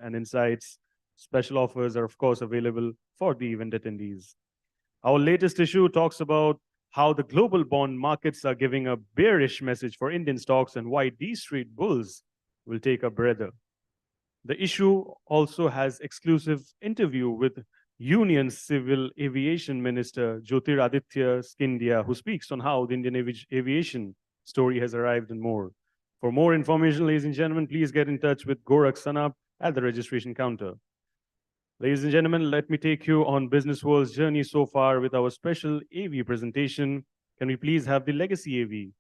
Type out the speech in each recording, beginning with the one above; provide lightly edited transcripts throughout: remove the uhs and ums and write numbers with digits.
and insights. Special offers are, of course, available for the event attendees. Our latest issue talks about how the global bond markets are giving a bearish message for Indian stocks and why these street bulls will take a breather. The issue also has exclusive interview with Union Civil Aviation Minister Jyotiraditya Scindia, who speaks on how the Indian aviation story has arrived and more. For more information, ladies and gentlemen, please get in touch with Gorak Sanap at the registration counter. Ladies and gentlemen, let me take you on Business World's journey so far with our special AV presentation. Can we please have the Legacy AV?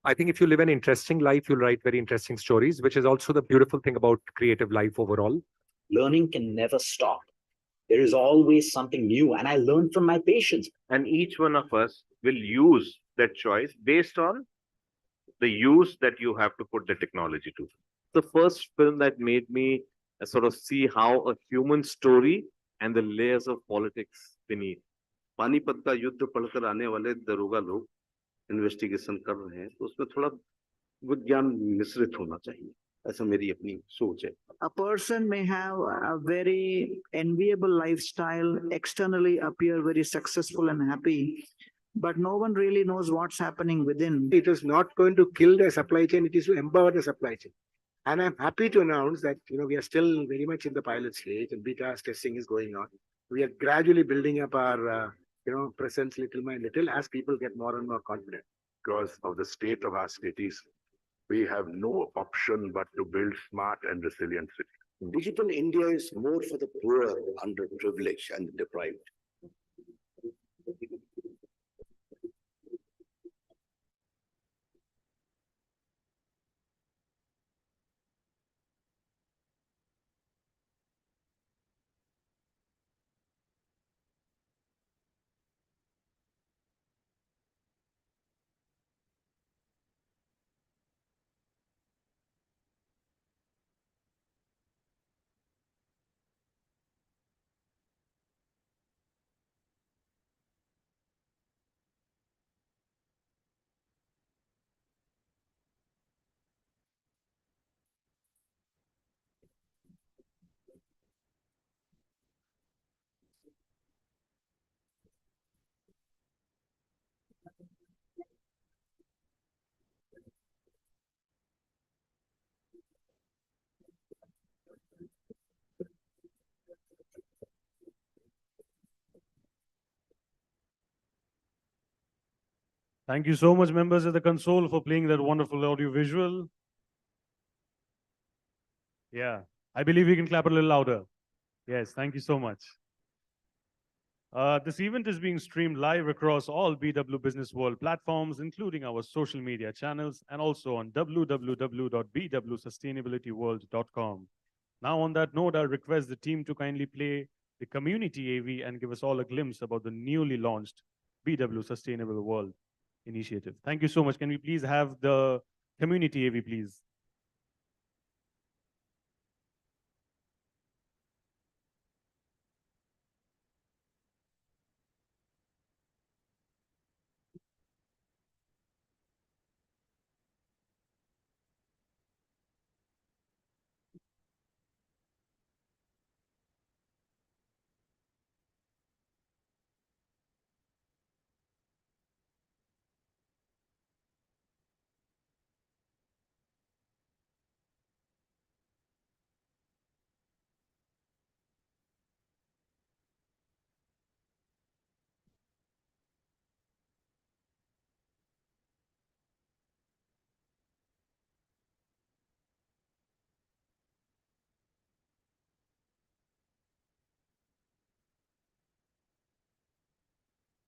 I think if you live an interesting life, you'll write very interesting stories, which is also the beautiful thing about creative life overall. Learning can never stop. There is always something new, and I learn from my patients. And each one of us will use that choice based on the use that you have to put the technology to. The first film that made me sort of see how a human story and the layers of politics beneath. Panipat का युद्ध पढ़कर आने वाले दरोगा लोग investigation कर रहे हैं तो उसमें थोड़ा विज्ञान मिश्रित होना चाहिए ऐसा मेरी अपनी सोच है. A person may have a very enviable lifestyle, externally appear very successful and happy, but no one really knows what's happening within. It is not going to kill the supply chain, it is to empower the supply chain. And I'm happy to announce that we are still very much in the pilot stage and beta testing is going on. We are gradually building up our presence little by little as people get more and more confident. Because of the state of our cities, we have no option but to build smart and resilient cities. Digital India is more for the poor, underprivileged, and deprived. Thank you so much, members of the console, for playing that wonderful audio visual. Yeah, I believe we can clap a little louder. Yes, thank you so much. This event is being streamed live across all BW Business World platforms, including our social media channels and also on www.bwsustainabilityworld.com. Now, on that note, I'll request the team to kindly play the community AV and give us all a glimpse about the newly launched BW Sustainable World initiative. Thank you so much. Can we please have the community AV, please?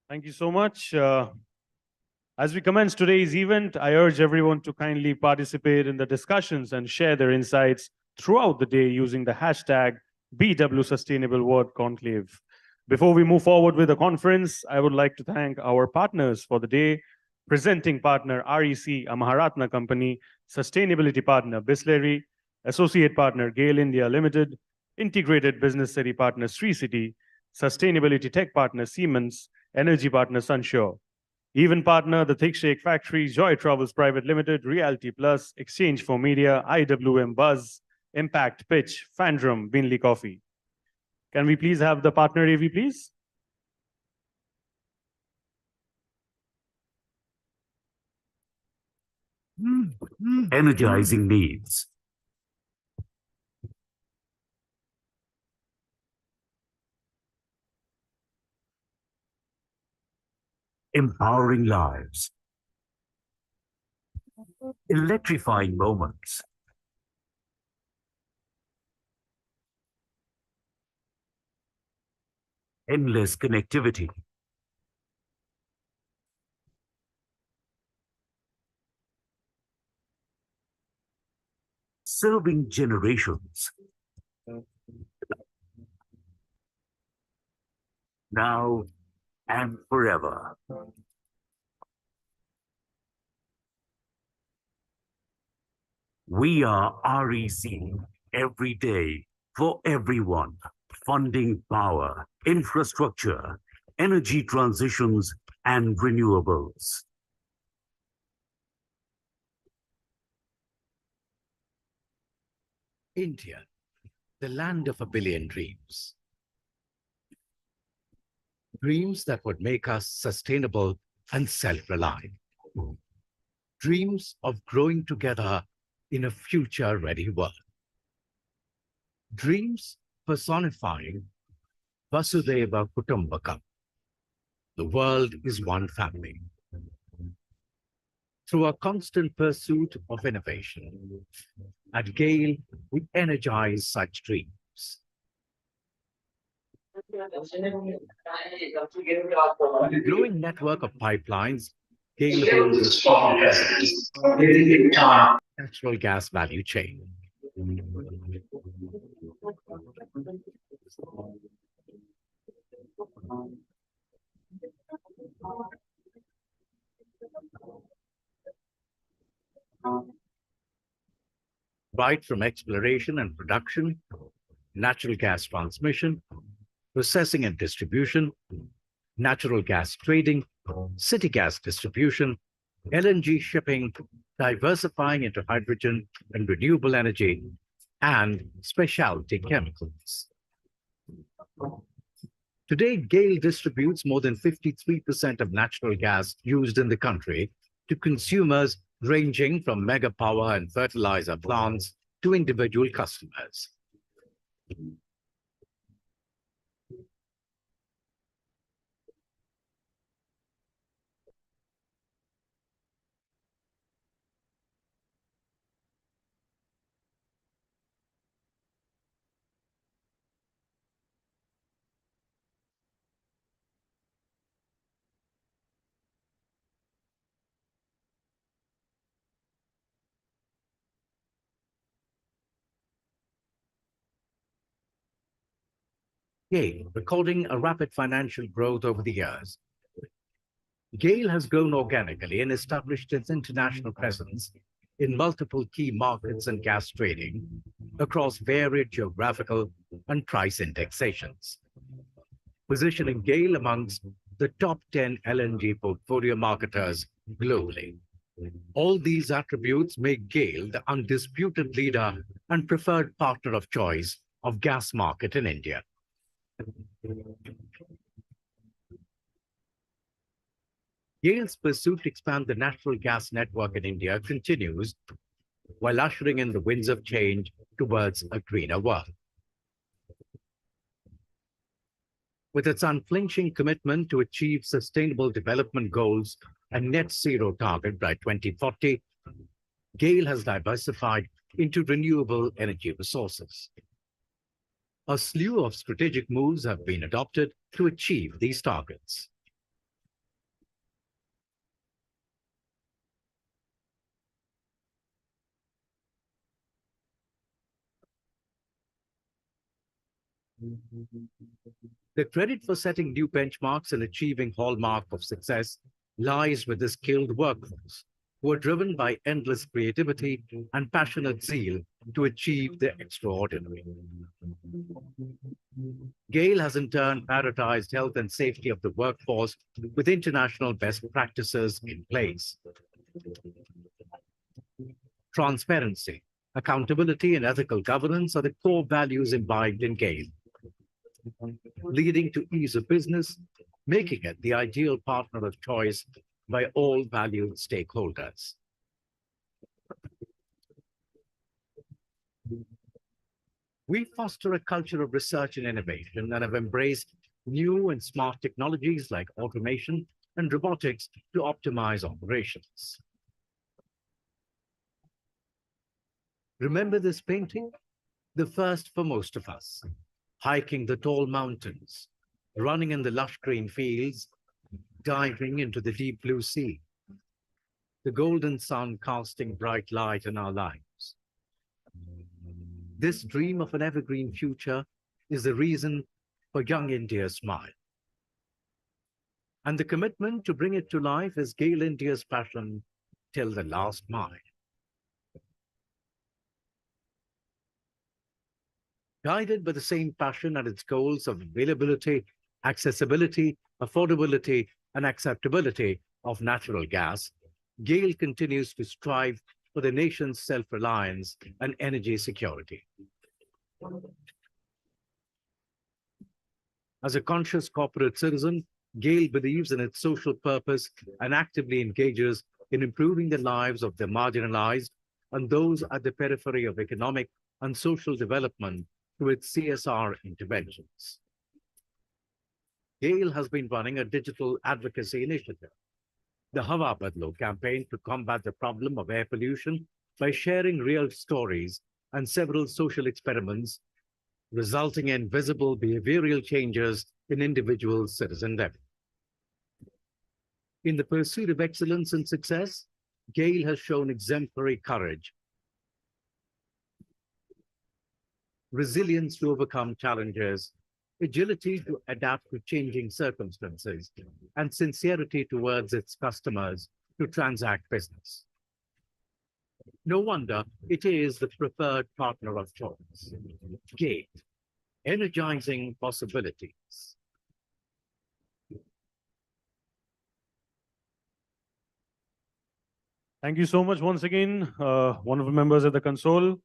Thank you so much. As we commence today's event, I urge everyone to kindly participate in the discussions and share their insights throughout the day using the hashtag BW Sustainable World Conclave. Before we move forward with the conference, I would like to thank our partners for the day. Presenting partner REC, a Maharatna company, sustainability partner Bisleri, associate partner Gale India Limited, integrated business city partner Sri City, sustainability tech partner Siemens, energy partner Sunshore. Even partner, the Thick Shake Factory, Joy Travels Private Limited, Reality Plus, Exchange for Media, IWM Buzz, Impact Pitch, Fandrum, Binley Coffee. Can we please have the partner AV, please? Energizing needs. Empowering lives. Electrifying moments. Endless connectivity. Serving generations. Now and forever. We are REC, every day, for everyone, funding power, infrastructure, energy transitions, and renewables. India, the land of a billion dreams. Dreams that would make us sustainable and self-reliant. Dreams of growing together in a future-ready world. Dreams personifying Vasudhaiva Kutumbakam. The world is one family. Through a constant pursuit of innovation, at Gale, we energize such dreams. With a growing network of pipelines, Gale holds a strong presence in the entire natural gas value chain. Right from exploration and production, natural gas transmission, processing and distribution, natural gas trading, city gas distribution, LNG shipping, diversifying into hydrogen and renewable energy, and specialty chemicals. Today, Gale distributes more than 53% of natural gas used in the country to consumers ranging from mega power and fertilizer plants to individual customers. GAIL, recording a rapid financial growth over the years. GAIL has grown organically and established its international presence in multiple key markets and gas trading across varied geographical and price indexations, positioning GAIL amongst the top 10 LNG portfolio marketers globally. All these attributes make GAIL the undisputed leader and preferred partner of choice of gas market in India. GAIL's pursuit to expand the natural gas network in India continues while ushering in the winds of change towards a greener world. With its unflinching commitment to achieve sustainable development goals and net zero target by 2040, GAIL has diversified into renewable energy resources. A slew of strategic moves have been adopted to achieve these targets. The credit for setting new benchmarks and achieving hallmark of success lies with the skilled workforce, who are driven by endless creativity and passionate zeal to achieve the extraordinary. GAIL has in turn prioritized health and safety of the workforce with international best practices in place. Transparency, accountability, and ethical governance are the core values imbibed in GAIL, leading to ease of business, making it the ideal partner of choice by all valued stakeholders. We foster a culture of research and innovation and have embraced new and smart technologies like automation and robotics to optimize operations. Remember this painting? The first for most of us. Hiking the tall mountains, running in the lush green fields, diving into the deep blue sea, the golden sun casting bright light in our lives. This dream of an evergreen future is the reason for Young India's smile. And the commitment to bring it to life is GAIL India's passion till the last mile. Guided by the same passion and its goals of availability, accessibility, affordability, and acceptability of natural gas, GAIL continues to strive for the nation's self-reliance and energy security. As a conscious corporate citizen, GAIL believes in its social purpose and actively engages in improving the lives of the marginalized and those at the periphery of economic and social development through its CSR interventions. GAIL has been running a digital advocacy initiative, the Hawa Badlo campaign, to combat the problem of air pollution by sharing real stories and several social experiments, resulting in visible behavioral changes in individual citizen level. In the pursuit of excellence and success, GAIL has shown exemplary courage, resilience to overcome challenges, agility to adapt to changing circumstances, and sincerity towards its customers to transact business. No wonder it is the preferred partner of choice. GAIL, energizing possibilities. Thank you so much once again, wonderful members at the console.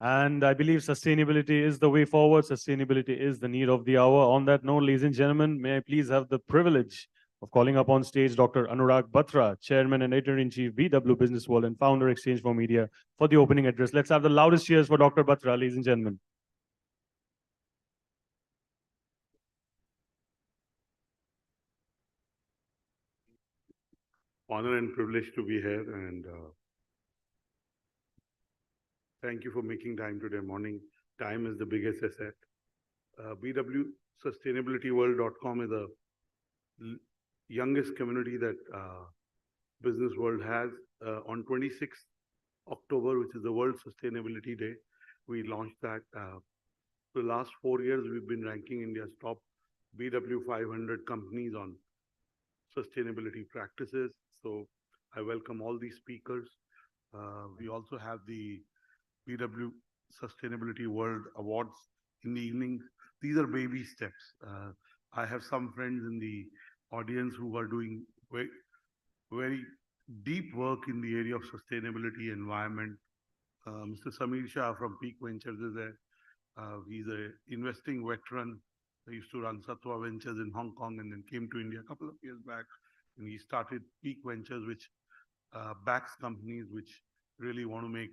And I believe sustainability is the way forward. Sustainability is the need of the hour. On that note, ladies and gentlemen, may I please have the privilege of calling up on stage Dr. Anurag Batra, Chairman and Editor-in-Chief, BW Business World and Founder, Exchange for Media, for the opening address. Let's have the loudest cheers for Dr. Batra, ladies and gentlemen. Honor and privilege to be here, and thank you for making time today morning. Time is the biggest asset. BW SustainabilityWorld.com is the youngest community that business world has. On 26th October, which is the World Sustainability Day, we launched that For the last 4 years, we've been ranking India's top BW 500 companies on sustainability practices. So I welcome all these speakers. We also have the BW Sustainability World Awards in the evening. These are baby steps. I have some friends in the audience who are doing very, very deep work in the area of sustainability, environment. Mr. Samir Shah from Peak Ventures is there. He's an investing veteran. He used to run Satwa Ventures in Hong Kong and then came to India a couple of years back. And he started Peak Ventures, which backs companies which really want to make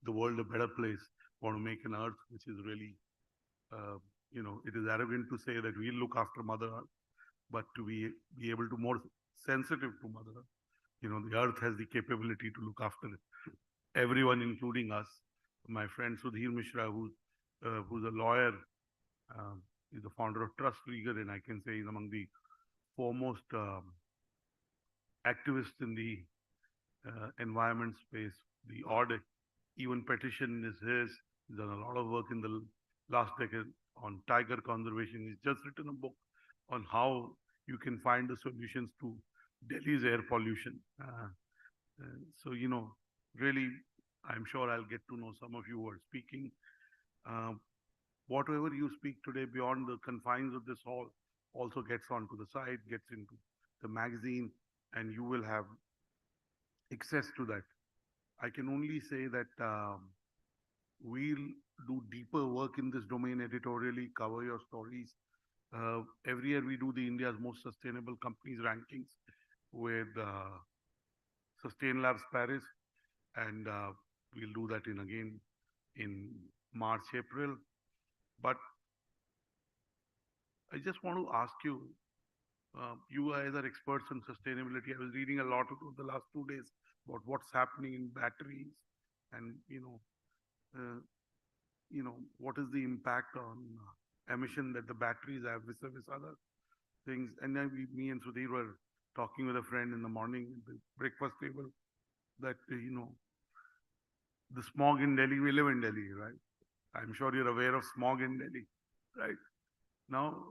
the world a better place, want to make an earth which is really, it is arrogant to say that we look after Mother Earth, but to be able to more sensitive to Mother Earth. The earth has the capability to look after everyone, including us. My friend Sudhir Mishra, who's a lawyer, he's the founder of Trust Legal, and I can say he's among the foremost activists in the environment space. The odd even petition is his. He's done a lot of work in the last decade on tiger conservation. He's just written a book on how you can find the solutions to Delhi's air pollution. So, really, I'm sure I'll get to know some of you who are speaking. Whatever you speak today beyond the confines of this hall also gets onto the site, gets into the magazine, and you will have access to that. I can only say that we'll do deeper work in this domain editorially, cover your stories. Every year we do the India's most sustainable companies rankings with Sustain Labs Paris, and we'll do that again in March, April. But I just want to ask you, you guys are experts on sustainability. I was reading a lot over the last 2 days about what's happening in batteries, and what is the impact on emission that the batteries have vis-a-vis other things. And then me and Sudhir were talking with a friend in the morning at the breakfast table that the smog in Delhi, we live in Delhi, right? I'm sure you're aware of smog in Delhi, right? Now,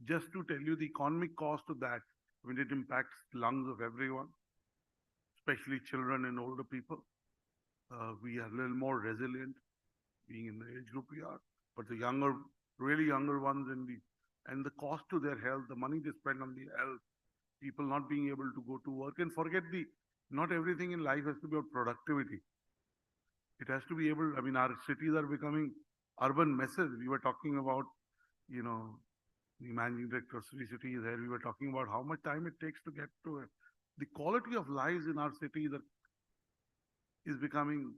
just to tell you the economic cost of that, when it impacts lungs of everyone, especially children and older people, we are a little more resilient, being in the age group we are. But the younger, really younger ones, and the cost to their health, the money they spend on the health, people not being able to go to work, and forget not everything in life has to be about productivity. It has to be able, our cities are becoming urban messes. We were talking about, the managing director of Sri City is here. We were talking about how much time it takes to get to it. The quality of lives in our cities is becoming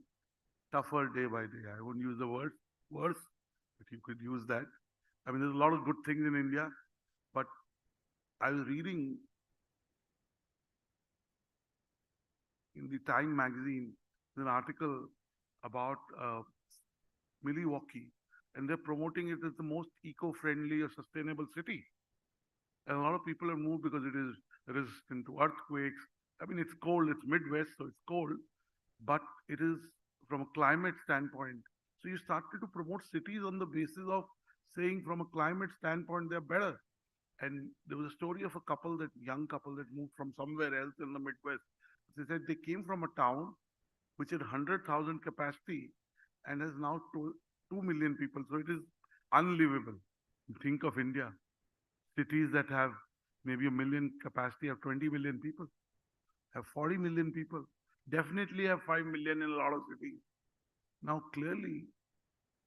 tougher day by day. I wouldn't use the word worse, but you could use that. There's a lot of good things in India, but I was reading in the Time magazine an article about Milwaukee, and they're promoting it as the most eco-friendly or sustainable city. And a lot of people have moved because it is resistant to earthquakes. It's cold, it's Midwest, so it's cold, but it is from a climate standpoint. So you started to promote cities on the basis of saying from a climate standpoint, they're better. And there was a story of a young couple that moved from somewhere else in the Midwest. They said they came from a town which had 100,000 capacity and has now 2 million people. So it is unlivable. Think of India. Cities that have maybe 1 million capacity have 20 million people, have 40 million people, definitely have 5 million in a lot of cities. Now, clearly,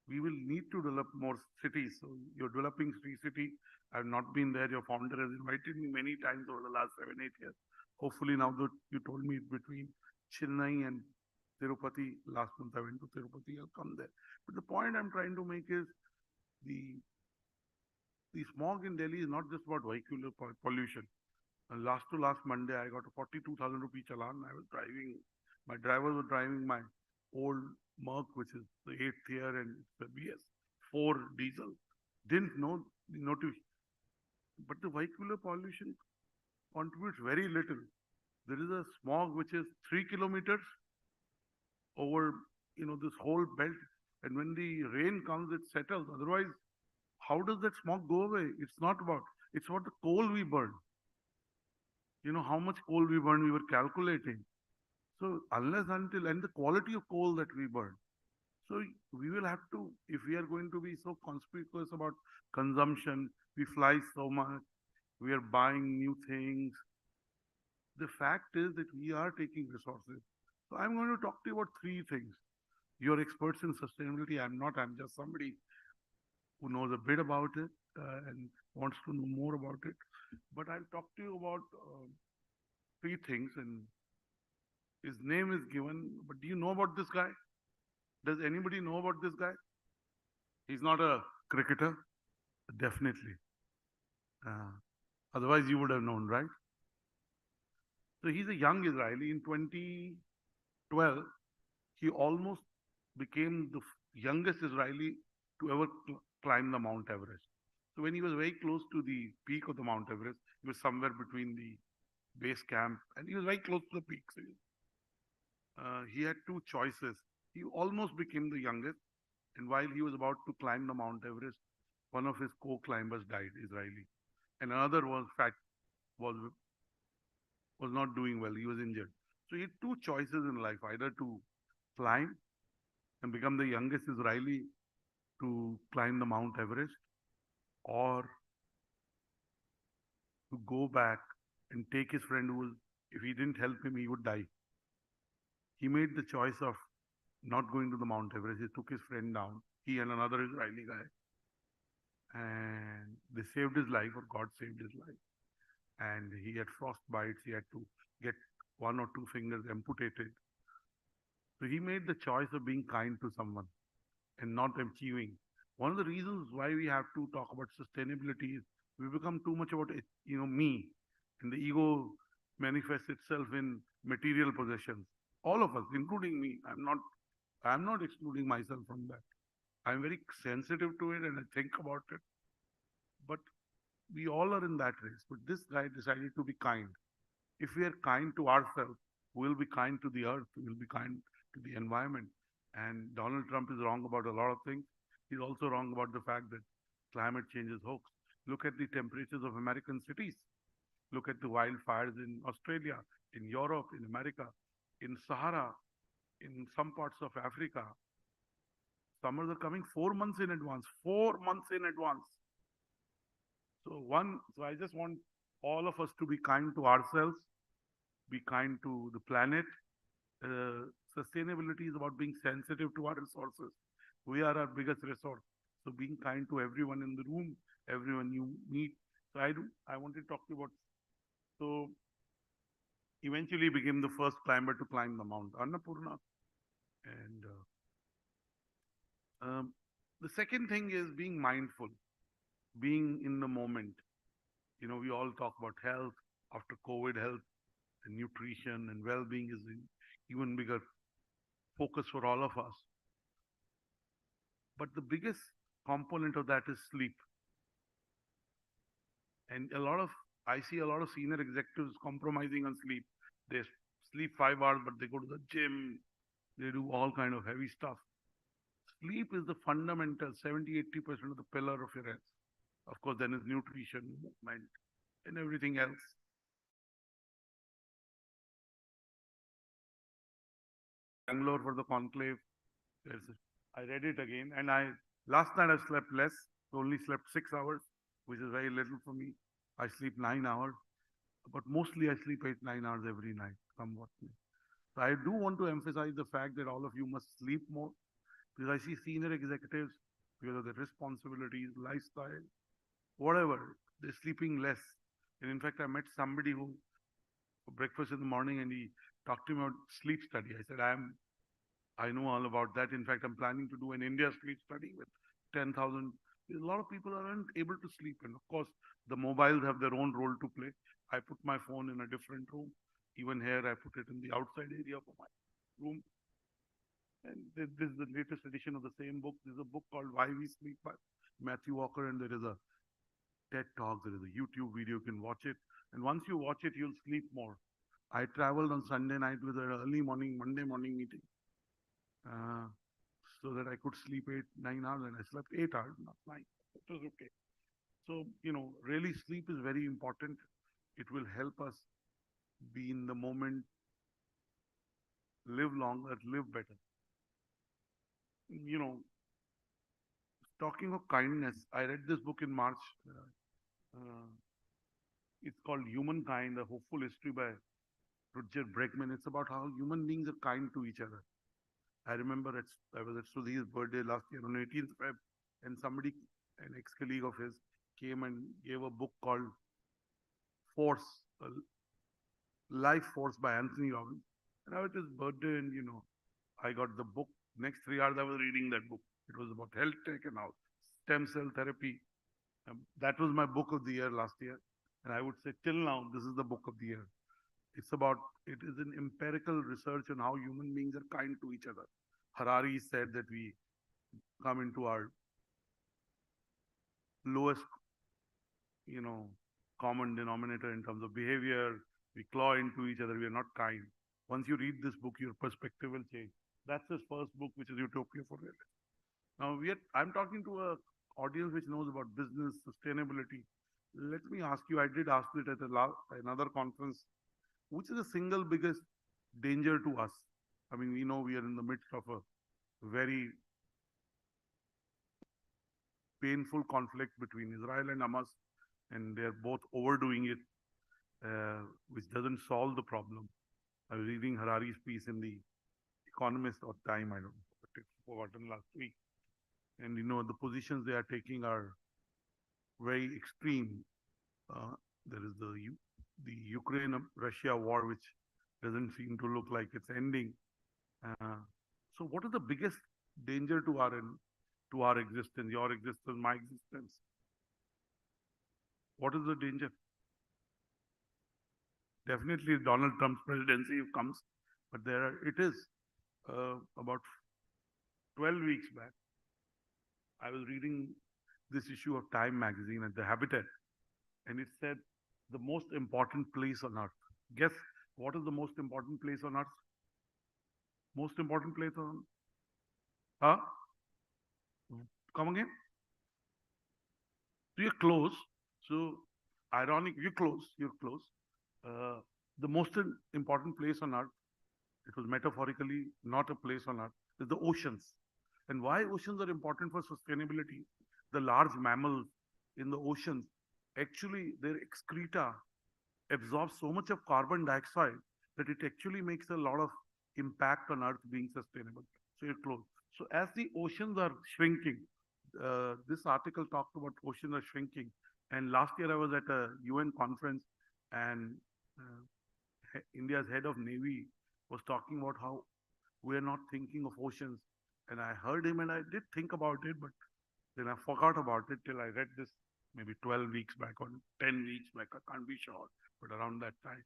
we will need to develop more cities. So you're developing Sri City. I've not been there. Your founder has invited me many times over the last 7, 8 years. Hopefully now that you told me between Chennai and Tirupati, last month I went to Tirupati, I'll come there. But the point I'm trying to make is the smog in Delhi is not just about vehicular pollution. And last Monday, I got a 42,000 rupee challan. My drivers were driving my old Merc, which is the 8th year, and it's the BS4 diesel. Didn't know the notice. But the vehicular pollution contributes very little. There is a smog which is 3 kilometers over, this whole belt. And when the rain comes, it settles. Otherwise, how does that smoke go away? It's not about, it's about the coal we burn. You know, how much coal we burn, we were calculating. So unless until, and the quality of coal that we burn. So we will have to, if we are going to be so conspicuous about consumption, we fly so much, we are buying new things. The fact is that we are taking resources. So I'm going to talk to you about three things. You're experts in sustainability. I'm not. I'm just somebody who knows a bit about it and wants to know more about it. But I'll talk to you about three things. And his name is given. But do you know about this guy? Does anybody know about this guy? He's not a cricketer. Definitely. Otherwise, you would have known, right? So he's a young Israeli. In 2012, he almost became the youngest Israeli to ever climb the Mount Everest. So when he was very close to the peak of the Mount Everest, he was somewhere between the base camp and he was very close to the peak. So he had two choices. He almost became the youngest. And while he was about to climb the Mount Everest, one of his co-climbers died, Israeli. And another was not doing well. He was injured. So he had two choices in life, either to climb and become the youngest Israeli to climb the Mount Everest, or to go back and take his friend who was, if he didn't help him, he would die. He made the choice of not going to the Mount Everest. He took his friend down, he and another Israeli guy. And they saved his life, or God saved his life. And he had frost bites. He had to get one or two fingers amputated. So he made the choice of being kind to someone and not achieving. One of the reasons why we have to talk about sustainability is we become too much about, me, and the ego manifests itself in material possessions. All of us, including me. I'm not excluding myself from that. I'm very sensitive to it and I think about it. But we all are in that race. But this guy decided to be kind. If we are kind to ourselves, we'll be kind to the earth, we'll be kind to the environment. And Donald Trump is wrong about a lot of things. He's also wrong about the fact that climate change is hoax. Look at the temperatures of American cities. Look at the wildfires in Australia, in Europe, in America, in Sahara, in some parts of Africa. Summers are coming 4 months in advance, 4 months in advance. So I just want all of us to be kind to ourselves, be kind to the planet. Sustainability is about being sensitive to our resources. We are our biggest resource. So being kind to everyone in the room, everyone you meet. So I want to talk to you about, so eventually became the first climber to climb the Mount Annapurna. And the second thing is being mindful, being in the moment. We all talk about health, after COVID, health and nutrition and well-being is an even bigger focus for all of us. But the biggest component of that is sleep. And I see a lot of senior executives compromising on sleep. They sleep 5 hours, but they go to the gym. They do all kind of heavy stuff. Sleep is the fundamental 70–80% of the pillar of your health. Of course, then is nutrition, movement, and everything else. Bangalore for the conclave. I read it again, and last night I slept less. Only slept 6 hours, which is very little for me. I sleep 9 hours, but mostly I sleep 8–9 hours every night, somewhat. So I do want to emphasize the fact that all of you must sleep more, because I see senior executives, because of their responsibilities, lifestyle, whatever, they're sleeping less. And in fact, I met somebody who, for breakfast in the morning, and he talked to me about sleep study. I said, I know all about that. In fact, I'm planning to do an India sleep study with 10,000. A lot of people aren't able to sleep. And of course, the mobiles have their own role to play. I put my phone in a different room. Even here, I put it in the outside area of my room. And this is the latest edition of the same book. There's a book called Why We Sleep by Matthew Walker, and there is a TED Talk, there is a YouTube video, you can watch it. And once you watch it, you'll sleep more. I traveled on Sunday night with an early morning, Monday morning meeting, so that I could sleep 8–9 hours, and I slept 8 hours, not 9. It was okay. So, really sleep is very important. It will help us be in the moment, live longer, live better. You know, talking of kindness, I read this book in March. Uh, it's called Humankind, A Hopeful History by Rutger Bregman. It's about how human beings are kind to each other. I remember I was at Sudhir's birthday last year on 18th Feb, and somebody, an ex-colleague of his, came and gave a book called Force, Life Force by Anthony Robbins. And I was at his birthday, and I got the book. Next 3 hours, I was reading that book. It was about health tech and how stem cell therapy. That was my book of the year last year. And I would say till now, this is the book of the year. It is an empirical research on how human beings are kind to each other. Harari said that we come into our lowest, common denominator in terms of behavior. We claw into each other. We are not kind. Once you read this book, your perspective will change. That's his first book, which is Utopia for Real. Now, I'm talking to an audience which knows about business, sustainability. Let me ask you, I did ask it at another conference, which is the single biggest danger to us? I mean, we know we are in the midst of a very painful conflict between Israel and Hamas, and they're both overdoing it, which doesn't solve the problem. I was reading Harari's piece in the Economist or Time, I don't know, but it's forgotten last week. And the positions they are taking are very extreme. There is the Ukraine-Russia war, which doesn't seem to look like it's ending. So what is the biggest danger to our existence, your existence, my existence? What is the danger? Definitely Donald Trump's presidency comes, but it is about 12 weeks back. I was reading this issue of Time magazine at the Habitat, and it said the most important place on earth. Guess what is the most important place on earth? Most important place on earth? Come again? So you're close. So ironic, you're close. The most important place on earth, it was metaphorically not a place on earth, is the oceans. And why oceans are important for sustainability? The large mammals in the oceans, actually their excreta absorbs so much of carbon dioxide that it actually makes a lot of impact on earth being sustainable. So you're close. So as the oceans are shrinking, this article talked about oceans are shrinking. And last year I was at a UN conference, and India's head of Navy was talking about how we're not thinking of oceans. And I heard him and I did think about it, but then I forgot about it till I read this maybe 12 weeks back or 10 weeks back. I can't be sure, but around that time.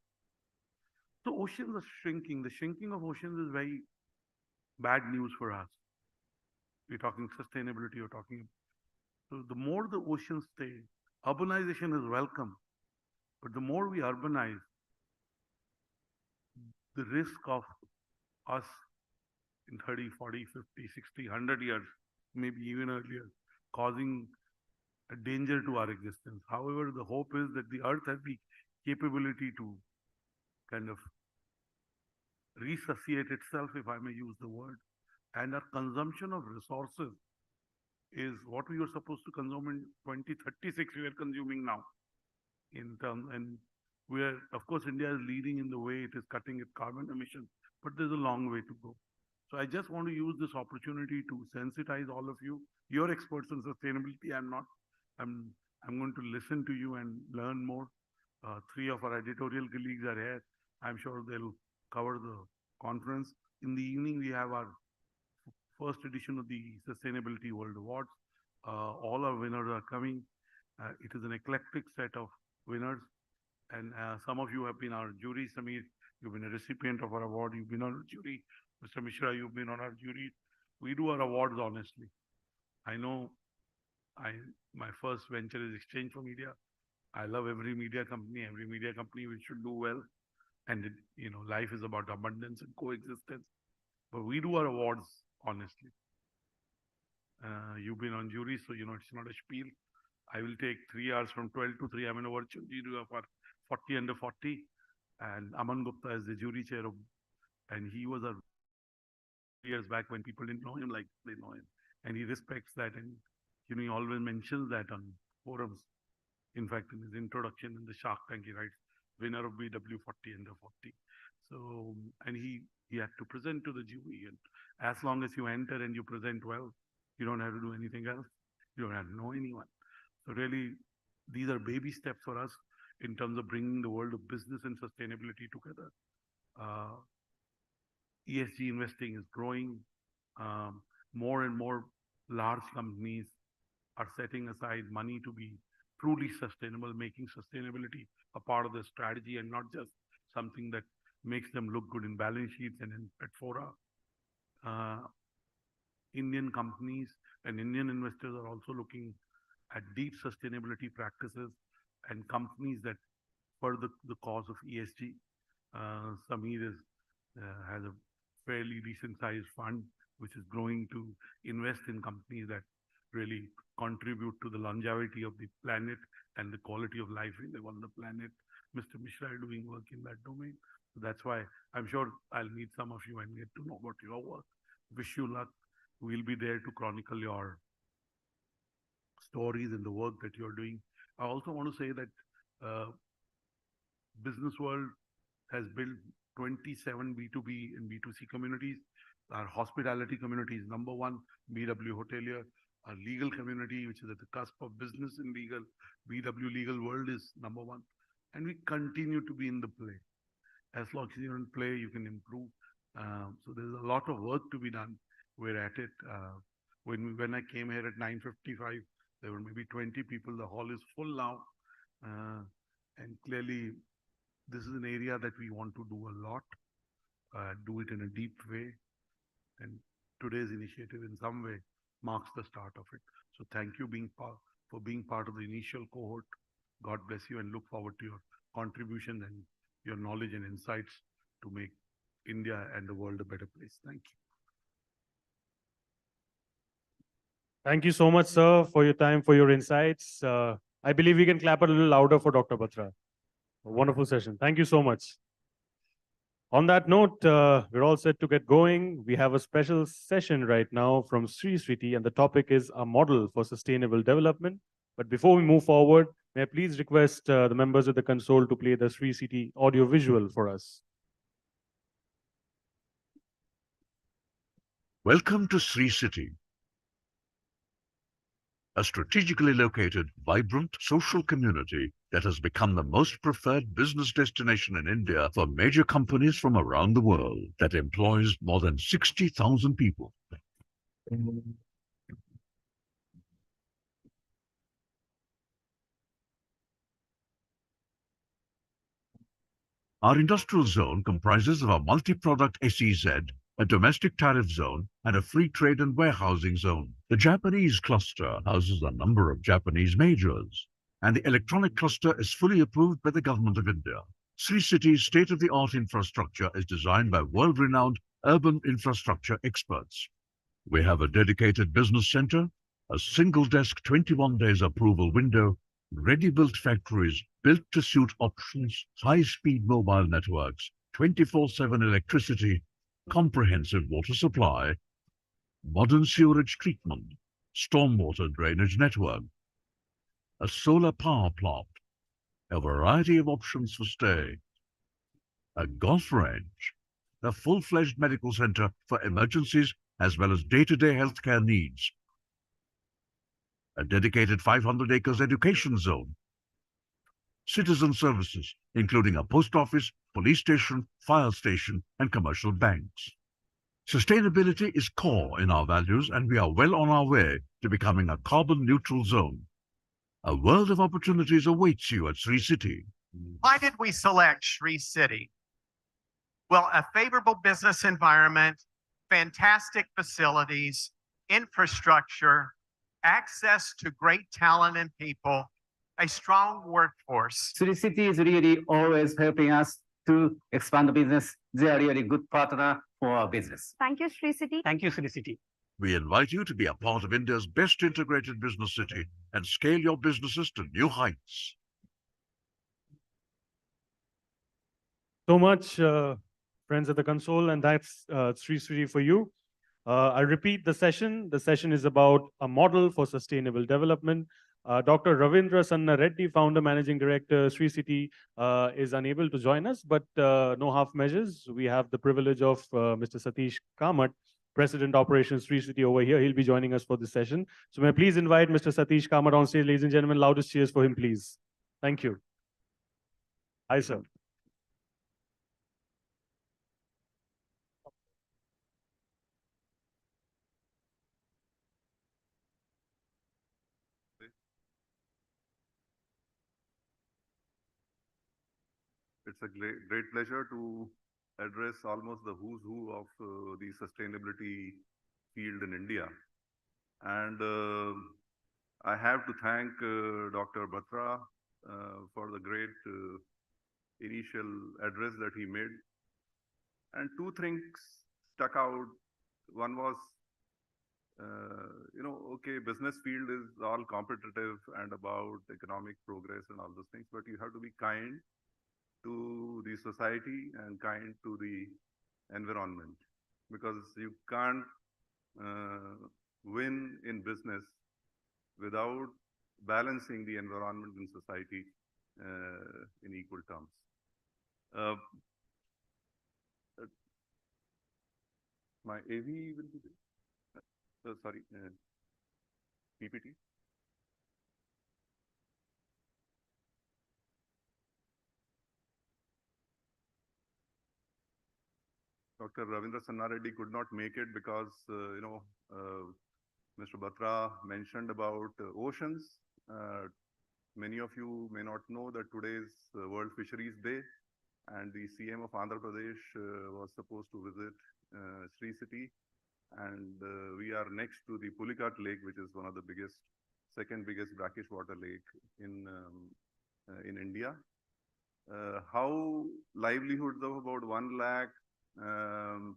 So oceans are shrinking. The shrinking of oceans is very bad news for us. We're talking sustainability, we're talking. So the more the oceans stay, urbanization is welcome. But the more we urbanize, the risk of us in 30, 40, 50, 60, 100 years, maybe even earlier, causing a danger to our existence. However, the hope is that the earth has the capability to kind of resuscitate itself, if I may use the word, and our consumption of resources is what we were supposed to consume in 2036, we are consuming now. And of course, India is leading in the way it is cutting its carbon emissions, but there's a long way to go. So I just want to use this opportunity to sensitize all of you. You're experts in sustainability. I'm not. I'm going to listen to you and learn more. 3 of our editorial colleagues are here. I'm sure they'll cover the conference. In the evening, we have our first edition of the Sustainability World Awards. All our winners are coming. It is an eclectic set of winners. And some of you have been our jury. Samir, you've been a recipient of our award. You've been on our jury. Mr. Mishra, you've been on our jury. We do our awards honestly. I know my first venture is Exchange for Media. I love every media company which should do well. And life is about abundance and coexistence. But we do our awards honestly. You've been on jury, so you know it's not a spiel. I will take 3 hours from 12 to 3. I'm in a virtual jury for 40 under 40. And Aman Gupta is the jury chair of, and he was a years back when people didn't know him like they know him. And he respects that. And, you know, he always mentions that on forums. In fact, in his introduction in the Shark Tank, he writes, winner of BW 40 under 40. So, and he had to present to the jury. And as long as you enter and you present well, you don't have to do anything else. You don't have to know anyone. So really, these are baby steps for us in terms of bringing the world of business and sustainability together. ESG investing is growing. More and more large companies are setting aside money to be truly sustainable, making sustainability a part of their strategy and not just something that makes them look good in balance sheets and in Petfora. Indian companies and Indian investors are also looking at deep sustainability practices and companies that further the cause of ESG. Sameer has a fairly decent sized fund which is growing to invest in companies that really contribute to the longevity of the planet and the quality of life we live on the planet. Mr. Mishra is doing work in that domain. So that's why I'm sure I'll meet some of you and get to know about your work. Wish you luck. We'll be there to chronicle your stories and the work that you're doing. I also want to say that Business World has built 27 B2B and B2C communities. Our hospitality community is #1, BW Hotelier. Our legal community, which is at the cusp of business and legal, BW Legal World is #1. And we continue to be in the play. As long as you're in play, you can improve. So there's a lot of work to be done. We're at it. When I came here at 9:55, there were maybe 20 people. The hall is full now. And clearly, this is an area that we want to do a lot, do it in a deep way. And today's initiative in some way marks the start of it. So thank you for being part of the initial cohort. God bless you and look forward to your contributions and your knowledge and insights to make India and the world a better place. Thank you. Thank you so much, sir, for your time, for your insights. I believe we can clap a little louder for Dr. Batra. A wonderful session. Thank you so much. On that note, we're all set to get going. We have a special session right now from Sri Sriti, and the topic is a model for sustainable development. But before we move forward, may I please request the members of the console to play the Sri Sriti audio visual for us. Welcome to Sri City, a strategically located, vibrant social community that has become the most preferred business destination in India for major companies from around the world that employs more than 60,000 people. Our industrial zone comprises of a multi-product SEZ, a domestic tariff zone, and a free trade and warehousing zone. The Japanese cluster houses a number of Japanese majors, and the electronic cluster is fully approved by the Government of India. Sri City's state-of-the-art infrastructure is designed by world-renowned urban infrastructure experts. We have a dedicated business center, a single-desk 21 days approval window, ready-built factories built to suit options, high-speed mobile networks, 24/7 electricity, comprehensive water supply, modern sewerage treatment, stormwater drainage network, a solar power plant, a variety of options for stay, a golf range, a full-fledged medical center for emergencies as well as day-to-day healthcare needs, a dedicated 500 acres education zone, citizen services, including a post office, police station, fire station, and commercial banks. Sustainability is core in our values, and we are well on our way to becoming a carbon-neutral zone. A world of opportunities awaits you at Sri City. Why did we select Sri City? Well, a favorable business environment, fantastic facilities, infrastructure, access to great talent and people, a strong workforce. Sri City is really always helping us to expand the business. They are really good partner for our business. Thank you, Sri City. Thank you, Sri City. We invite you to be a part of India's best integrated business city and scale your businesses to new heights. So much, friends at the console, and that's Sri Sri for you. I repeat the session. The session is about a model for sustainable development. Dr. Ravindra Sanna Reddy, founder, managing director, Sri City, is unable to join us, but no half measures. We have the privilege of Mr. Satish Kamat, President Operations Sri City over here. He'll be joining us for this session. So may I please invite Mr. Satish Kamat on stage, ladies and gentlemen. Loudest cheers for him, please. Thank you. Hi, sir. It's a great pleasure to address almost the who's who of the sustainability field in India. And I have to thank Dr. Batra for the great initial address that he made. And two things stuck out. One was, okay, business field is all competitive and about economic progress and all those things, but you have to be kind to the society and kind to the environment, because you can't win in business without balancing the environment and society in equal terms. My AV will be there. Sorry, PPT. Dr. Ravindra Sanna Reddy could not make it because, Mr. Batra mentioned about oceans. Many of you may not know that today is World Fisheries Day, and the CM of Andhra Pradesh was supposed to visit Sri City, and we are next to the Pulicat Lake, which is one of the second biggest brackish water lake in India. How livelihoods of about 1 lakh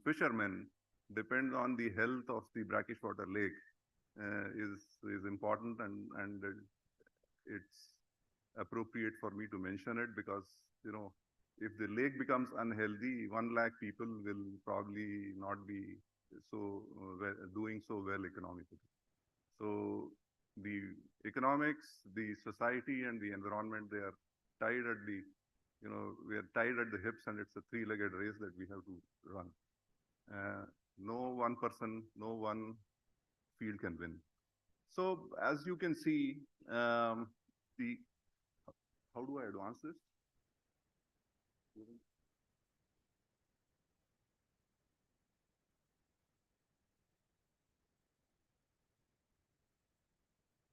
fishermen depend on the health of the brackish water lake is important, and it's appropriate for me to mention it, because if the lake becomes unhealthy, 1 lakh people will probably not be doing so well economically. So the economics, the society, and the environment, they are tied at the we are tied at the hips, and it's a three-legged race that we have to run. No one person, no one field can win. So as you can see, how do I advance this?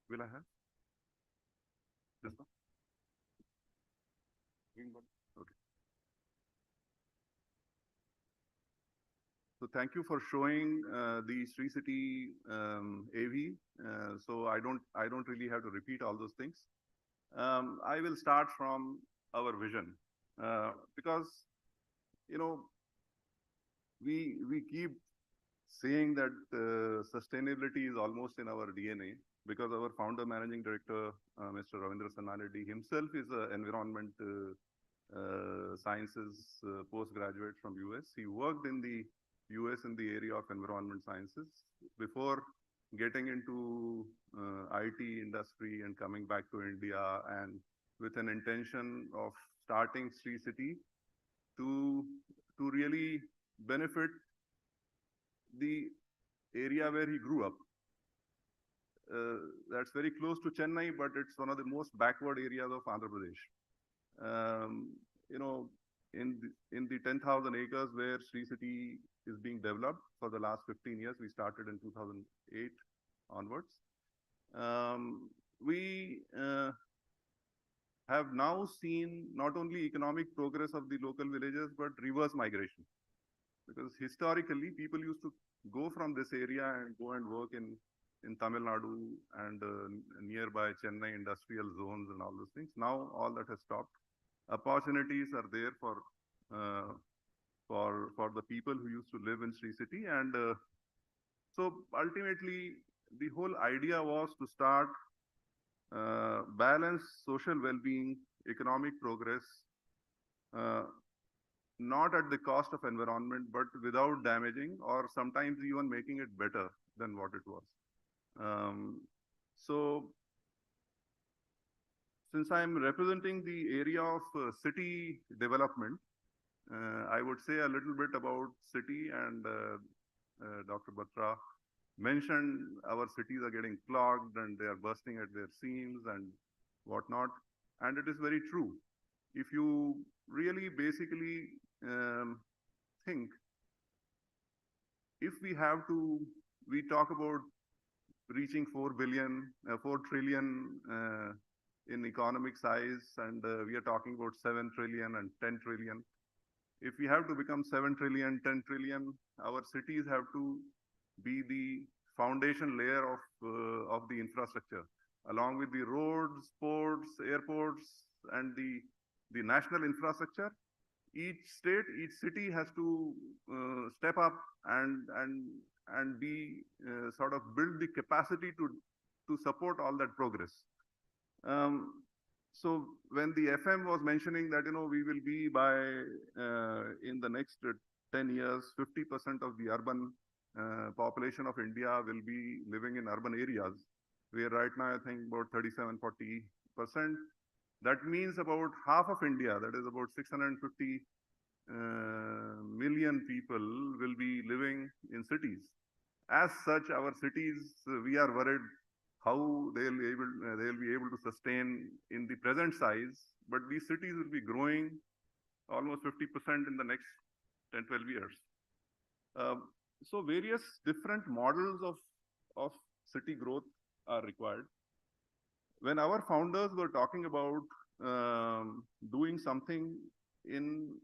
Will I have this one? Okay. So thank you for showing the Sri City AV. So I don't really have to repeat all those things. I will start from our vision, because we keep saying that sustainability is almost in our DNA, because our founder managing director, Mr. Ravindra Sanna Reddy himself is an environment sciences postgraduate from US. He worked in the US in the area of environment sciences before getting into IT industry and coming back to India, and with an intention of starting Sri City to really benefit the area where he grew up. That's very close to Chennai, but it's one of the most backward areas of Andhra Pradesh. In the 10,000 acres where Sri City is being developed for the last 15 years, we started in 2008 onwards. We have now seen not only economic progress of the local villages, but reverse migration. Because historically, people used to go from this area and go and work in Tamil Nadu and nearby Chennai industrial zones and all those things. Now all that has stopped. Opportunities are there for the people who used to live in Sri City, and So ultimately, the whole idea was to start balance social well-being, economic progress, not at the cost of environment, but without damaging or sometimes even making it better than what it was. So since I'm representing the area of city development, I would say a little bit about city, and Dr. Batra mentioned our cities are getting clogged and they are bursting at their seams and whatnot. And it is very true. If you really basically think, if we have to, we talk about reaching 4 trillion in economic size, and we are talking about 7 trillion and 10 trillion. If we have to become 7 trillion, 10 trillion, our cities have to be the foundation layer of the infrastructure, along with the roads, ports, airports, and the national infrastructure. Each state, each city has to step up and be sort of build the capacity to support all that progress. So when the FM was mentioning that, you know, we will be by in the next 10 years, 50% of the urban population of India will be living in urban areas, where right now I think about 37–40%. That means about half of India, that is about 650 million people, will be living in cities. As such, our cities, we are worried how they'll be able to sustain in the present size, but these cities will be growing almost 50% in the next 10–12 years. So various different models of city growth are required. When our founders were talking about doing something in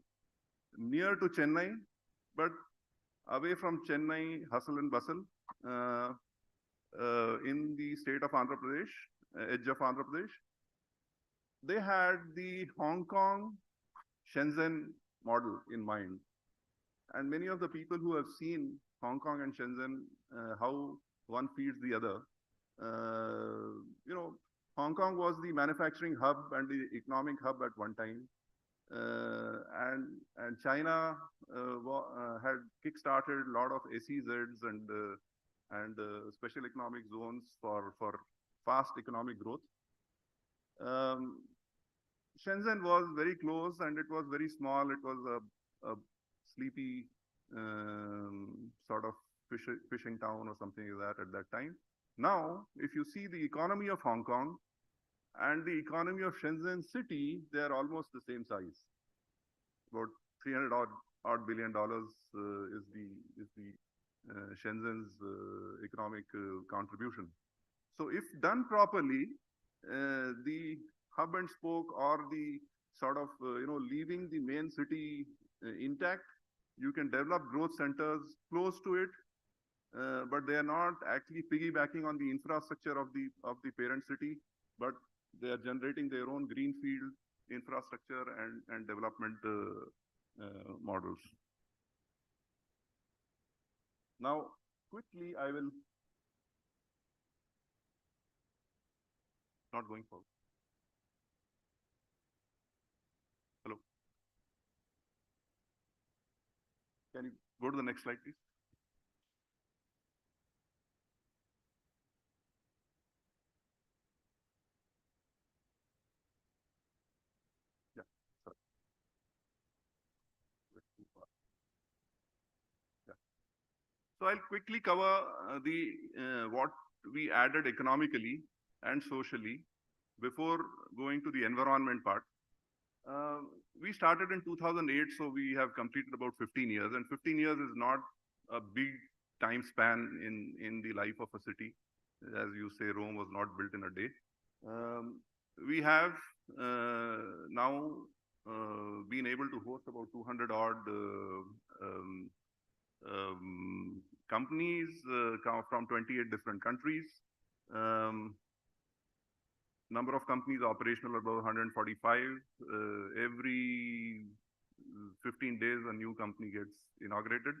near to Chennai, but away from Chennai, hustle and bustle, in the state of Andhra Pradesh, edge of Andhra Pradesh, they had the Hong Kong Shenzhen model in mind. And many of the people who have seen Hong Kong and Shenzhen, how one feeds the other, you know, Hong Kong was the manufacturing hub and the economic hub at one time. And China had kick-started a lot of SEZs and special economic zones for fast economic growth. Shenzhen was very close and it was very small. It was a sleepy sort of fishing town or something like that at that time. Now, if you see the economy of Hong Kong and the economy of Shenzhen city, they are almost the same size. About $300 billion is the Shenzhen's economic contribution. So if done properly, the hub and spoke or the sort of, leaving the main city intact, you can develop growth centers close to it, but they are not actually piggybacking on the infrastructure of the parent city, but they are generating their own greenfield infrastructure and development models. Now, quickly, I will not going forward. Hello. Can you go to the next slide, please? Yeah, sorry. Yeah. So I'll quickly cover what we added economically and socially before going to the environment part. We started in 2008, so we have completed about 15 years, and 15 years is not a big time span in the life of a city. As you say, Rome was not built in a day. We have now been able to host about 200 odd companies from 28 different countries. Number of companies operational about 145. Every 15 days, a new company gets inaugurated.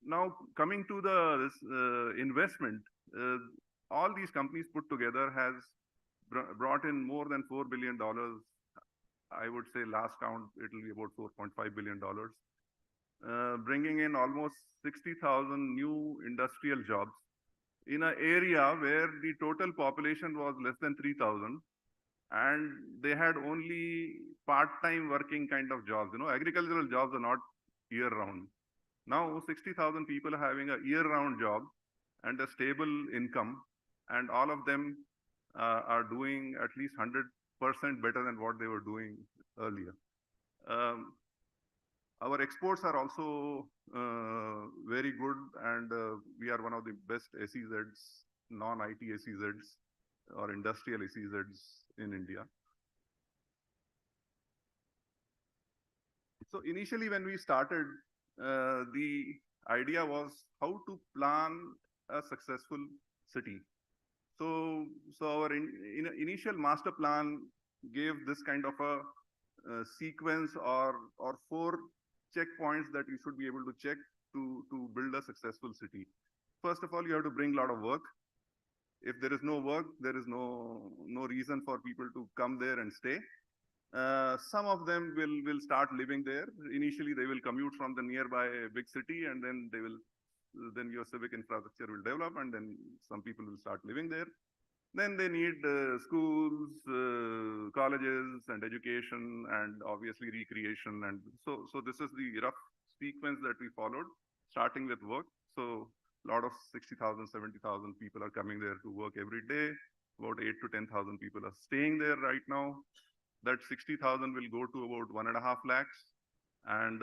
now coming to this investment, all these companies put together has brought in more than $4 billion. I would say last count, it will be about $4.5 billion, bringing in almost 60,000 new industrial jobs in an area where the total population was less than 3,000, and they had only part-time working kind of jobs. You know, agricultural jobs are not year-round. Now 60,000 people are having a year-round job and a stable income, and all of them are doing at least 100% better than what they were doing earlier. Our exports are also very good, and we are one of the best SEZs, non-IT SEZs or industrial SEZs in India. So initially when we started, the idea was how to plan a successful city. So our initial master plan gave this kind of a sequence or 4 checkpoints that you should be able to check to build a successful city. First of all, you have to bring a lot of work. If there is no work, there is no reason for people to come there and stay. Some of them will start living there. Initially, they will commute from the nearby big city, and then then your civic infrastructure will develop, and then some people will start living there. Then they need schools, colleges, and education, and obviously recreation. And so this is the rough sequence that we followed, starting with work. So a lot of 60,000, 70,000 people are coming there to work every day. About 8 to 10,000 people are staying there right now. That 60,000 will go to about 1.5 lakhs. And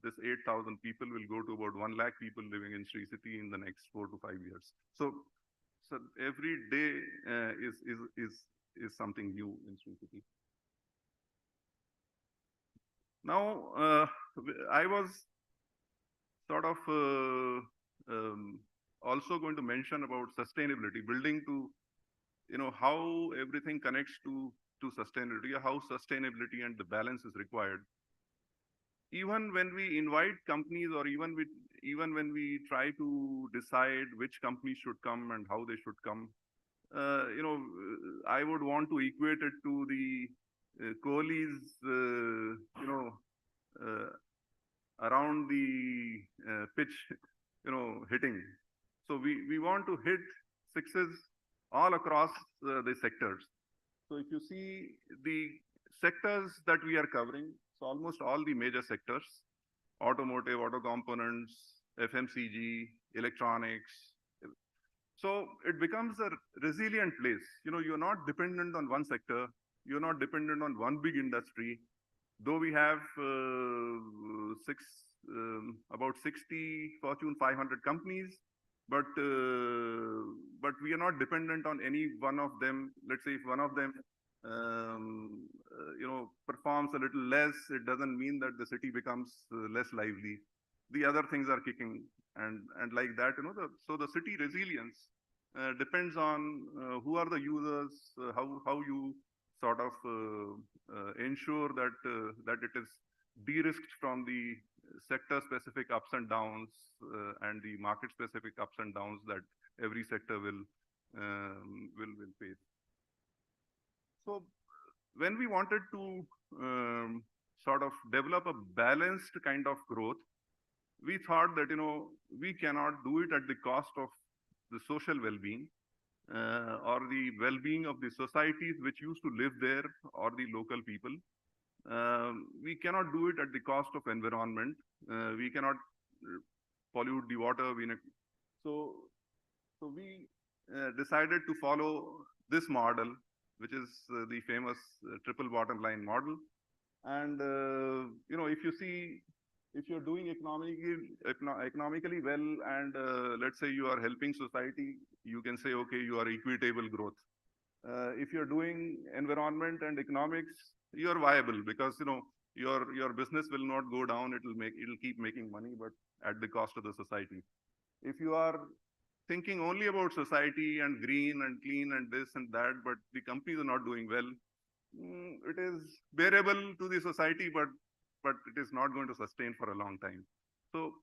this 8,000 people will go to about 1 lakh people living in Sri City in the next 4 to 5 years. So every day is something new in Sri City. Now, I was sort of also going to mention about sustainability, building to, how everything connects to sustainability, how sustainability and the balance is required. Even when we invite companies, or even when we try to decide which companies should come and how they should come, I would want to equate it to the Kohli's, around the pitch, hitting. So we want to hit sixes all across the sectors. So if you see the sectors that we are covering, so almost all the major sectors: automotive, auto components, FMCG, electronics. So it becomes a resilient place. You're not dependent on one sector. You're not dependent on one big industry. Though we have about 60 Fortune 500 companies, but we are not dependent on any one of them. Let's say if one of them performs a little less, it doesn't mean that the city becomes less lively. The other things are kicking, and like that, so the city resilience depends on who are the users, how you sort of ensure that it is de-risked from the sector-specific ups and downs and the market-specific ups and downs that every sector will face. So when we wanted to sort of develop a balanced kind of growth, we thought that we cannot do it at the cost of the social well-being or the well-being of the societies which used to live there, or the local people. We cannot do it at the cost of environment. We cannot pollute the water. So we decided to follow this model, which is the famous triple bottom line model. And if you see, if you're doing economically well, and let's say you are helping society, you can say, okay, you are equitable growth. If you're doing environment and economics, you're viable, because your business will not go down. It'll keep making money, but at the cost of the society. If you are thinking only about society and green and clean and this and that, but the companies are not doing well, it is bearable to the society, but but it is not going to sustain for a long time. So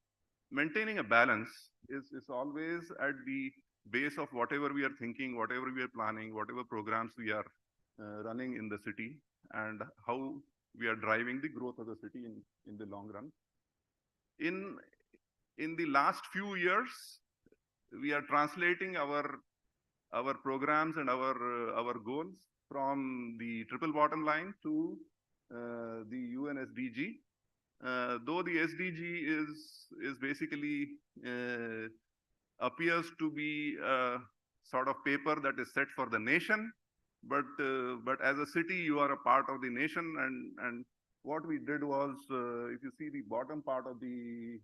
maintaining a balance is always at the base of whatever we are thinking, whatever we are planning, whatever programs we are running in the city, and how we are driving the growth of the city in the long run. In the last few years, we are translating our programs and our goals from the triple bottom line to the UN SDG. Though the SDG is basically appears to be a sort of paper that is set for the nation, but as a city you are a part of the nation, and what we did was, if you see the bottom part of the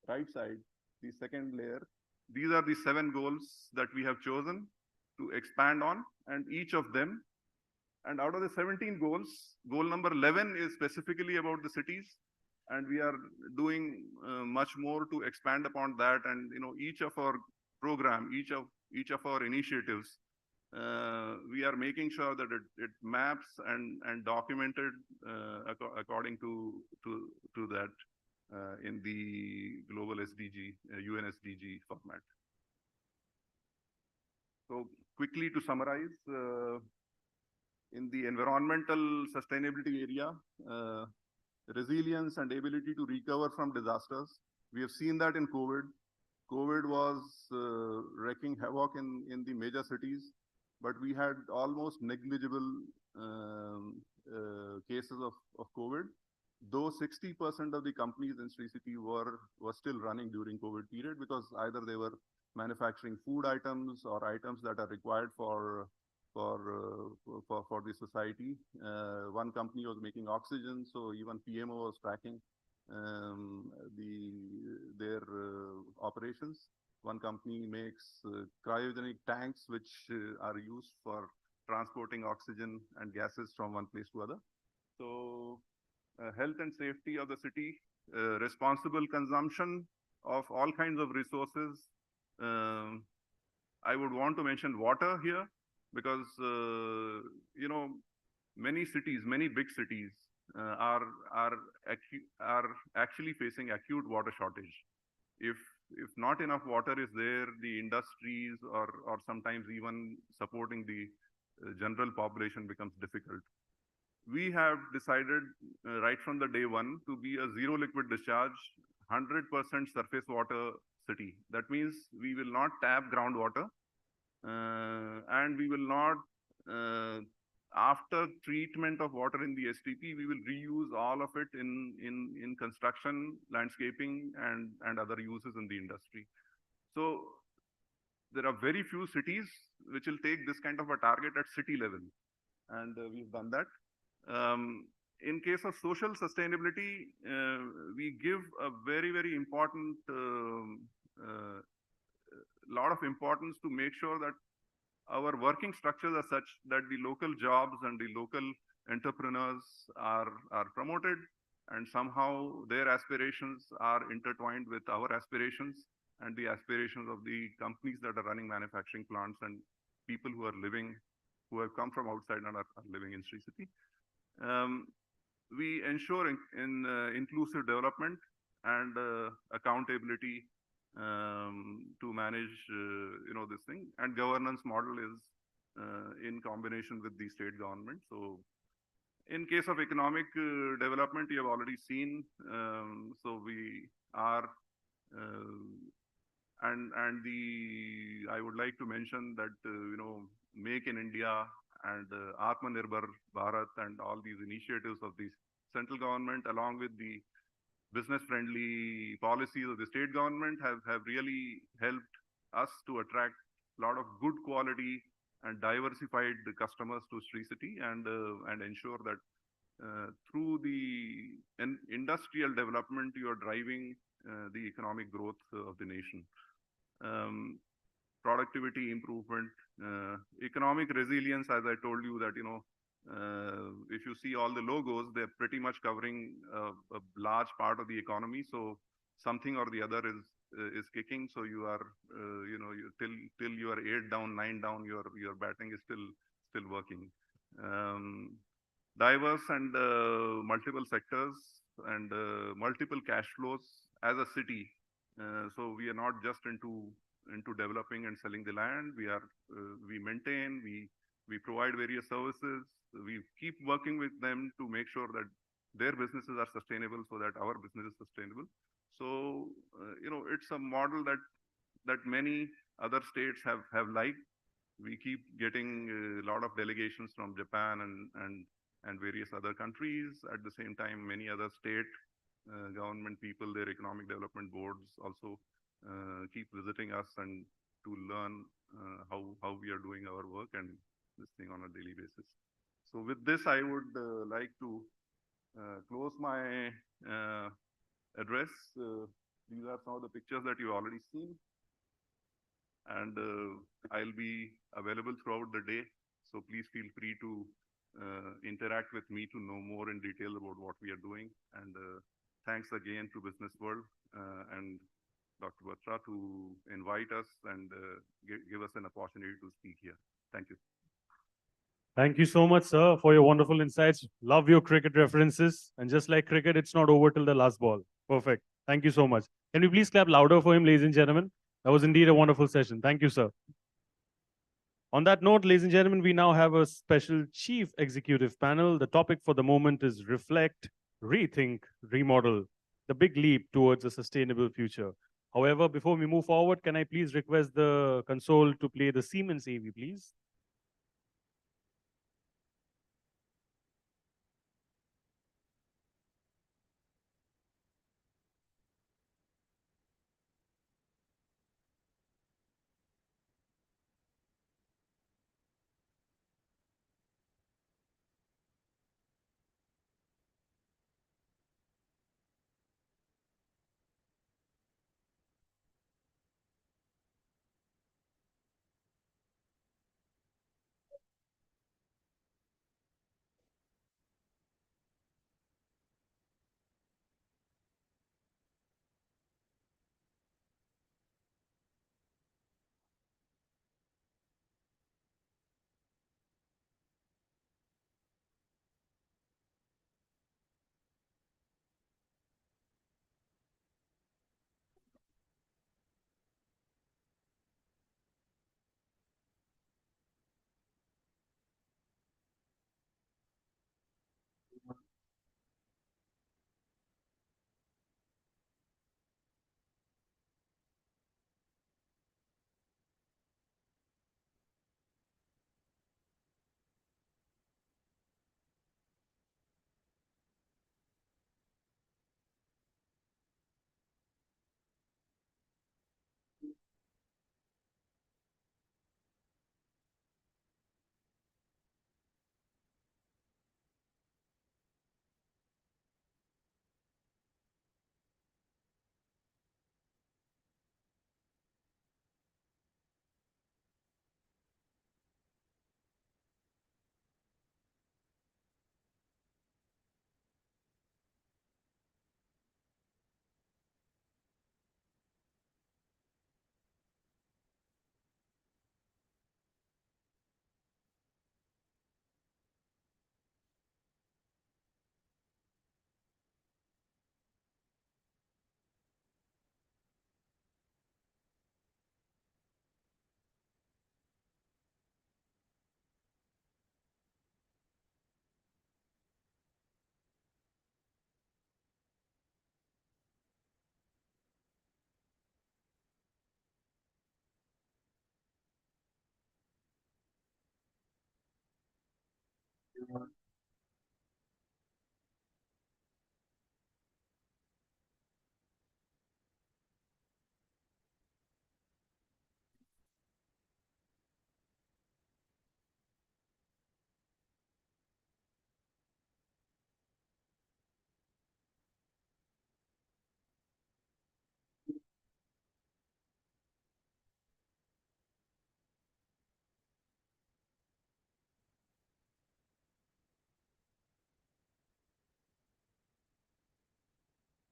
right side, the second layer, these are the 7 goals that we have chosen to expand on, and each of them, and out of the 17 goals, goal number 11 is specifically about the cities, and we are doing much more to expand upon that. And each of our program, each of our initiatives, we are making sure that it maps and documented according to that in the global SDG, UN SDG format. So quickly to summarize, in the environmental sustainability area, resilience and ability to recover from disasters. We have seen that in COVID. COVID was wreaking havoc in the major cities, but we had almost negligible cases of COVID, though 60% of the companies in Sri City were still running during COVID period, because either they were manufacturing food items or items that are required for the society. One company was making oxygen, so even PMO was tracking their operations. One company makes cryogenic tanks, which are used for transporting oxygen and gases from one place to other. So health and safety of the city, responsible consumption of all kinds of resources. I would want to mention water here, because many cities, many big cities are actually facing acute water shortage. If not enough water is there, the industries or sometimes even supporting the general population becomes difficult. We have decided right from the day one to be a zero liquid discharge, 100% surface water city. That means we will not tap groundwater, and we will not, after treatment of water in the STP, we will reuse all of it in construction, landscaping, and other uses in the industry. So there are very few cities which will take this kind of a target at city level, and we've done that. In case of social sustainability, we give a very, very important lot of importance to make sure that our working structures are such that the local jobs and the local entrepreneurs are promoted, and somehow their aspirations are intertwined with our aspirations and the aspirations of the companies that are running manufacturing plants and people who have come from outside and are living in Sri City. We ensure in inclusive development and accountability to manage this thing, and governance model is in combination with the state government. So in case of economic development, you have already seen, so we are I would like to mention that Make in India and Atmanirbhar Bharat and all these initiatives of the central government, along with the business-friendly policies of the state government, have really helped us to attract a lot of good quality and diversified customers to Sri City, and ensure that through the industrial development, you are driving the economic growth of the nation. Productivity improvement, economic resilience, as I told you that, if you see all the logos, they're pretty much covering a large part of the economy. So something or the other is kicking. So you are, till you are 8 down, 9 down, your batting is still working. diverse and multiple sectors and multiple cash flows as a city. So we are not just into developing and selling the land. We maintain, we provide various services. We keep working with them to make sure that their businesses are sustainable so that our business is sustainable. So it's a model that many other states have liked. We keep getting a lot of delegations from Japan and various other countries. At the same time, many other state government people, their economic development boards also keep visiting us and to learn how we are doing our work and this thing on a daily basis. So with this, I would like to close my address. These are some of the pictures that you've already seen. And I'll be available throughout the day. So please feel free to interact with me to know more in detail about what we are doing. And thanks again to Business World and Dr. Batra to invite us and give us an opportunity to speak here. Thank you. Thank you so much, sir, for your wonderful insights. Love your cricket references. And just like cricket, it's not over till the last ball. Perfect. Thank you so much. Can we please clap louder for him, ladies and gentlemen? That was indeed a wonderful session. Thank you, sir. On that note, ladies and gentlemen, we now have a special chief executive panel. The topic for the moment is Reflect, Rethink, Remodel, the big leap towards a sustainable future. However, before we move forward, can I please request the console to play the Siemens AV, please?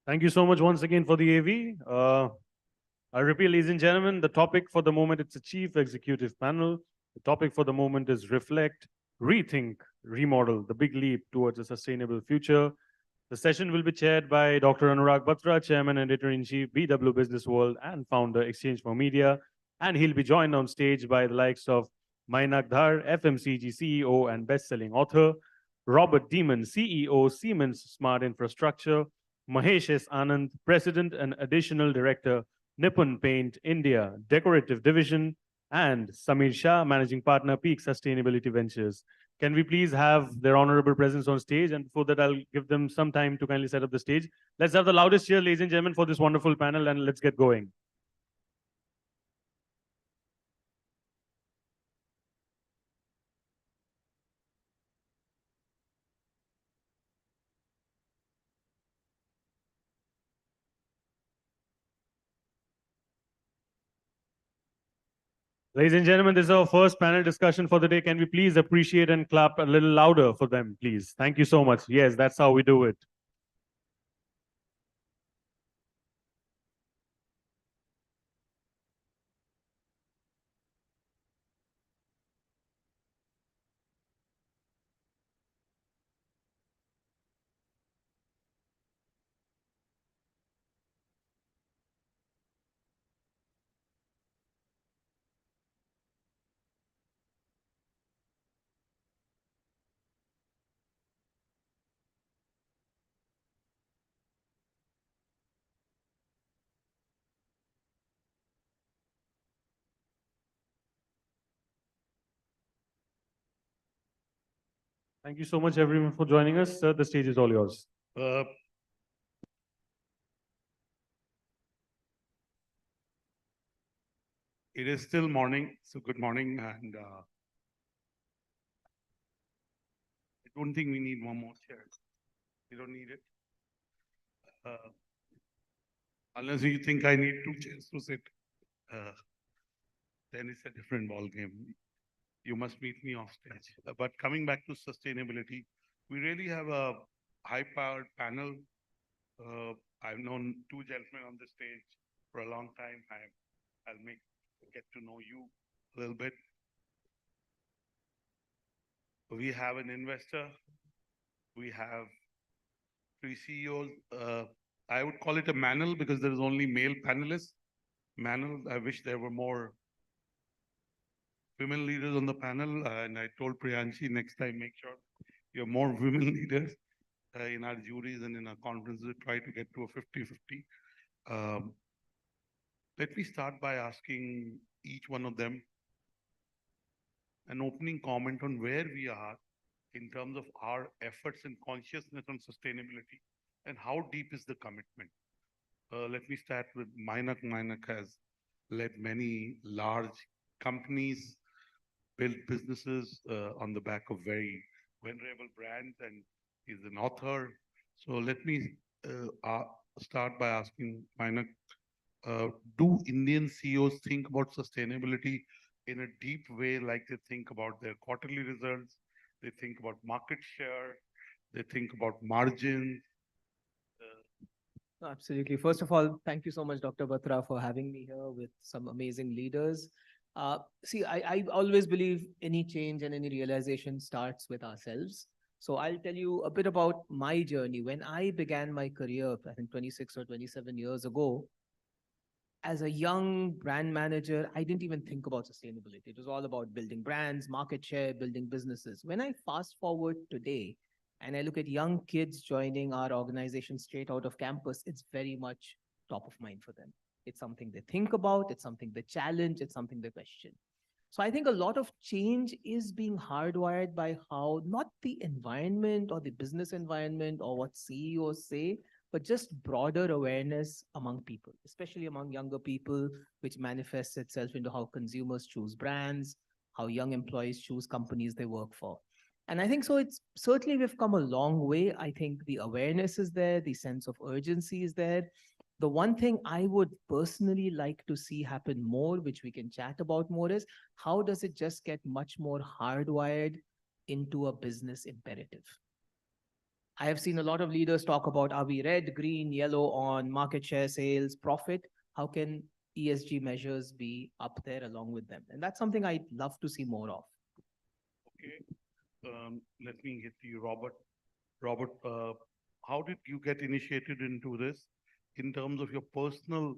Thank you so much once again for the AV. I repeat, ladies and gentlemen, the topic for the moment, it's a chief executive panel. The topic for the moment is Reflect, Rethink, remodel, the big leap towards a sustainable future. The session will be chaired by Dr. Anurag Batra, Chairman and Editor-in-Chief, BW Business World, and founder, Exchange for Media. And he'll be joined on stage by the likes of Mainak Dhar, FMCG CEO and best-selling author, Robert Demon, CEO, Siemens Smart Infrastructure, Mahesh S. Anand, President and Additional Director, Nippon Paint India, Decorative Division, and Samir Shah, Managing Partner, Peak Sustainability Ventures. Can we please have their honorable presence on stage? And before that, I'll give them some time to kindly set up the stage. Let's have the loudest cheer, ladies and gentlemen, for this wonderful panel, and let's get going. Ladies and gentlemen, this is our first panel discussion for the day. Can we please appreciate and clap a little louder for them, please? Thank you so much. Yes, that's how we do it. Thank you so much, everyone, for joining us. Sir, the stage is all yours. It is still morning, so good morning. And I don't think we need one more chair. We don't need it. Unless you think I need two chairs to sit, then it's a different ball game. You must meet me off stage. But coming back to sustainability, we really have a high-powered panel. I've known two gentlemen on the stage for a long time. I'll get to know you a little bit. We have an investor. We have three CEOs. I would call it a manel because there is only male panelists. Manel, I wish there were more women leaders on the panel. And I told Priyanshi next time, make sure you have more women leaders in our juries and in our conferences. Try to get to a 50-50. Let me start by asking each one of them an opening comment on where we are in terms of our efforts and consciousness on sustainability and how deep is the commitment. Let me start with Mainak. Mainak has led many large companies, built businesses on the back of very venerable brands, and he's an author. So let me start by asking Mainak, do Indian CEOs think about sustainability in a deep way, like they think about their quarterly results, they think about market share, they think about margins? Absolutely. First of all, thank you so much, Dr. Batra, for having me here with some amazing leaders. See, I always believe any change and any realization starts with ourselves. So I'll tell you a bit about my journey. When I began my career, I think 26 or 27 years ago, as a young brand manager, I didn't even think about sustainability. It was all about building brands, market share, building businesses. When I fast forward today and I look at young kids joining our organization straight out of campus, it's very much top of mind for them. It's something they think about, it's something they challenge, it's something they question. So I think a lot of change is being hardwired by how not the environment or the business environment or what CEOs say, but just broader awareness among people, especially among younger people, which manifests itself into how consumers choose brands, how young employees choose companies they work for. And I think so it's certainly we've come a long way. I think the awareness is there, the sense of urgency is there. The one thing I would personally like to see happen more, which we can chat about more, is how does it just get much more hardwired into a business imperative? I have seen a lot of leaders talk about, are we red, green, yellow on market share, sales, profit? How can ESG measures be up there along with them? And that's something I'd love to see more of. Okay. let me get to you, Robert. Robert, how did you get initiated into this in terms of your personal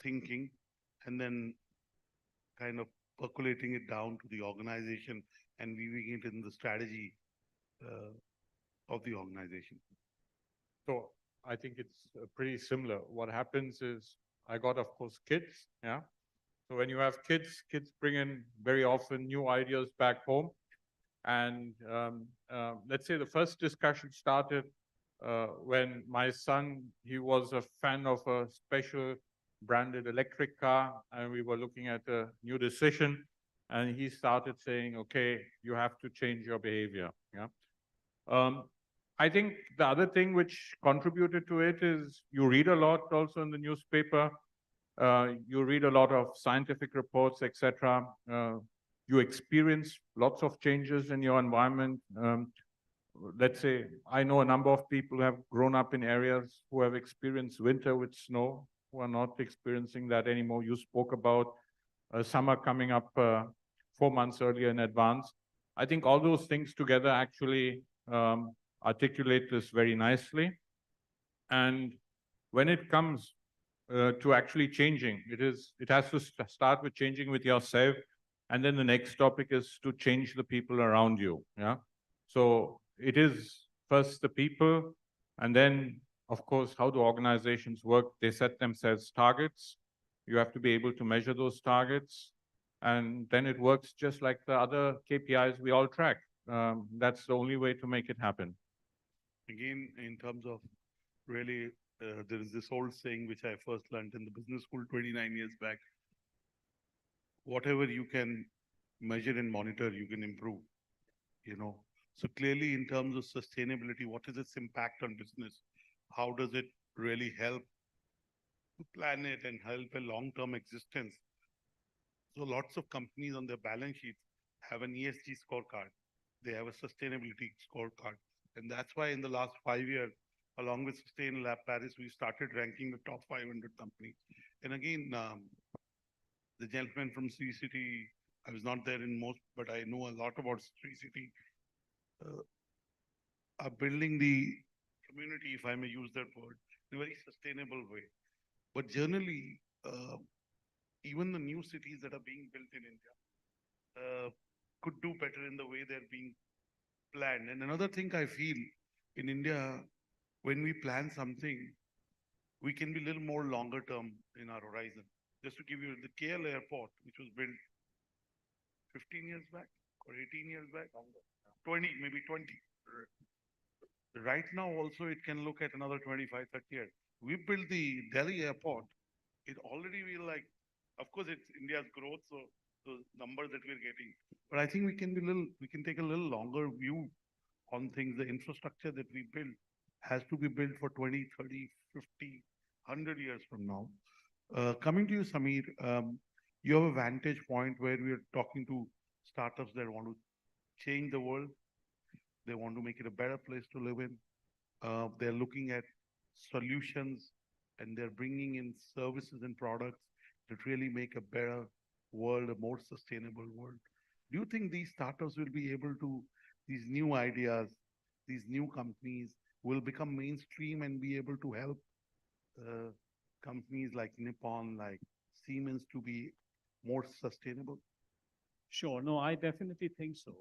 thinking and then kind of percolating it down to the organization and weaving it in the strategy of the organization? So I think it's pretty similar. What happens is I got, of course, kids. Yeah. So when you have kids, kids bring in very often new ideas back home. And let's say the first discussion started when my son, he was a fan of a special branded electric car, and we were looking at a new decision. And he started saying, okay, you have to change your behavior. Yeah. I think the other thing which contributed to it is you read a lot also in the newspaper. You read a lot of scientific reports, etc. You experience lots of changes in your environment. Let's say I know a number of people who have grown up in areas who have experienced winter with snow, who are not experiencing that anymore. You spoke about summer coming up 4 months earlier in advance. I think all those things together actually articulate this very nicely. And when it comes to actually changing, it has to start with changing with yourself. And then the next topic is to change the people around you. Yeah. So it is first the people, and then, of course, how do organizations work? They set themselves targets. You have to be able to measure those targets. And then it works just like the other KPIs we all track. That's the only way to make it happen. Again, in terms of really, there is this old saying which I first learned in the business school 29 years back. Whatever you can measure and monitor, you can improve, you know. So clearly in terms of sustainability, what is its impact on business? How does it really help the planet and help a long-term existence? So lots of companies on their balance sheets have an ESG scorecard. They have a sustainability scorecard. And that's why in the last 5 years, along with Sustainable Lab Paris, we started ranking the top 500 companies. And again, the gentleman from Sri City, I was not there in most, but I know a lot about Sri City, are building the community, if I may use that word, in a very sustainable way. But generally, even the new cities that are being built in India could do better in the way they're being planned. And another thing I feel in India, when we plan something, we can be a little more longer term in our horizon. Just to give you the KL airport, which was built 15 years back or 18 years back, 20, maybe 20. Right now also it can look at another 25, 30 years. We built the Delhi airport. It already will like, of course it's India's growth, so the numbers that we're getting. But I think we can take a little longer view on things. The infrastructure that we build has to be built for 20, 30, 50, 100 years from now. Coming to you, Samir, you have a vantage point where we are talking to startups that want to change the world. They want to make it a better place to live in. They're looking at solutions and they're bringing in services and products that really make a better world, a more sustainable world. Do you think these startups will be able to, these new ideas, these new companies will become mainstream and be able to help companies like Nippon, like Siemens to be more sustainable? Sure. No, I definitely think so.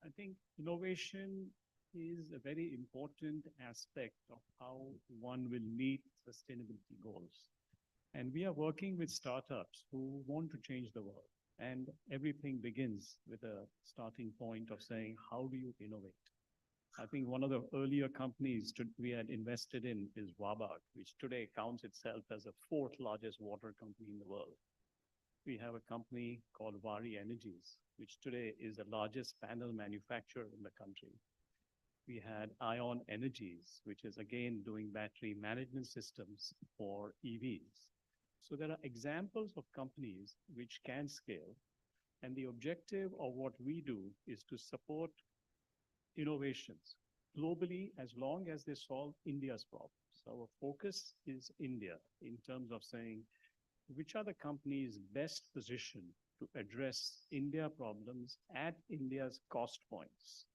I think innovation is a very important aspect of how one will meet sustainability goals. And we are working with startups who want to change the world. And everything begins with a starting point of saying, how do you innovate? I think one of the earlier companies we had invested in is Wabag, which today counts itself as the 4th largest water company in the world. We have a company called Vari Energies, which today is the largest panel manufacturer in the country. We had Ion Energies, which is again doing battery management systems for EVs. So there are examples of companies which can scale. And the objective of what we do is to support innovations globally as long as they solve India's problems. Our focus is India in terms of saying, which are the companies best positioned to address India problems at India's cost points.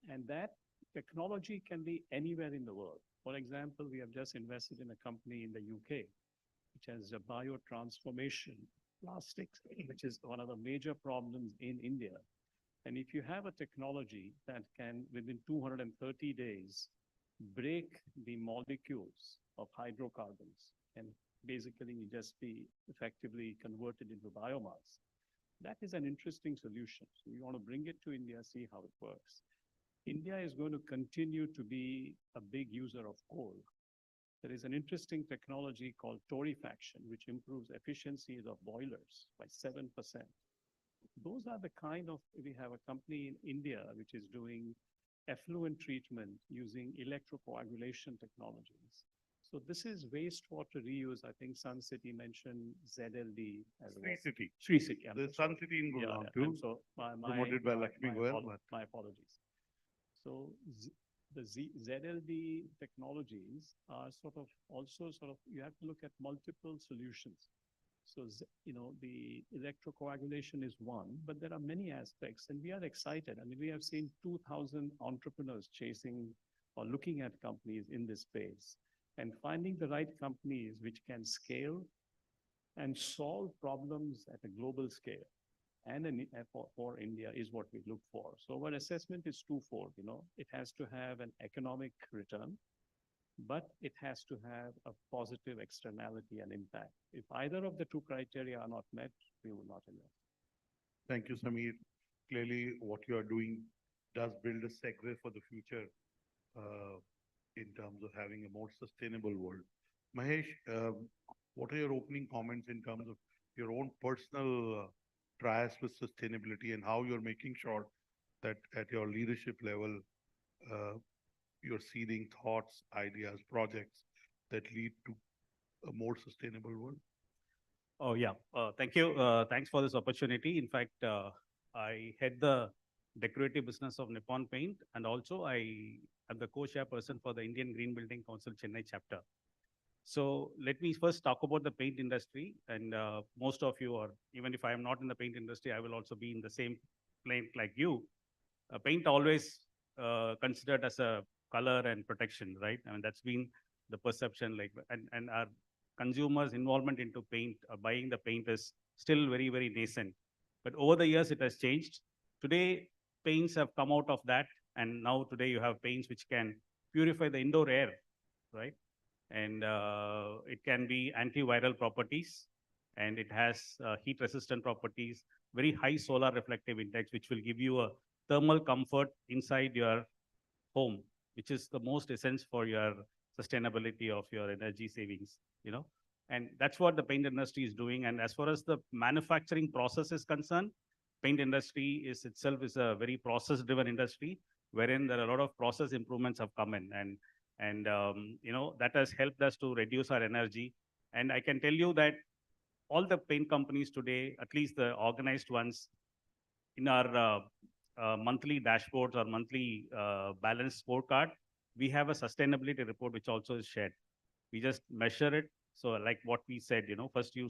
And that technology can be anywhere in the world. For example, we have just invested in a company in the UK, which has a biotransformation plastics, which is one of the major problems in India. And if you have a technology that can, within 230 days, break the molecules of hydrocarbons and basically just be effectively converted into biomass, that is an interesting solution. So we want to bring it to India, see how it works. India is going to continue to be a big user of coal. There is an interesting technology called torrefaction, which improves efficiencies of boilers by 7%. Those are the kind of, we have a company in India which is doing effluent treatment using electrocoagulation technologies. So this is wastewater reuse. I think Sun City mentioned ZLD as well. Sri City. The Sun City in Gurgaon too. So promoted by Lakshmi Goyal. My apologies. So the ZLD technologies are you have to look at multiple solutions. So, the electrocoagulation is one, but there are many aspects, and we are excited. I mean, we have seen 2,000 entrepreneurs chasing or looking at companies in this space, and finding the right companies which can scale and solve problems at a global scale and for India is what we look for. So our assessment is twofold. It has to have an economic return, but it has to have a positive externality and impact. If either of the two criteria are not met, we will not invest. Thank you, Samir. Clearly, what you are doing does build a segue for the future in terms of having a more sustainable world. Mahesh, what are your opening comments in terms of your own personal trials with sustainability and how you're making sure that at your leadership level, you're seeding thoughts, ideas, projects that lead to a more sustainable world? Oh, yeah. Thank you. Thanks for this opportunity. In fact, I head the decorative business of Nippon Paint, and also I am the co-chairperson for the Indian Green Building Council Chennai chapter. So let me first talk about the paint industry. And most of you, or even if I am not in the paint industry, I will also be in the same plane like you. Paint always considered as a color and protection, right? I mean, that's been the perception, and our consumers' involvement into paint, buying the paint is still very, very nascent. But over the years, it has changed. Today, paints have come out of that. And now today you have paints which can purify the indoor air, right? And it can be antiviral properties, and it has heat resistant properties, very high solar reflective index, which will give you a thermal comfort inside your home, which is the most essence for your sustainability of your energy savings, and that's what the paint industry is doing. And as far as the manufacturing process is concerned, paint industry itself is a very process driven industry, wherein there are a lot of process improvements have come in, and that has helped us to reduce our energy. And I can tell you that all the paint companies today, at least the organized ones, in our monthly dashboards or monthly balance scorecard, we have a sustainability report which also is shared. We just measure it. So like what we said, first you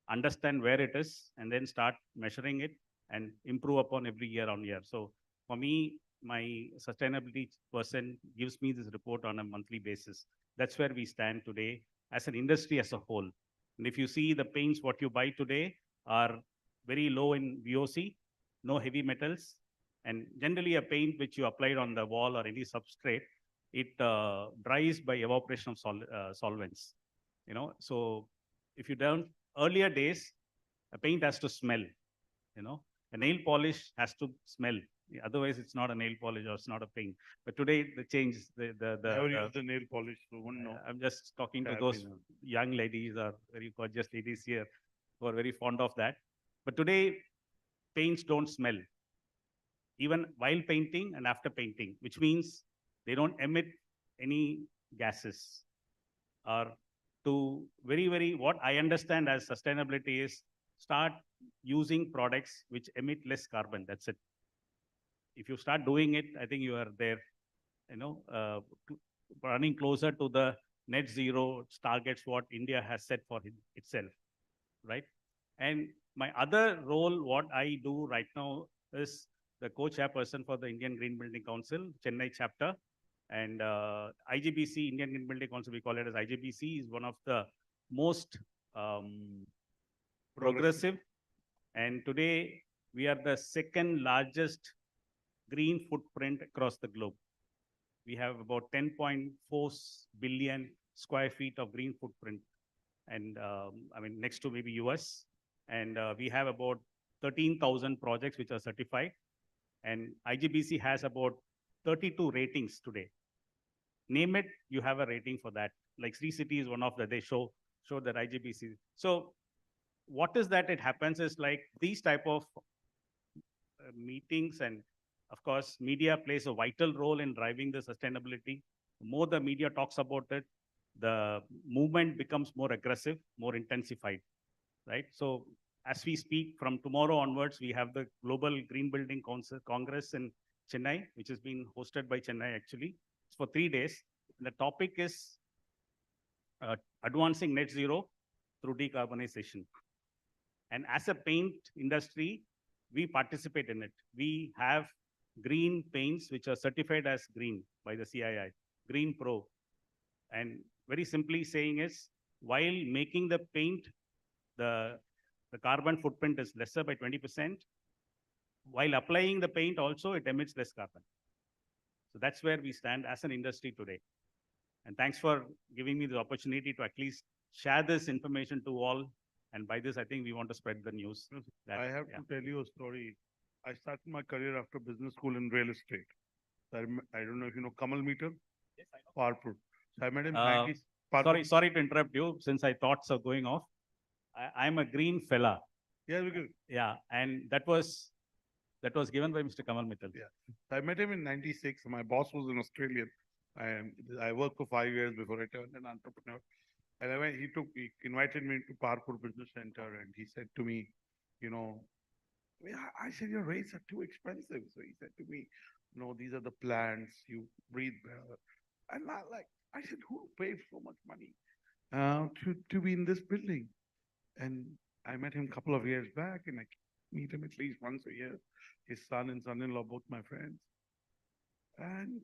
understand where it is, and then start measuring it and improve upon every year on year. So for me, my sustainability person gives me this report on a monthly basis. That's where we stand today as an industry as a whole. And if you see the paints, what you buy today are very low in VOC, no heavy metals, and generally a paint which you applied on the wall or any substrate, it dries by evaporation of solvents. So if you don't, earlier days, a paint has to smell. A nail polish has to smell. Otherwise, it's not a nail polish or it's not a paint. But today, the change, Never use the nail polish, so wouldn't know. I'm just talking to those young ladies or very gorgeous ladies here who are very fond of that. But today, paints don't smell, even while painting and after painting, which means they don't emit any gases. Or to what I understand as sustainability is start using products which emit less carbon. That's it. If you start doing it, I think you are there, running closer to the net zero targets what India has set for itself, right? And my other role, what I do right now is the co-chairperson for the Indian Green Building Council, Chennai chapter. And IGBC, Indian Green Building Council, we call it as IGBC, is one of the most progressive. And today, we are the second largest green footprint across the globe. We have about 10.4 billion square feet of green footprint. And I mean, next to maybe US. And we have about 13,000 projects which are certified. And IGBC has about 32 ratings today. Name it, you have a rating for that. Like Sri City is one of the, they show that IGBC. So what is that? It happens is like these type of meetings, and of course, media plays a vital role in driving the sustainability. The more the media talks about it, the movement becomes more aggressive, more intensified, right? So as we speak, from tomorrow onwards, we have the Global Green Building Congress in Chennai, which is being hosted by Chennai actually. It's for 3 days. And the topic is advancing net zero through decarbonization. And as a paint industry, we participate in it. We have green paints which are certified as green by the CII, Green Pro. And very simply saying is, while making the paint, the carbon footprint is lesser by 20%. While applying the paint also, it emits less carbon. So that's where we stand as an industry today. And thanks for giving me the opportunity to at least share this information to all. And by this, I think we want to spread the news. I have to tell you a story. I started my career after business school in real estate. I don't know if you know Kamal Meter? Yes, I know. Parpur. So I met him. Sorry to interrupt you, since I thoughts are going off. I'm a green fella. Yeah, because yeah, and that was given by Mr. Kamal Mittal. Yeah, so I met him in '96. My boss was an Australian. I worked for 5 years before I turned an entrepreneur. And he invited me to Parpur Business Center, and he said to me, you know, I said, your rates are too expensive. So he said to me, no, these are the plants, you breathe better. And I said, who pays so much money to be in this building? And I met him a couple of years back, and I meet him at least once a year. His son and son-in-law, both my friends. And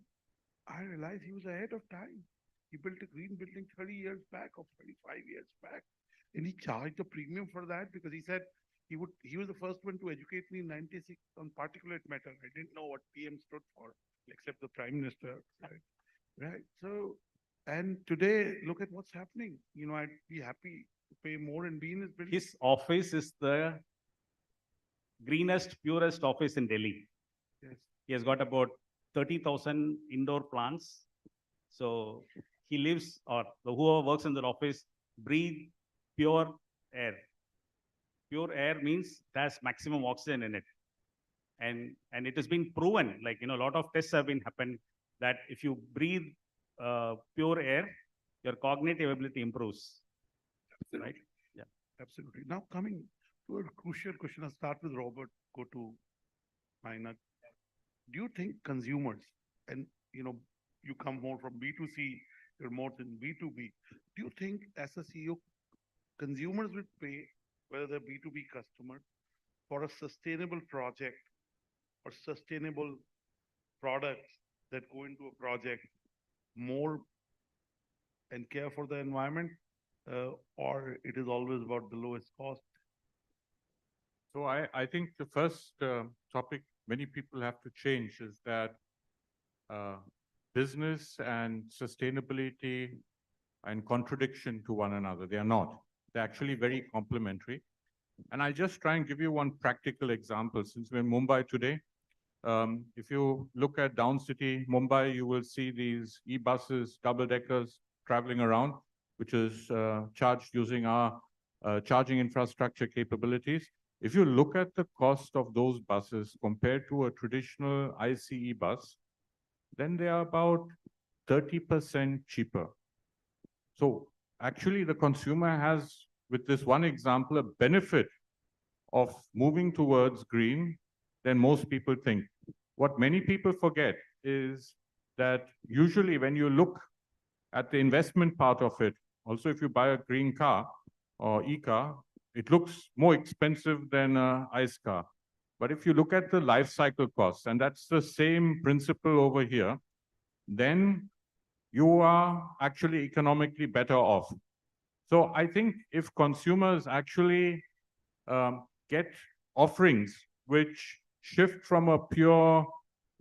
I realized he was ahead of time. He built a green building 30 years back or 35 years back. And he charged a premium for that because he said he was the first one to educate me in '96 on particulate matter. I didn't know what PM stood for, except the Prime Minister. Right. So, and today, look at what's happening. You know, I'd be happy to pay more and be in his building. His office is the greenest, purest office in Delhi. Yes. He has got about 30,000 indoor plants. So he lives, or whoever works in the office, breathe pure air. Pure air means it has maximum oxygen in it. And it has been proven, like, you know, a lot of tests have been happened that if you breathe pure air, your cognitive ability improves. Absolutely. Right? Yeah. Absolutely. Now coming to a crucial question, I'll start with Robert, go to Mainak. Do you think consumers, and you know, you come more from B2C, you're more than B2B. Do you think as a CEO, consumers will pay, whether they're B2B customers, for a sustainable project or sustainable products that go into a project more and care for the environment, or it is always about the lowest cost? So I think the first topic many people have to change is that business and sustainability are in contradiction to one another. They are not. They're actually very complementary. And I'll just try and give you one practical example. Since we're in Mumbai today, if you look at Downcity, Mumbai, you will see these e-buses, double-deckers traveling around, which is charged using our charging infrastructure capabilities. If you look at the cost of those buses compared to a traditional ICE bus, then they are about 30% cheaper. So actually the consumer has, with this one example, a benefit of moving towards green than most people think. What many people forget is that usually when you look at the investment part of it, also if you buy a green car or e-car, it looks more expensive than an ICE car. But if you look at the life cycle costs, and that's the same principle over here, then you are actually economically better off. So I think if consumers actually get offerings which shift from a pure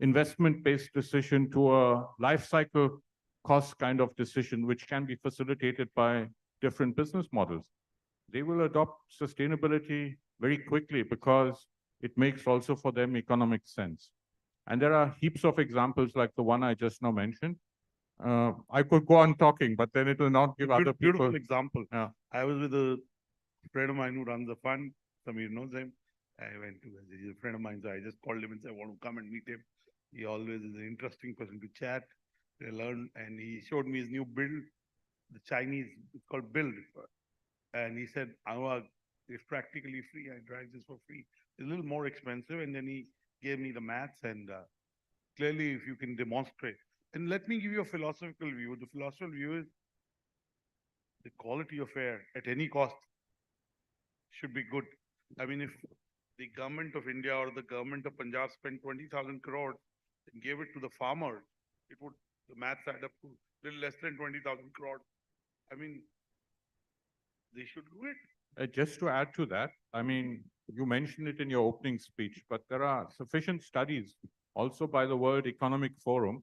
investment-based decision to a life cycle cost kind of decision, which can be facilitated by different business models, they will adopt sustainability very quickly because it makes also for them economic sense. And there are heaps of examples like the one I just now mentioned. I could go on talking, but then it will not give other people. Beautiful example. Yeah. I was with a friend of mine who runs a fund. Samir knows him. I went to, he's a friend of mine, so I just called him and said, I want to come and meet him. He always is an interesting person to chat, to learn, and he showed me his new build, the Chinese, it's called Build. And he said, Anurag, it's practically free. I drive this for free. It's a little more expensive. And then he gave me the maths, and clearly if you can demonstrate. And let me give you a philosophical view. The philosophical view is the quality of air at any cost should be good. I mean, if the government of India or the government of Punjab spent 20,000 crores and gave it to the farmers, it would, the maths add up to little less than 20,000 crores. I mean, they should do it. Just to add to that, I mean, you mentioned it in your opening speech, but there are sufficient studies also by the World Economic Forum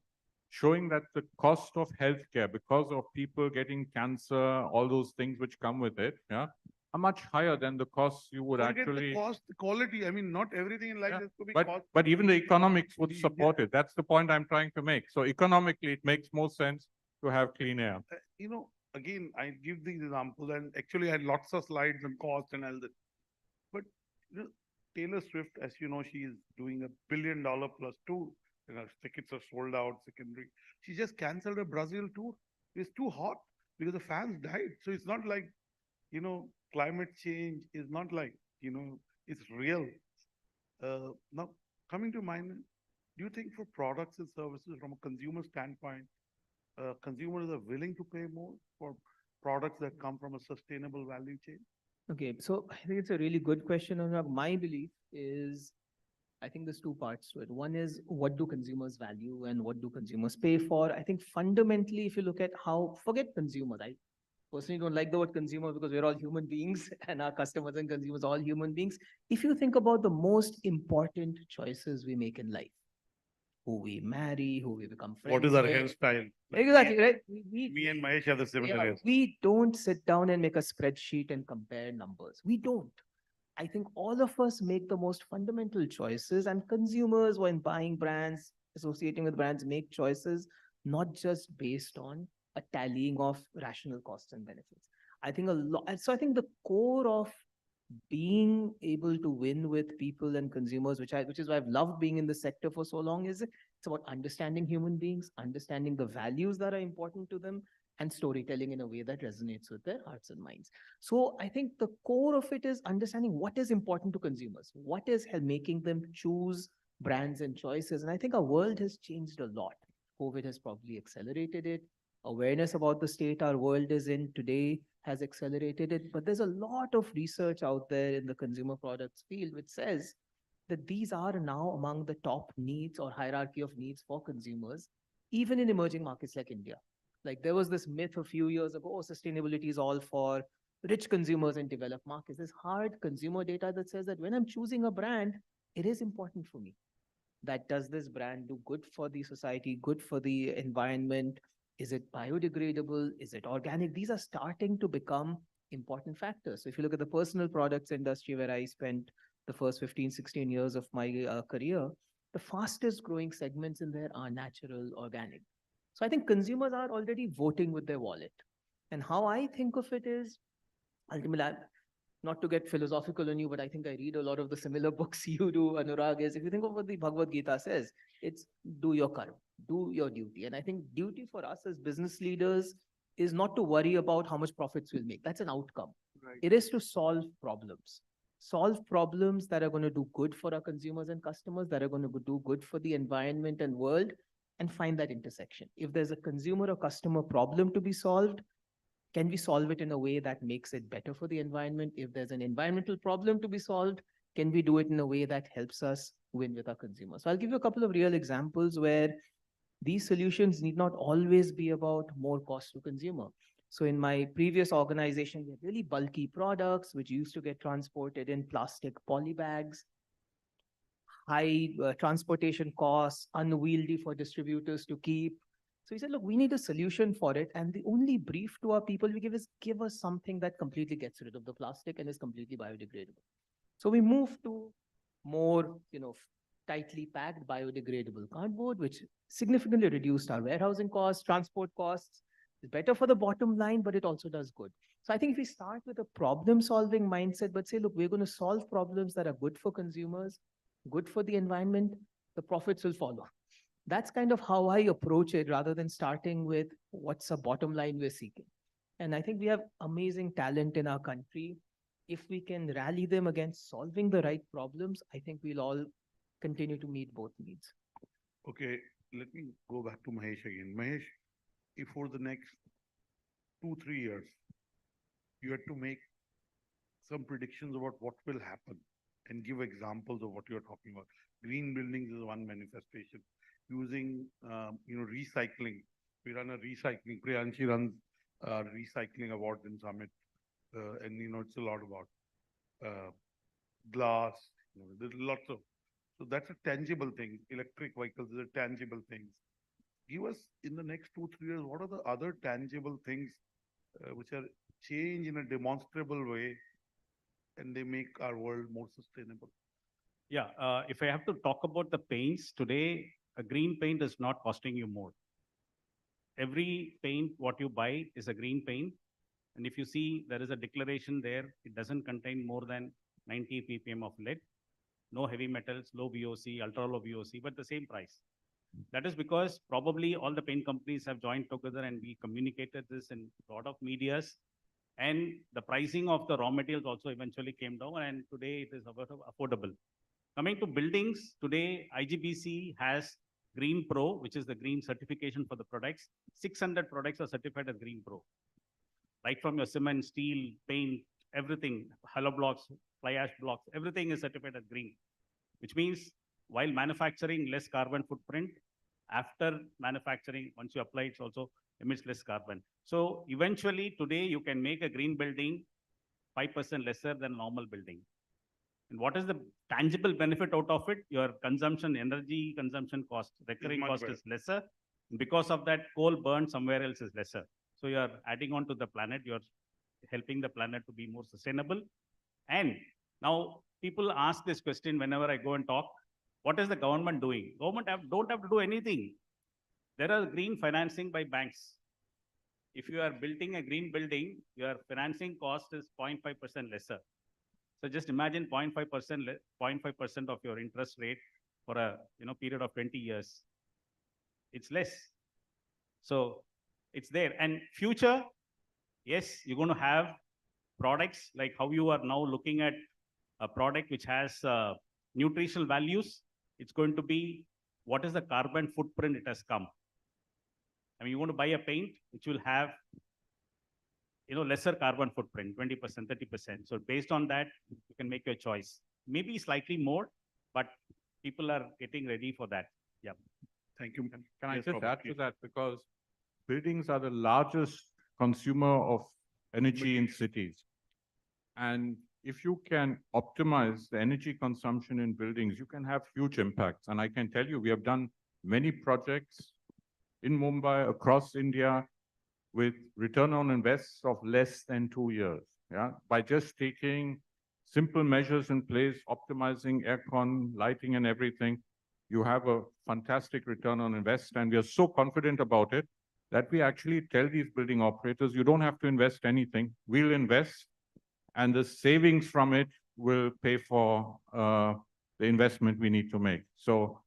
showing that the cost of healthcare, because of people getting cancer, all those things which come with it, yeah, are much higher than the costs you would Forget actually. the cost, the quality. I mean, not everything in life has to be cost. But even the economics would support it. That's the point I'm trying to make. So economically, it makes more sense to have clean air. You know, again, I give these examples, and actually I had lots of slides on cost and all that. But you know, Taylor Swift, as you know, she is doing $1 billion plus tour. You know, tickets are sold out, secondary. She just canceled a Brazil tour. It's too hot because the fans died. So it's not like, you know, climate change is not like, you know, it's real. Now, coming to mind, do you think for products and services from a consumer standpoint, consumers are willing to pay more for products that come from a sustainable value chain? Okay, so I think it's a really good question. Anurag. My belief is, I think there's two parts to it. One is, what do consumers value and what do consumers pay for? I think fundamentally, if you look at how, forget consumers, I personally don't like the word consumer because we're all human beings and our customers and consumers are all human beings. If you think about the most important choices we make in life, who we marry, who we become friends What is our with. hairstyle? Exactly, right? Me and Mahesh have the similar hairstyle. We don't sit down and make a spreadsheet and compare numbers. We don't. I think all of us make the most fundamental choices, and consumers, when buying brands, associating with brands, make choices not just based on a tallying of rational costs and benefits. I think a lot. So I think the core of being able to win with people and consumers, which is why I've loved being in the sector for so long, is it's about understanding human beings, understanding the values that are important to them, and storytelling in a way that resonates with their hearts and minds. So I think the core of it is understanding what is important to consumers, what is making them choose brands and choices. And I think our world has changed a lot. COVID has probably accelerated it. Awareness about the state our world is in today has accelerated it. But there's a lot of research out there in the consumer products field which says that these are now among the top needs or hierarchy of needs for consumers, even in emerging markets like India. Like there was this myth a few years ago, sustainability is all for rich consumers in developed markets. There's hard consumer data that says that when I'm choosing a brand, it is important for me. That does this brand do good for the society, good for the environment? Is it biodegradable? Is it organic? These are starting to become important factors. So if you look at the personal products industry where I spent the first 15, 16 years of my career, the fastest growing segments in there are natural, organic. So I think consumers are already voting with their wallet. And how I think of it is, ultimately, not to get philosophical on you, but I think I read a lot of the similar books you do, Anurag, is if you think of what the Bhagavad Gita says, it's do your karma, do your duty. And I think duty for us as business leaders is not to worry about how much profits we'll make. That's an outcome. Right. It is to solve problems that are going to do good for our consumers and customers, that are going to do good for the environment and world, and find that intersection. If there's a consumer or customer problem to be solved, Can we solve it in a way that makes it better for the environment? If there's an environmental problem to be solved, can we do it in a way that helps us win with our consumers? So I'll give you a couple of real examples where these solutions need not always be about more cost to consumer. So in my previous organization, we had really bulky products which used to get transported in plastic poly bags, high transportation costs, unwieldy for distributors to keep. So he said, look, we need a solution for it. And the only brief to our people we give is give us something that completely gets rid of the plastic and is completely biodegradable. So we moved to more, tightly packed biodegradable cardboard, which significantly reduced our warehousing costs, transport costs. It's better for the bottom line, but it also does good. So I think if we start with a problem-solving mindset, but say, look, we're going to solve problems that are good for consumers, good for the environment, the profits will follow. That's kind of how I approach it rather than starting with what's a bottom line we're seeking. And I think we have amazing talent in our country. If we can rally them against solving the right problems, I think we'll all continue to meet both needs. Okay, let me go back to Mahesh again. Mahesh, if for the next 2-3 years, you had to make some predictions about what will happen and give examples of what you're talking about. Green buildings is one manifestation. Using, recycling. We run a recycling. Priyanshi runs recycling awards in Summit. And, it's a lot about glass. There's lots of, so that's a tangible thing. Electric vehicles is a tangible thing. Give us in the next 2-3 years, what are the other tangible things which are changed in a demonstrable way and they make our world more sustainable? Yeah, if I have to talk about the paints today, a green paint is not costing you more. Every paint what you buy is a green paint. And if you see there is a declaration there, it doesn't contain more than 90 ppm of lead, no heavy metals, low VOC, ultra low VOC, but the same price. That is because probably all the paint companies have joined together and we communicated this in a lot of medias. And the pricing of the raw materials also eventually came down and today it is affordable. Coming to buildings, today IGBC has Green Pro, which is the green certification for the products. 600 products are certified as Green Pro. Right from your cement, steel, paint, everything, hollow blocks, fly ash blocks, everything is certified as green, which means while manufacturing less carbon footprint, after manufacturing, once you apply, it also emits less carbon. So eventually today you can make a green building 5% lesser than normal building. And what is the tangible benefit out of it? Your consumption, energy consumption cost, recurring cost is lesser. Because of that, coal burned somewhere else is lesser. So you're adding on to the planet, you're helping the planet to be more sustainable. And now people ask this question whenever I go and talk, what is the government doing? Government don't have to do anything. There are green financing by banks. If you are building a green building, your financing cost is 0.5% lesser. So just imagine 0.5% of your interest rate for a period of 20 years. It's less. So it's there. And future, yes, you're going to have products like how you are now looking at a product which has nutritional values. It's going to be what is the carbon footprint it has come. I mean, you want to buy a paint which will have lesser carbon footprint, 20%, 30%. So based on that, you can make your choice. Maybe slightly more, but people are getting ready for that. Yeah. Thank you. Can I just add to that? Because buildings are the largest consumer of energy in cities. And if you can optimize the energy consumption in buildings, you can have huge impacts. And I can tell you, we have done many projects in Mumbai, across India, with return on invest of less than 2 years. Yeah, by just taking simple measures in place, optimizing aircon, lighting, and everything, you have a fantastic return on invest. And we are so confident about it that we actually tell these building operators, you don't have to invest anything. We'll invest, and the savings from it will pay for the investment we need to make. So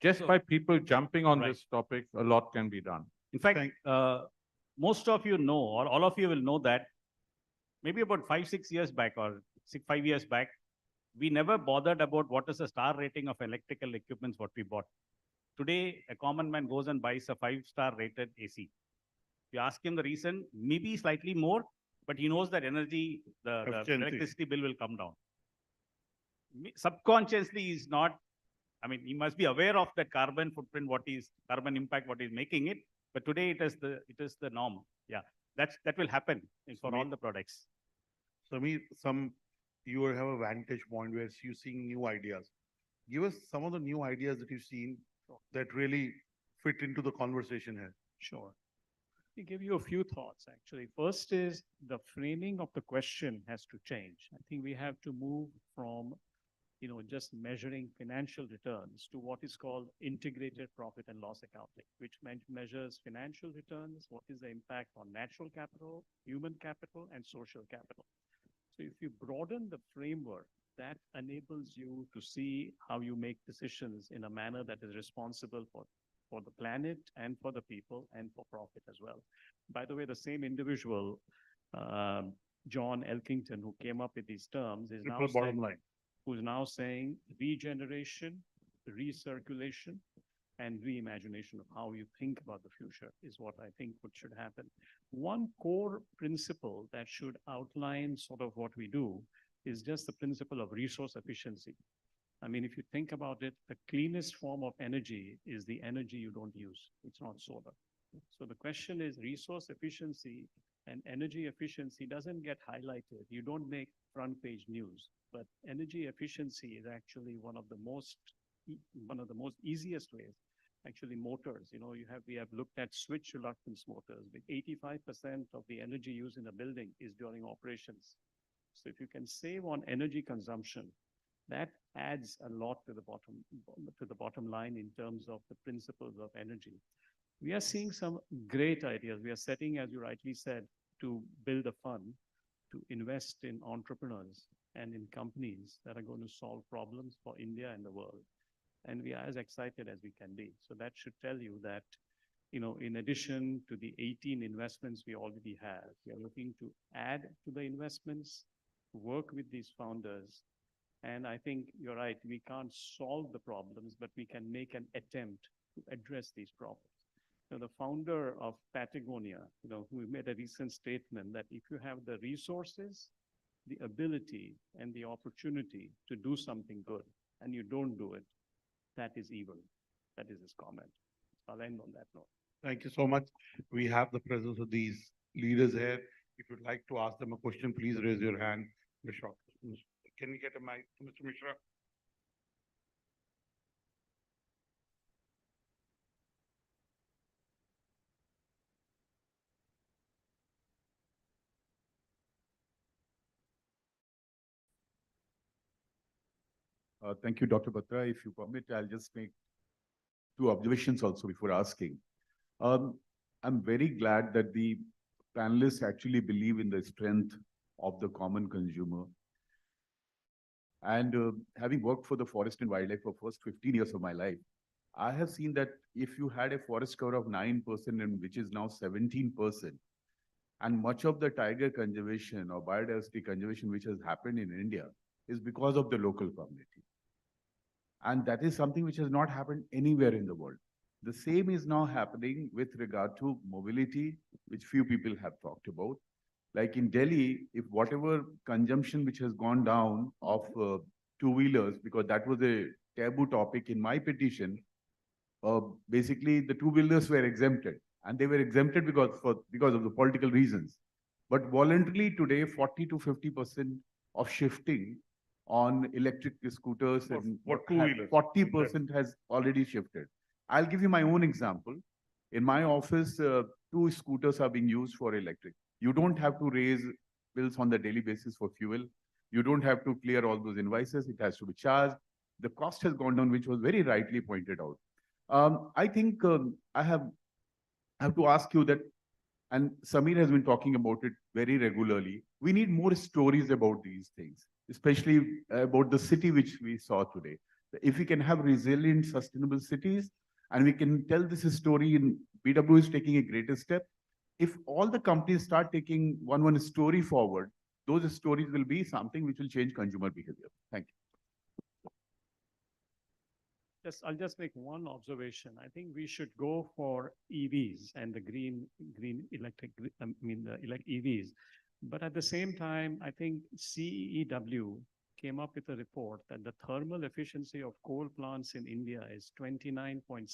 just by people jumping on this topic, a lot can be done. In fact, most of you know, or all of you will know that maybe about 5-6 years back or 5 years back, we never bothered about what is the star rating of electrical equipments what we bought. Today, a common man goes and buys a 5-star rated AC. You ask him the reason, maybe slightly more, but he knows that energy, the Efficiency. electricity bill will come down. Subconsciously, he's not, I mean, he must be aware of that carbon footprint, carbon impact, what is making it. But today it is the norm. Yeah, that will happen for all the products. Sameer, you have a vantage point where you're seeing new ideas. Give us some of the new ideas that you've seen that really fit into the conversation here. Sure. Let me give you a few thoughts, actually. First is the framing of the question has to change. I think we have to move from just measuring financial returns to what is called integrated profit and loss accounting, which measures financial returns, what is the impact on natural capital, human capital, and social capital. So if you broaden the framework, that enables you to see how you make decisions in a manner that is responsible for the planet and for the people and for profit as well. By the way, the same individual, John Elkington, who came up with these terms, is now Bottom line. who's now saying regeneration, recirculation, and reimagination of how you think about the future is what I think should happen. One core principle that should outline sort of what we do is just the principle of resource efficiency. I mean, if you think about it, the cleanest form of energy is the energy you don't use. It's not solar. So the question is resource efficiency and energy efficiency doesn't get highlighted. You don't make front page news, but energy efficiency is actually one of the most easiest ways. Actually, motors, we have looked at switch reluctance motors. With 85% of the energy used in a building is during operations. So if you can save on energy consumption, that adds a lot to the bottom line in terms of the principles of energy. We are seeing some great ideas. We are setting, as you rightly said, to build a fund to invest in entrepreneurs and in companies that are going to solve problems for India and the world. And we are as excited as we can be. So that should tell you that, in addition to the 18 investments we already have, we are looking to add to the investments, work with these founders. And I think you're right, we can't solve the problems, but we can make an attempt to address these problems. The founder of Patagonia, who made a recent statement that if you have the resources, the ability, and the opportunity to do something good, and you don't do it, that is evil. That is his comment. I'll end on that note. Thank you so much. We have the presence of these leaders here. If you'd like to ask them a question, please raise your hand. Can we get a mic to Mr. Mishra? Thank you, Dr. Batra. If you permit, I'll just make two observations also before asking. I'm very glad that the panelists actually believe in the strength of the common consumer. And having worked for the forest and wildlife for first 15 years of my life, I have seen that if you had a forest cover of 9% and which is now 17%, and much of the tiger conservation or biodiversity conservation which has happened in India is because of the local community. And that is something which has not happened anywhere in the world. The same is now happening with regard to mobility, which few people have talked about. Like in Delhi, if whatever consumption which has gone down of two-wheelers, because that was a taboo topic in my petition, basically the two-wheelers were exempted. And they were exempted because of the political reasons. But voluntarily today, 40 to 50% of shifting on electric scooters and 40% has already shifted. I'll give you my own example. In my office, 2 scooters are being used for electric. You don't have to raise bills on the daily basis for fuel. You don't have to clear all those invoices. It has to be charged. The cost has gone down, which was very rightly pointed out. I think I have to ask you that, and Sameer has been talking about it very regularly, we need more stories about these things, especially about the city which we saw today. If we can have resilient, sustainable cities, and we can tell this story, in BW is taking a greater step. If all the companies start taking one story forward, those stories will be something which will change consumer behavior. Thank you. I'll just make one observation. I think we should go for EVs and the green electric, EVs. But at the same time, I think CEW came up with a report that the thermal efficiency of coal plants in India is 29.7%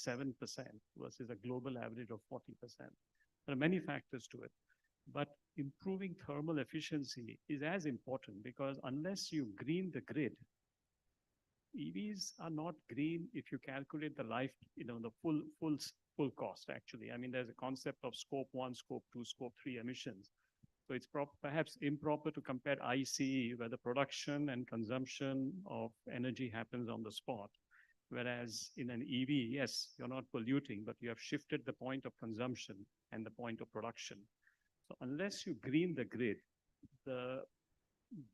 versus a global average of 40%. There are many factors to it, but improving thermal efficiency is as important because unless you green the grid, EVs are not green if you calculate the life, the full cost actually. I mean, there's a concept of scope 1, scope 2, scope 3 emissions. So it's perhaps improper to compare ICE, where the production and consumption of energy happens on the spot. Whereas in an EV, yes, you're not polluting, but you have shifted the point of consumption and the point of production. So unless you green the grid, the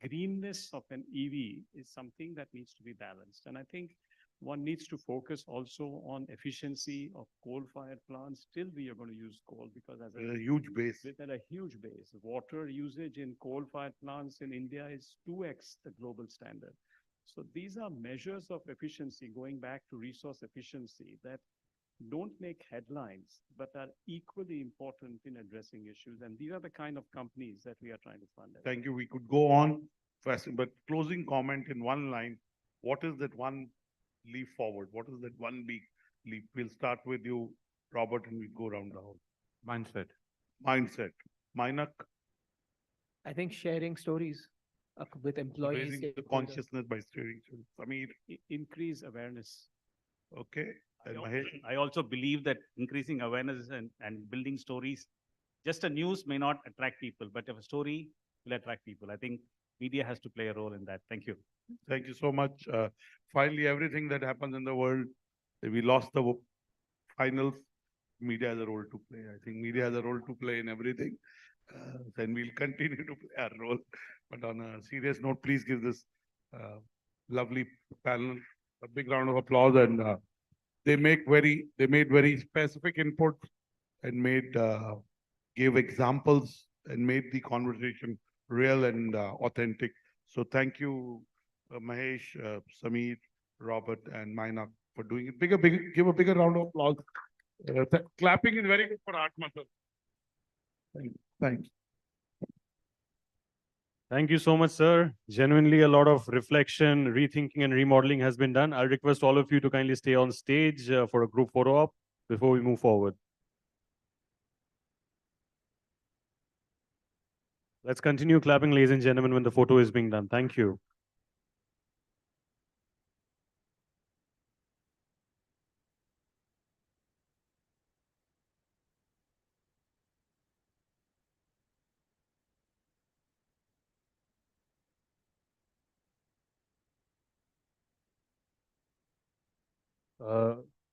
greenness of an EV is something that needs to be balanced. And I think one needs to focus also on efficiency of coal-fired plants. Still, we are going to use coal because as a huge base. At a huge base. Water usage in coal-fired plants in India is 2x the global standard. So these are measures of efficiency, going back to resource efficiency, that don't make headlines, but are equally important in addressing issues. And these are the kind of companies that we are trying to fund. Thank you. We could go on fast, but closing comment in one line. What is that one leap forward? What is that one big leap? We'll start with you, Robert, and we go around the house. Mindset. Mindset. Mainak? I think sharing stories with employees. Raising the consciousness by steering. Sameer? Increase awareness. Okay. And I also believe that increasing awareness and building stories, just a news may not attract people, but if a story will attract people. I think media has to play a role in that. Thank you. Thank you so much. Finally, everything that happens in the world, we lost the finals. Media has a role to play. I think media has a role to play in everything. And we'll continue to play our role. But on a serious note, please give this lovely panel a big round of applause. And they made very specific input and gave examples and made the conversation real and authentic. So thank you, Mahesh, Sameer, Robert, and Mainak for doing it. Give a bigger round of applause. Clapping is very good for art, Masal. Thanks. Thank you so much, sir. Genuinely, a lot of reflection, rethinking, and remodeling has been done. I'll request all of you to kindly stay on stage for a group photo op before we move forward. Let's continue clapping, ladies and gentlemen, when the photo is being done. Thank you.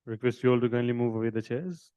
Request you all to kindly move away the chairs.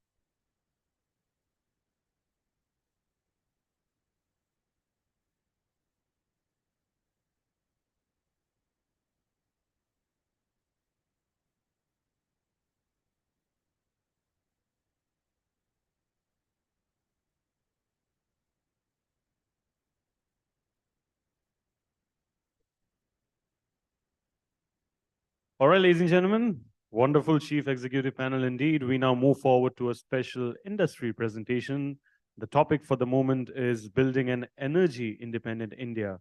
All right, ladies and gentlemen, wonderful chief executive panel indeed. We now move forward to a special industry presentation. The topic for the moment is building an energy independent India,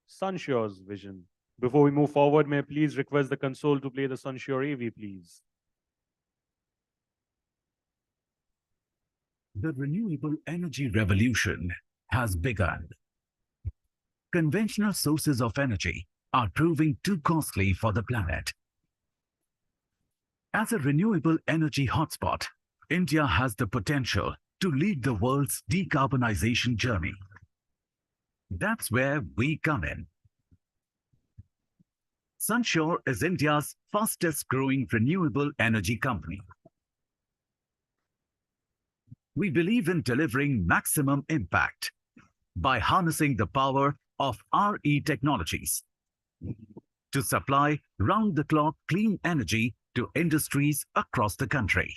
Sunshore's vision. Before we move forward, may I please request the console to play the Sunshore AV, please. The renewable energy revolution has begun. Conventional sources of energy are proving too costly for the planet. As a renewable energy hotspot, India has the potential to lead the world's decarbonization journey. That's where we come in. Sunshore is India's fastest growing renewable energy company. We believe in delivering maximum impact by harnessing the power of RE technologies to supply round-the-clock clean energy to industries across the country.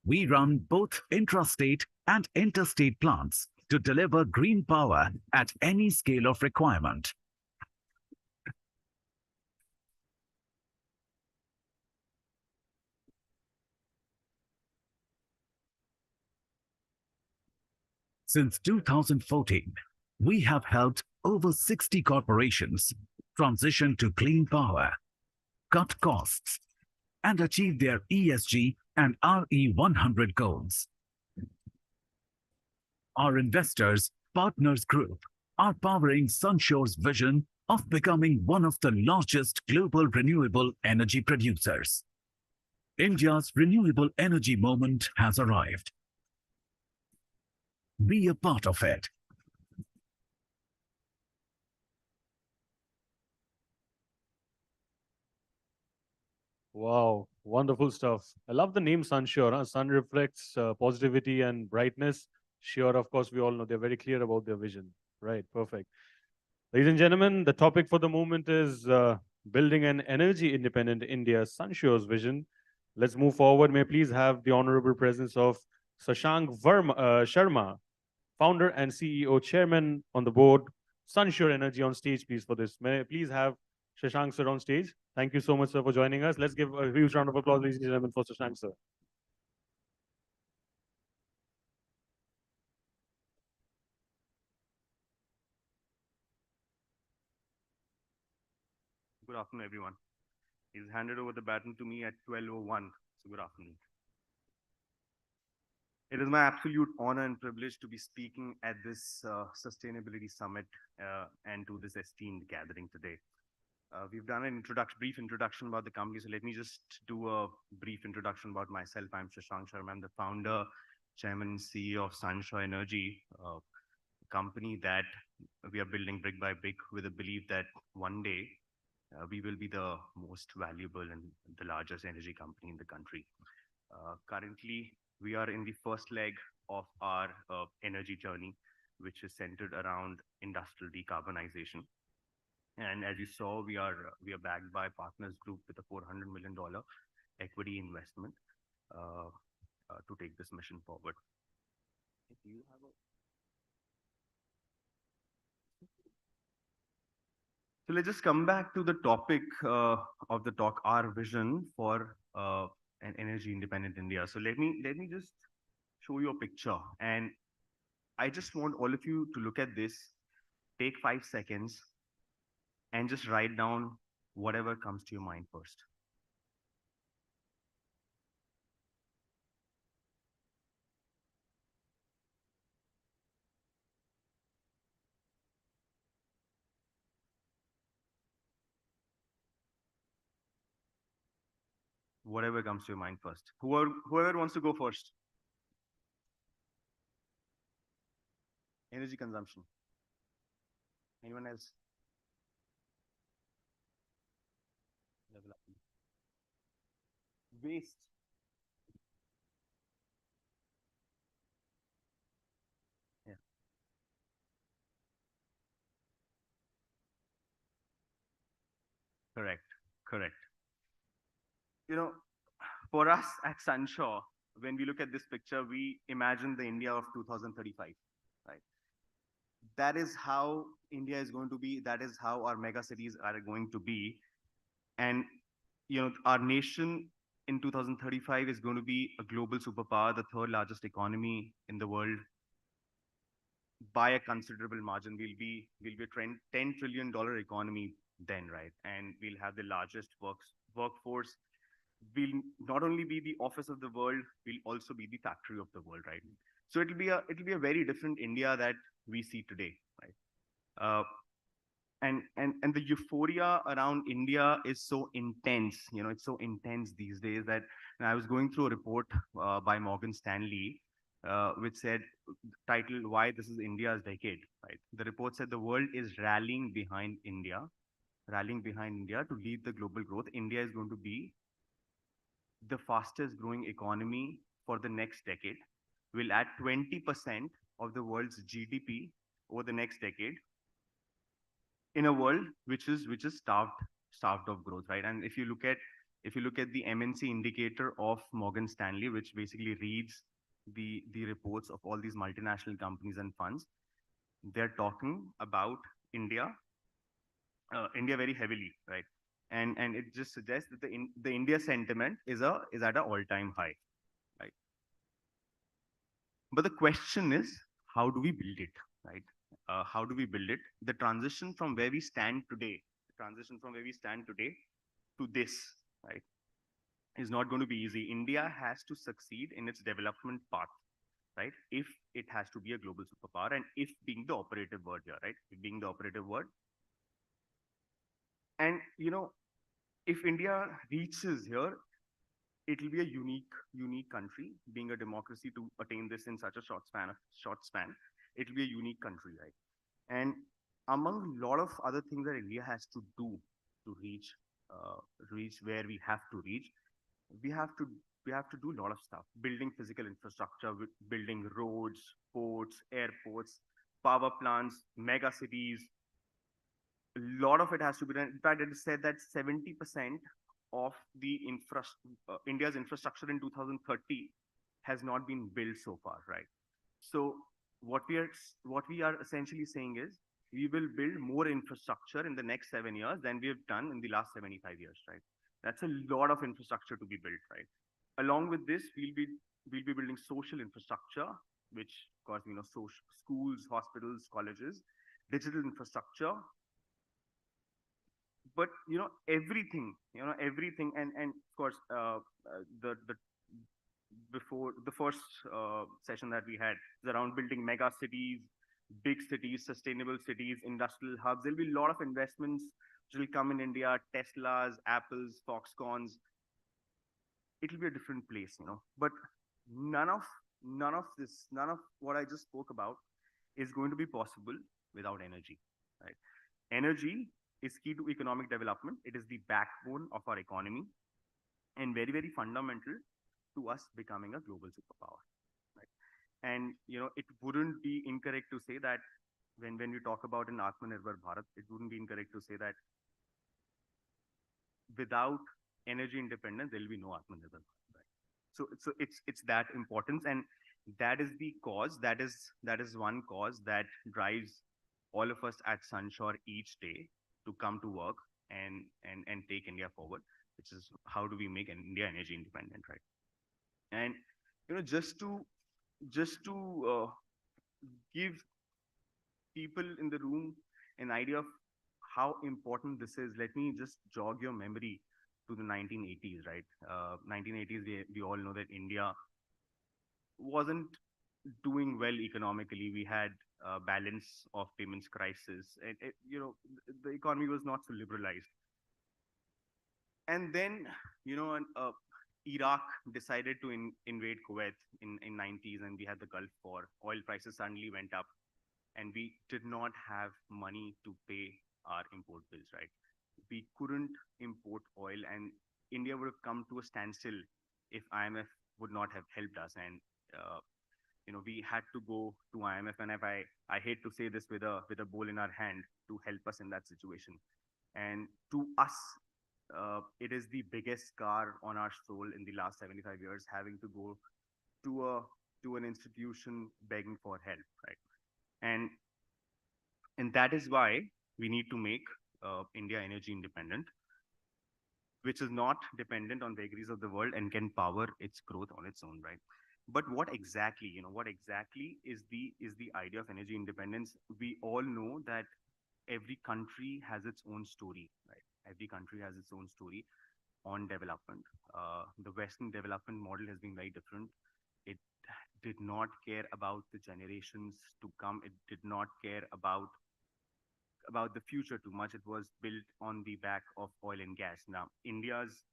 We run both intrastate and interstate plants to deliver green power at any scale of requirement. Since 2014, we have helped over 60 corporations transition to clean power, cut costs, and achieve their ESG and RE100 goals. Our investors, Partners Group, are powering Sunshore's vision of becoming one of the largest global renewable energy producers. India's renewable energy moment has arrived. Be a part of it. Wow, wonderful stuff. I love the name Sunshore. Huh? Sun reflects positivity and brightness. Sure, of course, we all know they're very clear about their vision. Right, perfect. Ladies and gentlemen, the topic for the moment is building an energy independent India, Sunshore's vision. Let's move forward. May I please have the honorable presence of Sharma, founder and CEO, chairman on the board, Sunshore Energy on stage, please, for this. May I please have Shashank sir on stage? Thank you so much, sir, for joining us. Let's give a huge round of applause, ladies and gentlemen, for Shashank sir. Good afternoon, everyone. He's handed over the baton to me at 12:01. So good afternoon. It is my absolute honor and privilege to be speaking at this sustainability summit and to this esteemed gathering today. We've done an brief introduction about the company, so let me just do a brief introduction about myself. I'm Shashank Sharma. I'm the founder, chairman, and CEO of Sunshore Energy, a company that we are building brick by brick with a belief that one day we will be the most valuable and the largest energy company in the country. Currently, we are in the first leg of our energy journey, which is centered around industrial decarbonization. And as you saw, we are backed by Partners Group with a $400 million equity investment to take this mission forward. Do you have a... So let's just come back to the topic of the talk, our vision for an energy independent India. So let me just show you a picture. And I just want all of you to look at this, take 5 seconds, and just write down whatever comes to your mind first. Whatever comes to your mind first. Whoever wants to go first. Energy consumption. Anyone else? Waste. Yeah. Correct. Correct. You know, for us at Sunshore, when we look at this picture, we imagine the India of 2035, right? That is how India is going to be. That is how our megacities are going to be. And, you know, our nation in 2035 is going to be a global superpower, the third largest economy in the world. By a considerable margin, we'll be a $10 trillion economy then, right? And we'll have the largest workforce. We'll not only be the office of the world, we'll also be the factory of the world, right? So it'll be a very different India that we see today, right? And the euphoria around India is so intense, you know, it's so intense these days that I was going through a report by Morgan Stanley, which said, titled, "Why This is India's Decade," right? The report said the world is rallying behind India to lead the global growth. India is going to be the fastest growing economy for the next decade, will add 20% of the world's GDP over the next decade in a world which is starved of growth, right? And if you look at the MNC indicator of Morgan Stanley, which basically reads the reports of all these multinational companies and funds, they're talking about India very heavily, right? And it just suggests that the India sentiment is at an all-time high, right? But the question is, how do we build it, right? How do we build it? The transition from where we stand today, to this, right, is not going to be easy. India has to succeed in its development path, right? If it has to be a global superpower, and if being the operative word here, right? If being the operative word. And, if India reaches here, it will be a unique country. Being a democracy, to attain this in such a short span, it will be a unique country, right? And among a lot of other things that India has to do to reach where we have to reach, we have to do a lot of stuff: building physical infrastructure, building roads, ports, airports, power plants, mega cities. A lot of it has to be done. In fact, it is said that 70% of the India's infrastructure in 2030 has not been built so far, right? So what we are essentially saying is, we will build more infrastructure in the next 7 years than we have done in the last 75 years, right? That's a lot of infrastructure to be built, right? Along with this, we'll be building social infrastructure, which, of course, schools, hospitals, colleges, digital infrastructure. But everything, and of course, the before the first session that we had is around building mega cities, big cities, sustainable cities, industrial hubs. There'll be a lot of investments which will come in India: Teslas, Apples, Foxcons. It'll be a different place, But none of what I just spoke about is going to be possible without energy, right? Energy is key to economic development. It is the backbone of our economy, and very, very fundamental to us becoming a global superpower, right? And it wouldn't be incorrect to say that when we talk about an Atmanirbhar Bharat, it wouldn't be incorrect to say that without energy independence, there will be no Atmanirbhar Bharat, right? So it's that importance, and that is the cause. That is one cause that drives all of us at Sunshore each day to come to work and take India forward, which is how do we make India energy independent, right? And just to give people in the room an idea of how important this is, let me just jog your memory to the 1980s, right? 1980s, we all know that India wasn't doing well economically. We had balance of payments crisis, and the economy was not so liberalized. And then Iraq decided to invade Kuwait in 90s, and we had the Gulf War. Oil prices suddenly went up, and we did not have money to pay our import bills, right? We couldn't import oil, and India would have come to a standstill if IMF would not have helped us. And we had to go to IMF, and I hate to say this, with a bowl in our hand, to help us in that situation. And to us, it is the biggest scar on our soul in the last 75 years, having to go to an institution begging for help, right? And that is why we need to make India energy independent, which is not dependent on vagaries of the world and can power its growth on its own, right? But what exactly is the idea of energy independence? We all know that every country has its own story, right? Every country has its own story on development. The Western development model has been very different. It did not care about the generations to come. It did not care about the future too much. It was built on the back of oil and gas. Now, India's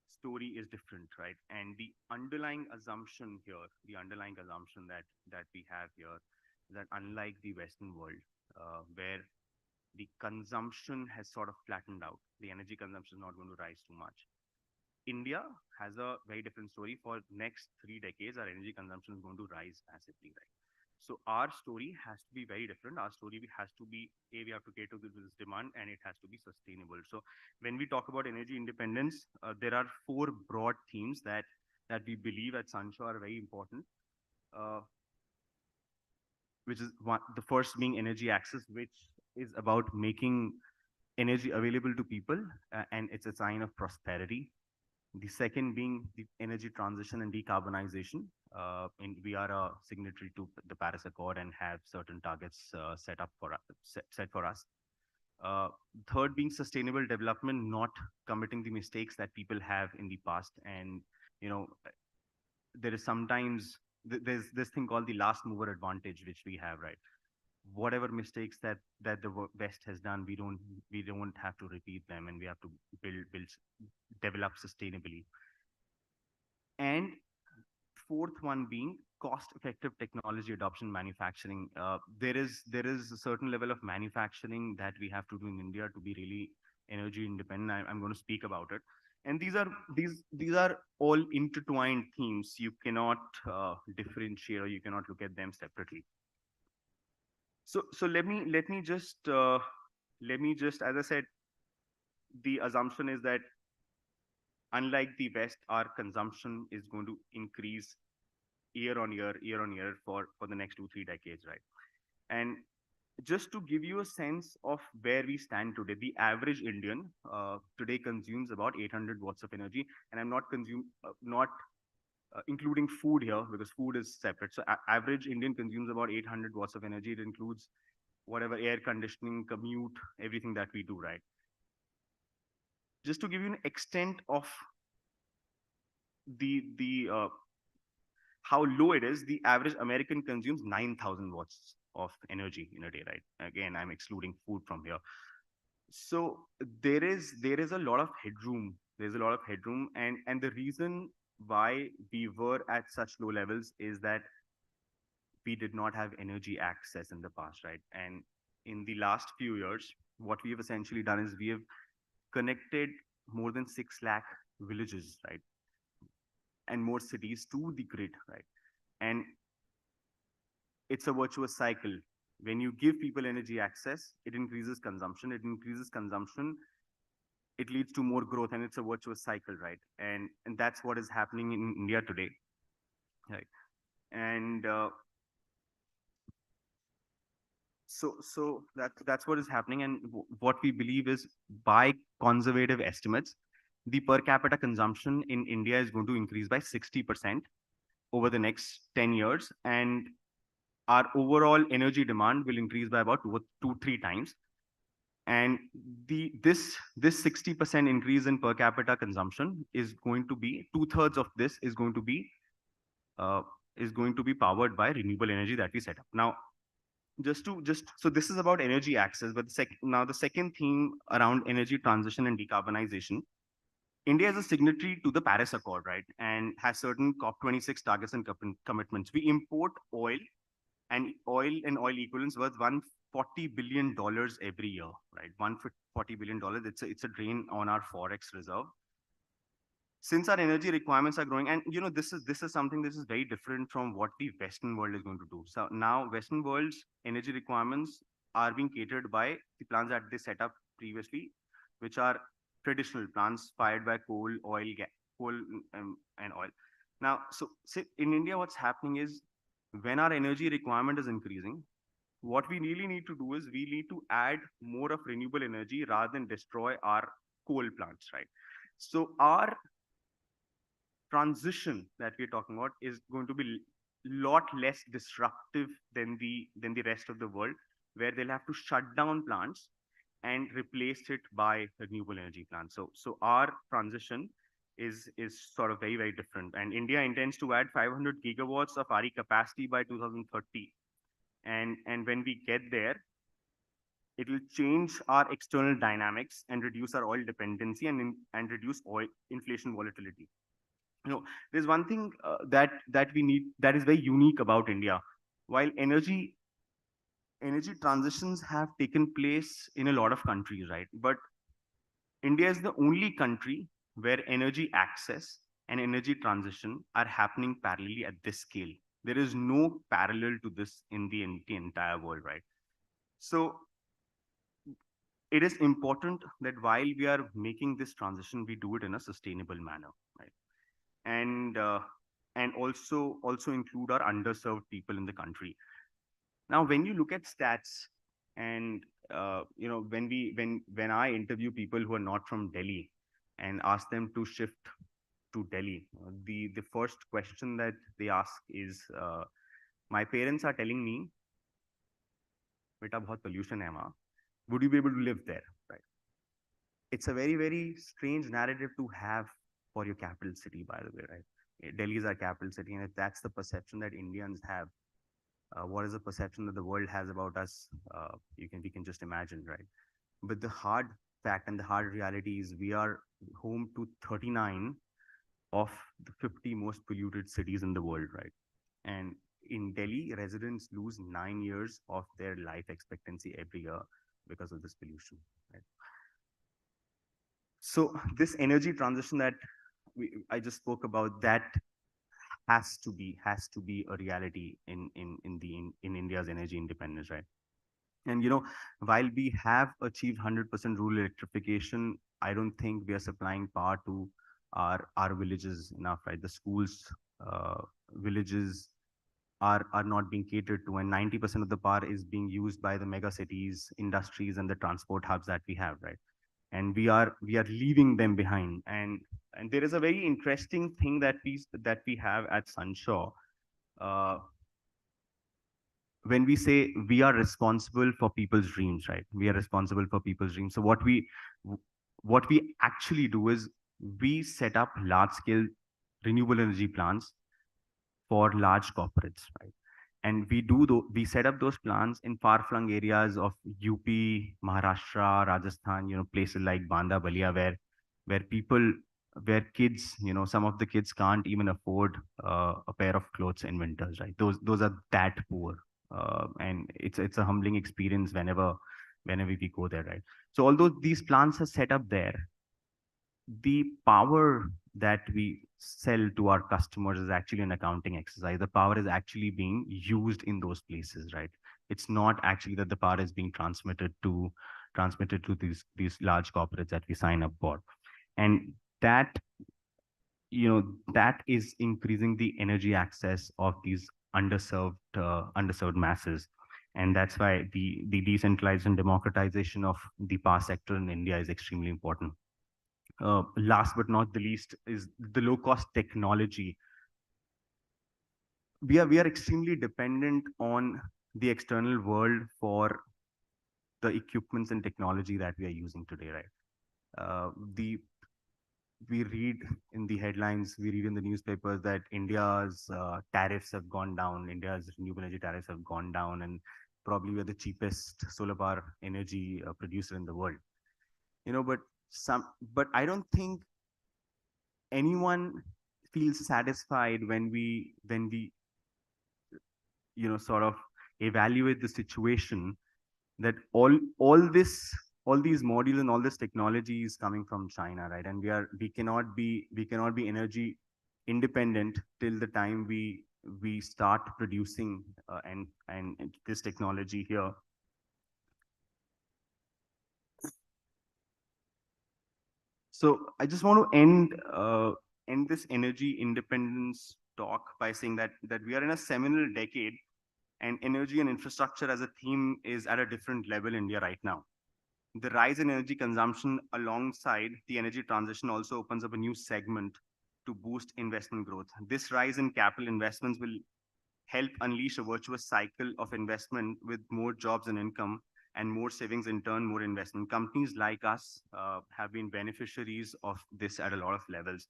story is different, right? And the underlying assumption that we have here is that, unlike the Western world, where the consumption has sort of flattened out, the energy consumption is not going to rise too much. India has a very different story. For next 3 decades, our energy consumption is going to rise massively, right? So our story has to be very different. Our story has to be, we have to cater to this demand, and it has to be sustainable. So when we talk about energy independence, there are 4 broad themes that we believe at Sunshore are very important, which is the first being energy access, which is about making energy available to people, and it's a sign of prosperity. The second being the energy transition and decarbonization. We are a signatory to the Paris Accord and have certain targets set for us. Third being sustainable development, not committing the mistakes that people have in the past. And, there is sometimes, there's this thing called the last mover advantage, which we have, right? Whatever mistakes that the West has done, we don't have to repeat them, and we have to develop sustainably. And fourth one being cost-effective technology adoption manufacturing. There is a certain level of manufacturing that we have to do in India to be really energy independent. I'm going to speak about it. And these are all intertwined themes. You cannot differentiate, or you cannot look at them separately. So let me just as I said, the assumption is that unlike the West, our consumption is going to increase year on year for the next 2-3 decades, right? And just to give you a sense of where we stand today, the average Indian today consumes about 800 watts of energy, and I'm not including food here, because food is separate. So average Indian consumes about 800 watts of energy. It includes whatever air conditioning, commute, everything that we do, right? Just to give you an extent of how low it is, the average American consumes 9,000 watts of energy in a day, right? Again, I'm excluding food from here. So there is a lot of headroom. There's a lot of headroom, and the reason why we were at such low levels is that we did not have energy access in the past, right? And in the last few years, what we have essentially done is we have connected more than 6 lakh villages, right? And more cities to the grid, right? And it's a virtuous cycle. When you give people energy access, it increases consumption. It increases consumption, it leads to more growth, and it's a virtuous cycle, right? And that's what is happening in India today, right? And so that's what is happening. And what we believe is, by conservative estimates, the per capita consumption in India is going to increase by 60% over the next 10 years. And our overall energy demand will increase by about 2-3 times. And this 60% increase in per capita consumption is going to be, 2/3 of this is going to be powered by renewable energy that we set up. Now, so this is about energy access, but the second theme around energy transition and decarbonization. India is a signatory to the Paris Accord, right? And has certain COP26 targets and commitments. We import oil and oil equivalents worth $140 billion every year, right? $140 billion. It's a drain on our forex reserve. Since our energy requirements are growing, and this is something that is very different from what the Western world is going to do. So now Western world's energy requirements are being catered by the plants that they set up previously, which are traditional plants fired by coal, oil, and oil. Now, so in India, what's happening is, when our energy requirement is increasing, what we really need to do is we need to add more of renewable energy rather than destroy our coal plants, right? So our transition that we're talking about is going to be a lot less disruptive than the rest of the world, where they'll have to shut down plants and replace it by renewable energy plants. So our transition is sort of very, very different. And India intends to add 500 gigawatts of RE capacity by 2030. And when we get there, it will change our external dynamics and reduce our oil dependency and reduce oil inflation volatility. There's one thing that we need that is very unique about India. While energy transitions have taken place in a lot of countries, right? But India is the only country where energy access and energy transition are happening parallelly at this scale. There is no parallel to this in the entire world, right? So it is important that while we are making this transition, we do it in a sustainable manner, right? And also include our underserved people in the country. Now, when you look at stats, and when I interview people who are not from Delhi and ask them to shift to Delhi, the first question that they ask is, my parents are telling me, "Beta, bahut pollution hai wahan. Would you be able to live there?" Right? It's a very, very strange narrative to have for your capital city, by the way, right? Delhi is our capital city, and if that's the perception that Indians have, what is the perception that the world has about us? We can just imagine, right? But the hard fact and the hard reality is we are home to 39 of the 50 most polluted cities in the world, right? And in Delhi, residents lose 9 years of their life expectancy every year because of this pollution, right? So this energy transition that I just spoke about, that has to be a reality in India's energy independence, right? And while we have achieved 100% rural electrification, I don't think we are supplying power to our villages enough, right? The schools, villages are not being catered to, and 90% of the power is being used by the mega cities, industries, and the transport hubs that we have, right? And we are leaving them behind. And there is a very interesting thing that we have at Sunshaw. When we say we are responsible for people's dreams, right? We are responsible for people's dreams. So what we actually do is we set up large scale renewable energy plants for large corporates, right? And we set up those plants in far-flung areas of UP, Maharashtra, Rajasthan, places like Banda, Balia, where kids, some of the kids can't even afford a pair of clothes in winters, right? Those are that poor. And it's a humbling experience whenever we go there, right? So although these plants are set up there, the power that we sell to our customers is actually an accounting exercise. The power is actually being used in those places, right? It's not actually that the power is being transmitted to these large corporates that we sign up for. And that is increasing the energy access of these underserved masses. And that's why the decentralized and democratization of the power sector in India is extremely important. Last but not the least is the low-cost technology. We are extremely dependent on the external world for the equipments and technology that we are using today, right? We read in the headlines, we read in the newspapers that India's tariffs have gone down, India's renewable energy tariffs have gone down, and probably we're the cheapest solar power energy producer in the world. But I don't think anyone feels satisfied when we sort of evaluate the situation that all these modules and all this technology is coming from China, right? And we cannot be energy independent till the time we start producing and this technology here. So I just want to end this energy independence talk by saying that we are in a seminal decade, and energy and infrastructure as a theme is at a different level in India right now. The rise in energy consumption alongside the energy transition also opens up a new segment to boost investment growth. This rise in capital investments will help unleash a virtuous cycle of investment with more jobs and income, and more savings, in turn, more investment. Companies like us have been beneficiaries of this at a lot of levels.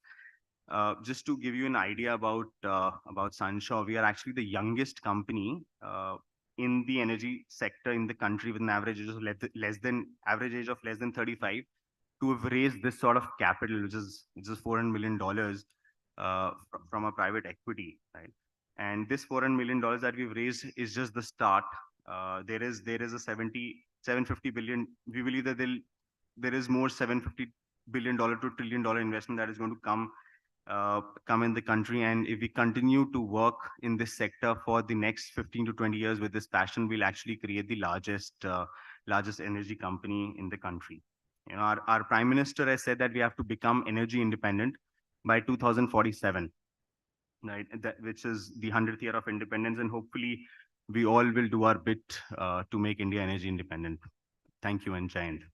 Just to give you an idea about Sunshaw, we are actually the youngest company in the energy sector in the country, with an average age of less than 35, to have raised this sort of capital, which is $400 million from a private equity, right? And this $400 million that we've raised is just the start. There is a 750 billion. We believe that there is more $750 billion to $1 trillion investment that is going to come in the country. And if we continue to work in this sector for the next 15 to 20 years with this passion, we'll actually create the largest energy company in the country. Our Prime Minister has said that we have to become energy independent by 2047, right? Which is the 100th year of independence, and hopefully we all will do our bit to make India energy independent. Thank you, and Jai Hind.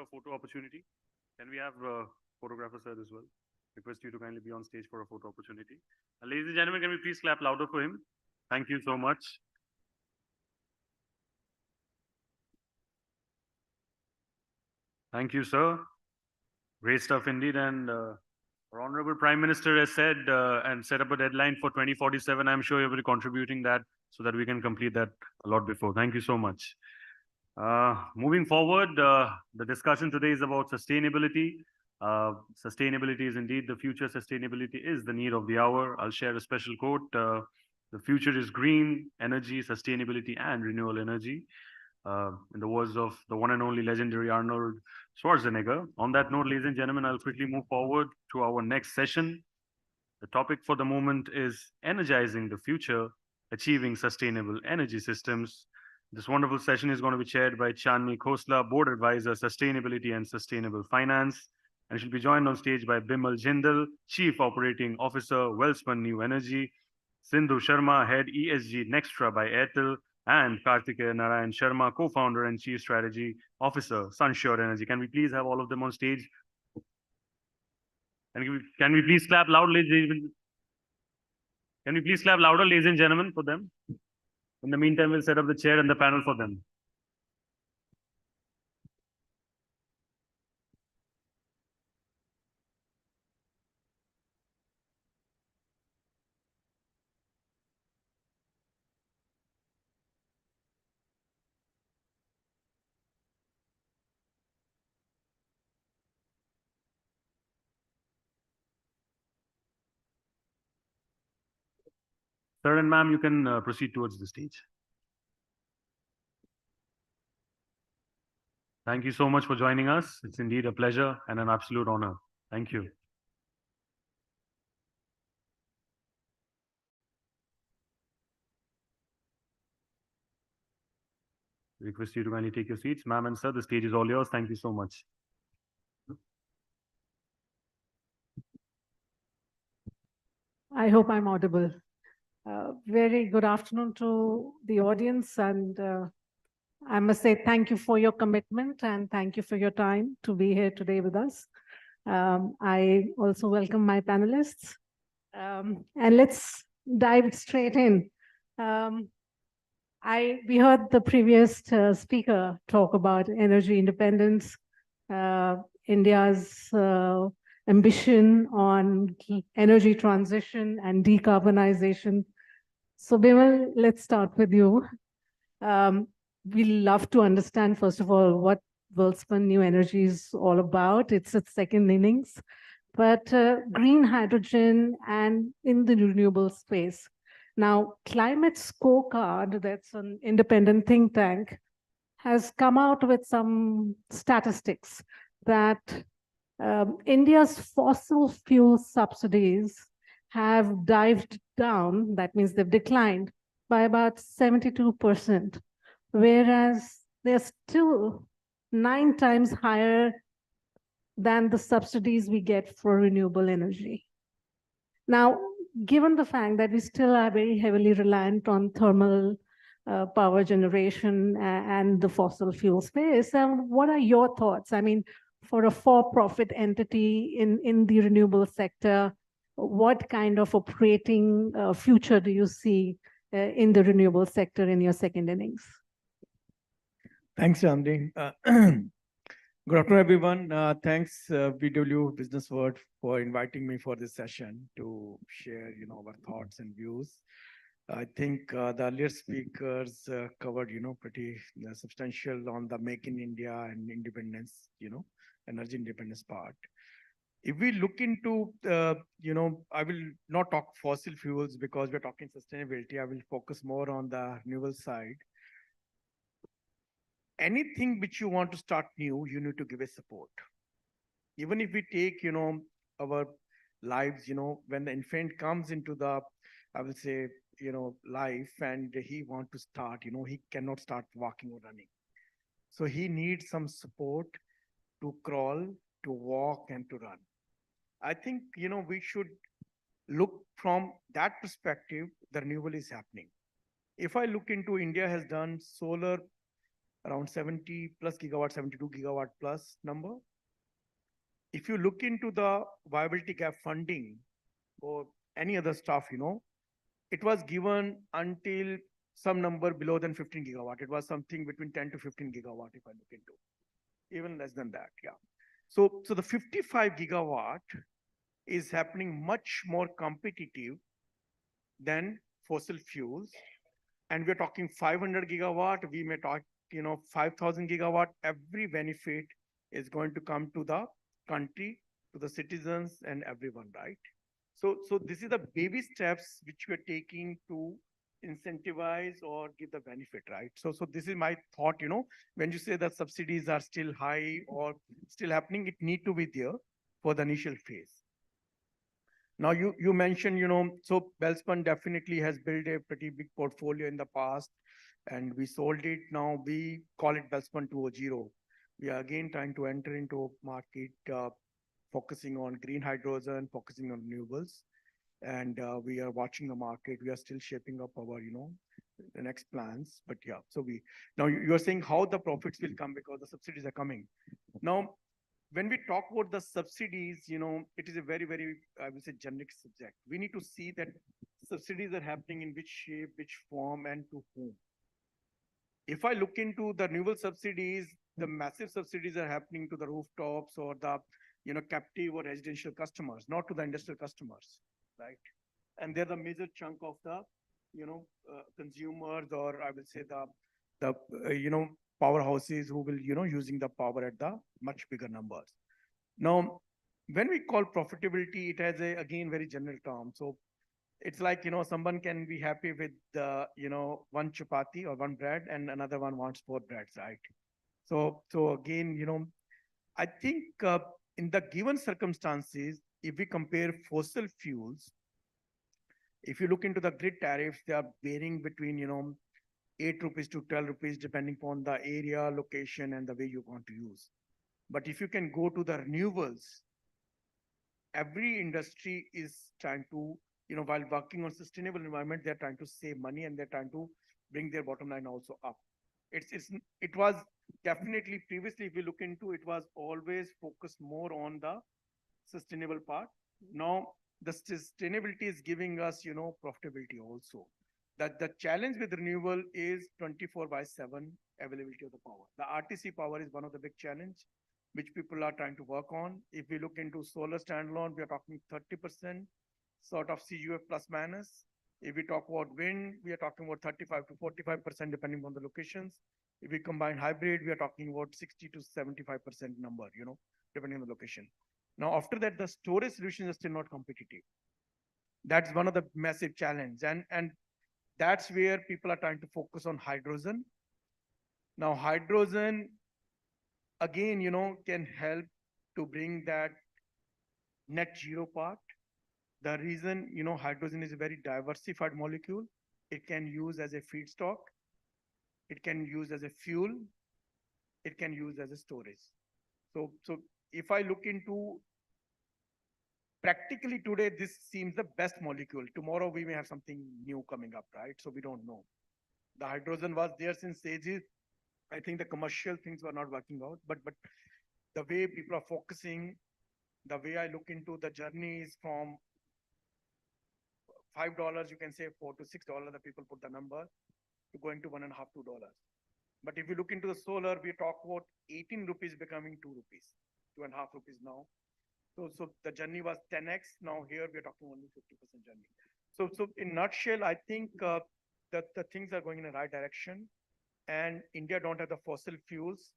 a photo opportunity. Can we have photographer sir as well? Request you to kindly be on stage for a photo opportunity. Ladies and gentlemen, can we please clap louder for him? Thank you so much. Thank you, sir. Great stuff indeed. And our Honorable Prime Minister has said and set up a deadline for 2047. I'm sure you'll be contributing that so that we can complete that a lot before. Thank you so much. Moving forward, the discussion today is about sustainability. Sustainability is indeed the future. Sustainability is the need of the hour. I'll share a special quote. The future is green, energy, sustainability, and renewable energy. In the words of the one and only legendary Arnold Schwarzenegger. On that note, ladies and gentlemen, I'll quickly move forward to our next session. The topic for the moment is energizing the future, achieving sustainable energy systems. This wonderful session is going to be chaired by Chandni Khosla, Board Advisor, Sustainability and Sustainable Finance. And she'll be joined on stage by Bimal Jindal, Chief Operating Officer, Wellspun New Energy, Sindhu Sharma, Head ESG Nextra by Airtel, and Kartikeya Narayan Sharma, Co-founder and Chief Strategy Officer, Sunsure Energy. Can we please have all of them on stage? And can we please clap loudly? Can we please clap louder, ladies and gentlemen, for them? In the meantime, we'll set up the chair and the panel for them. Sir and ma'am, you can proceed towards the stage. Thank you so much for joining us. It's indeed a pleasure and an absolute honor. Thank you. Request you to kindly take your seats. Ma'am and sir, the stage is all yours. Thank you so much. I hope I'm audible. Very good afternoon to the audience, and I must say thank you for your commitment and thank you for your time to be here today with us. I also welcome my panelists, and let's dive straight in. We heard the previous speaker talk about energy independence, India's ambition on energy transition and decarbonization. So Bimal, let's start with you. We love to understand, first of all, what Welspun New Energy is all about. It's its second innings, but green hydrogen and in the renewable space. Now, Climate Scorecard, that's an independent think tank, has come out with some statistics that India's fossil fuel subsidies have dived down, that means they've declined by about 72%, whereas they're still 9 times higher than the subsidies we get for renewable energy. Now, given the fact that we still are very heavily reliant on thermal power generation and the fossil fuel space, what are your thoughts? I mean, for a for-profit entity in the renewable sector, what kind of operating future do you see in the renewable sector in your second innings? Thanks, Chandni. Good afternoon, everyone. Thanks, BW Business World, for inviting me for this session to share, our thoughts and views. I think the earlier speakers covered, pretty substantial on the Make in India and independence, energy independence part. If we look into, I will not talk fossil fuels because we're talking sustainability. I will focus more on the renewable side. Anything which you want to start new, you need to give a support. Even if we take, our lives, when the infant comes into the, I will say, life and he want to start, he cannot start walking or running. So he needs some support to crawl, to walk and to run. I think, we should look from that perspective, the renewable is happening. If I look into India has done solar around 70 plus gigawatt, 72 gigawatt plus number. If you look into the viability gap funding or any other stuff, it was given until some number below than 15 gigawatt. It was something between 10 to 15 gigawatt, if I look into, even less than that, yeah. So the 55 gigawatt is happening much more competitive than fossil fuels. And we're talking 500 gigawatt, we may talk, 5,000 gigawatt. Every benefit is going to come to the country, to the citizens and everyone, right? So this is the baby steps which we're taking to incentivize or give the benefit, right? So this is my thought, when you say that subsidies are still high or still happening, it need to be there for the initial phase. Now you mentioned, so Welspun definitely has built a pretty big portfolio in the past, and we sold it. Now we call it Welspun 2.0. We are again trying to enter into a market, focusing on green hydrogen, focusing on renewables, and we are watching the market. We are still shaping up our, the next plans. But yeah, so now you are saying how the profits will come because the subsidies are coming. Now, when we talk about the subsidies, it is a very, very, I would say, generic subject. We need to see that subsidies are happening in which shape, which form, and to whom. If I look into the renewable subsidies, the massive subsidies are happening to the rooftops or the, captive or residential customers, not to the industrial customers, right? And they're the major chunk of the, consumers, or I will say the powerhouses who will, using the power at the much bigger numbers. Now, when we call profitability, it has a, again, very general term. So it's like, someone can be happy with, one chapati or one bread and another one wants 4 breads, right? So again, I think in the given circumstances, if we compare fossil fuels, if you look into the grid tariffs, they are varying between, 8 rupees to 12 rupees, depending upon the area, location, and the way you want to use. But if you can go to the renewables, every industry is trying to, while working on sustainable environment, they're trying to save money and they're trying to bring their bottom line also up. It was definitely previously, if you look into, it was always focused more on the sustainable part. Now, the sustainability is giving us, profitability also. That the challenge with renewable is 24/7 availability of the power. The RTC power is one of the big challenge which people are trying to work on. If we look into solar standalone, we are talking 30% sort of CUF plus minus. If we talk about wind, we are talking about 35 to 45% depending on the locations. If we combine hybrid, we are talking about 60 to 75% number, depending on the location. Now, after that, the storage solutions are still not competitive. That's one of the massive challenge. And that's where people are trying to focus on hydrogen. Now, hydrogen, again, can help to bring that net zero part. The reason, hydrogen is a very diversified molecule. It can use as a feedstock. It can use as a fuel. It can use as a storage. So if I look into practically today, this seems the best molecule. Tomorrow we may have something new coming up, right? So we don't know. The hydrogen was there since ages. I think the commercial things were not working out, but the way people are focusing, the way I look into the journeys from $5, you can say $4 to $6, the people put the number, to going to $1.5, $2. But if you look into the solar, we talk about 18 rupees becoming 2 rupees, 2.5 rupees now. So the journey was 10x. Now here we are talking only 50% journey. So in nutshell, I think that the things are going in the right direction. And India don't have the fossil fuels.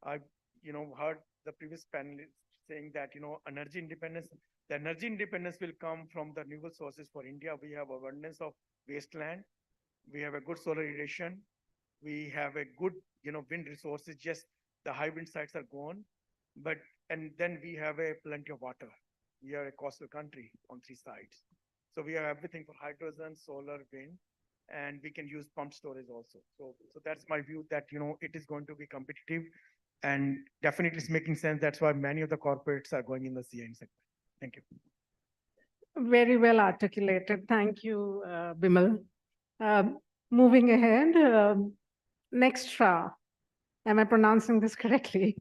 I've heard the previous panelists saying that energy independence. The energy independence will come from the renewable sources for India. We have abundance of wasteland. We have a good solar irrigation. We have a good wind resources. Just the high wind sites are gone, and then we have a plenty of water. We are a coastal country on 3 sides. So we have everything for hydrogen, solar, wind, and we can use pump storage also. So that's my view that, it is going to be competitive and definitely it's making sense. That's why many of the corporates are going in the CIN segment. Thank you. Very well articulated. Thank you, Bimal. Moving ahead, next Shah. Am I pronouncing this correctly?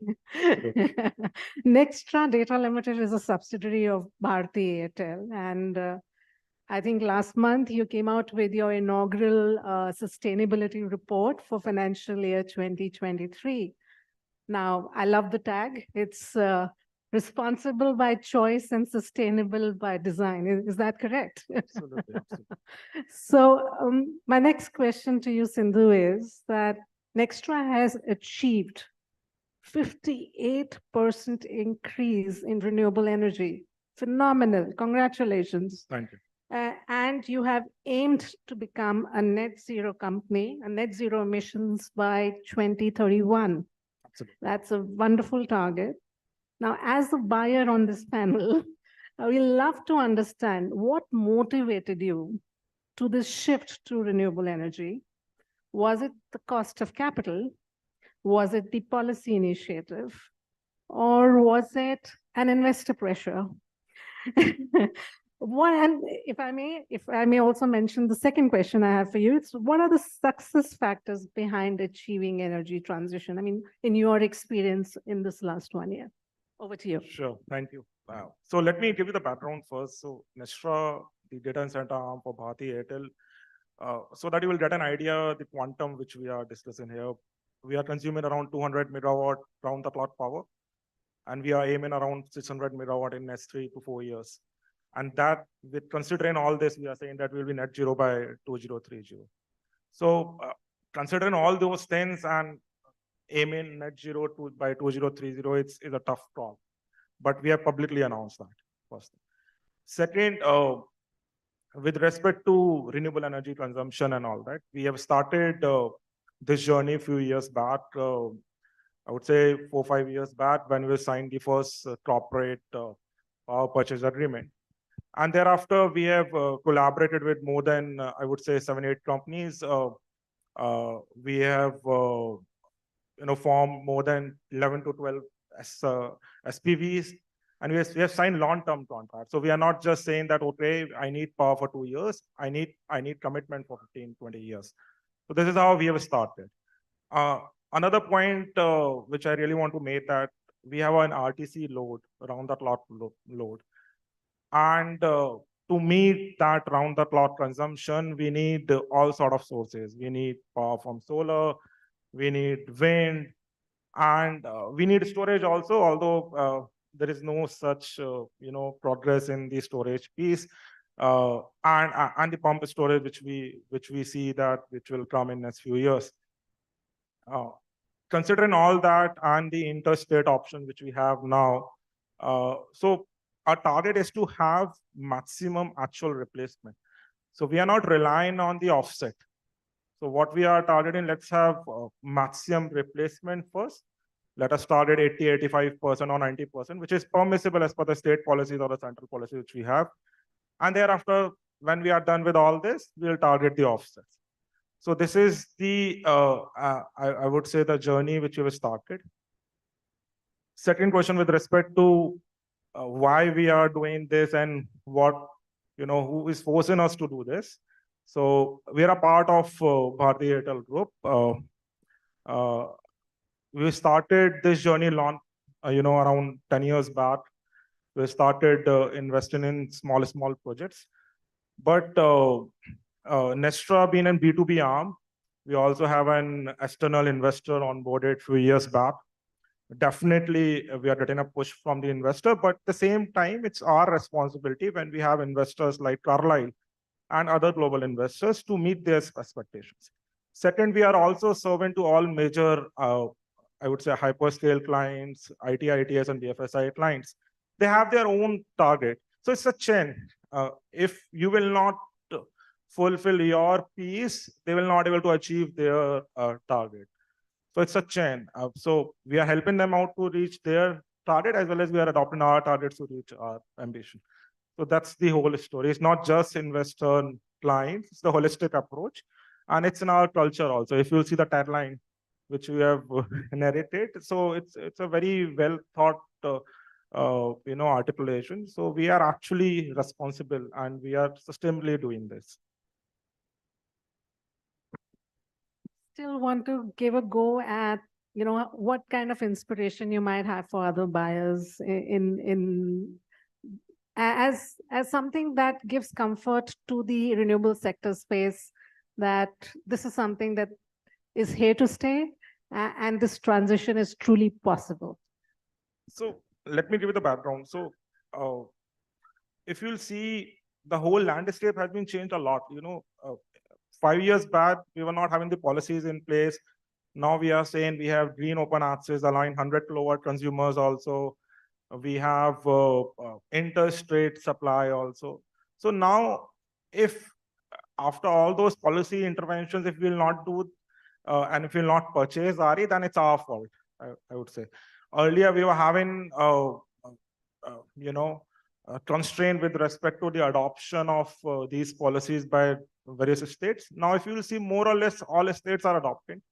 Nextra Data Limited is a subsidiary of Bharti Airtel. And I think last month you came out with your inaugural sustainability report for financial year 2023. Now, I love the tag. It's responsible by choice and sustainable by design. Is that correct? Absolutely. So my next question to you, Sindhu, is that Nextra has achieved 58% increase in renewable energy. Phenomenal. Congratulations. Thank you. And you have aimed to become a net zero company, a net zero emissions by 2031. Absolutely. That's a wonderful target. Now, as a buyer on this panel, I will love to understand what motivated you to this shift to renewable energy. Was it the cost of capital? Was it the policy initiative? Or was it an investor pressure? And if I may also mention the second question I have for you, it's what are the success factors behind achieving energy transition? I mean, in your experience in this last 1 year. Over to you. Sure, thank you. So let me give you the background first. So Nestra, the data center arm for Bharti Airtel, so that you will get an idea the quantum which we are discussing here. We are consuming around 200 megawatt round the clock power, and we are aiming around 600 megawatt in next 3 to 4 years. And that, with considering all this, we are saying that we'll be net zero by 2030. So considering all those things and aiming net zero by 2030, is a tough call. But we have publicly announced that first. Second, with respect to renewable energy consumption and all that, we have started this journey a few years back. I would say 4 or 5 years back, when we signed the first corporate power purchase agreement. And thereafter, we have collaborated with more than, I would say, 7 or 8 companies. We have formed more than 11 to 12 SPVs, and we have signed long-term contracts. So we are not just saying that, okay, I need power for 2 years. I need commitment for 15, 20 years. So this is how we have started. Another point which I really want to make, that we have an RTC load, round the clock load. And to meet that round the clock consumption, we need all sort of sources. We need power from solar, we need wind, and we need storage also, although there is no such progress in the storage piece, and the pump storage which we see that which will come in next few years. Considering all that and the interstate option which we have now, so our target is to have maximum actual replacement. So we are not relying on the offset. So what we are targeting, let's have maximum replacement first. Let us start at 80, 85% or 90%, which is permissible as per the state policies or the central policy which we have. And thereafter, when we are done with all this, we'll target the offsets. So this is the, I would say, the journey which we have started. Second question with respect to why we are doing this and what, who is forcing us to do this. So we are a part of Bharti Airtel Group. We started this journey around 10 years back. We started investing in small projects. But Nestra being an B2B arm, we also have an external investor onboarded a few years back. Definitely, we are getting a push from the investor, but at the same time, it's our responsibility when we have investors like Carlyle and other global investors to meet their expectations. Second, we are also serving to all major, I would say, hyperscale clients, IT, ITS, and BFSI clients. They have their own target. So it's a chain. If you will not fulfill your piece, they will not be able to achieve their target. So it's a chain. So we are helping them out to reach their target, as well as we are adopting our targets to reach our ambition. So that's the whole story. It's not just investor clients, it's the holistic approach. And it's in our culture also. If you'll see the tagline, which we have narrated, so it's a very well thought articulation. So we are actually responsible and we are sustainably doing this. Still want to give a go at what kind of inspiration you might have for other buyers as something that gives comfort to the renewable sector space, that this is something that is here to stay, and this transition is truly possible. So let me give you the background. So if you'll see, the whole landscape has been changed a lot. 5 years back, we were not having the policies in place. Now we are saying we have green open access allowing 100 kilowatt consumers also. We have interstate supply also. So now, if after all those policy interventions, if we'll not do and if we'll not purchase RE, then it's our fault, I would say. Earlier, we were having constraint with respect to the adoption of these policies by various states. Now, if you will see, more or less all states are adopting.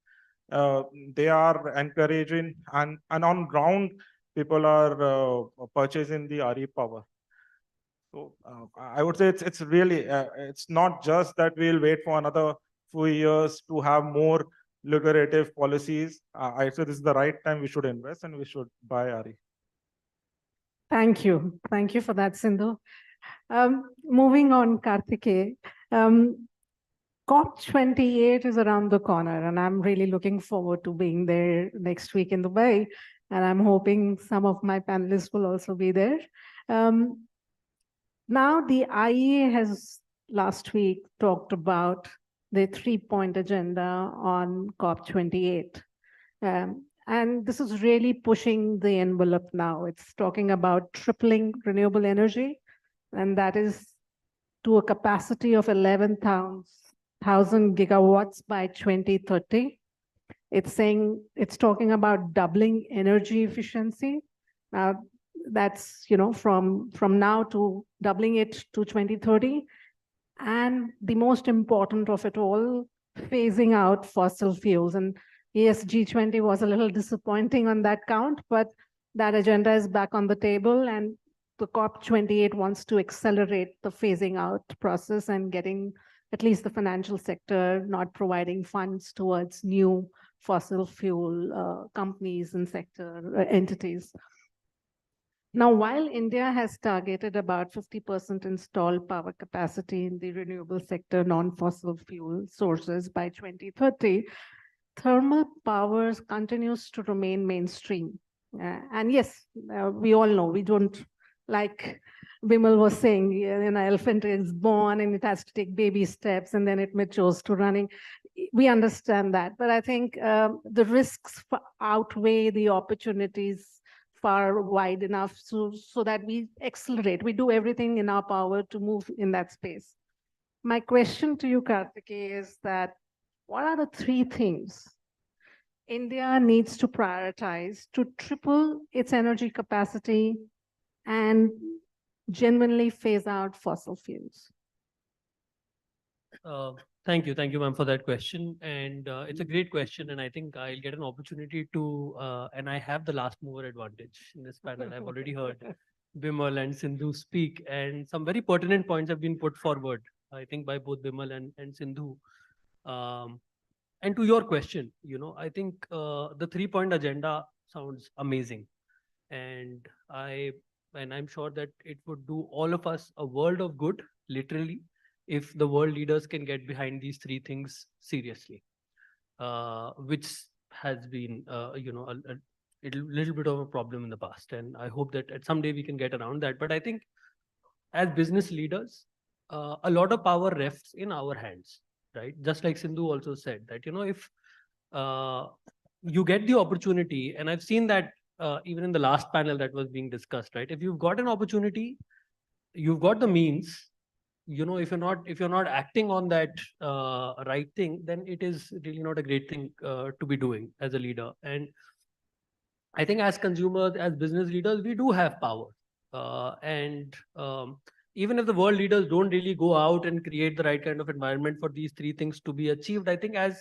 They are encouraging, and on ground, people are purchasing the RE power. So I would say it's really, it's not just that we'll wait for another few years to have more lucrative policies. I say this is the right time we should invest and we should buy RE. Thank you. Thank you for that, Sindhu. Moving on, Karthikeya. COP28 is around the corner, and I'm really looking forward to being there next week in Dubai. And I'm hoping some of my panelists will also be there. Now, the IEA has last week talked about the 3-point agenda on COP28. And this is really pushing the envelope now. It's talking about tripling renewable energy, and that is to a capacity of 11,000 gigawatts by 2030. It's talking about doubling energy efficiency. Now, that's from now to doubling it to 2030. And the most important of it all, phasing out fossil fuels. And yes, G20 was a little disappointing on that count, but that agenda is back on the table, and the COP28 wants to accelerate the phasing out process and getting at least the financial sector not providing funds towards new fossil fuel companies and sector entities. Now, while India has targeted about 50% installed power capacity in the renewable sector, non-fossil fuel sources by 2030, thermal power continues to remain mainstream. And yes, we all know, we don't, like Bimal was saying, an elephant is born and it has to take baby steps and then it matures to running. We understand that, but I think the risks outweigh the opportunities far wide enough so that we accelerate. We do everything in our power to move in that space. My question to you, Karthikeya, is that what are the 3 things India needs to prioritize to triple its energy capacity and genuinely phase out fossil fuels? Thank you, ma'am, for that question. And it's a great question. And I think I'll get an opportunity to, and I have the last mover advantage in this panel. I've already heard Bimal and Sindhu speak, and some very pertinent points have been put forward, I think, by both Bimal and Sindhu. And to your question, I think the 3-point agenda sounds amazing. And I'm sure that it would do all of us a world of good, literally, if the world leaders can get behind these 3 things seriously, which has been, a little bit of a problem in the past. And I hope that at some day we can get around that. But I think as business leaders, a lot of power rests in our hands, right? Just like Sindhu also said that, if you get the opportunity, and I've seen that even in the last panel that was being discussed, right? If you've got an opportunity, you've got the means, if you're not acting on that right thing, then it is really not a great thing to be doing as a leader. And I think as consumers, as business leaders, we do have power. Even if the world leaders don't really go out and create the right kind of environment for these 3 things to be achieved, I think as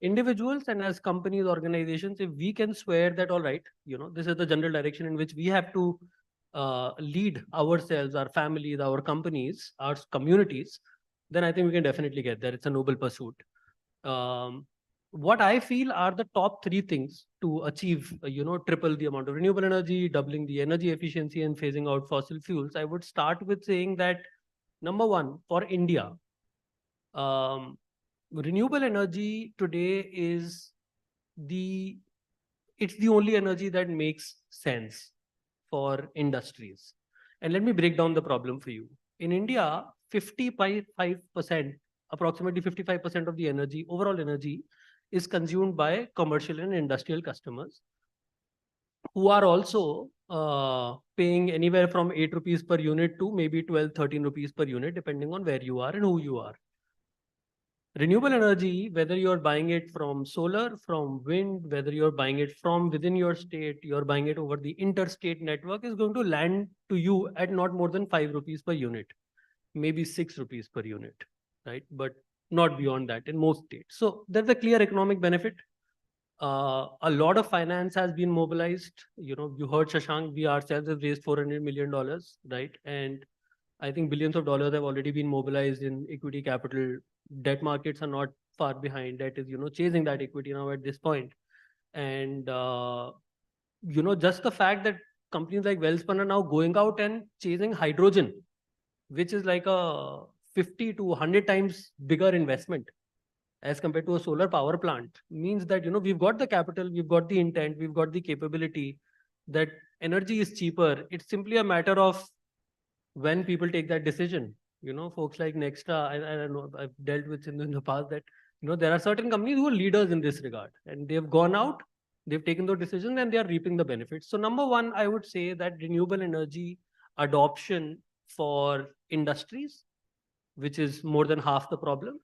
individuals and as companies, organizations, if we can swear that, all right, this is the general direction in which we have to lead ourselves, our families, our companies, our communities, then I think we can definitely get there. It's a noble pursuit. what I feel are the top three things to achieve, triple the amount of renewable energy, doubling the energy efficiency, and phasing out fossil fuels. I would start with saying that number one, for India, renewable energy today is it's the only energy that makes sense for industries. And let me break down the problem for you. In India, 55%, approximately 55% of the energy, overall energy, is consumed by commercial and industrial customers who are also paying anywhere from 8 rupees per unit to maybe 12, 13 rupees per unit, depending on where you are and who you are. Renewable energy, whether you're buying it from solar, from wind, whether you're buying it from within your state, you're buying it over the interstate network, is going to land to you at not more than 5 rupees per unit, maybe 6 rupees per unit, right? But not beyond that in most states. So there's a clear economic benefit. A lot of finance has been mobilized. You heard Shashank, we ourselves have raised $400 million, right? And I think billions of dollars have already been mobilized in equity capital. Debt markets are not far behind. Debt is, chasing that equity now at this point. And, just the fact that companies like Welspun are now going out and chasing hydrogen, which is like a 50 to 100 times bigger investment as compared to a solar power plant, means that, we've got the capital, we've got the intent, we've got the capability, that energy is cheaper. It's simply a matter of when people take that decision. Folks like Nextra, I know I've dealt with in the past that, there are certain companies who are leaders in this regard, and they've gone out, they've taken those decisions, and they are reaping the benefits. So number one, I would say that renewable energy adoption for industries, which is more than half the problem,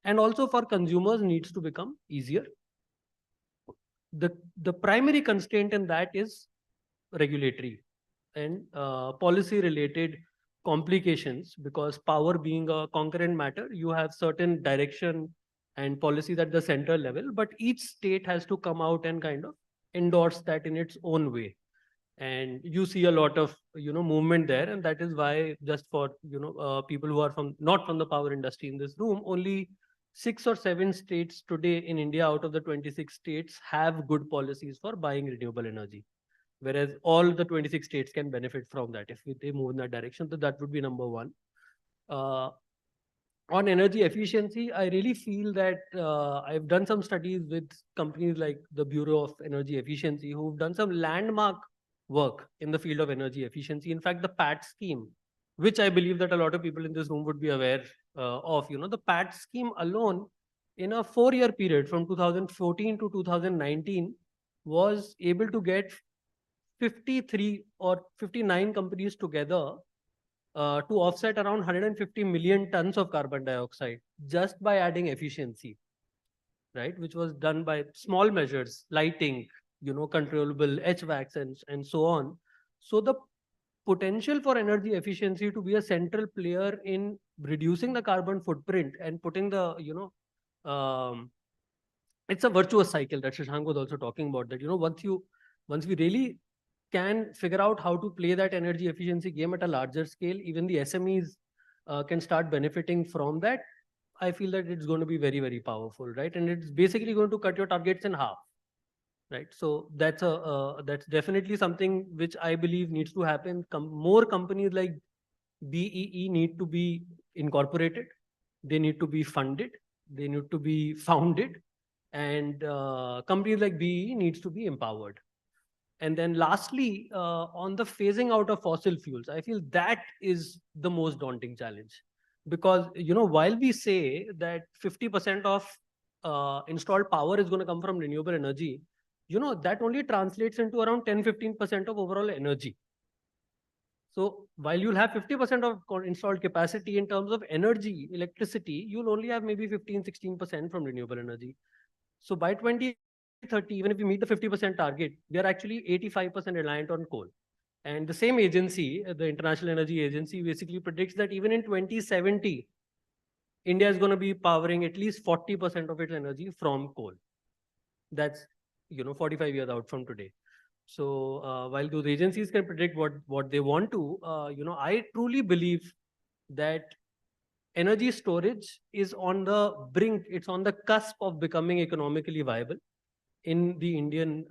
and also for consumers, needs to become easier. The primary constraint in that is regulatory and policy related complications, because power being a concurrent matter, you have certain direction and policies at the center level, but each state has to come out and kind of endorse that in its own way. And you see a lot of movement there, and that is why, just for people who are not from the power industry in this room, only 6 or 7 states today in India out of the 26 states have good policies for buying renewable energy, whereas all the 26 states can benefit from that if they move in that direction. So that would be number one. On energy efficiency, I really feel that I've done some studies with companies like the Bureau of Energy Efficiency, who've done some landmark work in the field of energy efficiency. In fact, the PAT scheme, which I believe that a lot of people in this room would be aware of, the PAT scheme alone, in a 4-year period from 2014 to 2019, was able to get 53 or 59 companies together to offset around 150 million tons of carbon dioxide just by adding efficiency, right? Which was done by small measures, lighting, controllable HVACs and so on. So the potential for energy efficiency to be a central player in reducing the carbon footprint and putting the, it's a virtuous cycle that Shashank was also talking about, that, once we really can figure out how to play that energy efficiency game at a larger scale, even the SMEs can start benefiting from that. I feel that it's going to be very, very powerful, right? And it's basically going to cut your targets in half, right? So that's definitely something which I believe needs to happen. More companies like BEE need to be incorporated. They need to be funded. They need to be founded. And companies like BEE needs to be empowered. And then lastly, on the phasing out of fossil fuels, I feel that is the most daunting challenge. Because, while we say that 50% of installed power is going to come from renewable energy, that only translates into around 10-15% of overall energy. So while you'll have 50% of installed capacity in terms of energy, electricity, you'll only have maybe 15-16% from renewable energy. So by 2030, even if we meet the 50% target, we are actually 85% reliant on coal. And the same agency, the International Energy Agency, basically predicts that even in 2070, India is going to be powering at least 40% of its energy from coal. That's 45 years out from today. So while those agencies can predict what they want to, I truly believe that energy storage is on the brink, it's on the cusp of becoming economically viable in the Indian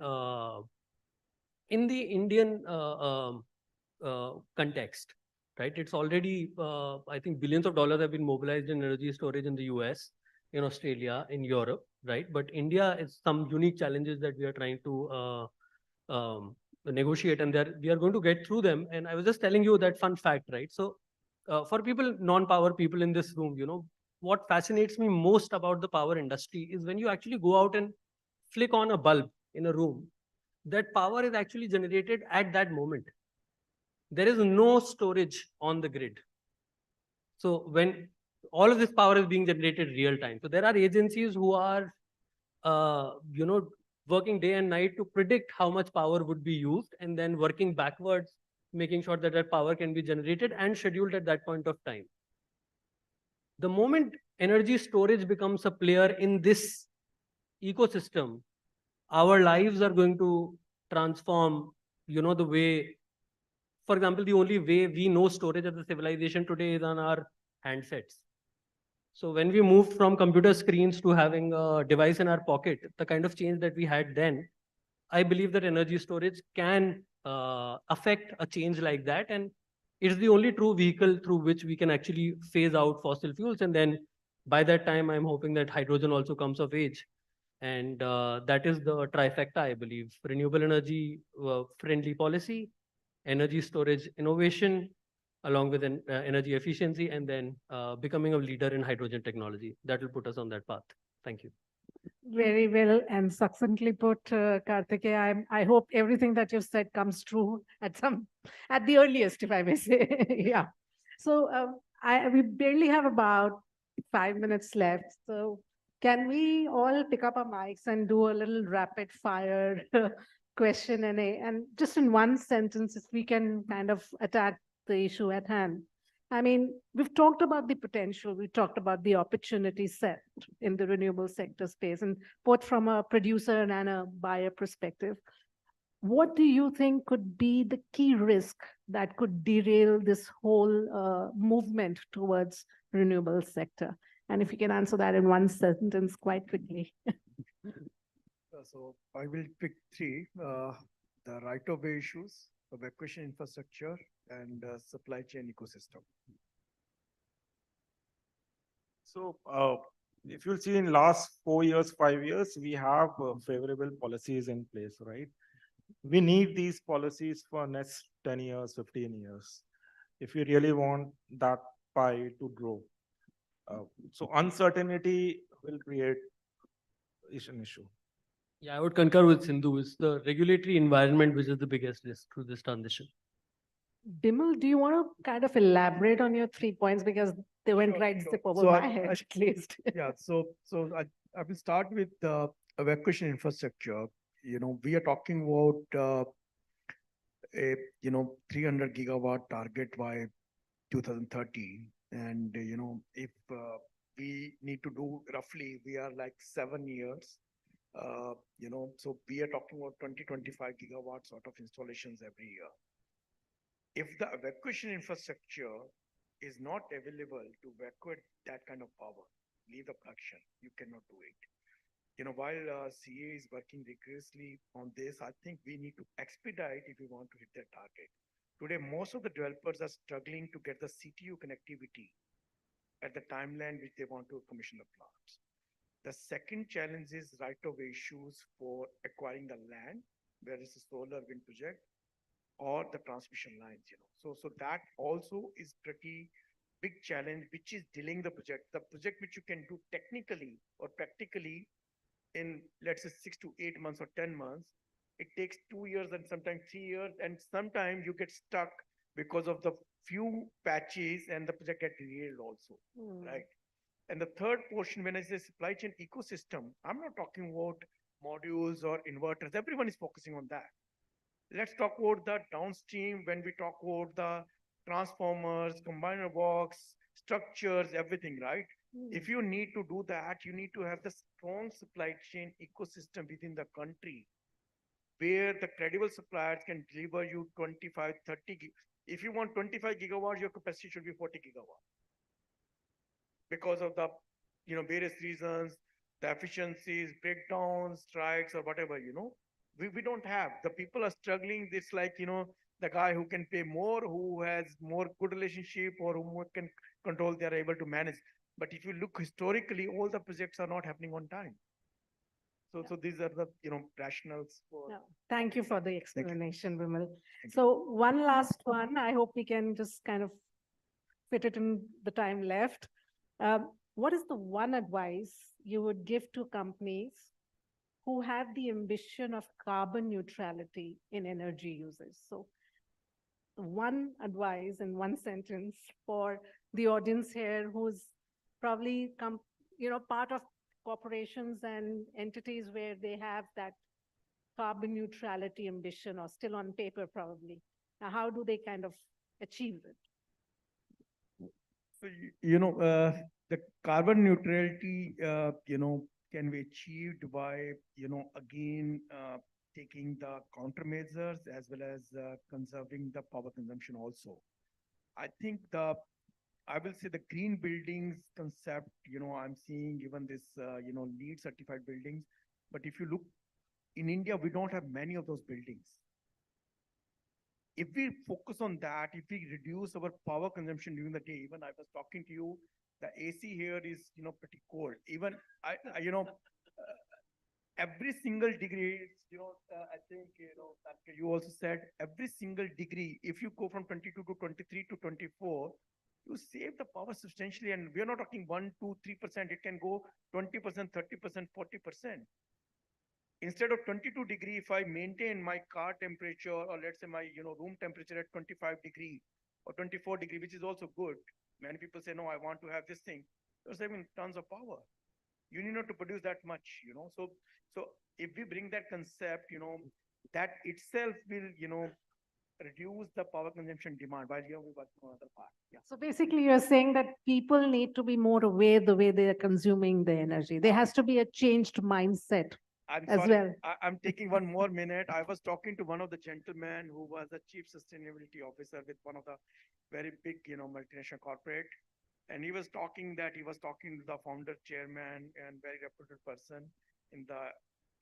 context, right? It's already, I think billions of dollars have been mobilized in energy storage in the US, in Australia, in Europe, right? But India is some unique challenges that we are trying to negotiate, and we are going to get through them. And I was just telling you that fun fact, right? So for people, non-power people in this room, what fascinates me most about the power industry is when you actually go out and flick on a bulb in a room, that power is actually generated at that moment. There is no storage on the grid. So when all of this power is being generated real time, so there are agencies who are, working day and night to predict how much power would be used, and then working backwards, making sure that that power can be generated and scheduled at that point of time. The moment energy storage becomes a player in this ecosystem, our lives are going to transform, the way, for example, the only way we know storage as a civilization today is on our handsets. So when we moved from computer screens to having a device in our pocket, the kind of change that we had then, I believe that energy storage can affect a change like that. And it's the only true vehicle through which we can actually phase out fossil fuels. And then by that time, I'm hoping that hydrogen also comes of age. And that is the trifecta, I believe: renewable energy friendly policy, energy storage innovation, along with an energy efficiency, and then becoming a leader in hydrogen technology. That will put us on that path. Thank you. Very well and succinctly put, Karthikeya. I hope everything that you've said comes true at the earliest, if I may say. Yeah. So we barely have about 5 minutes left. So can we all pick up our mics and do a little rapid fire question and just in one sentence, if we can kind of attack the issue at hand. I mean, we've talked about the potential, we talked about the opportunity set in the renewable sector space, and both from a producer and a buyer perspective. What do you think could be the key risk that could derail this whole movement towards renewable sector? And if you can answer that in one sentence quite quickly. So I will pick three: the right-of-way issues, evacuation infrastructure, and supply chain ecosystem. So if you'll see in last 4 years, 5 years, we have favorable policies in place, right? We need these policies for next 10 years, 15 years, if you really want that pie to grow. So uncertainty will create an issue. Yeah, I would concur with Sindhu. It's the regulatory environment which is the biggest risk through this transition. Bimal, do you want to kind of elaborate on your 3 points, because they went right zip over my head at least? Yeah, so I will start with evacuation infrastructure. We are talking about a 300 gigawatt target by 2030, and if we need to do roughly, we are like 7 years. So we are talking about 20-25 gigawatts sort of installations every year. If the evacuation infrastructure is not available to evacuate that kind of power, leave the production, you cannot do it. While CA is working rigorously on this, I think we need to expedite if we want to hit that target. Today, most of the developers are struggling to get the CTU connectivity at the timeline which they want to commission the plants. The second challenge is right-of-way issues for acquiring the land, whether it's a solar wind project or the transmission lines. So that also is pretty big challenge, which is delaying the project. The project which you can do technically or practically in, let's say, 6 to 8 months or 10 months, it takes 2 years and sometimes 3 years, and sometimes you get stuck because of the few patches and the project get derailed also, right? And the third portion, when I say supply chain ecosystem, I'm not talking about modules or inverters. Everyone is focusing on that. Let's talk about the downstream when we talk about the transformers, combiner box, structures, everything, right? If you need to do that, you need to have the strong supply chain ecosystem within the country where the credible suppliers can deliver you 25, 30. If you want 25 gigawatts, your capacity should be 40 gigawatts. because of the, various reasons, the efficiencies, breakdowns, strikes, or whatever, we don't have. The people are struggling. It's like, the guy who can pay more, who has more good relationship, or who can control, they are able to manage. But if you look historically, all the projects are not happening on time. So these are the, rationales for. No, thank you for the explanation, Vimal. So one last one, I hope we can just kind of fit it in the time left. What is the one advice you would give to companies who have the ambition of carbon neutrality in energy uses? So one advice in one sentence for the audience here who's probably part of corporations and entities where they have that carbon neutrality ambition, or still on paper probably. Now, how do they kind of achieve it? So, the carbon neutrality, can be achieved by, again, taking the countermeasures as well as conserving the power consumption also. I think I will say the green buildings concept, I'm seeing even this, LEED certified buildings. But if you look in India, we don't have many of those buildings. If we focus on that, if we reduce our power consumption during the day, even I was talking to you, the AC here is, pretty cold. Even every single degree, I think, you also said every single degree, if you go from 22 to 23 to 24, you save the power substantially. And we're not talking 1, 2, 3%. It can go 20%, 30%, 40%. Instead of 22 degree, if I maintain my car temperature, or let's say my room temperature at 25 degree or 24 degree, which is also good. Many people say, no, I want to have this thing. You're saving tons of power. You need not to produce that much, So if we bring that concept, that itself will, reduce the power consumption demand while we work on other part. Yeah. So basically, you're saying that people need to be more aware the way they are consuming the energy. There has to be a changed mindset. I'm taking one more minute. I was talking to one of the gentlemen who was the chief sustainability officer with one of the very big, multinational corporate. And he was talking to the founder, chairman, and very reputed person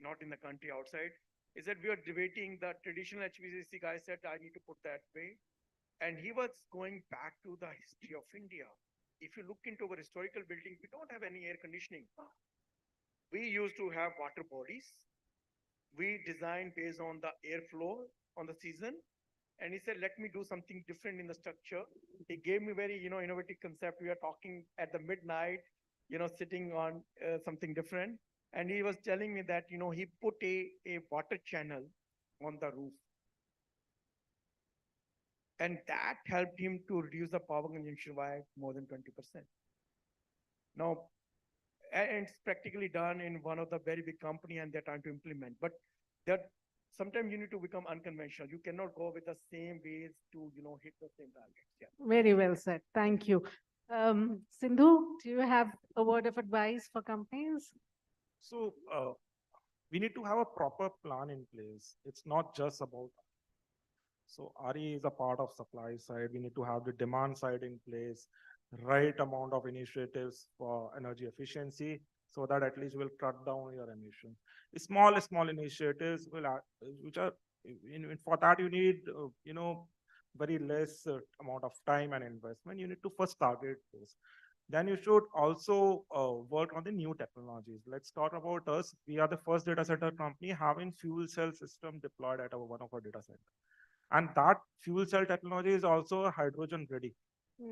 not in the country, outside. He said, we are debating the traditional HVAC guy said, I need to put that way. And he was going back to the history of India. If you look into our historical building, we don't have any air conditioning. We used to have water bodies. We designed based on the airflow on the season. And he said, let me do something different in the structure. He gave me very, innovative concept. We are talking at the midnight, sitting on something different. And he was telling me that, he put a water channel on the roof. And that helped him to reduce the power consumption by more than 20%. Now, and it's practically done in one of the very big company, and they're trying to implement. But sometimes you need to become unconventional. You cannot go with the same ways to, hit the same targets. Yeah. Very well said. Thank you. Sindhu, do you have a word of advice for companies? So we need to have a proper plan in place. It's not just about. So RE is a part of supply side. We need to have the demand side in place, right amount of initiatives for energy efficiency, so that at least will cut down your emission. Small initiatives which are for that you need very less amount of time and investment. You need to first target those. Then you should also work on the new technologies. Let's talk about us. We are the first data center company having fuel cell system deployed at one of our data centers. And that fuel cell technology is also hydrogen ready.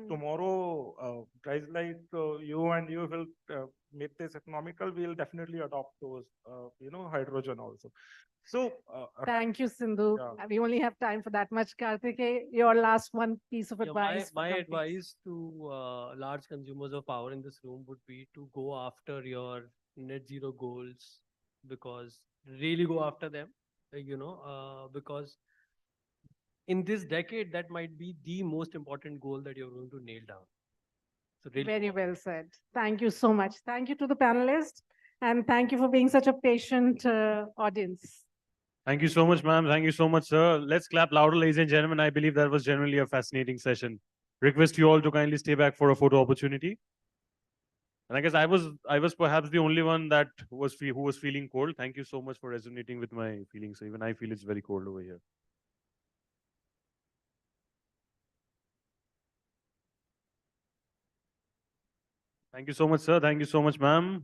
Tomorrow, guys like you and you will make this economical. We'll definitely adopt those, hydrogen also. So thank you, Sindhu. Yeah. We only have time for that much. Karthikeya, your last one piece of advice. My advice to large consumers of power in this room would be to go after your net zero goals, because really go after them, because in this decade, that might be the most important goal that you're going to nail down. So really very well said. Thank you so much. Thank you to the panelists, and thank you for being such a patient audience. Thank you so much, ma'am. Thank you so much, sir. Let's clap louder, ladies and gentlemen. I believe that was generally a fascinating session. Request you all to kindly stay back for a photo opportunity. And I guess I was perhaps the only one that who was feeling cold. Thank you so much for resonating with my feelings. So even I feel it's very cold over here. Thank you so much, sir. Thank you so much, ma'am.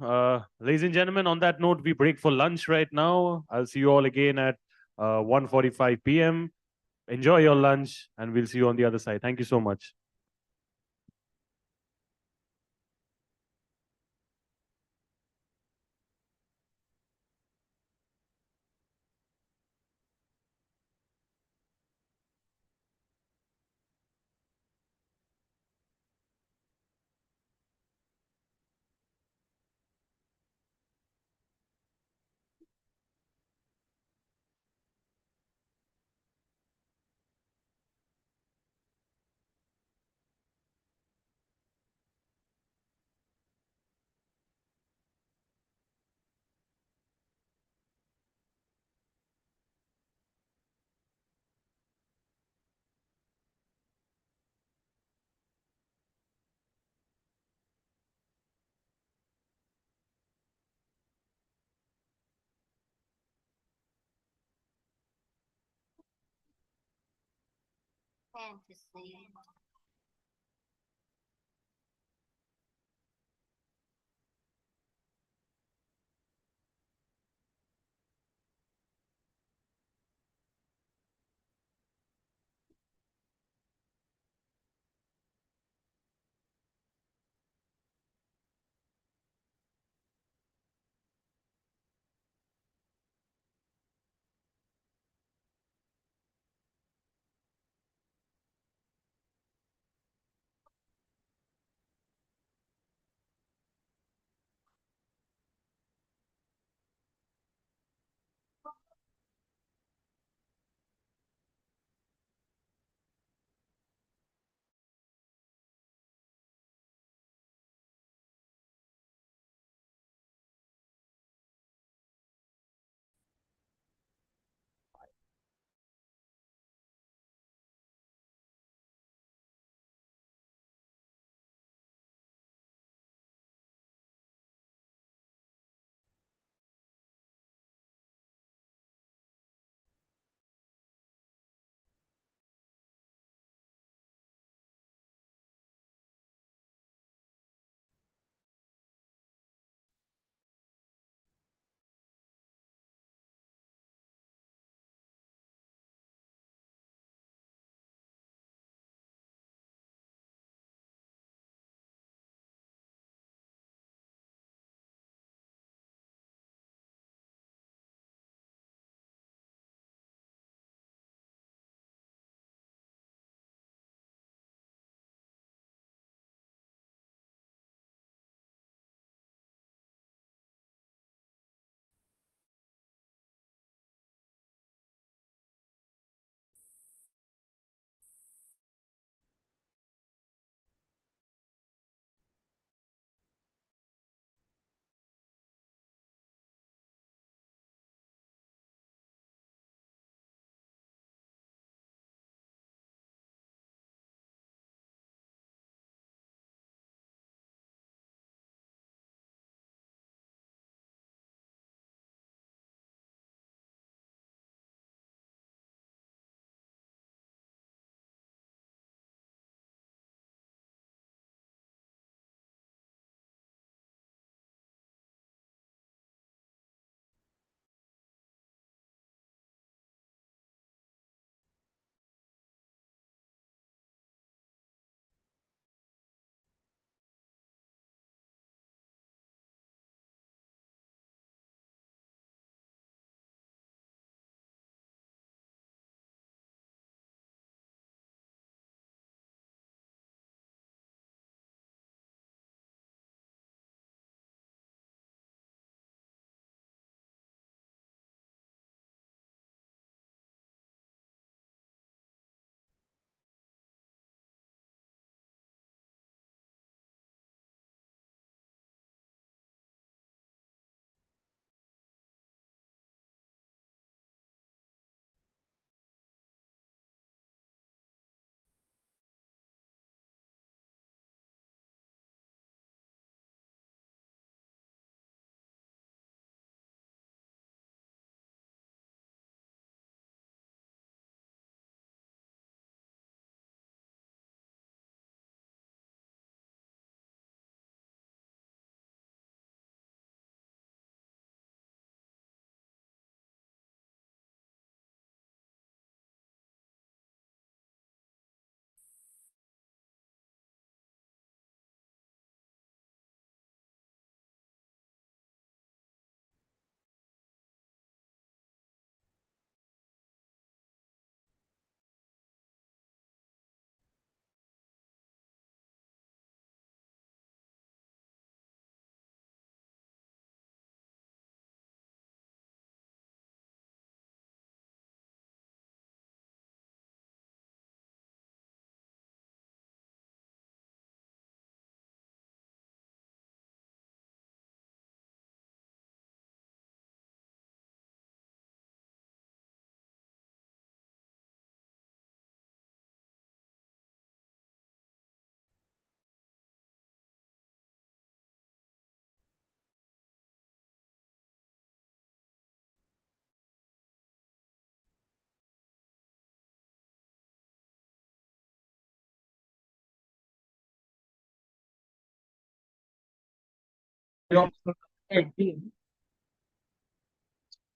Ladies and gentlemen, on that note, we break for lunch right now. I'll see you all again at 1:45 p.m. Enjoy your lunch, and we'll see you on the other side. Thank you so much. Fantasy.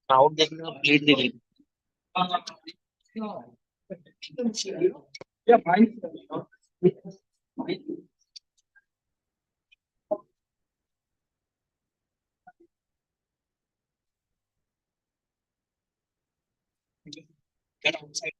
Crowd देखना plate देखी get outside.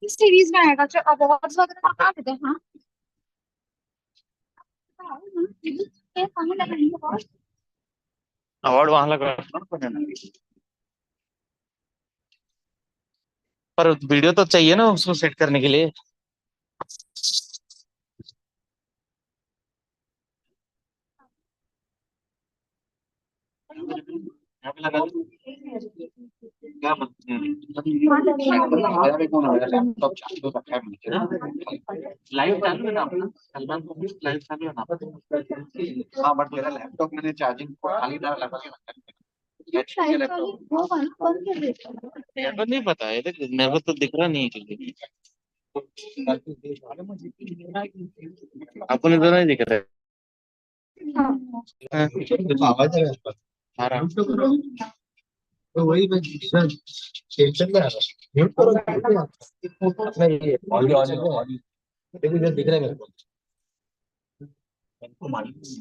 Series में आएगा जो awards वगैरह कहाँ देते हैं? Award वहां लगा पर वीडियो तो चाहिए ना उसको सेट करने के लिए यहाँ पे लगा दो। क्या लैपटॉप चालू रखा है लाइव चालू है ना अपना सलमान को भी लाइव चालू है ना हाँ बट मेरा लैपटॉप मैंने चार्जिंग खाली डाला मेरे को नहीं पता है मेरे को तो दिख रहा नहीं है क्योंकि आपको नजर नहीं दिख रहा है आवाज आ रहा है तो वही मैं टेंशन में आ रहा म्यूट करो अपना ये ऑडियो ऑडियो देखो इधर दिख रहा है मेरे को मालूम नहीं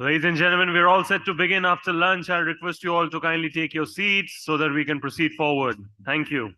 Ladies and gentlemen, we're all set to begin after lunch. I request you all to kindly take your seats so that we can proceed forward. Thank you.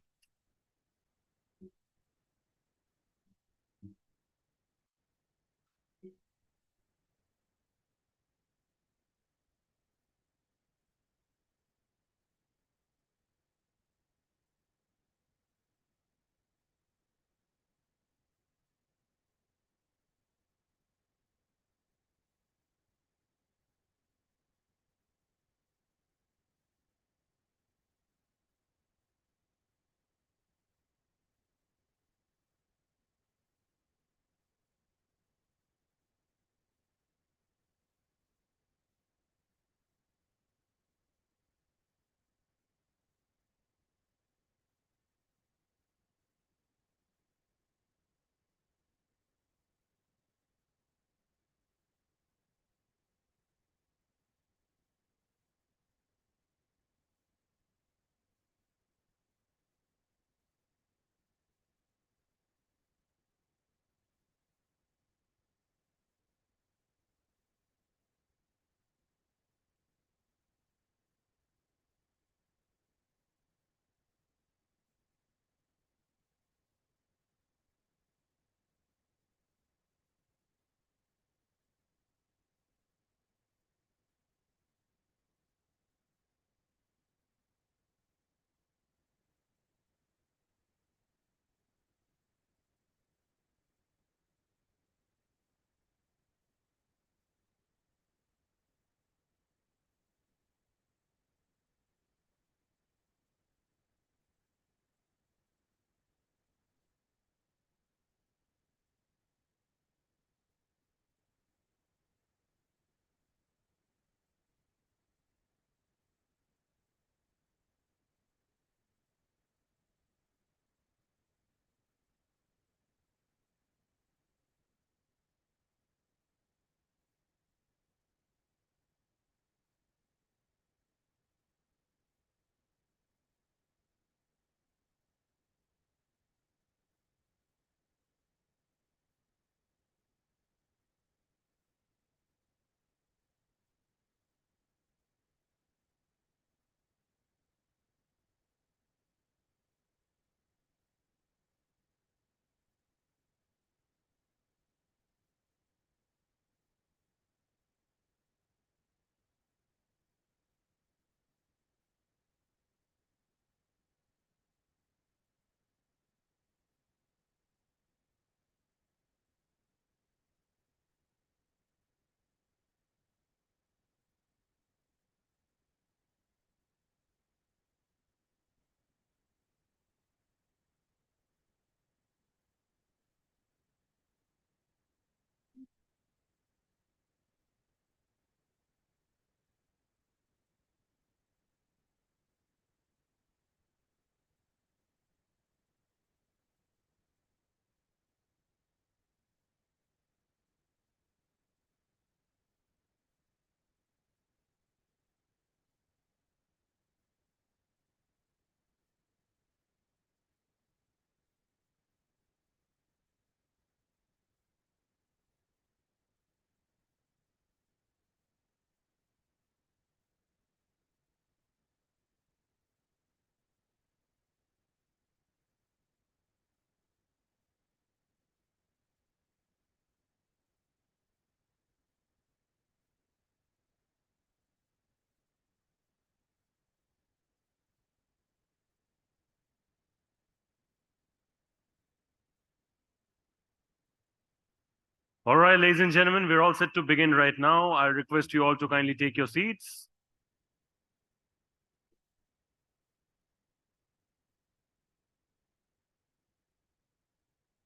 All right, ladies and gentlemen, we're all set to begin right now. I request you all to kindly take your seats.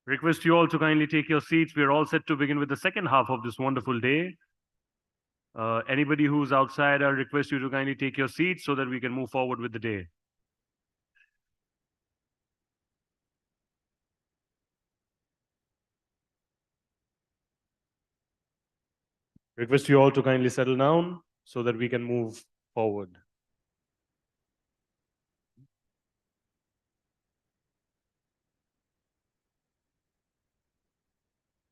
Request you all to kindly take your seats. We're all set to begin with the second half of this wonderful day. Anybody who's outside, I request you to kindly take your seats so that we can move forward with the day. Request you all to kindly settle down so that we can move forward.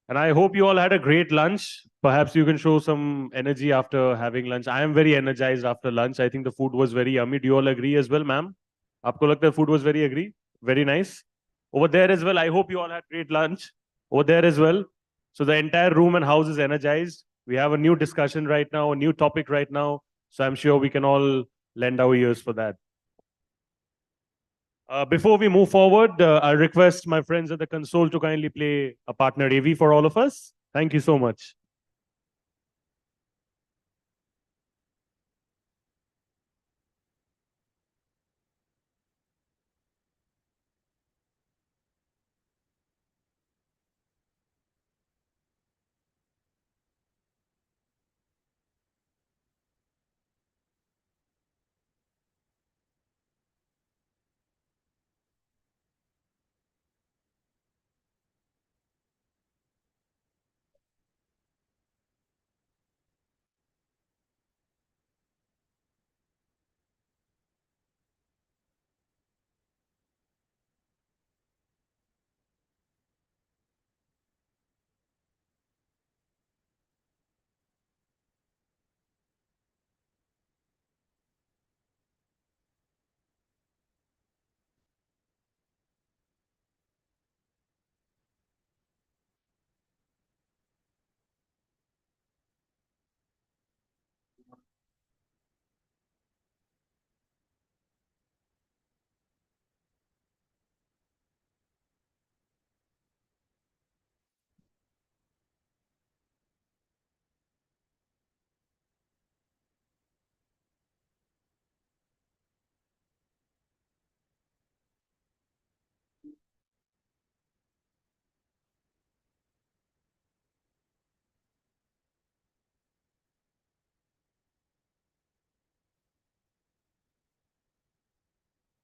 And I hope you all had a great lunch. Perhaps you can show some energy after having lunch. I am very energized after lunch. I think the food was very yummy. Do you all agree as well, ma'am? Aapko lagta hai food was very nice? Over there as well, I hope you all had great lunch. Over there as well. So the entire room and house is energized. We have a new discussion right now, a new topic right now. So I'm sure we can all lend our ears for that. Before we move forward, I'll request my friends at the console to kindly play a partner AV for all of us. Thank you so much.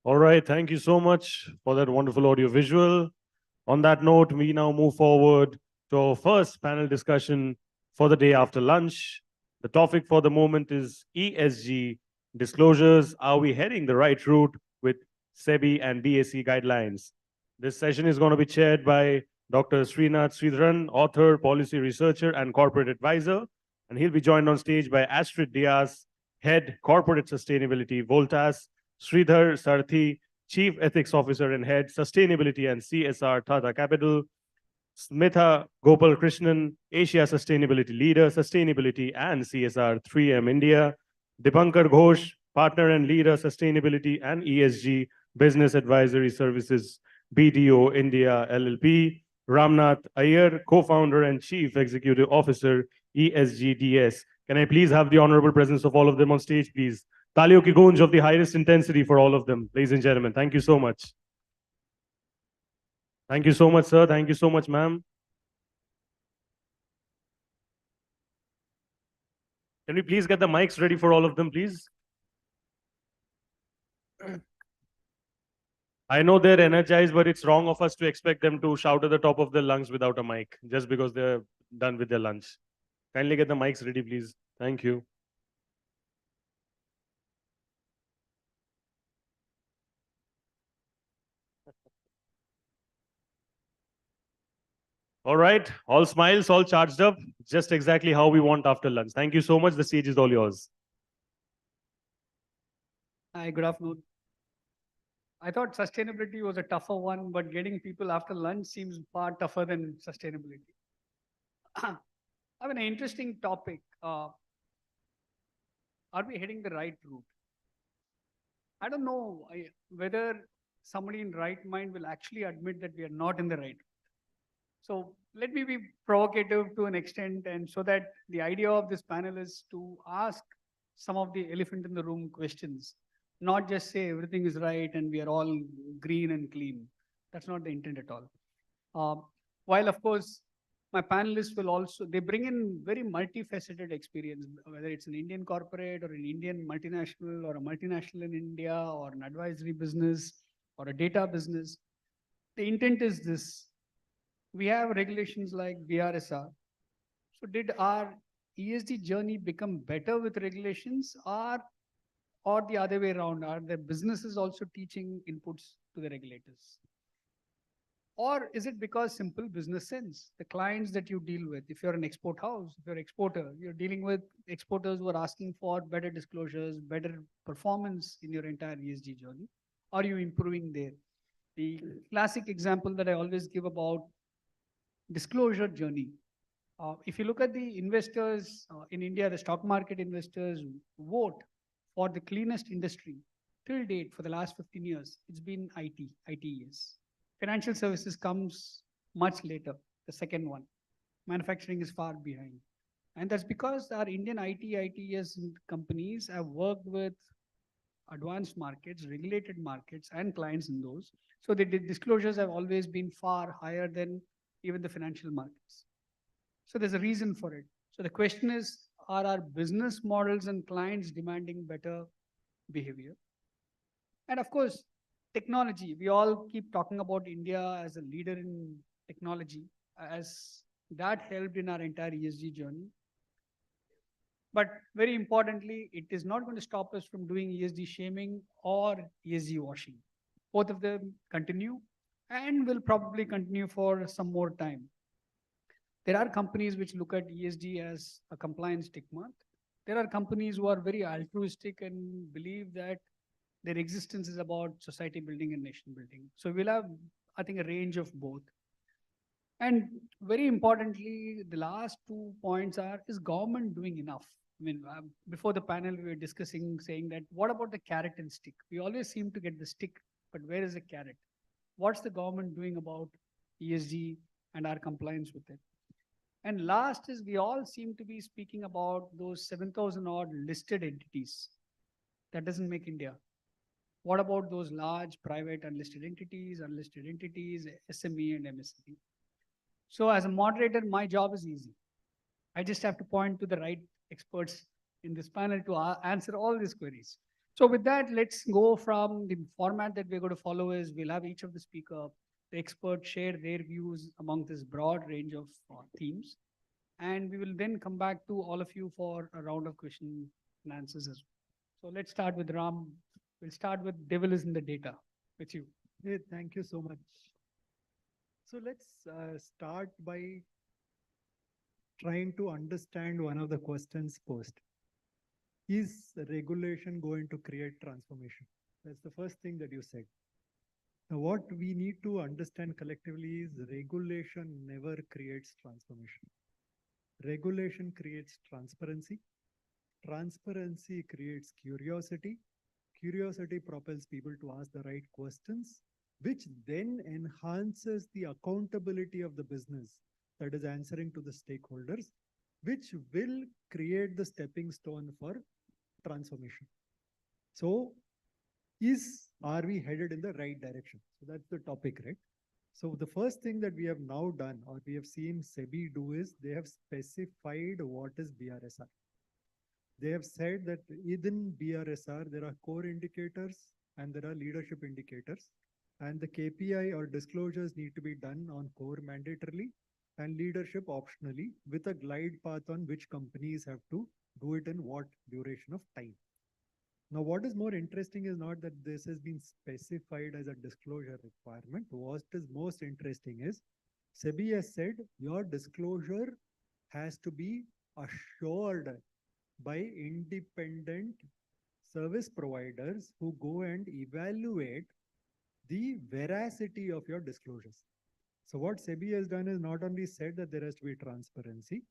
All right, thank you so much for that wonderful audio visual. On that note, we now move forward to our first panel discussion for the day after lunch. The topic for the moment is ESG disclosures. Are we heading the right route with SEBI and BSE guidelines? This session is going to be chaired by Dr. Srinath Sridharan, author, policy researcher, and corporate advisor. And he'll be joined on stage by Astrid Diaz, head corporate sustainability, Voltas, Sridhar Sarthi, Chief Ethics Officer and Head, Sustainability and CSR, Tata Capital, Smitha Gopal Krishnan, Asia Sustainability Leader, Sustainability and CSR, 3M India, Dipankar Ghosh, Partner and Leader, Sustainability and ESG, Business Advisory Services, BDO India LLP, Ramnath Iyer, Co-Founder and Chief Executive Officer, ESGDS. Can I please have the honorable presence of all of them on stage, please? Taliyon ki goonj of the highest intensity for all of them, ladies and gentlemen. Thank you so much. Thank you so much, sir. Thank you so much, ma'am. Can we please get the mics ready for all of them, please? I know they're energized, but it's wrong of us to expect them to shout at the top of their lungs without a mic, just because they're done with their lunch. Kindly get the mics ready, please. Thank you. All right, all smiles, all charged up, just exactly how we want after lunch. Thank you so much. The stage is all yours. Hi, good afternoon. I thought sustainability was a tougher one, but getting people after lunch seems far tougher than sustainability. I have an interesting topic. Are we heading the right route? I don't know whether somebody in right mind will actually admit that we are not in the right route. So let me be provocative to an extent, and so that the idea of this panel is to ask some of the elephant in the room questions, not just say everything is right and we are all green and clean. That's not the intent at all. While of course, my panelists will also, they bring in very multifaceted experience, whether it's an Indian corporate or an Indian multinational or a multinational in India or an advisory business or a data business. The intent is this. We have regulations like BRSR. So did our ESG journey become better with regulations or the other way around? Are the businesses also teaching inputs to the regulators? Or is it because simple business sense? The clients that you deal with, if you're an export house, if you're an exporter, you're dealing with exporters who are asking for better disclosures, better performance in your entire ESG journey. Are you improving there? The classic example that I always give about disclosure journey. If you look at the investors in India, the stock market investors vote for the cleanest industry till date for the last 15 years. It's been ITES. Financial services comes much later, the second one. Manufacturing is far behind. And that's because our Indian ITES companies have worked with advanced markets, regulated markets, and clients in those. So the disclosures have always been far higher than even the financial markets. So there's a reason for it. So the question is, are our business models and clients demanding better behavior? And of course, technology. We all keep talking about India as a leader in technology, as that helped in our entire ESG journey. But very importantly, it is not going to stop us from doing ESG shaming or ESG washing. Both of them continue and will probably continue for some more time. There are companies which look at ESG as a compliance tick mark. There are companies who are very altruistic and believe that their existence is about society building and nation building. So we'll have, I think, a range of both. And very importantly, the last 2 points are, is government doing enough? I mean, before the panel, we were discussing, saying that, what about the carrot and stick? We always seem to get the stick, but where is the carrot? What's the government doing about ESG and our compliance with it? And last is, we all seem to be speaking about those 7,000 odd listed entities. That doesn't make India. What about those large private unlisted entities, SME and MSME? So as a moderator, my job is easy. I just have to point to the right experts in this panel to answer all these queries. So with that, let's go from the format that we're going to follow is, we'll have each of the speaker, the experts share their views among this broad range of themes. And we will then come back to all of you for a round of question and answers as well. So let's start with Ram. We'll start with devil is in the data with you. Hey, thank you so much. So let's start by trying to understand one of the questions posed. Is regulation going to create transformation? That's the first thing that you said. Now, what we need to understand collectively is regulation never creates transformation. Regulation creates transparency. Transparency creates curiosity. Curiosity propels people to ask the right questions, which then enhances the accountability of the business that is answering to the stakeholders, which will create the stepping stone for transformation. So, are we headed in the right direction? So that's the topic, right? So the first thing that we have now done, or we have seen SEBI do, is they have specified what is BRSR. They have said that within BRSR, there are core indicators and there are leadership indicators. And the KPI or disclosures need to be done on core mandatorily and leadership optionally, with a glide path on which companies have to do it in what duration of time. Now, what is more interesting is not that this has been specified as a disclosure requirement. What is most interesting is SEBI has said your disclosure has to be assured by independent service providers who go and evaluate the veracity of your disclosures. So what SEBI has done is not only said that there has to be transparency,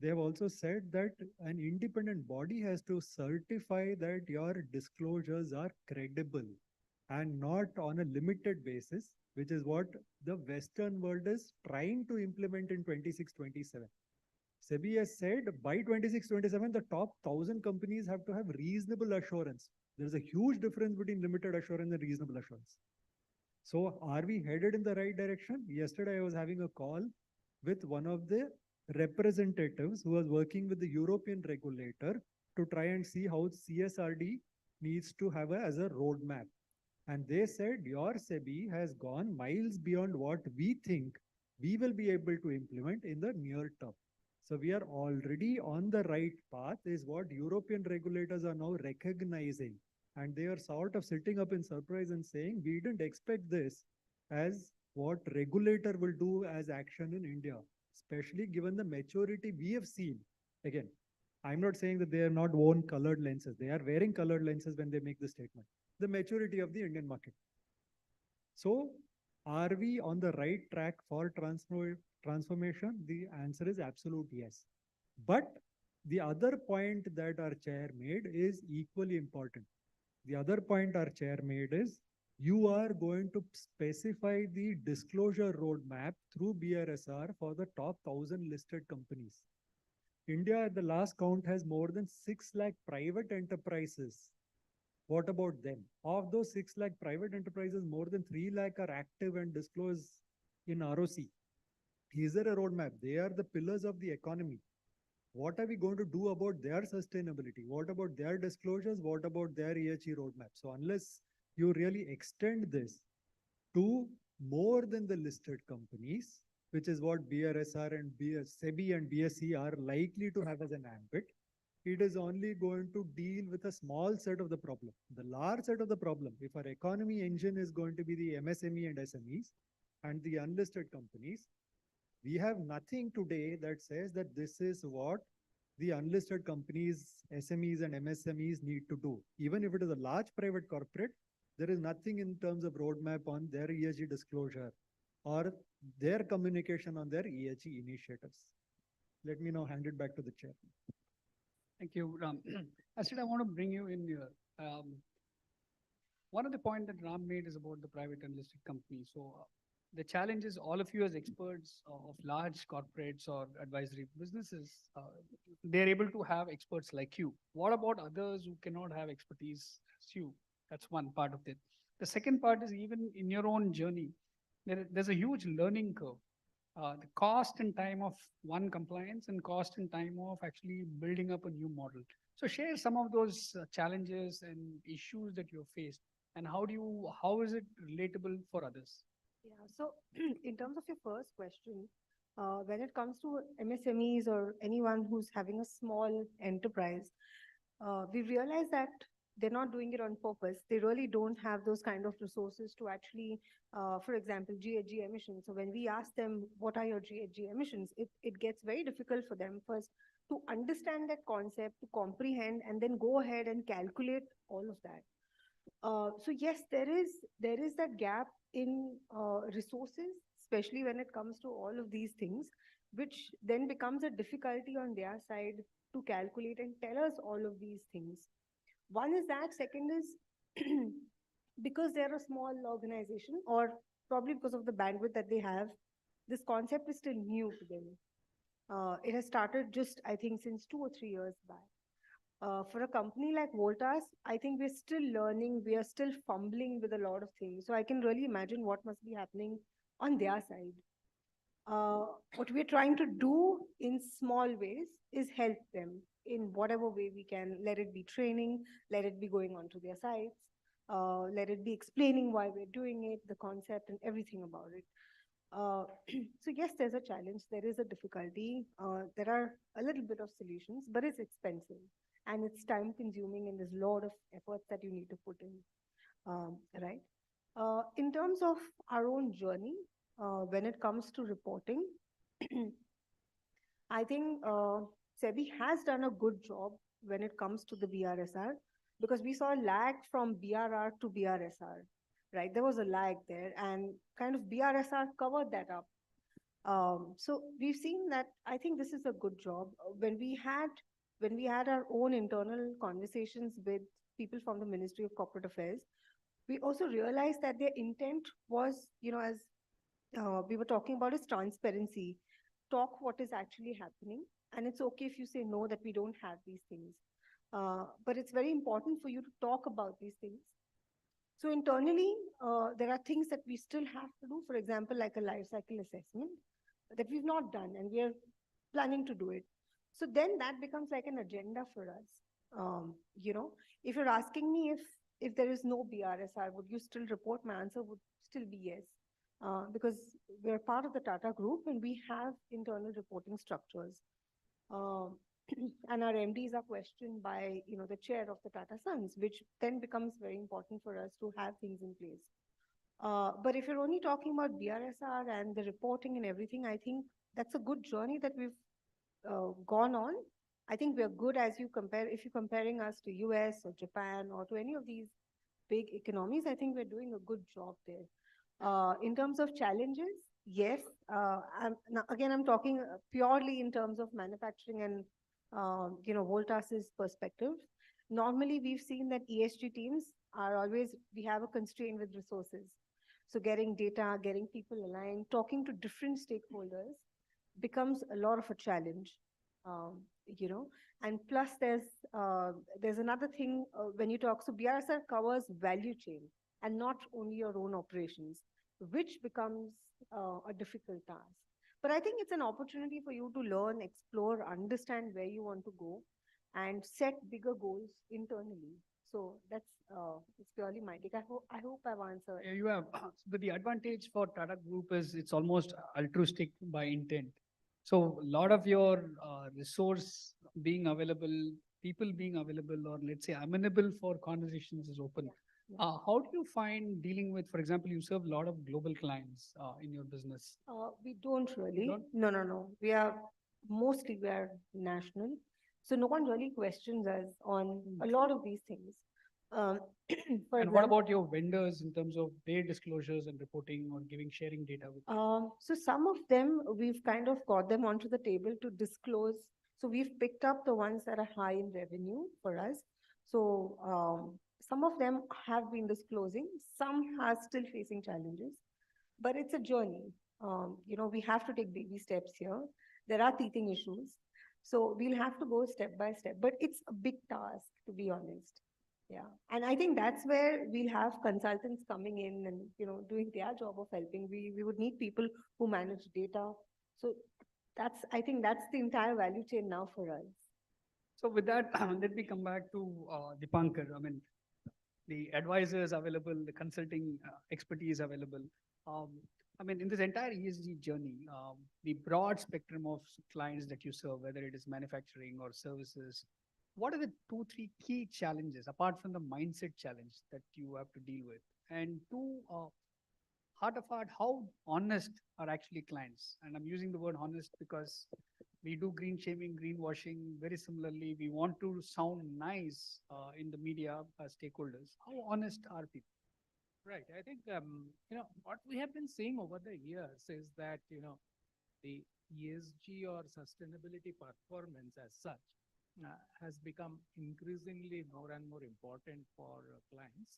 they have also said that an independent body has to certify that your disclosures are credible and not on a limited basis, which is what the Western world is trying to implement in 26-27. SEBI has said by 26-27, the top 1,000 companies have to have reasonable assurance. There's a huge difference between limited assurance and reasonable assurance. So are we headed in the right direction? Yesterday, I was having a call with one of the representatives who was working with the European regulator to try and see how CSRD needs to have as a roadmap. And they said your SEBI has gone miles beyond what we think we will be able to implement in the near term. So we are already on the right path, is what European regulators are now recognizing. And they are sort of sitting up in surprise and saying, we didn't expect this as what regulator will do as action in India, especially given the maturity we have seen. Again, I'm not saying that they are not worn colored lenses. They are wearing colored lenses when they make the statement. The maturity of the Indian market. So are we on the right track for transformation? The answer is absolute yes. But the other point that our chair made is equally important. The other point our chair made is you are going to specify the disclosure roadmap through BRSR for the top 1,000 listed companies. India at the last count has more than 6 lakh private enterprises. What about them? Of those 6 lakh private enterprises, more than 3 lakh are active and disclose in ROC. Is there a roadmap? They are the pillars of the economy. What are we going to do about their sustainability? What about their disclosures? What about their ESG roadmap? So unless you really extend this to more than the listed companies, which is what BRSR and SEBI and BSE are likely to have as an ambit, it is only going to deal with a small set of the problem. The large set of the problem, if our economy engine is going to be the MSME and SMEs and the unlisted companies, we have nothing today that says that this is what the unlisted companies, SMEs and MSMEs need to do. Even if it is a large private corporate, there is nothing in terms of roadmap on their ESG disclosure or their communication on their ESG initiatives. Let me now hand it back to the chair. Thank you, Ram. I want to bring you in here. One of the points that Ram made is about the private and listed companies. So the challenge is all of you as experts of large corporates or advisory businesses, they're able to have experts like you. What about others who cannot have expertise as you? That's one part of it. The second part is even in your own journey, there's a huge learning curve. The cost and time of one compliance and cost and time of actually building up a new model. So share some of those challenges and issues that you have faced, and how is it relatable for others? Yeah, so in terms of your first question, when it comes to MSMEs or anyone who's having a small enterprise, we realize that they're not doing it on purpose. They really don't have those kind of resources to actually, for example, GHG emissions. So when we ask them, what are your GHG emissions? It gets very difficult for them first to understand that concept, to comprehend, and then go ahead and calculate all of that. So yes, there is that gap in resources, especially when it comes to all of these things, which then becomes a difficulty on their side to calculate and tell us all of these things. One is that. Second is because they're a small organization, or probably because of the bandwidth that they have, this concept is still new to them. It has started just, I think, since 2 or 3 years back. For a company like Voltas, I think we're still learning, we are still fumbling with a lot of things. So I can really imagine what must be happening on their side. What we're trying to do in small ways is help them in whatever way we can. Let it be training, let it be going onto their sites, let it be explaining why we're doing it, the concept and everything about it. So yes, there's a challenge, there is a difficulty, there are a little bit of solutions, but it's expensive and it's time consuming and there's a lot of efforts that you need to put in, right? In terms of our own journey, when it comes to reporting, I think SEBI has done a good job when it comes to the BRSR, because we saw a lag from BRR to BRSR, right? There was a lag there and kind of BRSR covered that up. So we've seen that. I think this is a good job. When we had our own internal conversations with people from the Ministry of Corporate Affairs, we also realized that their intent was, as we were talking about, is transparency. Talk what is actually happening. And it's okay if you say no, that we don't have these things. But it's very important for you to talk about these things. So internally, there are things that we still have to do, for example, like a life cycle assessment that we've not done, and we are planning to do it. So then that becomes like an agenda for us. If you're asking me if there is no BRSR, would you still report? My answer would still be yes. Because we're part of the Tata Group and we have internal reporting structures. And our MDs are questioned by the chair of the Tata Sons, which then becomes very important for us to have things in place. But if you're only talking about BRSR and the reporting and everything, I think that's a good journey that we've gone on. I think we're good as you compare, if you're comparing us to US or Japan or to any of these big economies, I think we're doing a good job there. In terms of challenges, yes. I'm talking purely in terms of manufacturing and, Voltas's perspective. Normally, we've seen that ESG teams are always, we have a constraint with resources. So getting data, getting people aligned, talking to different stakeholders becomes a lot of a challenge, and plus there's another thing when you talk, so BRSR covers value chain and not only your own operations, which becomes a difficult task. But I think it's an opportunity for you to learn, explore, understand where you want to go and set bigger goals internally. So that's it's purely my take. I hope I've answered. Yeah, you have. But the advantage for Tata Group is it's almost altruistic by intent. So a lot of your resource being available, people being available, or let's say amenable for conversations is open. How do you find dealing with, for example, you serve a lot of global clients in your business? We don't really. don't? No. We are national. So no one really questions us on a lot of these things. For And what about your vendors in terms of their disclosures and reporting or sharing data with? So some of them, we've kind of got them onto the table to disclose. So we've picked up the ones that are high in revenue for us. So some of them have been disclosing, some are still facing challenges, but it's a journey. We have to take baby steps here. There are teething issues. So we'll have to go step by step, but it's a big task, to be honest. Yeah. And I think that's where we'll have consultants coming in and, doing their job of helping. We would need people who manage data. So I think that's the entire value chain now for us. So with that, let me come back to Dipankar. I mean, the advisors available, the consulting expertise available. In this entire ESG journey, the broad spectrum of clients that you serve, whether it is manufacturing or services, what are the 2-3 key challenges apart from the mindset challenge that you have to deal with? And two, heart of heart, how honest are actually clients? And I'm using the word honest because we do green shaming, greenwashing very similarly. We want to sound nice in the media as stakeholders. How honest are people? Right. I think, what we have been seeing over the years is that, the ESG or sustainability performance as such has become increasingly more and more important for clients,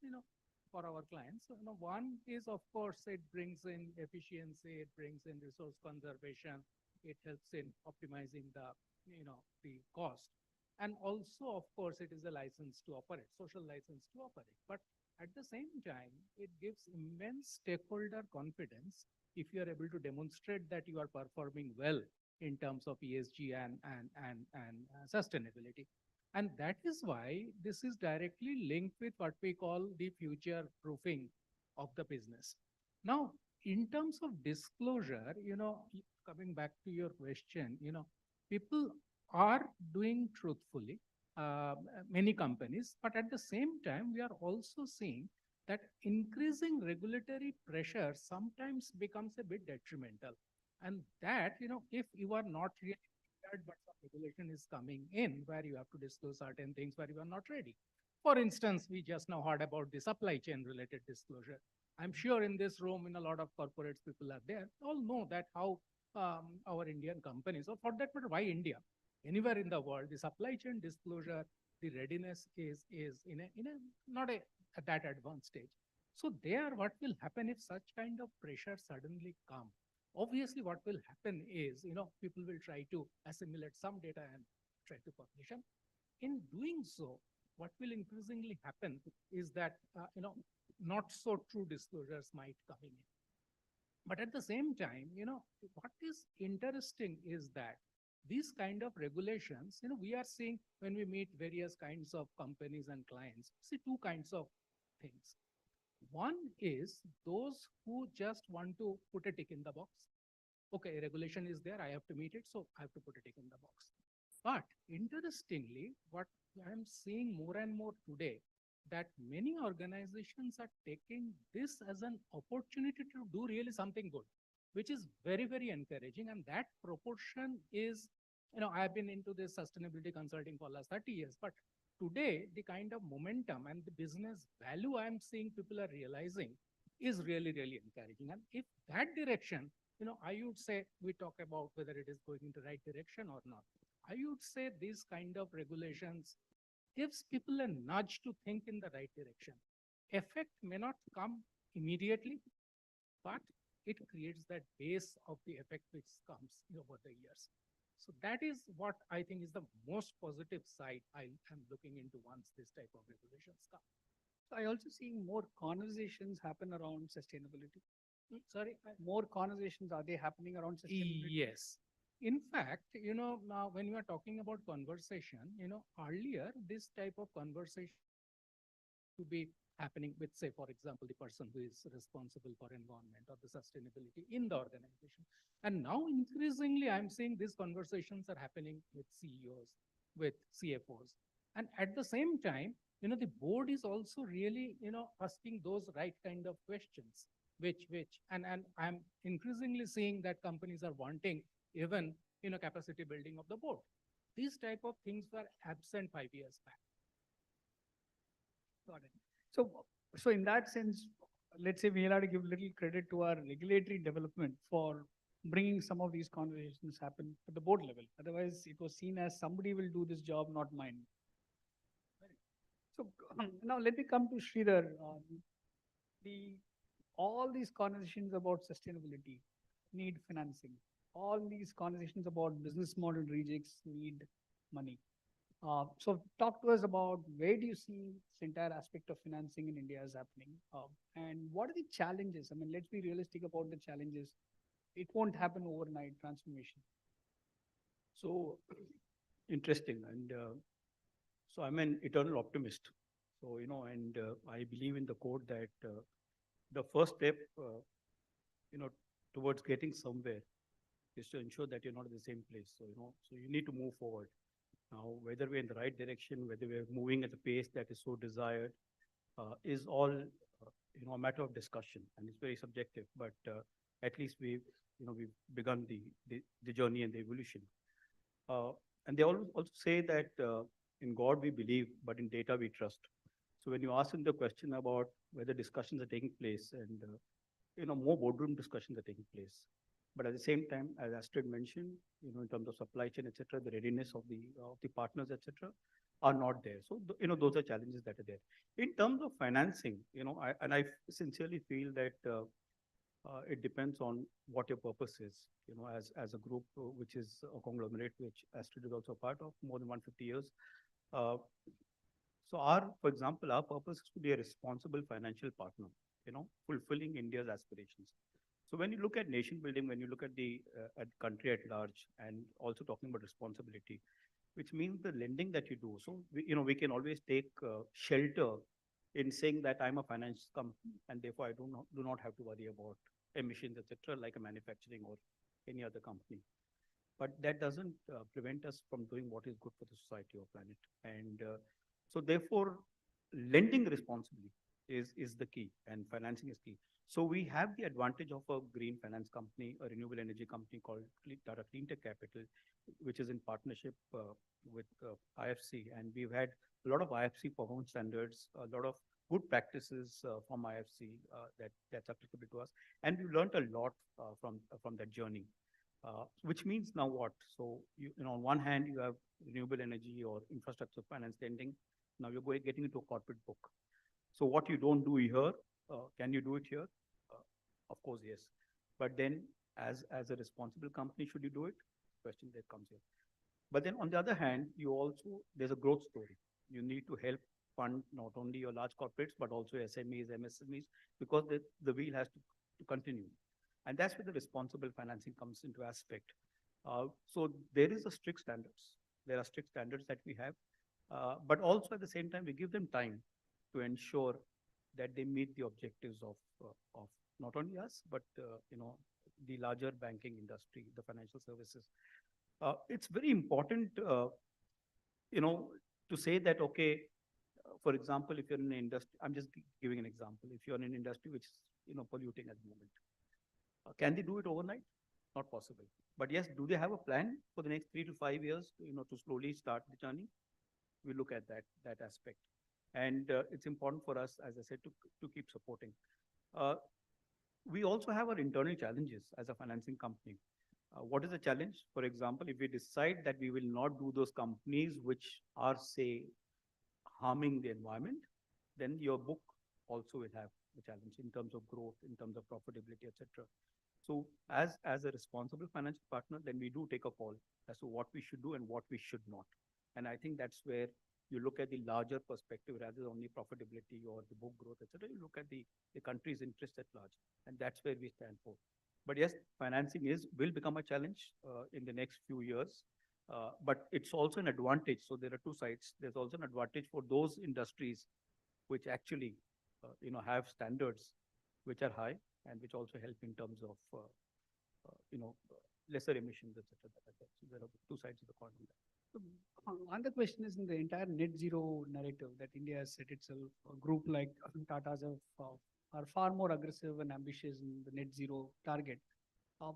for our clients. So, one is, of course, it brings in efficiency, it brings in resource conservation, it helps in optimizing the, the cost. And also, of course, it is a license to operate, social license to operate. But at the same time, it gives immense stakeholder confidence if you are able to demonstrate that you are performing well in terms of ESG and sustainability. And that is why this is directly linked with what we call the future proofing of the business. Now, in terms of disclosure, coming back to your question, people are doing truthfully, many companies, but at the same time, we are also seeing that increasing regulatory pressure sometimes becomes a bit detrimental. And that, if you are not really prepared, but some regulation is coming in where you have to disclose certain things where you are not ready. For instance, we just now heard about the supply chain related disclosure. I'm sure in this room, in a lot of corporates, people are there, all know that how our Indian companies, or for that matter, why India? Anywhere in the world, the supply chain disclosure, the readiness is not at that advanced stage. So there, what will happen if such kind of pressure suddenly come? Obviously, what will happen is, people will try to assimilate some data and try to publish them. In doing so, what will increasingly happen is that, not so true disclosures might come in. But at the same time, what is interesting is that these kind of regulations, we are seeing when we meet various kinds of companies and clients, see two kinds of things. One is those who just want to put a tick in the box. Okay, regulation is there, I have to meet it, so I have to put a tick in the box. But interestingly, what I'm seeing more and more today that many organizations are taking this as an opportunity to do really something good, which is very, very encouraging. And that proportion is, I've been into this sustainability consulting for last 30 years, but today the kind of momentum and the business value I'm seeing people are realizing is really, really encouraging. And if that direction, I would say we talk about whether it is going in the right direction or not. I would say these kind of regulations gives people a nudge to think in the right direction. Effect may not come immediately, but it creates that base of the effect which comes over the years. So that is what I think is the most positive side I am looking into once this type of regulations come. So I also see more conversations happen around sustainability. Sorry, more conversations, are they happening around sustainability? Yes. In fact, now when we are talking about conversation, earlier this type of conversation to be happening with, say, for example, the person who is responsible for environment or the sustainability in the organization. And now increasingly, I'm seeing these conversations are happening with CEOs, with CFOs. And at the same time, the board is also really, asking those right kind of questions, and I'm increasingly seeing that companies are wanting even, capacity building of the board. These type of things were absent 5 years back. Got it. So in that sense, let's say we have to give little credit to our regulatory development for bringing some of these conversations happen at the board level. Otherwise, it was seen as somebody will do this job, not mine. So now let me come to Sridhar. All these conversations about sustainability need financing. All these conversations about business model rejects need money. So talk to us about where do you see this entire aspect of financing in India is happening, and what are the challenges? I mean, let's be realistic about the challenges. It won't happen overnight transformation. So interesting, and so I'm an eternal optimist. So I believe in the quote that the first step, towards getting somewhere is to ensure that you're not in the same place. So so you need to move forward. Now, whether we're in the right direction, whether we're moving at the pace that is so desired, is all a matter of discussion, and it's very subjective. But at least we've begun the journey and the evolution. And they also say that in God we believe, but in data we trust. So when you ask them the question about whether discussions are taking place, and more boardroom discussions are taking place, but at the same time, as Astrid mentioned, in terms of supply chain, etc., the readiness of the partners, etc., are not there. So those are challenges that are there. In terms of financing, I sincerely feel that it depends on what your purpose is. As a group, which is a conglomerate, which Astrid is also a part of, more than 150 years. So for example, our purpose is to be a responsible financial partner, fulfilling India's aspirations. So when you look at nation building, when you look at the country at large, and also talking about responsibility, which means the lending that you do. So we can always take shelter in saying that I'm a finance company, and therefore I do not have to worry about emissions, etc., like a manufacturing or any other company. But that doesn't prevent us from doing what is good for the society or planet. And so therefore, lending responsibly is the key, and financing is key. So we have the advantage of a green finance company, a renewable energy company called Tata Cleantech Capital, which is in partnership with IFC. And we've had a lot of IFC performance standards, a lot of good practices from IFC that's applicable to us. And we've learned a lot from that journey, which means now what? So on one hand, you have renewable energy or infrastructure finance lending. Now you're getting into a corporate book. So what you don't do here, can you do it here? Of course, yes. But then as a responsible company, should you do it? Question that comes here. But then on the other hand, there's a growth story. You need to help fund not only your large corporates, but also SMEs, MSMEs, because the wheel has to continue. And that's where the responsible financing comes into aspect. So there is a strict standards. There are strict standards that we have, but also at the same time, we give them time to ensure that they meet the objectives of not only us, but the larger banking industry, the financial services. It's very important, to say that, okay, for example, if you're in an industry, I'm just giving an example. If you're in an industry which is, polluting at the moment, can they do it overnight? Not possible. But yes, do they have a plan for the next 3 to 5 years, to slowly start the journey? We look at that aspect. And it's important for us, as I said, to keep supporting. We also have our internal challenges as a financing company. What is the challenge? For example, if we decide that we will not do those companies which are, say, harming the environment, then your book also will have a challenge in terms of growth, in terms of profitability, etc. So as a responsible financial partner, then we do take a call as to what we should do and what we should not. And I think that's where you look at the larger perspective rather than only profitability or the book growth, etc. You look at the country's interest at large, and that's where we stand for. But yes, financing will become a challenge in the next few years, but it's also an advantage. So there are two sides. There's also an advantage for those industries which actually, have standards which are high and which also help in terms of, lesser emissions, etc. So there are two sides of the coin. So, one the question is in the entire net zero narrative that India has set itself. A group like Tata's are far more aggressive and ambitious in the net zero target. A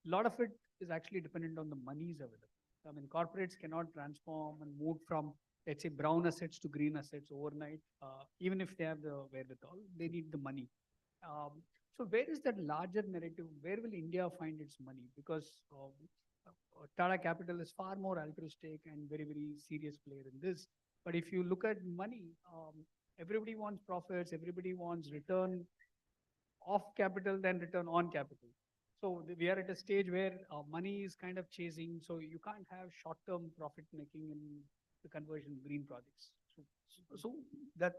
lot of it is actually dependent on the monies available. I mean, corporates cannot transform and move from, let's say, brown assets to green assets overnight. Even if they have the wherewithal, they need the money. So where is that larger narrative? Where will India find its money? Because Tata Capital is far more altruistic and very, very serious player in this. But if you look at money, everybody wants profits, everybody wants return off capital than return on capital. So we are at a stage where money is kind of chasing, so you can't have short-term profit making in the conversion of green projects. So that,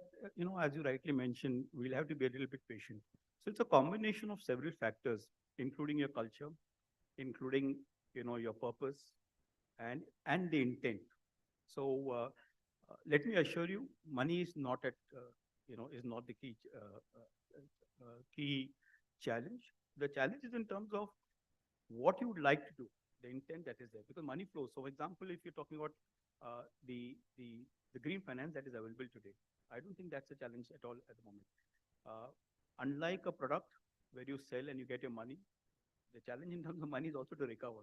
as you rightly mentioned, we'll have to be a little bit patient. So it's a combination of several factors, including your culture, including, your purpose and the intent. So let me assure you, money is not is not the key challenge. The challenge is in terms of what you would like to do, the intent that is there, because money flows. So for example, if you're talking about the green finance that is available today, I don't think that's a challenge at all at the moment. Unlike a product where you sell and you get your money, the challenge in terms of money is also to recover.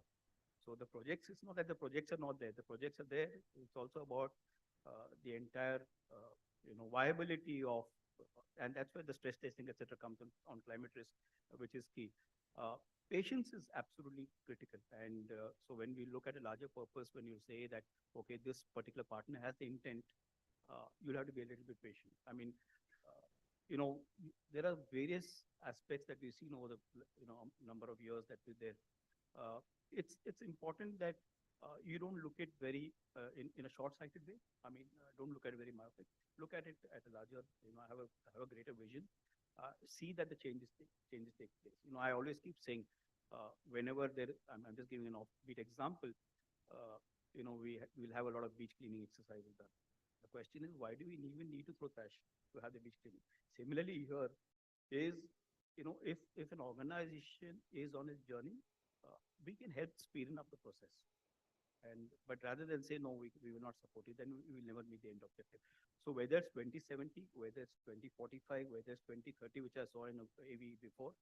So the projects, it's not that the projects are not there. The projects are there. It's also about the entire, viability of, and that's where the stress testing, etc., comes on climate risk, which is key. Patience is absolutely critical. And so when we look at a larger purpose, when you say that, okay, this particular partner has the intent, you'll have to be a little bit patient. I mean, there are various aspects that we've seen over the, number of years that we're there. It's important that you don't look at very in a short-sighted way. I mean, don't look at it very myopic. Look at it at a larger, have a greater vision. See that the changes take place. I always keep saying, whenever I'm just giving an offbeat example. We'll have a lot of beach cleaning exercises done. The question is, why do we even need to throw trash to have the beach cleaning? Similarly, here is, if an organization is on its journey, we can help speeding up the process. But rather than say, no, we will not support it, then we will never meet the end objective. So whether it's 2070, whether it's 2045, whether it's 2030, which I saw in AV before,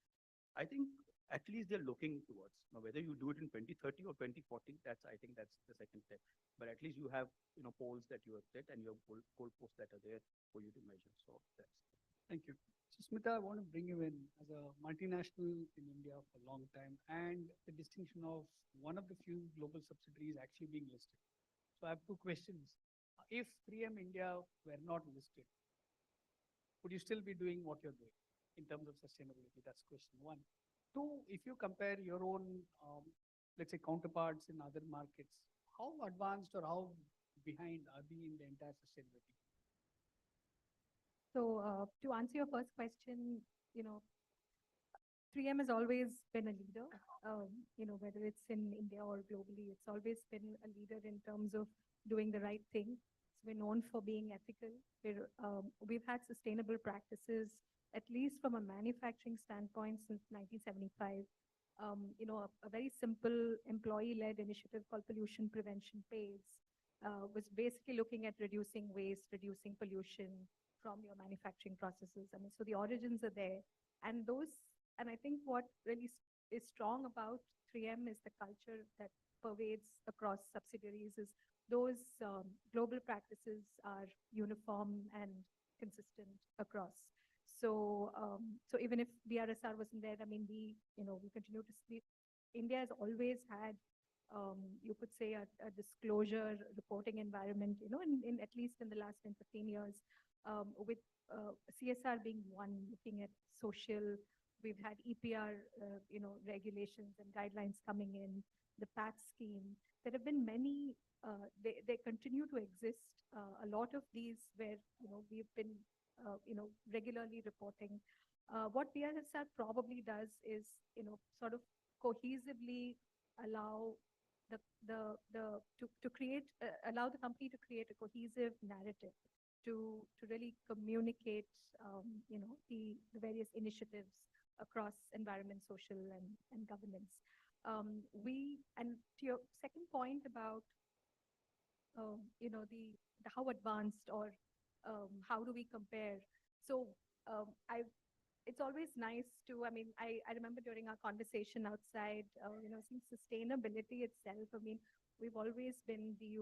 I think at least they're looking towards. Now, whether you do it in 2030 or 2040, I think that's the second step. But at least you have, goals that you have set and your goal posts that are there for you to measure. So that's. Thank you. So Smita, I want to bring you in as a multinational in India for a long time and the distinction of one of the few global subsidiaries actually being listed. So I have two questions. If 3M India were not listed, would you still be doing what you're doing in terms of sustainability? That's question one. Two, if you compare your own, let's say, counterparts in other markets, how advanced or how behind are we in the entire sustainability? So to answer your first question, 3M has always been a leader, whether it's in India or globally, it's always been a leader in terms of doing the right thing. So we're known for being ethical. We've had sustainable practices, at least from a manufacturing standpoint, since 1975. A very simple employee-led initiative called Pollution Prevention Pays, was basically looking at reducing waste, reducing pollution from your manufacturing processes. I mean, so the origins are there. And I think what really is strong about 3M is the culture that pervades across subsidiaries is those global practices are uniform and consistent across. So, so even if BRSR wasn't there, I mean, we continue to see, India has always had, you could say, a disclosure reporting environment, in at least in the last 10, 15 years, with CSR being one, looking at social. We've had EPR, regulations and guidelines coming in, the PAT scheme. There have been many, they continue to exist. A lot of these where, we've been, regularly reporting. What BRSR probably does is, sort of cohesively allow to create, allow the company to create a cohesive narrative to really communicate, the various initiatives across environment, social, and governance. And to your second point about, the how advanced or how do we compare? So it's always nice to, I mean, I remember during our conversation outside, since sustainability itself, I mean, we've always been the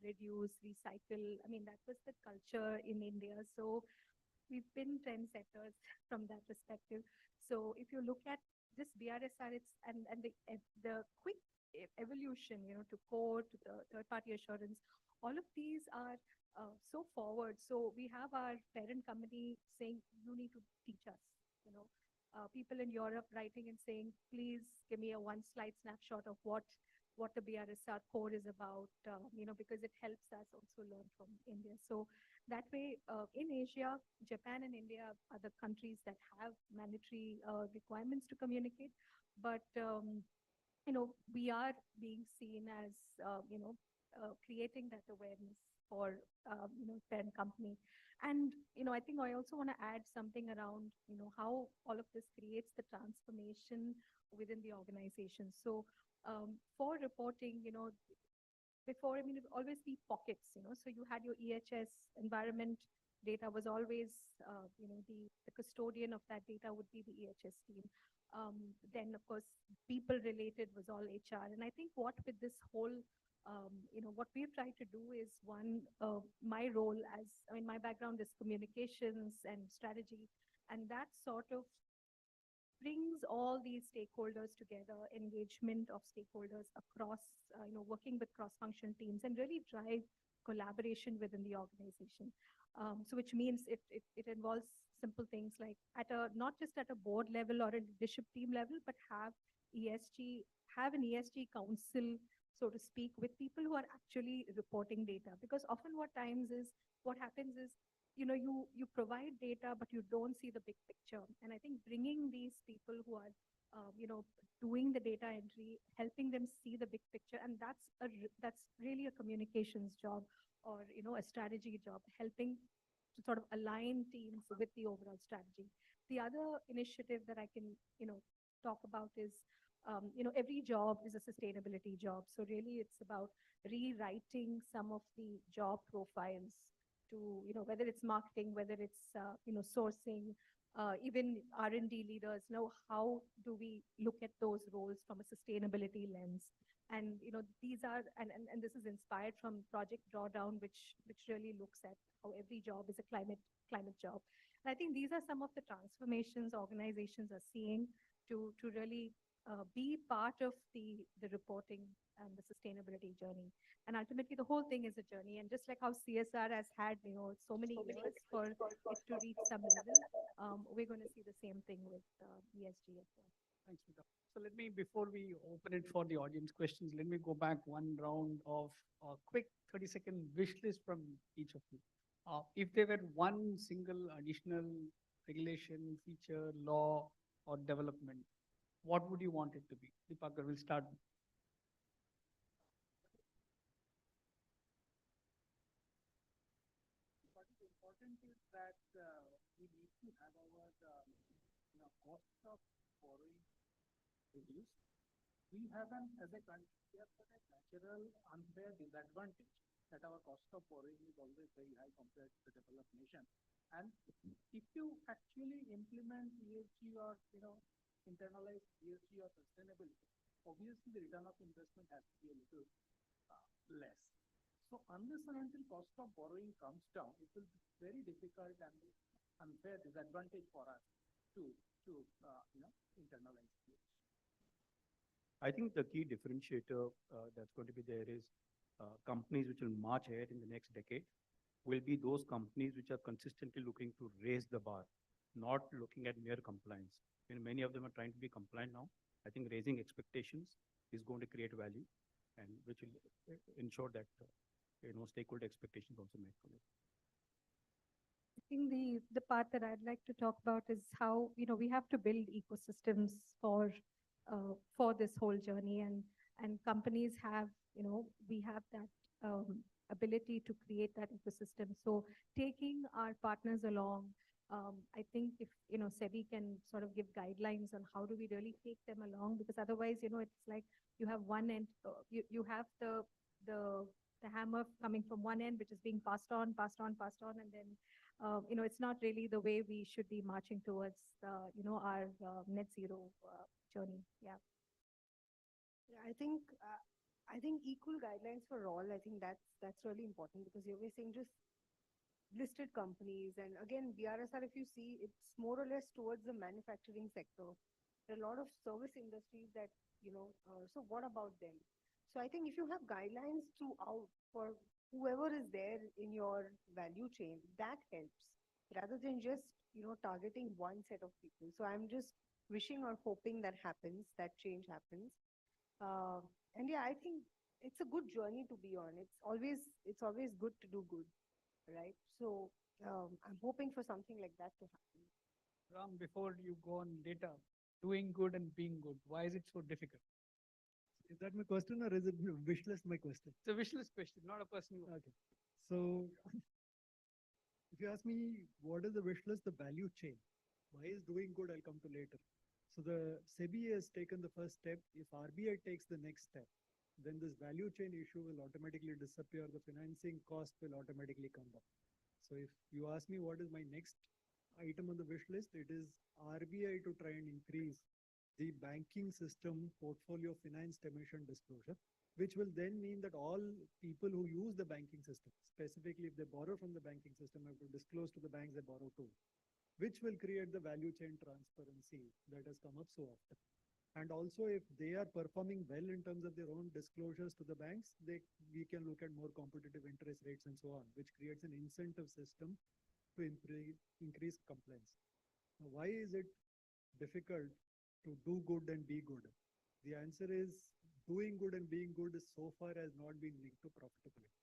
reduce, recycle. I mean, that was the culture in India. So we've been trendsetters from that perspective. So if you look at this BRSR, it's and the quick evolution, to core, to the third-party assurance, all of these are so forward. So we have our parent company saying, you need to teach us, people in Europe writing and saying, please give me a one-slide snapshot of what the BRSR core is about, because it helps us also learn from India. So that way, in Asia, Japan and India are the countries that have mandatory requirements to communicate. But, we are being seen as, creating that awareness for, parent company. And, I think I also want to add something around, how all of this creates the transformation within the organization. So for reporting, before, I mean, it would always be pockets, so you had your EHS environment data was always, the custodian of that data would be the EHS team. Then, of course, people related was all HR. And I think what with this whole, what we've tried to do is one, my role as, I mean, my background is communications and strategy, and that sort of brings all these stakeholders together, engagement of stakeholders across, working with cross-functional teams and really drive collaboration within the organization. So which means it involves simple things like not just at a board level or a leadership team level, but have an ESG council, so to speak, with people who are actually reporting data. Because often what happens is, you provide data, but you don't see the big picture. And I think bringing these people who are, doing the data entry, helping them see the big picture, and that's really a communications job or, a strategy job, helping to sort of align teams with the overall strategy. The other initiative that I can, talk about is, every job is a sustainability job. So really it's about rewriting some of the job profiles to, whether it's marketing, whether it's, sourcing, even R&D leaders, how do we look at those roles from a sustainability lens? And, these are, and this is inspired from Project Drawdown, which really looks at how every job is a climate job. And I think these are some of the transformations organizations are seeing to really be part of the reporting and the sustainability journey. And ultimately, the whole thing is a journey. And just like how CSR has had, so many years for it to reach some level, we're going to see the same thing with ESG as well. Thanks, Mita. So let me, before we open it for the audience questions, let me go back one round of a quick 30-second wish list from each of you. If there were one single additional regulation, feature, law, or development, what would you want it to be? Deepakar, we'll start. What is important is that we need to have our cost of borrowing reduced. We have as a country, we have got a natural unfair disadvantage that our cost of borrowing is always very high compared to the developed nation. And if you actually implement ESG or, internalize ESG or sustainability, obviously the return of investment has to be a little less. So unless and until cost of borrowing comes down, it will be very difficult and unfair disadvantage for us to internalize ESG. I think the key differentiator that's going to be there is companies which will march ahead in the next decade will be those companies which are consistently looking to raise the bar, not looking at mere compliance. Many of them are trying to be compliant now. I think raising expectations is going to create value, and which will ensure that stakeholder expectations also met from it. I think the part that I'd like to talk about is how we have to build ecosystems for this whole journey, and companies have we have that ability to create that ecosystem. So taking our partners along, I think if SEBI can sort of give guidelines on how do we really take them along, because otherwise it's like you have one end, you have the hammer coming from one end, which is being passed on, and then it's not really the way we should be marching towards our net zero journey. Yeah. Yeah, I think equal guidelines for all. I think that's really important, because you're saying just listed companies, and again BRSR, if you see, it's more or less towards the manufacturing sector. There are a lot of service industries that so what about them? So I think if you have guidelines throughout for whoever is there in your value chain, that helps, rather than just targeting one set of people. So I'm just wishing or hoping that happens, that change happens. And yeah, I think it's a good journey to be on. It's always good to do good, right? So I'm hoping for something like that to happen. Ram, before you go on data, doing good and being good, why is it so difficult? Is that my question, or is it wish list my question? It's a wish list question, not a personal one. Okay. So if you ask me what is the wish list, the value chain. Why is doing good, I'll come to later. So the SEBI has taken the first step. If RBI takes the next step, then this value chain issue will automatically disappear. The financing cost will automatically come down. So if you ask me what is my next item on the wish list, it is RBI to try and increase the banking system portfolio financed emission disclosure, which will then mean that all people who use the banking system, specifically if they borrow from the banking system, have to disclose to the banks they borrow to, which will create the value chain transparency that has come up so often. And also, if they are performing well in terms of their own disclosures to the banks, we can look at more competitive interest rates and so on, which creates an incentive system to increase compliance. Now, why is it difficult to do good and be good? The answer is doing good and being good is so far has not been linked to profitability.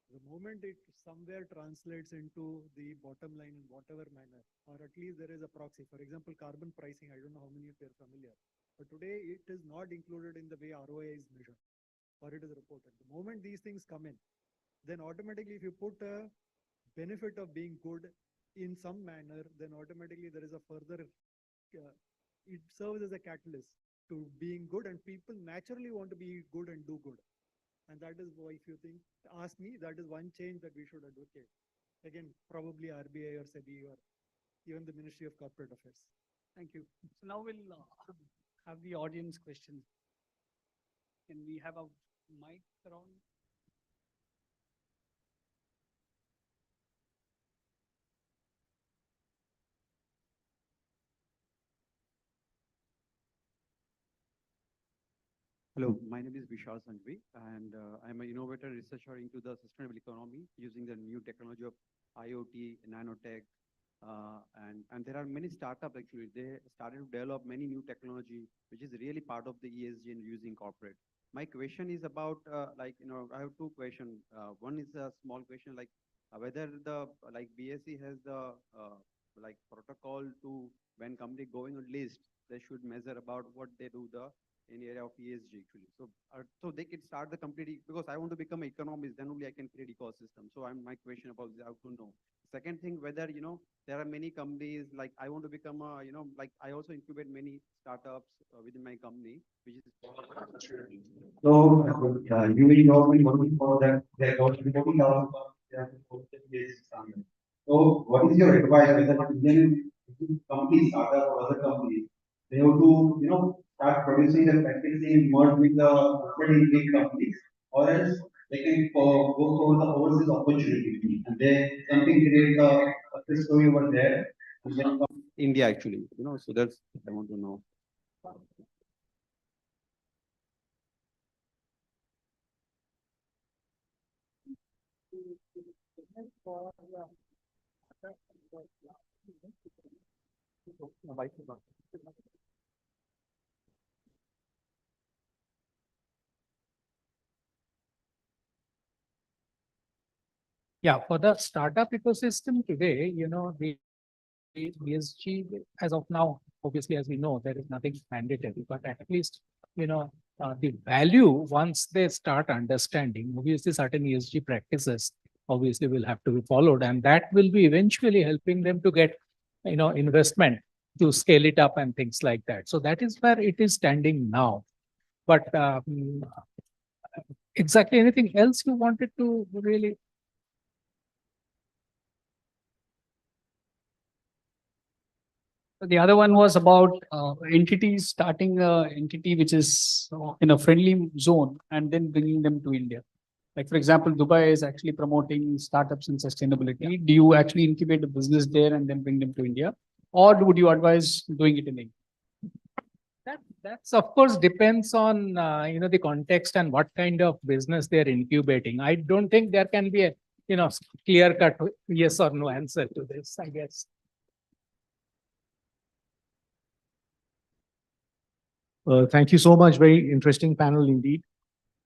The moment it somewhere translates into the bottom line in whatever manner, or at least there is a proxy. For example, carbon pricing, I don't know how many of you are familiar, but today it is not included in the way ROI is measured or it is reported. The moment these things come in, then automatically if you put a benefit of being good in some manner, then automatically there is a further, it serves as a catalyst to being good, and people naturally want to be good and do good. And that is why, if you ask me, that is one change that we should advocate. Again, probably RBI or SEBI or even the Ministry of Corporate Affairs. Thank you. So now we'll have the audience questions. Can we have a mic around? Hello, my name is Vishal Sanghvi, and I'm an innovator researcher into the sustainable economy using the new technology of IoT, nanotech, and there are many startups actually. They started to develop many new technology, which is really part of the ESG and using corporate. My question is about I have two questions. One is a small question, whether the BSE has the protocol to when company going on list, they should measure about what they do in the area of ESG actually. So they can start the company, because I want to become an economist, then only I can create ecosystem. So my question about this, I want to know Second thing, whether, there are many companies, like I want to become a, like I also incubate many startups within my company, which is. So, you will normally working for that, they're going to be 40,000. So, what is your advice whether Indian companies, startup or other companies, they have to, start producing and practicing merge with the already big companies, or else they can go for the overseas opportunity and they something create a success story over there. And then India actually, so that's, I want to know. Yeah, for the startup ecosystem today, the ESG, as of now, obviously, as we know, there is nothing mandatory, but at least, the value, once they start understanding, obviously certain ESG practices obviously will have to be followed, and that will be eventually helping them to get, investment to scale it up and things like that. So that is where it is standing now. But exactly anything else you wanted to really? The other one was about entities starting an entity which is in a friendly zone and then bringing them to India. Like, for example, Dubai is actually promoting startups in sustainability. Do you actually incubate a business there and then bring them to India? Or would you advise doing it in India? That's of course depends on the context and what kind of business they're incubating. I don't think there can be a clear cut yes or no answer to this, I guess. Thank you so much. Very interesting panel indeed.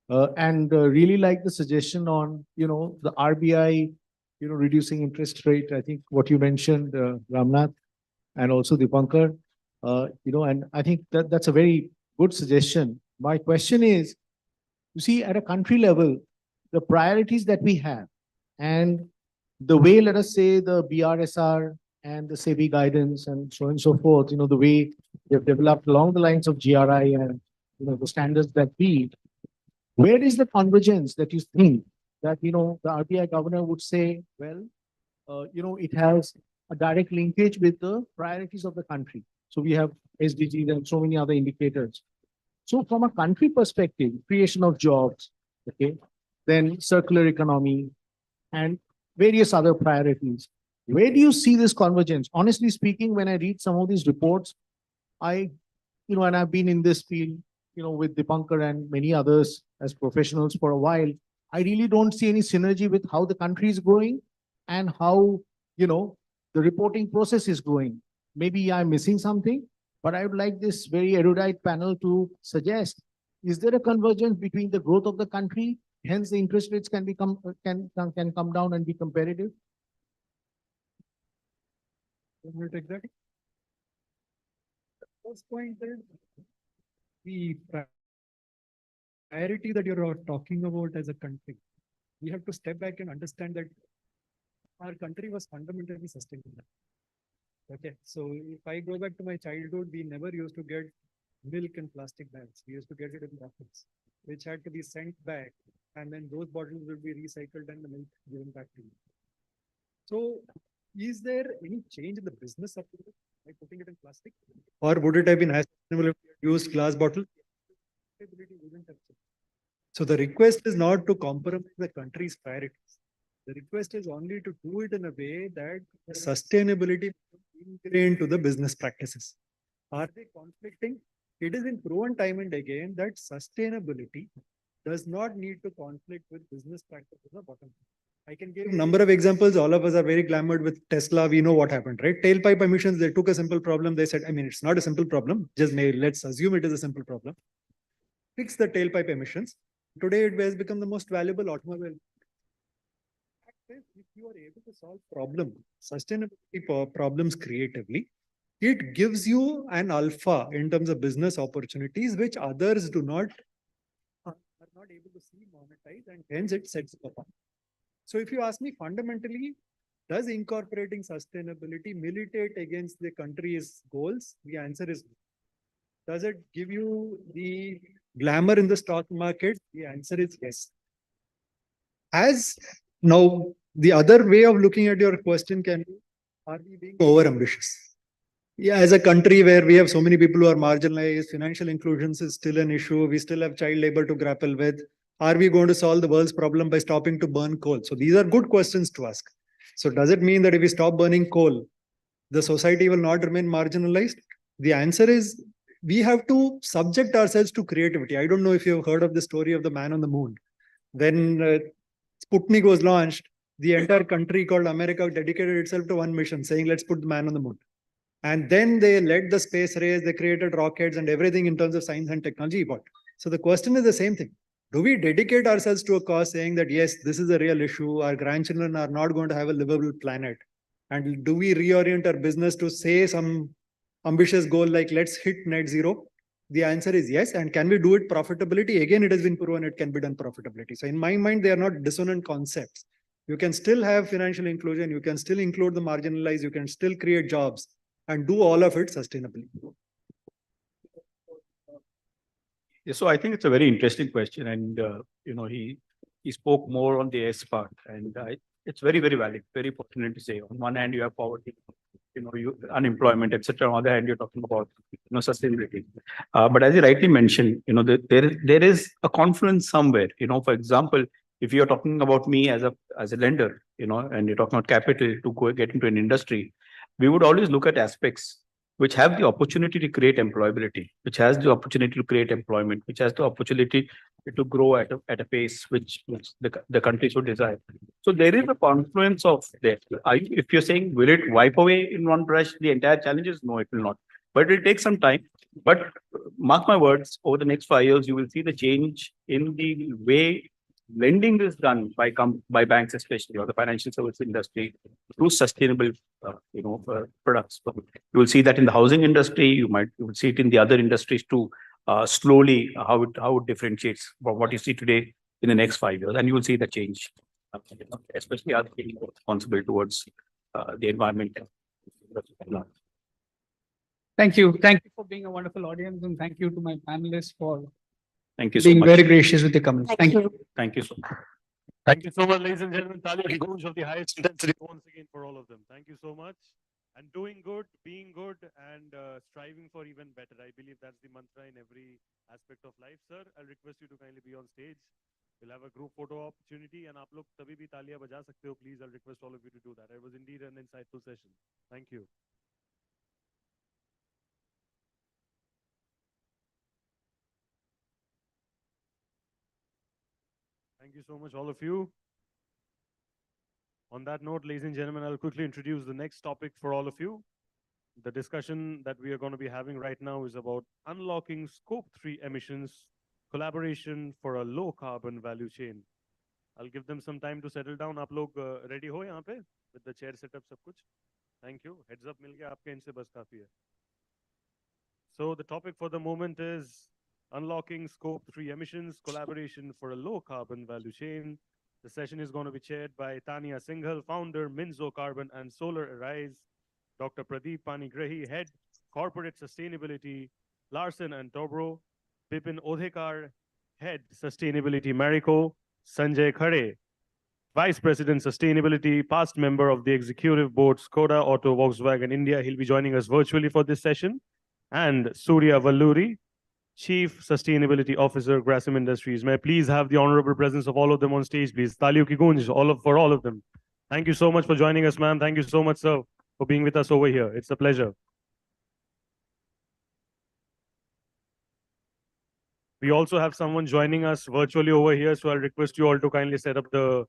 And really like the suggestion on, the RBI, reducing interest rate. I think what you mentioned, Ramnath, and also Dipankar, and I think that's a very good suggestion. My question is, you see, at a country level, the priorities that we have and the way, let us say, the BRSR and the SEBI guidance and so on and so forth, the way they've developed along the lines of GRI and, the standards that we, where is the convergence that you think that, the RBI governor would say, well, it has a direct linkage with the priorities of the country. So we have SDGs and so many other indicators. So from a country perspective, creation of jobs, okay, then circular economy and various other priorities. Where do you see this convergence? Honestly speaking, when I read some of these reports, and I've been in this field, with Dipankar and many others as professionals for a while, I really don't see any synergy with how the country is growing and how, the reporting process is growing. Maybe I'm missing something, but I would like this very erudite panel to suggest, is there a convergence between the growth of the country, hence the interest rates can come down and be competitive? Will take that. First point is the priority that you're talking about as a country. We have to step back and understand that our country was fundamentally sustainable. Okay, so if I go back to my childhood, we never used to get milk in plastic bags. We used to get it in bottles, which had to be sent back, and then those bottles would be recycled and the milk given back to you. So, is there any change in the business of it by putting it in plastic, or would it have been as sustainable if we used glass bottle? So the request is not to compromise the country's priorities. The request is only to do it in a way that sustainability ingrained to the business practices. Are they conflicting? It is in proven time and again that sustainability does not need to conflict with business practices or bottom line. I can give a number of examples. All of us are very clamored with Tesla. We know what happened, right? Tailpipe emissions, they took a simple problem. They said, it's not a simple problem. Let's assume it is a simple problem. Fix the tailpipe emissions. Today, it has become the most valuable automobile. If you are able to solve sustainability problems creatively, it gives you an alpha in terms of business opportunities, which others are not able to see monetize, and hence it sets up. So if you ask me fundamentally, Does incorporating sustainability militate against the country's goals? The answer is no. Does it give you the glamour in the stock market? The answer is yes. As now, the other way of looking at your question can be, are we being over ambitious? Yeah, as a country where we have so many people who are marginalized, financial inclusion is still an issue. We still have child labor to grapple with. Are we going to solve the world's problem by stopping to burn coal? So these are good questions to ask. So does it mean that if we stop burning coal, the society will not remain marginalized? The answer is we have to subject ourselves to creativity. I don't know if you've heard of the story of the man on the moon. When Sputnik was launched, the entire country called America dedicated itself to one mission, saying, let's put the man on the moon. And then they led the space race, they created rockets and everything in terms of science and technology. So the question is the same thing. Do we dedicate ourselves to a cause saying that, yes, this is a real issue, our grandchildren are not going to have a livable planet? And do we reorient our business to say some ambitious goal like let's hit net zero? The answer is yes. And can we do it profitability? Again, it has been proven it can be done profitability. So in my mind, they are not dissonant concepts. You can still have financial inclusion, you can still include the marginalized, you can still create jobs and do all of it sustainably. Yeah, so I think it's a very interesting question, and he spoke more on the S part, and it's very valid, very pertinent to say. On one hand, you have poverty, unemployment, etc. On the other hand, you're talking about sustainability. But as you rightly mentioned, there is a confluence somewhere. For example, if you're talking about me as a lender, and you're talking about capital to go get into an industry, we would always look at aspects which have the opportunity to create employability, which has the opportunity to create employment, which has the opportunity to grow at a pace which the country should desire. So there is a confluence of that. If you're saying, will it wipe away in one brush the entire challenges? No, it will not. But it will take some time. But mark my words, over the next 5 years, you will see the change in the way lending is done by banks, especially, or the financial service industry, through sustainable products. So you will see that in the housing industry. You will see it in the other industries too. Slowly, how it differentiates from what you see today in the next 5 years, and you will see the change, especially as being more responsible towards the environment. Thank you for being a wonderful audience, and thank you to my panelists for Thank you so being much. very gracious with the comments. Thank you. Thank you so much. Thank you so much, ladies and gentlemen. Talia ki goonj of the highest intensity once again for all of them. Thank you so much. And doing good, being good, and striving for even better. I believe that's the mantra in every aspect of life. Sir, I'll request you to kindly be on stage. We'll have a group photo opportunity, and aap log tabhi bhi taaliyan baja sakte ho. Please, I'll request all of you to do that. It was indeed an insightful session. Thank you. Thank you so much, all of you. On that note, ladies and gentlemen, I'll quickly introduce the next topic for all of you. The discussion that we are going to be having right now is about unlocking Scope 3 emissions, collaboration for a low carbon value chain. I'll give them some time to settle down. आप लोग ready हो यहाँ पे with the chair setup सब कुछ? Thank you. Heads up मिल गया आपके इनसे बस काफी है. So the topic for the moment is unlocking Scope 3 emissions, collaboration for a low carbon value chain. The session is going to be chaired by Tania Singhal, founder, Minzo Carbon and Solar Arise, Dr. Pradeep Panigrahi, head, corporate sustainability, Larsen and Tobro, Bipin Odhekar, head, sustainability, Marico, Sanjay Khare, vice president, sustainability, past member of the executive board, Skoda Auto Volkswagen India. He'll be joining us virtually for this session. And Surya Valluri, Chief Sustainability Officer, Grasim Industries. May I please have the honorable presence of all of them on stage, please. Taaliyon ki goonj for all of them. Thank you so much for joining us, ma'am. Thank you so much, sir, for being with us over here. It's a pleasure. We also have someone joining us virtually over here, so I'll request you all to kindly set up the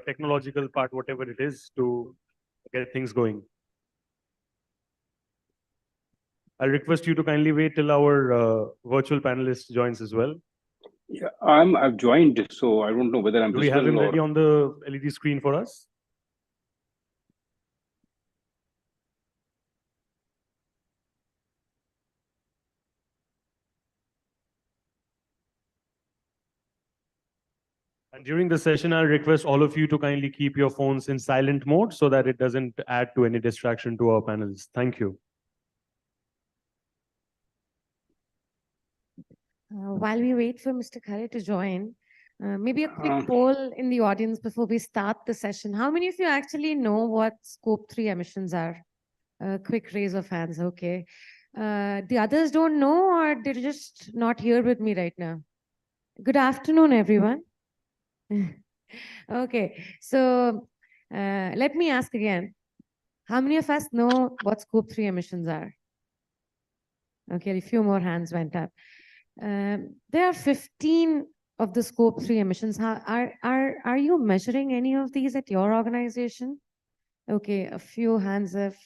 technological part, whatever it is, to get things going. I'll request you to kindly wait till our virtual panelist joins as well. Yeah, I've joined, so I don't know whether I'm Do we have him visible ready on the LED screen for us? And during the session, I'll request all of you to kindly keep your phones in silent mode so that it doesn't add to any distraction to our panelists. Thank you. While we wait for Mr. Khare to join, maybe a quick poll in the audience before we start the session. How many of you actually know what Scope 3 emissions are? Quick raise of hands, okay. The others don't know, or they're just not here with me right now? Good afternoon, everyone. Okay, so let me ask again. How many of us know what Scope 3 emissions are? Okay, a few more hands went up. There are 15 of the Scope 3 emissions. Are you measuring any of these at your organization? Okay, a few hands have,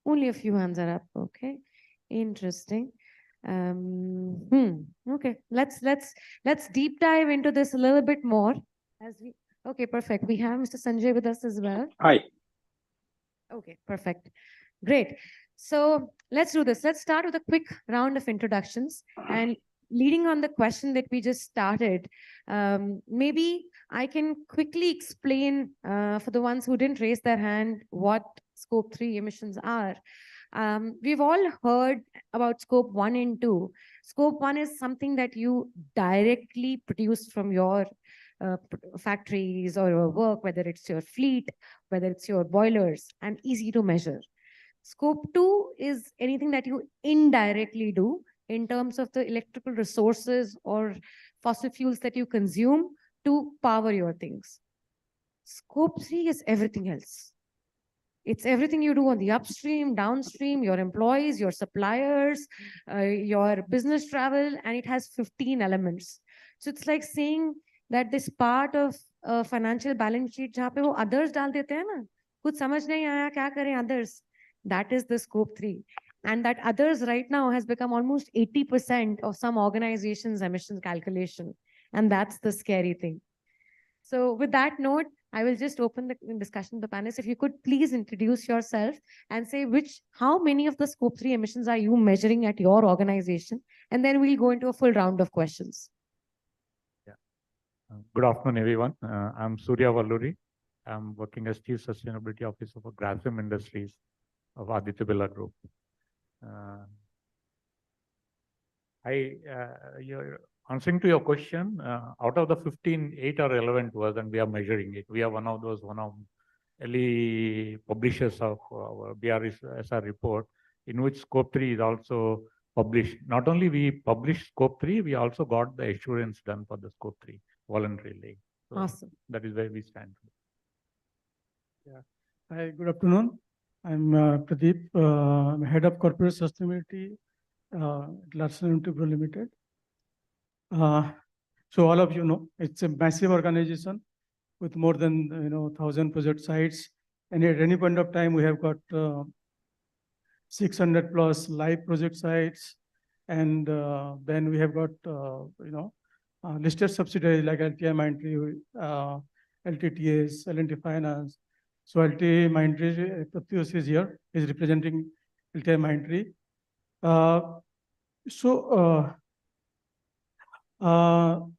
only a few hands are up. Okay, interesting. Okay, let's deep dive into this a little bit more. Okay, perfect. We have Mr. Sanjay with us as well. Hi. Okay, perfect. Great. So let's do this. Let's start with a quick round of introductions. And leading on the question that we just started, maybe I can quickly explain for the ones who didn't raise their hand what Scope 3 emissions are. We've all heard about Scope 1 and 2. Scope 1 is something that you directly produce from your factories or your work, whether it's your fleet, whether it's your boilers, and easy to measure. Scope 2 is anything that you indirectly do in terms of the electrical resources or fossil fuels that you consume to power your things. Scope 3 is everything else. It's everything you do on the upstream, downstream, your employees, your suppliers, your business travel, and it has 15 elements. So it's like saying that this part of financial balance sheet जहाँ पे वो others डाल देते हैं ना, कुछ समझ नहीं आया क्या करें others. That is the Scope 3. And that others right now has become almost 80% of some organizations' emissions calculation. And that's the scary thing. So with that note, I will just open the discussion to the panelists. If you could please introduce yourself and say how many of the Scope 3 emissions are you measuring at your organization? And then we'll go into a full round of questions. Yeah. Good afternoon, everyone. I'm Surya Valluri. I'm working as Chief Sustainability Officer for Grasim Industries of Aditya Birla Group. You're answering to your question, out of the 15, 8 are relevant to us and we are measuring it. We are one of early publishers of our BRSR report, in which Scope 3 is also published. Not only we published Scope 3, we also got the assurance done for the Scope 3 voluntarily. So awesome. That is where we stand. Yeah. Hi, good afternoon. I'm Pradeep, Head of Corporate Sustainability at Larsen & Toubro Limited. So all of you know, it's a massive organization with more than 1,000 project sites. And at any point of time, we have got 600 plus live project sites. And then we have got, listed subsidiaries like LTI Mindtree, LTTS, L&T Finance. So LTI Mindtree, Pratyush is here, is representing LTI Mindtree.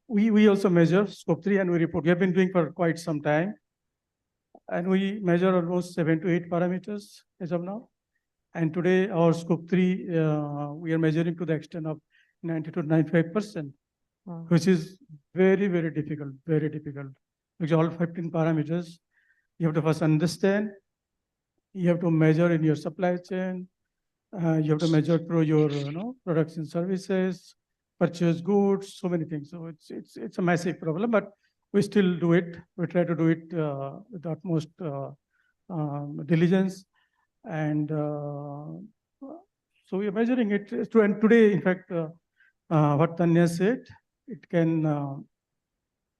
We also measure Scope 3 and we report. We have been doing for quite some time. And we measure almost 7 to 8 parameters as of now. And today our Scope 3, we are measuring to the extent of 90 to 95%, which is very, very difficult, because all 15 parameters, you have to first understand, you have to measure in your supply chain, you have to measure through your products and services, purchase goods, so many things. So it's a massive problem, but we still do it. We try to do it with utmost diligence. And so we are measuring it. And today, in fact, what Tanya said, it can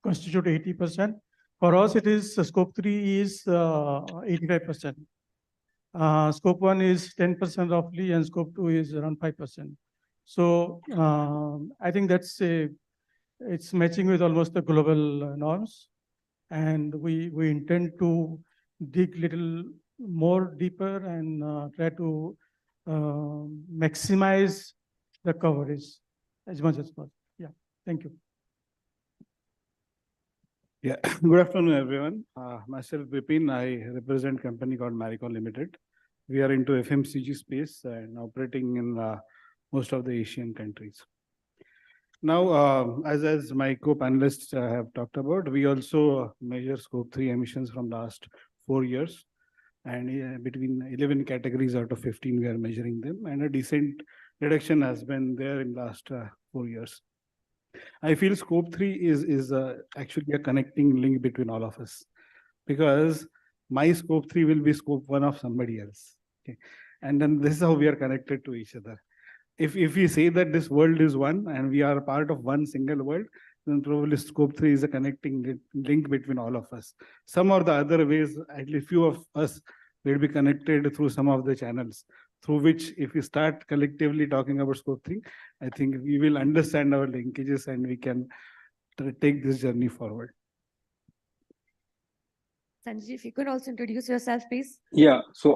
constitute 80%. For us, it is Scope 3 is 85%. Scope 1 is 10% roughly, and Scope 2 is around 5%. So I think it's matching with almost the global norms. And we intend to dig little more deeper and try to maximize the coverage as much as possible. Yeah, thank you. Yeah, good afternoon, everyone. Myself, Vipin, I represent a company called Marico Limited. We are into FMCG space and operating in most of the Asian countries. Now, as my co-panelists have talked about, we also measure scope 3 emissions from last 4 years. And between 11 categories out of 15, we are measuring them. And a decent reduction has been there in last 4 years. I feel scope 3 is actually a connecting link between all of us, because my scope 3 will be scope 1 of somebody else. Okay. And then this is how we are connected to each other. If we say that this world is one and we are part of one single world, then probably scope 3 is a connecting link between all of us. Some or the other ways, at least few of us will be connected through some of the channels, through which if we start collectively talking about scope 3, I think we will understand our linkages and we can take this journey forward. Sanjay, if you could also introduce yourself, please. Yeah, so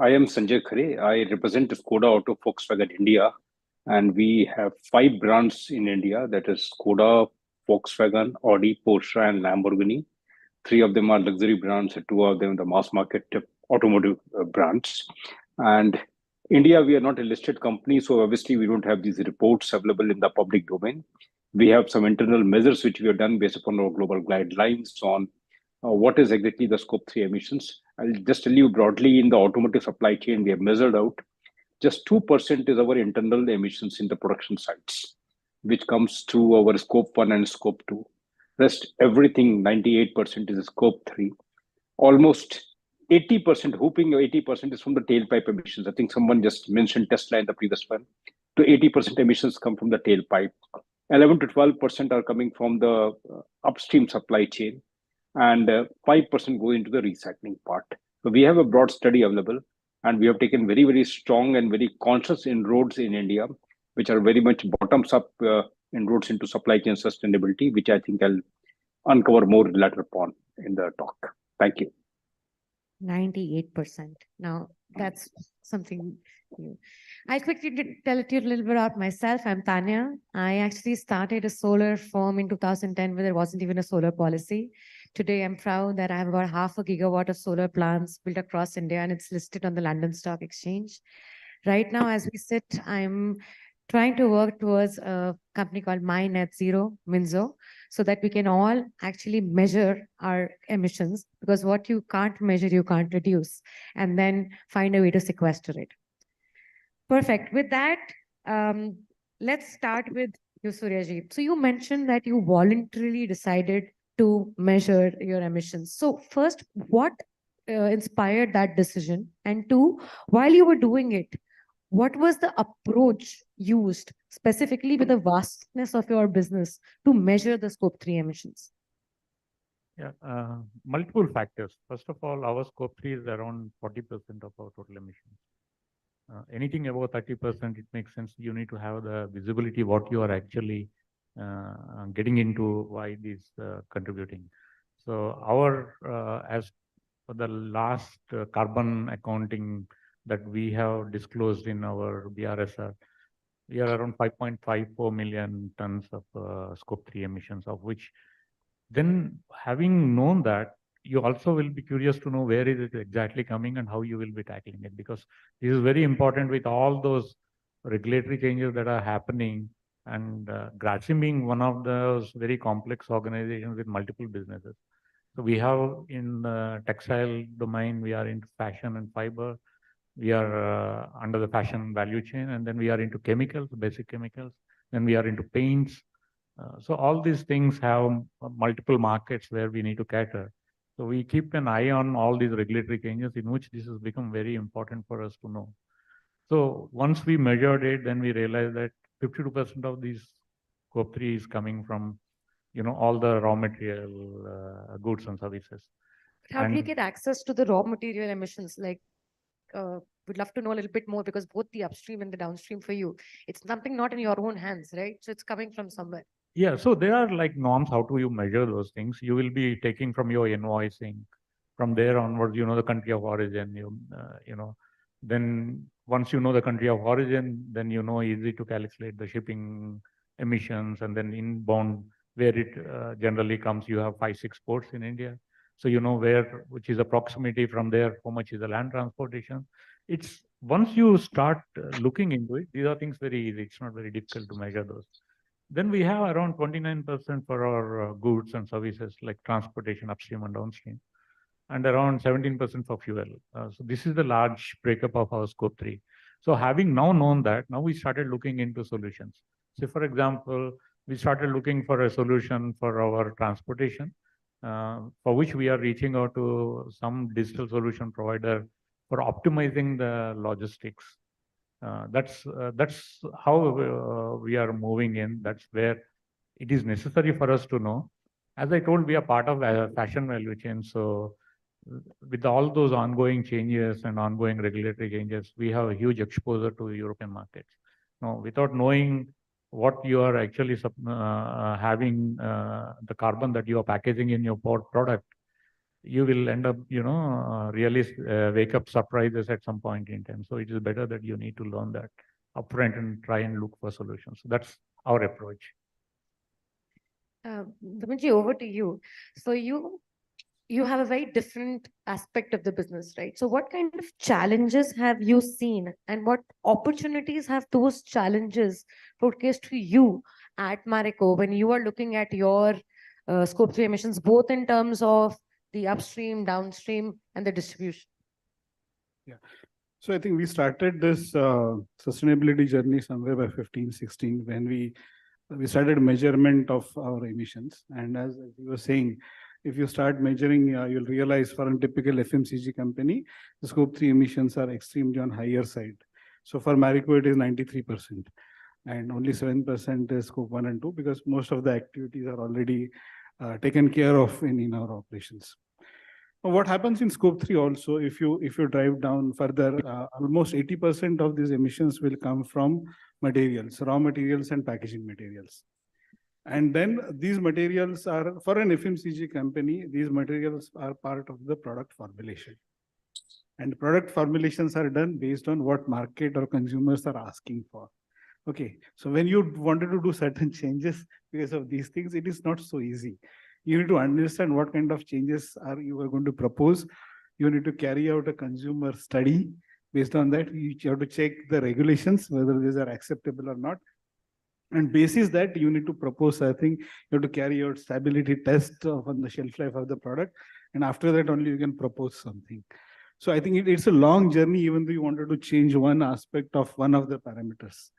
I am Sanjay Khare. I represent Skoda Auto Volkswagen India, and we have 5 brands in India. That is Skoda, Volkswagen, Audi, Porsche, and Lamborghini. 3 of them are luxury brands, and 2 of them the mass market automotive brands. And India, we are not a listed company, so obviously we don't have these reports available in the public domain. We have some internal measures which we have done based upon our global guidelines on what is exactly the scope 3 emissions. I'll just tell you broadly, in the automotive supply chain, we have measured out just 2% is our internal emissions in the production sites, which comes through our scope 1 and scope 2. Rest everything, 98% is scope 3. Almost 80%, whooping 80% is from the tailpipe emissions. I think someone just mentioned Tesla in the previous one. To 80% emissions come from the tailpipe. 11 to 12% are coming from the upstream supply chain, and 5% go into the recycling part. So we have a broad study available, and we have taken very, very strong and very conscious inroads in India, which are very much bottoms up inroads into supply chain sustainability, which I think I'll uncover more later on in the talk. Thank you. 98%. Now, that's something new. I'll quickly tell you a little bit about myself. I'm Tanya. I actually started a solar firm in 2010 where there wasn't even a solar policy. Today, I'm proud that I have about 0.5 gigawatt of solar plants built across India, and it's listed on the London Stock Exchange. Right now, as we sit, I'm trying to work towards a company called My Net Zero, Minzo, so that we can all actually measure our emissions, because what you can't measure, you can't reduce, and then find a way to sequester it. Perfect. With that, let's start with you, Suryaji. So you mentioned that you voluntarily decided to measure your emissions. So first, what inspired that decision? And 2, while you were doing it, what was the approach used specifically with the vastness of your business to measure the scope 3 emissions? Yeah, multiple factors. First of all, our scope 3 is around 40% of our total emissions. Anything above 30%, it makes sense. You need to have the visibility what you are actually getting into, why it is contributing. So our, as for the last carbon accounting that we have disclosed in our BRSR, we are around 5.54 million tons of scope 3 emissions, of which then, having known that, you also will be curious to know where is it exactly coming and how you will be tackling it, because this is very important with all those regulatory changes that are happening, and Grasim being one of those very complex organizations with multiple businesses. So we have in the textile domain, we are into fashion and fiber. We are under the fashion value chain, and then we are into chemicals, basic chemicals. Then we are into paints. So all these things have multiple markets where we need to cater. So we keep an eye on all these regulatory changes, in which this has become very important for us to know. So once we measured it, then we realized that 52% of these scope 3 is coming from, all the raw material goods and services. How do you get access to the raw material emissions? Like, would love to know a little bit more, because both the upstream and the downstream for you, it's something not in your own hands, right? So it's coming from somewhere. Yeah, so there are like norms. How do you measure those things? You will be taking from your invoicing. From there onwards, the country of origin. Then once you know the country of origin, then easy to calculate the shipping emissions, and then inbound where it generally comes. You have 5-6 ports in India. So you know where, which is a proximity from there, how much is the land transportation. It's once you start looking into it, these are things very easy. It's not very difficult to measure those. Then we have around 29% for our goods and services like transportation upstream and downstream, and around 17% for fuel. So this is the large breakup of our scope 3. So having now known that, now we started looking into solutions. So for example, we started looking for a solution for our transportation, for which we are reaching out to some digital solution provider for optimizing the logistics. That's how we are moving in. That's where it is necessary for us to know. As I told, we are part of a fashion value chain. So with all those ongoing changes and ongoing regulatory changes, we have a huge exposure to European markets. Now, without knowing what you are actually having, the carbon that you are packaging in your product, you will end up, really wake up surprises at some point in time. So it is better that you need to learn that upfront and try and look for solutions. So that's our approach. Dhamanji, over to you. So you have a very different aspect of the business, right? So what kind of challenges have you seen, and what opportunities have those challenges showcased to you at Marico when you are looking at your scope 3 emissions, both in terms of the upstream, downstream, and the distribution? Yeah. So I think we started this sustainability journey somewhere by 15, 16 when we started measurement of our emissions. And as you were saying, if you start measuring, you'll realize for a typical FMCG company, the scope 3 emissions are extremely on higher side. So for Marico, it is 93%. And only 7% is scope 1 and 2, because most of the activities are already taken care of in our operations. What happens in scope 3 also, if you drive down further, almost 80% of these emissions will come from materials, raw materials and packaging materials. And then these materials are, for an FMCG company, these materials are part of the product formulation. And product formulations are done based on what market or consumers are asking for. Okay, so when you wanted to do certain changes because of these things, it is not so easy. You need to understand what kind of changes you are going to propose. You need to carry out a consumer study. Based on that, you have to check the regulations, whether these are acceptable or not. And basis that, you need to propose, I think, you have to carry out stability test on the shelf life of the product. And after that, only you can propose something. So I think it's a long journey, even though you wanted to change one aspect of one of the parameters.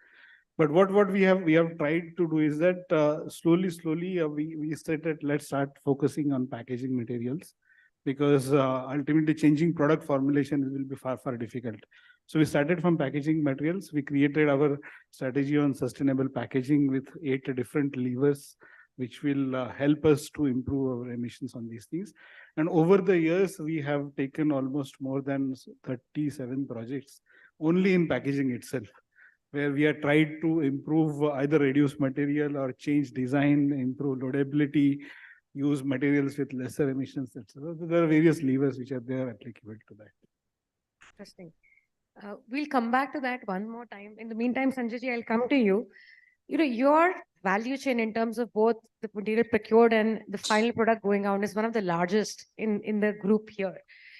But what we have tried to do is that slowly we started, let's start focusing on packaging materials, because ultimately changing product formulation will be far difficult. So we started from packaging materials. We created our strategy on sustainable packaging with 8 different levers, which will help us to improve our emissions on these things. And over the years, we have taken almost more than 37 projects only in packaging itself, where we are trying to improve either reduce material or change design, improve loadability, use materials with lesser emissions, etc. So there are various levers which are there applicable to that. Interesting. We'll come back to that one more time. In the meantime, Sanjay ji, I'll come to you. Your value chain in terms of both the material procured and the final product going out is one of the largest in the group here.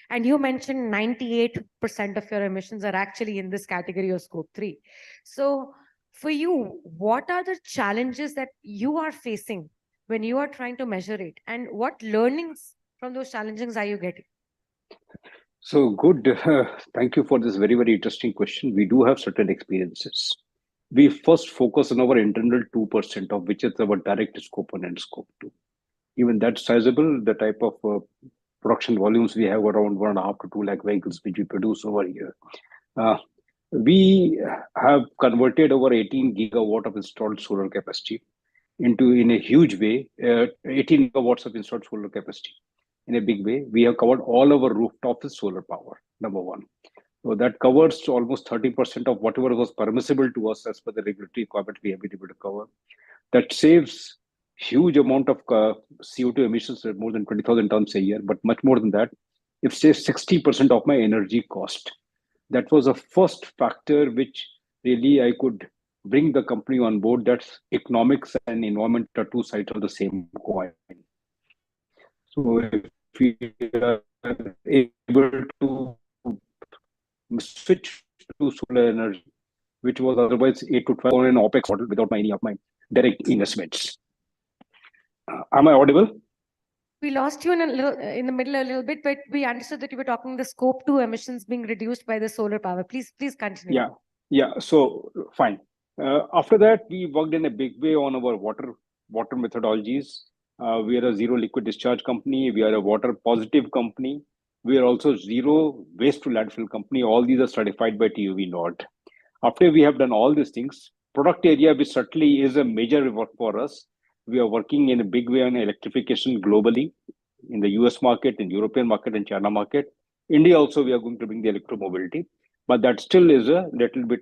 And you mentioned 98% of your emissions are actually in this category of scope 3. So for you, what are the challenges that you are facing when you are trying to measure it? And what learnings from those challenges are you getting? So good. Thank you for this very interesting question. We do have certain experiences. We first focus on our internal 2%, of which is our direct scope 1 and scope 2. Even that's sizable, the type of production volumes we have around 1.5 to 2 lakh vehicles which we produce over here. We have converted over 18 gigawatt of installed solar capacity in a huge way, 18 megawatts of installed solar capacity in a big way. We have covered all our rooftops with solar power, number one. So that covers almost 30% of whatever was permissible to us as per the regulatory requirement we have been able to cover. That saves huge amount of CO2 emissions, more than 20,000 tons a year, but much more than that, it saves 60% of my energy cost. That was a first factor which really I could bring the company on board. That's economics and environment are two sides of the same coin. So if we are able to switch to solar energy, which was otherwise 8 to 12 on an OPEX model without any of my direct investments. Am I audible? We lost you in the middle a little bit, but we understood that you were talking the scope 2 emissions being reduced by the solar power. Please continue. Yeah. So fine. After that, we worked in a big way on our water methodologies. We are a zero liquid discharge company. We are a water positive company. We are also zero waste to landfill company. All these are certified by TUV Nord. After we have done all these things, product area, which certainly is a major work for us, we are working in a big way on electrification globally, in the US market, in European market, and China market. India also, we are going to bring the electromobility, but that still is a little bit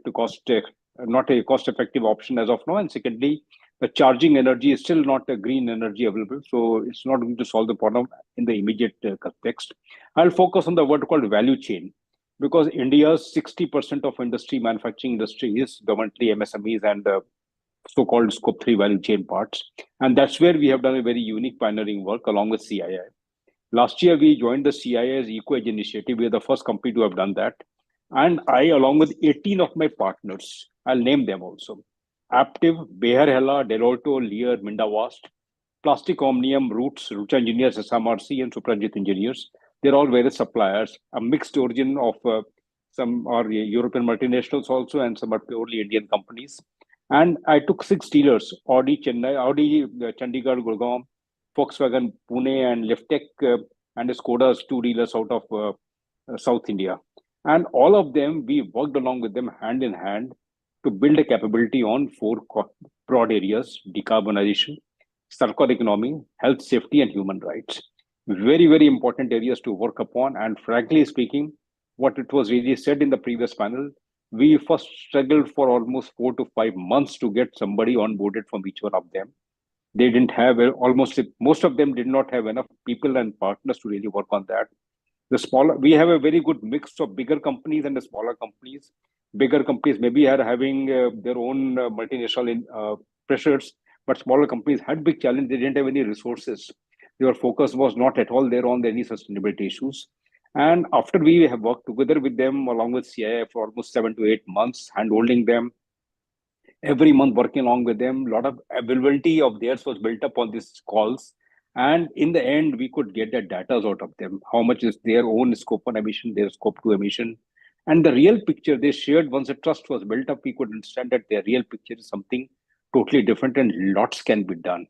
not a cost-effective option as of now. And secondly, the charging energy is still not a green energy available, so it's not going to solve the problem in the immediate context. I'll focus on the what called value chain, because India's 60% of manufacturing industry is dominantly MSMEs and so-called scope 3 value chain parts. And that's where we have done a very unique pioneering work along with CII. Last year, we joined the CII's Eco-Edge initiative. We are the first company to have done that. And I, along with 18 of my partners, I'll name them also: Aptiv, Beher Hella, Deloitte, Lear, Mindavast, Plastic Omnium, Roots Engineers, SMRC, and Suprajit Engineers. They're all various suppliers, a mixed origin of some are European multinationals also, and some are purely Indian companies. And I took 6 dealers: Audi, Chandigarh, Gurgaon, Volkswagen, Pune, and Liftech, and Skoda's 2 dealers out of South India. And all of them, we worked along with them hand in hand to build a capability on 4 broad areas: decarbonization, circular economy, health, safety, and human rights. Very, very important areas to work upon. And frankly speaking, what it was really said in the previous panel, we first struggled for almost 4 to 5 months to get somebody onboarded from each one of them. They didn't have most of them did not have enough people and partners to really work on that. We have a very good mix of bigger companies and the smaller companies. Bigger companies maybe are having their own multinational pressures, but smaller companies had big challenge. They didn't have any resources. Their focus was not at all there on any sustainability issues. And after we have worked together with them along with CII for almost 7 to 8 months, hand-holding them, every month working along with them, a lot of availability of theirs was built up on these calls. And in the end, we could get the data out of them. How much is their own scope 1 emission, their scope 2 emission. And the real picture they shared, once the trust was built up, we could understand that their real picture is something totally different and lots can be done.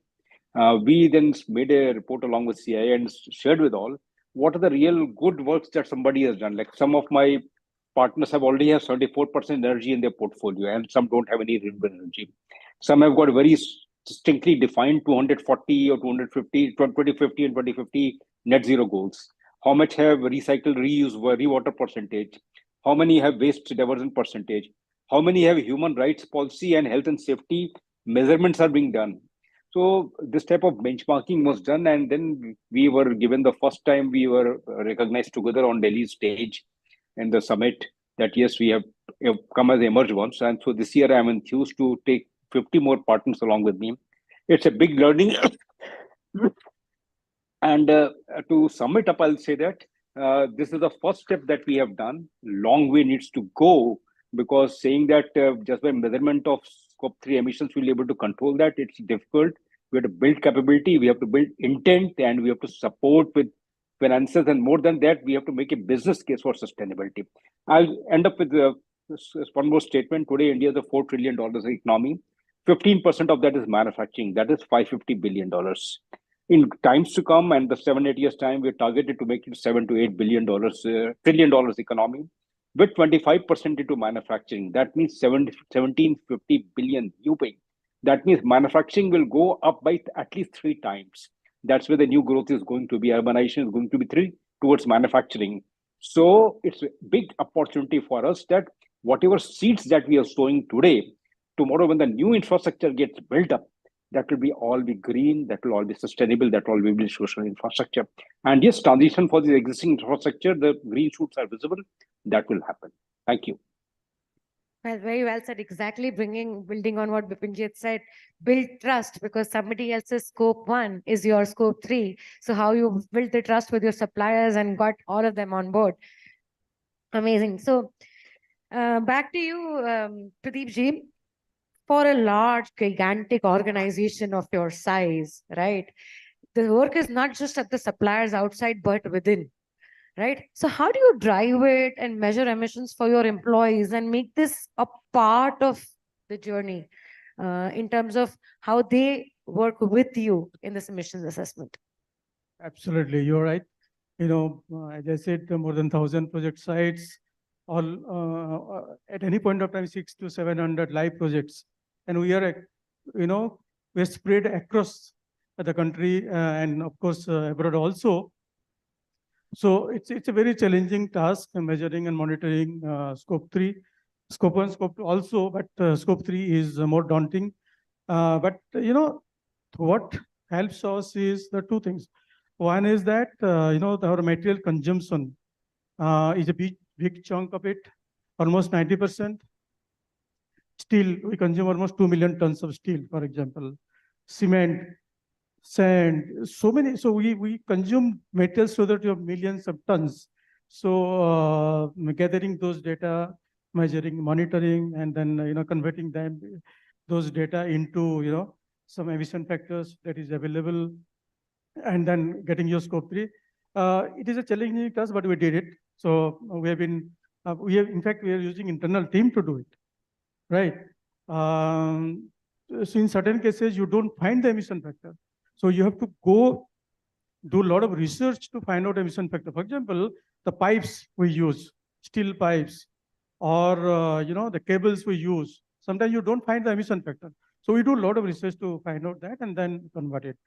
We then made a report along with CII and shared with all what are the real good works that somebody has done. Like some of my partners already have 74% energy in their portfolio, and some don't have any renewable energy. Some have got very distinctly defined 240 or 250, 2050 and 2050 net zero goals. How much have recycle, reuse, rewater percentage? How many have waste diversion percentage? How many have human rights policy and health and safety measurements are being done? So this type of benchmarking was done, and then we were given the first time we were recognized together on Delhi stage in the summit that yes, we have come as emerged ones. And so this year I'm enthused to take 50 more partners along with me. It's a big learning. And to sum it up, I'll say that this is the first step that we have done. Long way needs to go, because saying that just by measurement of scope 3 emissions, we'll be able to control that, it's difficult. We have to build capability, we have to build intent, and we have to support with finances. And more than that, we have to make a business case for sustainability. I'll end up with one more statement. Today, India is a $4 trillion economy. 15% of that is manufacturing. That is $550 billion. In times to come, and the 7-8 years time, we're targeted to make it $7 to $8 billion, trillion dollars economy, with 25% into manufacturing. That means 1750 billion new pay. That means manufacturing will go up by at least 3 times. That's where the new growth is going to be. Urbanization is going to be 3 towards manufacturing. So it's a big opportunity for us that whatever seeds that we are sowing today, tomorrow when the new infrastructure gets built up, that will all be green, that will all be sustainable, that will all be social infrastructure. And yes, transition for the existing infrastructure, the green shoots are visible. That will happen. Thank you. Well, very well said. Exactly, building on what Bipinjit said, build trust because somebody else's scope 1 is your scope 3. So how you build the trust with your suppliers and got all of them on board. Amazing. So back to you, Pradeep ji. For a large, gigantic organization of your size, right? The work is not just at the suppliers outside, but within, right? So how do you drive it and measure emissions for your employees and make this a part of the journey in terms of how they work with you in this emissions assessment? Absolutely, you're right. As I said, more than 1,000 project sites, all at any point of time, 600 to 700 live projects, and we are, we're spread across the country and of course abroad also. So it's a very challenging task measuring and monitoring scope 3, scope 1, scope 2 also, but scope 3 is more daunting. But what helps us is the two things. One is that our material consumption is a big chunk of it, almost 90%. Steel, we consume almost 2 million tons of steel, for example. Cement, sand, so many. So we consume materials so that you have millions of tons. So gathering those data, measuring, monitoring, and then converting them, those data into some emission factors that is available, and then getting your scope 3. It is a challenging task, but we did it. So we have been, in fact, we are using internal team to do it, right? So in certain cases, you don't find the emission factor. So you have to go do a lot of research to find out emission factor. For example, the pipes we use, steel pipes, or the cables we use. Sometimes you don't find the emission factor. So we do a lot of research to find out that and then convert it.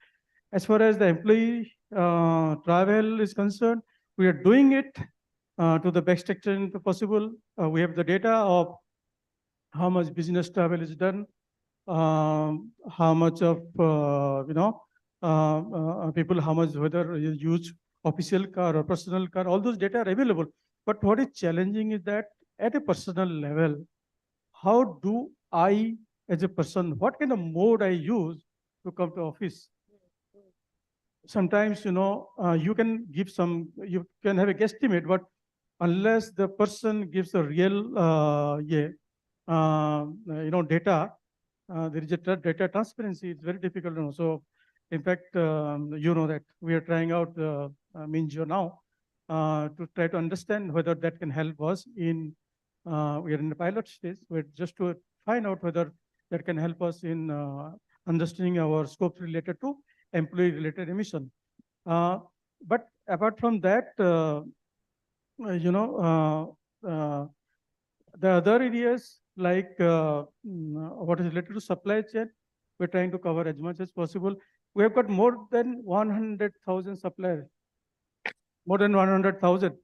As far as the employee travel is concerned, we are doing it to the best extent possible. We have the data of how much business travel is done, how much of people, how much whether you use official car or personal car, all those data are available. But what is challenging is that at a personal level, how do I, as a person, what kind of mode I use to come to office? Sometimes, you can give you can have a guesstimate, but unless the person gives a real, data, there is a data transparency. It's very difficult to know. So, in fact, that we are trying out Minjo now to try to understand whether that can help us in. We are in the pilot stage. We're just to find out whether that can help us in understanding our scopes related to employee-related emission. But apart from that, the other areas like what is related to supply chain, we're trying to cover as much as possible. We have got more than 100,000 suppliers, more than 100,000.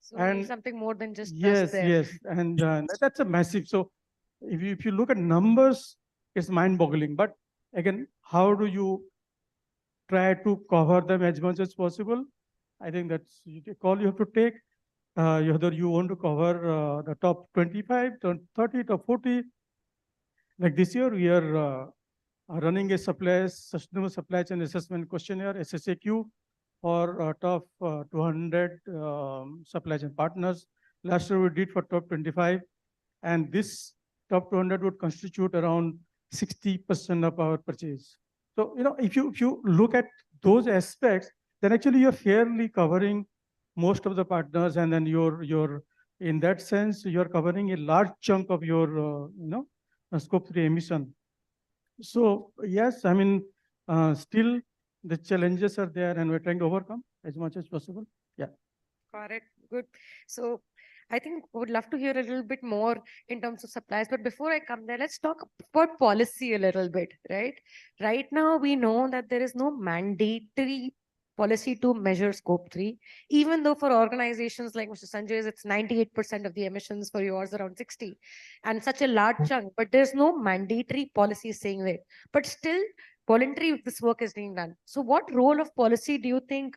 So and something more than just yes, there. yes, and that's a massive. So if you look at numbers, it's mind-boggling. But again, how do you try to cover them as much as possible? I think that's a call you have to take. Whether you want to cover the top 25, top 30, top 40. Like this year, we are running a sustainable supply chain assessment questionnaire, SSAQ, for top 200 supply chain partners. Last year, we did for top 25. And this top 200 would constitute around 60% of our purchase. So, if you look at those aspects, then actually you're fairly covering most of the partners, and then you're in that sense, you're covering a large chunk of your, scope 3 emission. So yes, I mean, still the challenges are there and we're trying to overcome as much as possible. Yeah. Got it. Good. So I think I would love to hear a little bit more in terms of supplies. But before I come there, let's talk about policy a little bit, right? Right now, we know that there is no mandatory policy to measure scope 3, even though for organizations like Mr. Sanjay's, it's 98% of the emissions, for yours around 60, and such a large chunk, but there's no mandatory policy saying that. But still, voluntary this work is being done. So what role of policy do you think,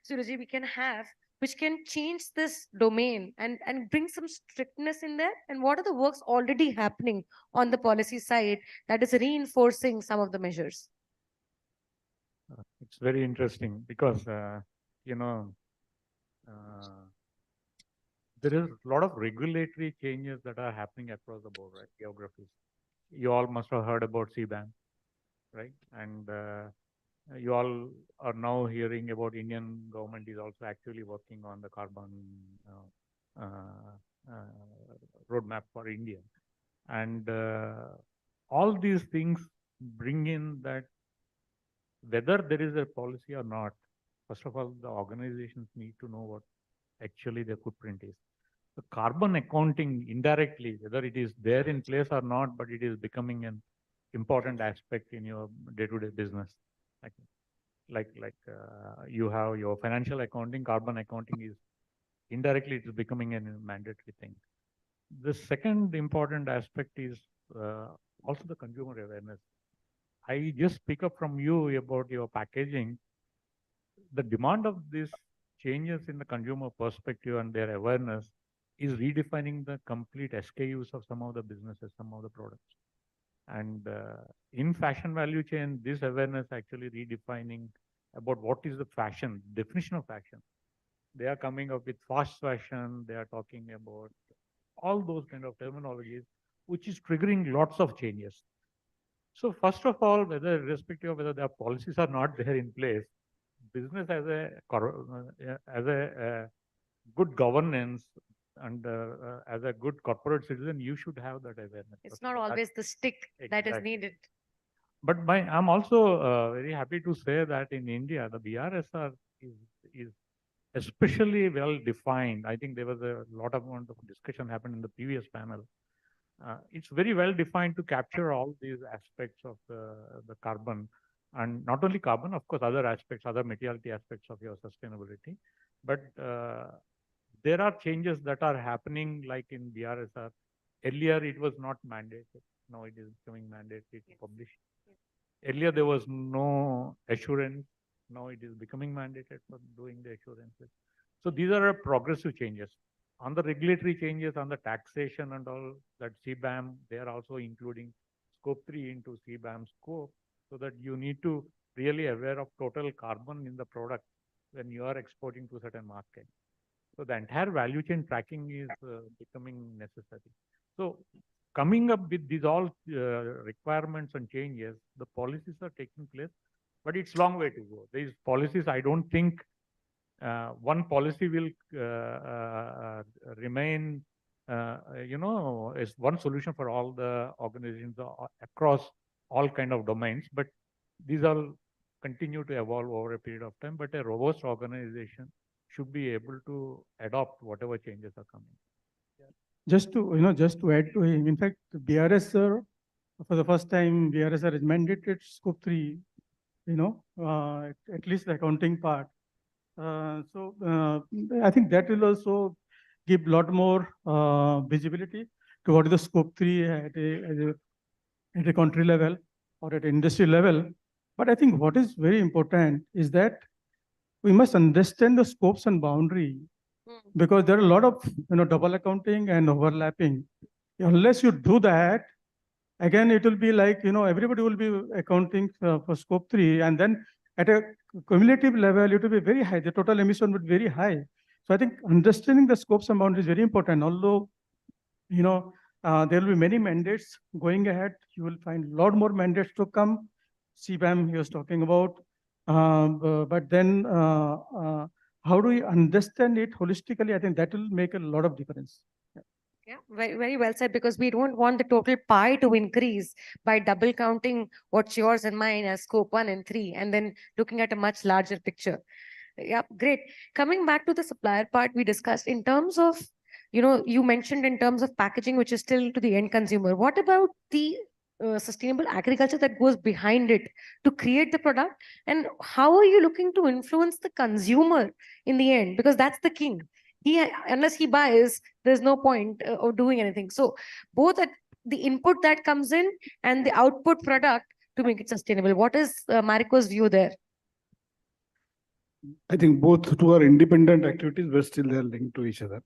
Suraji, we can have which can change this domain and bring some strictness in there? And what are the works already happening on the policy side that is reinforcing some of the measures? It's very interesting because, you know, there is a lot of regulatory changes that are happening across the board, right? Geographies. You all must have heard about CBAM, right? And you all are now hearing about Indian government is also actively working on the carbon roadmap for India. And all these things bring in that whether there is a policy or not, first of all, the organizations need to know what actually their footprint is. The carbon accounting indirectly, whether it is there in place or not, but it is becoming an important aspect in your day-to-day business. Like you have your financial accounting, carbon accounting is indirectly it is becoming a mandatory thing. The second important aspect is also the consumer awareness. I just pick up from you about your packaging. The demand of these changes in the consumer perspective and their awareness is redefining the complete SKUs of some of the businesses, some of the products. And in fashion value chain, this awareness actually redefining about what is the fashion, definition of fashion. They are coming up with fast fashion. They are talking about all those kind of terminologies, which is triggering lots of changes. So first of all, whether irrespective of whether their policies are not there in place, business as a good governance and as a good corporate citizen, you should have that awareness. It's not always the stick that is needed. But I'm also very happy to say that in India, the BRSR is especially well defined. I think there was a lot of amount of discussion happened in the previous panel. It's very well defined to capture all these aspects of the carbon, and not only carbon, of course, other aspects, other materiality aspects of your sustainability. But there are changes that are happening, like in BRSR. Earlier, it was not mandated. Now it is becoming mandatory to publish. Earlier, there was no assurance. Now it is becoming mandated for doing the assurances. So these are progressive changes. On the regulatory changes, on the taxation and all that CBAM, they are also including scope 3 into CBAM scope, so that you need to really aware of total carbon in the product when you are exporting to certain market. So the entire value chain tracking is becoming necessary. So coming up with these all requirements and changes, the policies are taking place, but it's a long way to go. These policies, I don't think one policy will remain, is one solution for all the organizations across all kind of domains, but these all continue to evolve over a period of time. But a robust organization should be able to adopt whatever changes are coming. Just to add to him, in fact, BRSR, for the first time, BRSR has mandated scope 3, at least the accounting part. I think that will also give a lot more visibility to what is the scope 3 at a country level or at industry level. But I think what is very important is that we must understand the scopes and boundary, because there are a lot of double accounting and overlapping. Unless you do that, again, it will be like everybody will be accounting for scope 3, and then at a cumulative level, it will be very high. The total emission would be very high. So I think understanding the scopes and boundaries is very important. Although there will be many mandates going ahead, you will find a lot more mandates to come. CBAM he was talking about, but then how do we understand it holistically? I think that will make a lot of difference. Yeah, very, very well said, because we don't want the total pie to increase by double counting what's yours and mine as scope 1 and 3, and then looking at a much larger picture. Yeah, great. Coming back to the supplier part, we discussed in terms of, you mentioned in terms of packaging, which is still to the end consumer. What about the sustainable agriculture that goes behind it to create the product? And how are you looking to influence the consumer in the end? Because that's the king. Unless he buys, there's no point of doing anything. So both at the input that comes in and the output product to make it sustainable. What is Marico's view there? I think both two are independent activities, but still they are linked to each other.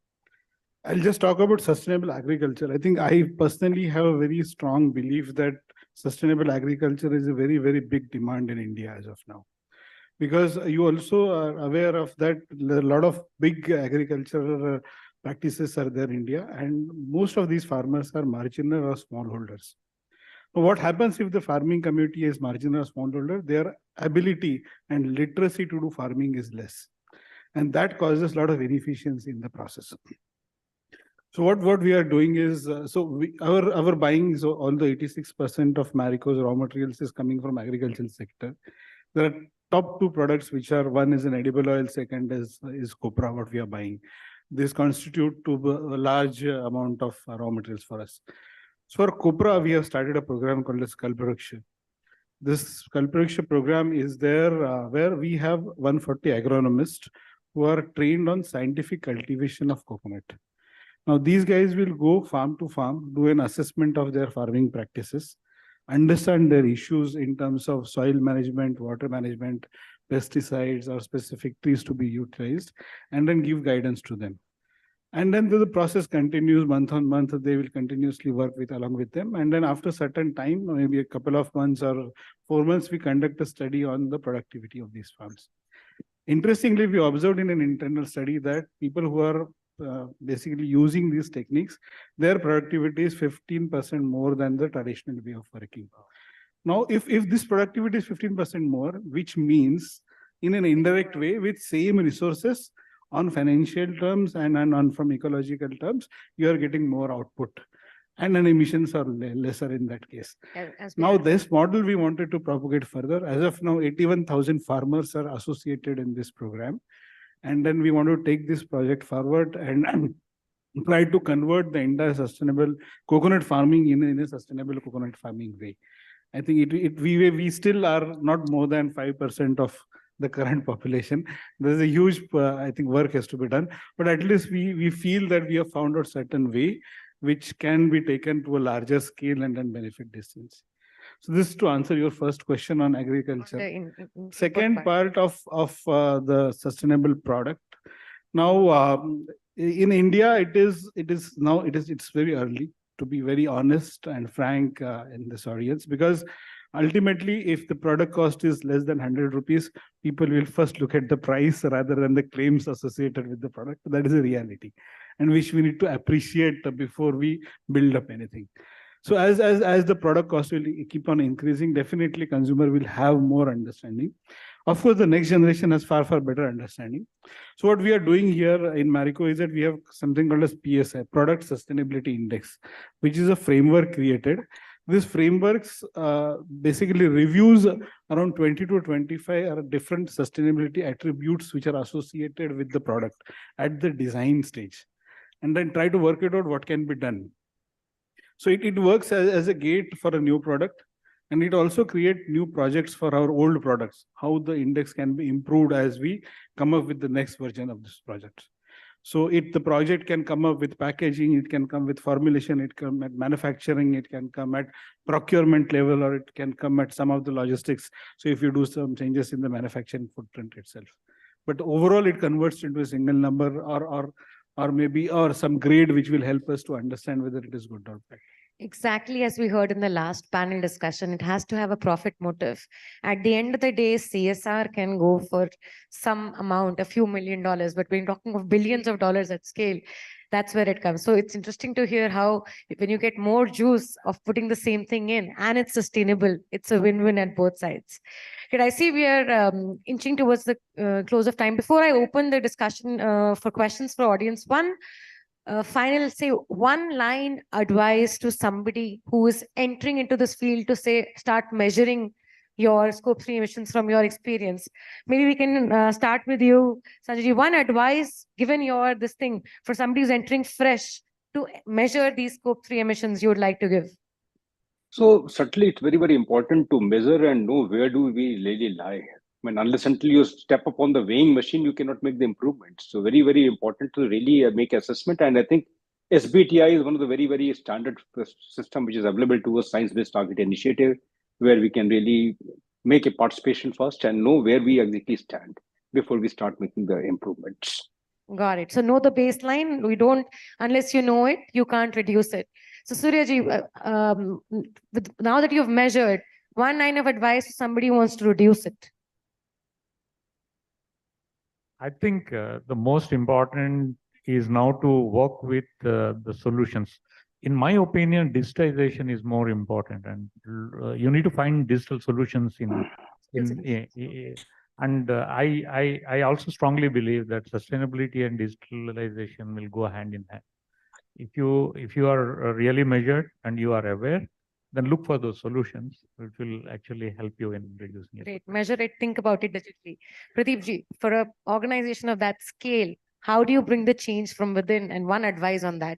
I'll just talk about sustainable agriculture. I think I personally have a very strong belief that sustainable agriculture is a very, very big demand in India as of now. Because you also are aware of that a lot of big agricultural practices are there in India, and most of these farmers are marginal or smallholders. Now, what happens if the farming community is marginal or smallholder? Their ability and literacy to do farming is less. And that causes a lot of inefficiency in the process. So what we are doing is, our buying, so although 86% of Marico's raw materials is coming from agricultural sector, there are top two products which are, one is an edible oil, second is copra, what we are buying. This constitute to a large amount of raw materials for us. So for copra, we have started a program called as Kalpavriksha. This Kalpavriksha program is there where we have 140 agronomists who are trained on scientific cultivation of coconut. Now, these guys will go farm to farm, do an assessment of their farming practices, understand their issues in terms of soil management, water management, pesticides, or specific trees to be utilized, and then give guidance to them. And then the process continues month on month. They will continuously work along with them. And then after a certain time, maybe a couple of months or 4 months, we conduct a study on the productivity of these farms. Interestingly, we observed in an internal study that people who are basically using these techniques, their productivity is 15% more than the traditional way of working. Now, if this productivity is 15% more, which means in an indirect way with same resources on financial terms and on from ecological terms, you are getting more output. And then emissions are lesser in that case. Now, this model we wanted to propagate further. As of now, 81,000 farmers are associated in this program. And then we want to take this project forward and try to convert the entire sustainable coconut farming in a sustainable coconut farming way. I think we still are not more than 5% of the current population. There's a huge, I think, work has to be done. But at least we feel that we have found a certain way which can be taken to a larger scale and then benefit distance. So this is to answer your first question on agriculture. Second part of the sustainable product. Now, in India, it's very early, to be very honest and frank in this audience, because ultimately, if the product cost is less than 100 rupees, people will first look at the price rather than the claims associated with the product. That is a reality, and which we need to appreciate before we build up anything. So as the product cost will keep on increasing, definitely consumer will have more understanding. Of course, the next generation has far better understanding. So what we are doing here in Marico is that we have something called as PSI, Product Sustainability Index, which is a framework created. This frameworks basically reviews around 20 to 25 different sustainability attributes which are associated with the product at the design stage, and then try to work it out what can be done. So it works as a gate for a new product, and it also creates new projects for our old products, how the index can be improved as we come up with the next version of this project. So the project can come up with packaging, it can come with formulation, it can come at manufacturing, it can come at procurement level, or it can come at some of the logistics. So if you do some changes in the manufacturing footprint itself. But overall, it converts into a single number or maybe some grade which will help us to understand whether it is good or bad. Exactly as we heard in the last panel discussion, it has to have a profit motive. At the end of the day, CSR can go for some amount, a few $1 million, but when you're talking of billions of dollars at scale, that's where it comes. So it's interesting to hear how when you get more juice of putting the same thing in and it's sustainable, it's a win-win at both sides. Okay, I see we are inching towards the close of time. Before I open the discussion for questions for audience, final, say, one line advice to somebody who is entering into this field to start measuring your scope 3 emissions from your experience. Maybe we can start with you, Sanjay. One advice given this thing for somebody who's entering fresh to measure these scope 3 emissions you would like to give. So certainly it's very important to measure and know where do we really lie. I mean, unless until you step upon the weighing machine, you cannot make the improvements. So very important to really make assessment. And I think SBTI is one of the very standard system which is available to us, Science-Based Target Initiative, where we can really make a participation first and know where we exactly stand. before we start making the improvements. Got it. So know the baseline. We don't, unless you know it, you can't reduce it. So Suryaji, now that you've measured, one line of advice to somebody who wants to reduce it. I think the most important is now to work with the solutions. In my opinion, digitization is more important, and you need to find digital solutions and I also strongly believe that sustainability and digitalization will go hand in hand. If you are really measured and you are aware, then look for those solutions, which will actually help you in reducing it. Great. Measure it, think about it digitally. Pradeep ji, for an organization of that scale, how do you bring the change from within, and one advice on that?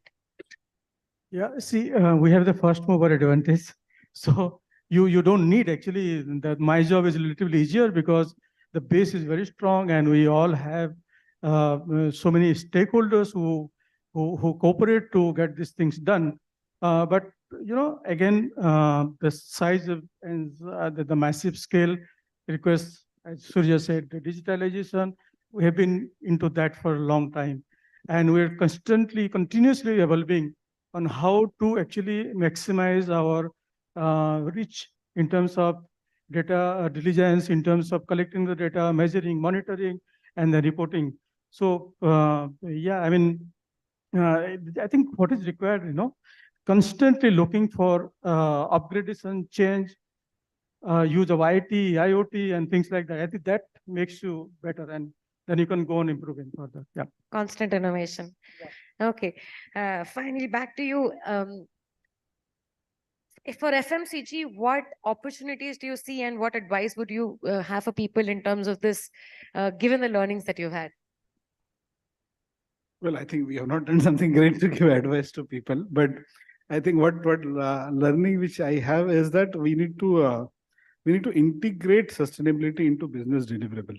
Yeah, see, we have the first mover advantage. So you don't need, actually, that my job is relatively easier because the base is very strong and we all have so many stakeholders who cooperate to get these things done. But again, the size of and the massive scale requires, as Surya said, the digitalization. We have been into that for a long time, and we're continuously evolving on how to actually maximize our reach in terms of data diligence, in terms of collecting the data, measuring, monitoring, and the reporting. So yeah, I mean, I think what is required, constantly looking for upgradation, change, use of IT, IoT, and things like that. I think that makes you better, and then you can go on improving further. Yeah. Constant innovation. Yeah. Okay. Finally, back to you. For FMCG, what opportunities do you see, and what advice would you have for people in terms of this, given the learnings that you've had? Well, I think we have not done something great to give advice to people, but I think what learning which I have is that we need to integrate sustainability into business deliverable,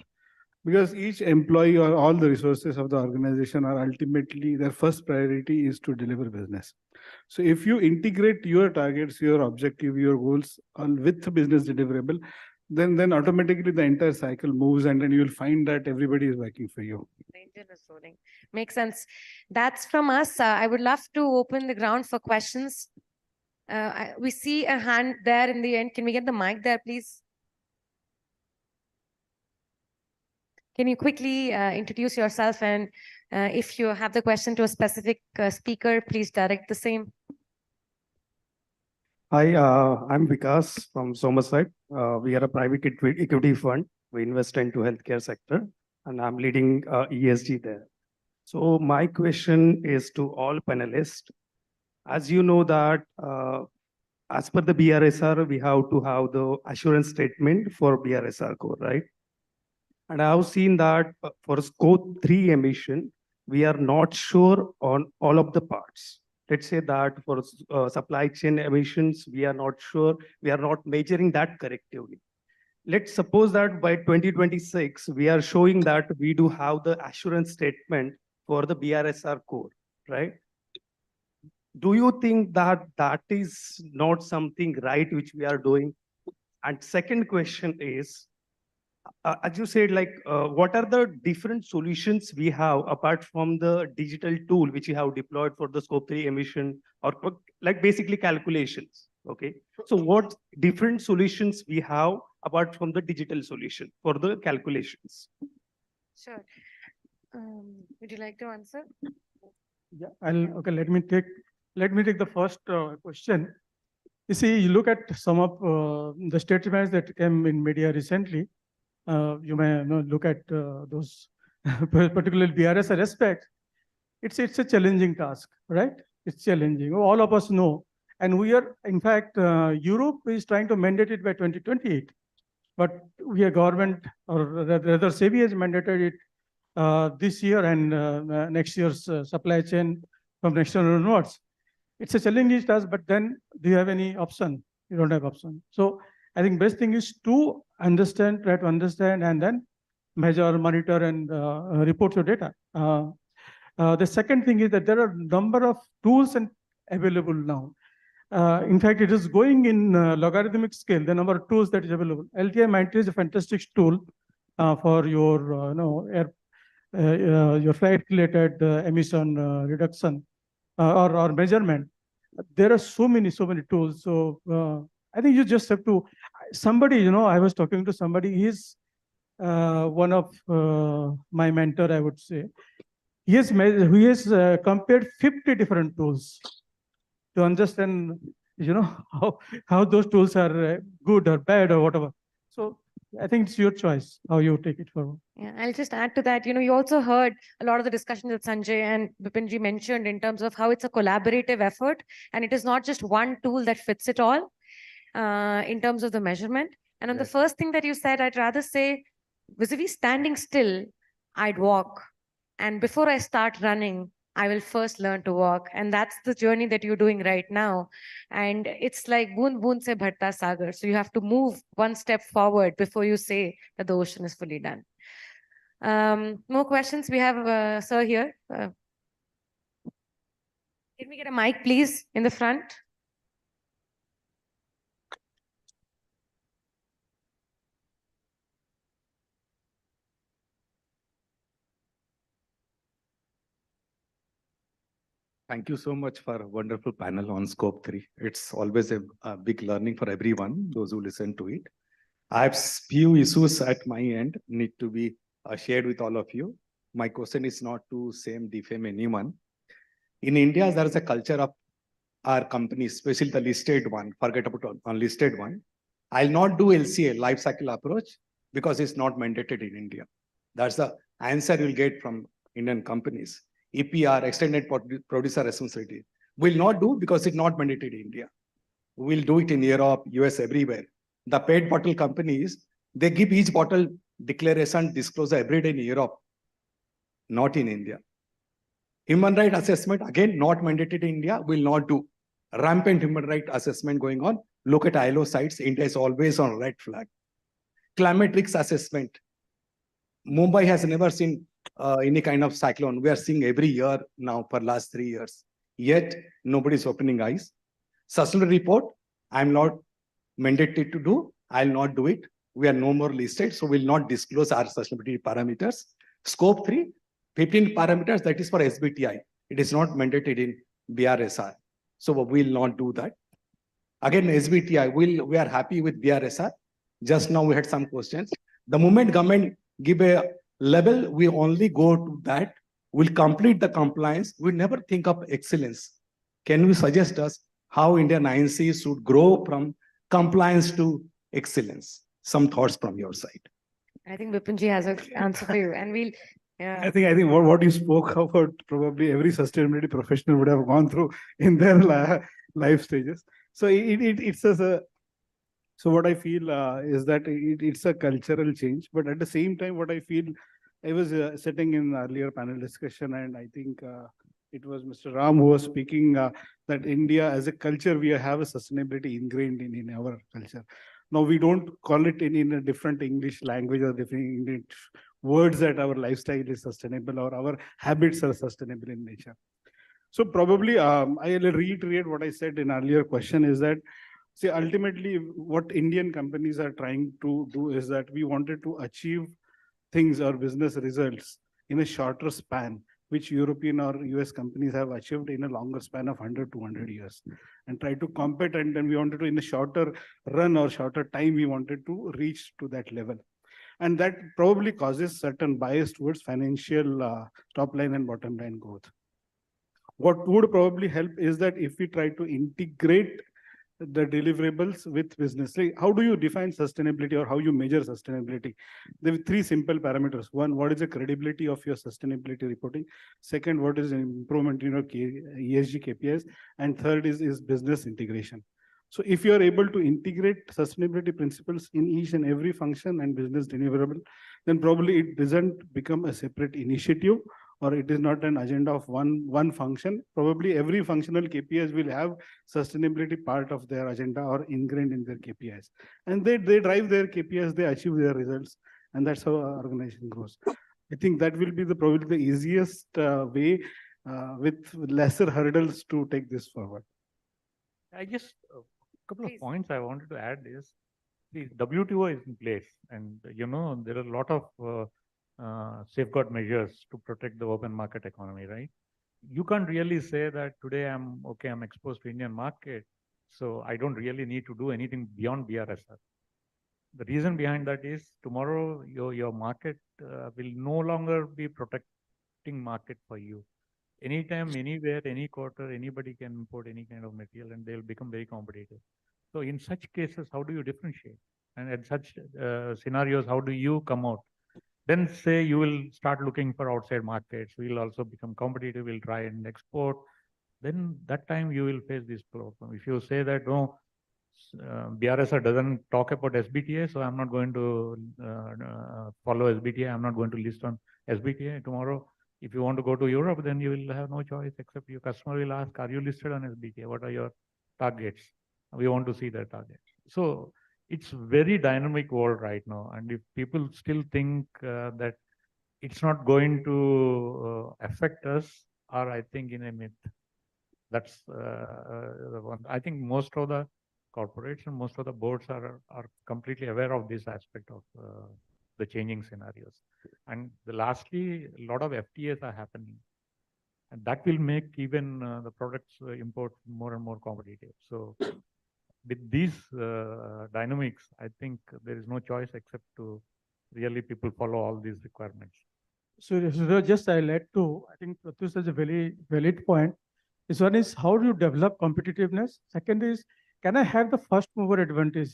because each employee or all the resources of the organization are ultimately, their first priority is to deliver business. So if you integrate your targets, your objective, your goals with the business deliverable, then automatically the entire cycle moves, and then you will find that everybody is working for you. Makes sense. That's from us. I would love to open the ground for questions. We see a hand there in the end. Can we get the mic there, please? Can you quickly introduce yourself, and if you have the question to a specific speaker, please direct the same. Hi, I'm Vikas from Somerset. We are a private equity fund. We invest into healthcare sector, and I'm leading ESG there. So my question is to all panelists. As you know that as per the BRSR, we have to have the assurance statement for BRSR core, right? And I have seen that for scope 3 emission, we are not sure on all of the parts. Let's say that for supply chain emissions, we are not sure, we are not measuring that correctly. Let's suppose that by 2026, we are showing that we do have the assurance statement for the BRSR core, right? Do you think that that is not something right which we are doing? And second question is, as you said, like, what are the different solutions we have apart from the digital tool which you have deployed for the scope 3 emission, or like basically calculations? Okay. So what different solutions we have apart from the digital solution for the calculations? Sure. Would you like to answer? Yeah, okay. Let me take the first question. You see, you look at some of the statements that came in media recently. You may look at those particularly BRSR aspects. It's a challenging task, right? It's challenging. All of us know, and we are, in fact, Europe is trying to mandate it by 2028, but we are government, or rather SEBI has mandated it this year and next year's supply chain from next year onwards. It's a challenging task, but then do you have any option? You don't have option. So I think best thing is to understand, try to understand, and then measure, monitor, and report your data. The second thing is that there are a number of tools available now. In fact, it is going in logarithmic scale, the number of tools that is available. LTI-93 is a fantastic tool for your, your flight-related emission reduction or measurement. There are so many tools. So I think you just have to. Somebody, I was talking to somebody. He's one of my mentor, I would say. He has compared 50 different tools to understand, how those tools are good or bad or whatever. So I think it's your choice how you take it forward. Yeah, I'll just add to that. You also heard a lot of the discussion that Sanjay and Bipinji mentioned in terms of how it's a collaborative effort, and it is not just one tool that fits it all in terms of the measurement. And on the first thing that you said, I'd rather say, vis-a-vis standing still, I'd walk. And before I start running, I will first learn to walk. And that's the journey that you're doing right now. And it's like boon boon se bhatta sagar. So you have to move one step forward before you say that the ocean is fully done. More questions? We have sir here. Can we get a mic, please, in the front? Thank you so much for a wonderful panel on Scope 3. It's always a big learning for everyone, those who listen to it. I have few issues at my end need to be shared with all of you. My question is not to defame anyone. In India, there is a culture of our companies, especially the listed one, forget about unlisted one. I'll not do LCA, life cycle approach, because it's not mandated in India. That's the answer you'll get from Indian companies. EPR, extended producer responsibility, will not do because it's not mandated in India. We'll do it in Europe, US, everywhere. The paid bottle companies, they give each bottle declaration disclosure every day in Europe, not in India. Human right assessment, again, not mandated in India, will not do. Rampant human right assessment going on. Look at ILO sites, India is always on red flag. Climate risk assessment. Mumbai has never seen any kind of cyclone. We are seeing every year now for last 3 years. Yet, nobody's opening eyes. Sustainability report, I'm not mandated to do. I'll not do it. We are no more listed, so we'll not disclose our sustainability parameters. Scope 3, 15 parameters, that is for SBTI. It is not mandated in BRSR. So we'll not do that. Again, SBTI, we are happy with BRSR. Just now we had some questions. The moment government give a level, we only go to that. We'll complete the compliance. We never think of excellence. Can you suggest us how Indian INC should grow from compliance to excellence? Some thoughts from your side. I think Bipinji has an answer for you, and we'll. I think what you spoke about, probably every sustainability professional would have gone through in their life stages. So it's so what I feel is that it's a cultural change, but at the same time, what I feel, I was sitting in earlier panel discussion, and I think it was Mr. Ram who was speaking that India as a culture, we have a sustainability ingrained in our culture. Now, we don't call it in a different English language or different English words that our lifestyle is sustainable or our habits are sustainable in nature. So probably I'll reiterate what I said in earlier question is that, see, ultimately what Indian companies are trying to do is that we wanted to achieve things or business results in a shorter span, which European or US companies have achieved in a longer span of 100 to 200 years, and try to compete. And then we wanted to, in a shorter run or shorter time, we wanted to reach to that level. And that probably causes certain bias towards financial top line and bottom line growth. What would probably help is that if we try to integrate the deliverables with business. Like, how do you define sustainability or how you measure sustainability? There are 3 simple parameters. One, what is the credibility of your sustainability reporting? Second, what is improvement in your ESG KPIs? And third is business integration. So if you are able to integrate sustainability principles in each and every function and business deliverable, then probably it doesn't become a separate initiative, or it is not an agenda of one function. Probably every functional KPIs will have sustainability part of their agenda or ingrained in their KPIs. And they drive their KPIs, they achieve their results, and that's how our organization grows. I think that will be probably the easiest way with lesser hurdles to take this forward. I guess a couple of points I wanted to add is, See, WTO is in place, and there are a lot of safeguard measures to protect the open market economy, right? You can't really say that today I'm exposed to Indian market, so I don't really need to do anything beyond BRSR. The reason behind that is tomorrow your market will no longer be protecting market for you. Anytime, anywhere, any quarter, anybody can import any kind of material and they'll become very competitive. So in such cases, how do you differentiate? And at such scenarios, how do you come out? Then say you will start looking for outside markets. We'll also become competitive. We'll try and export. Then that time you will face this problem. If you say that no, BRSR doesn't talk about SBTA, so I'm not going to follow SBTA. I'm not going to list on SBTA tomorrow. If you want to go to Europe, then you will have no choice except your customer will ask, are you listed on SBTA? What are your targets? We want to see their targets. So it's very dynamic world right now. And if people still think that it's not going to affect us, are I think in a myth. That's the one. I think most of the corporates and most of the boards are completely aware of this aspect of the changing scenarios. And lastly, a lot of FTAs are happening. And that will make even the products import more and more competitive. So with these dynamics, I think there is no choice except to really people follow all these requirements. So just I'll add to, I think Pratyush has a very valid point. This one is how do you develop competitiveness? Second is, can I have the first mover advantage?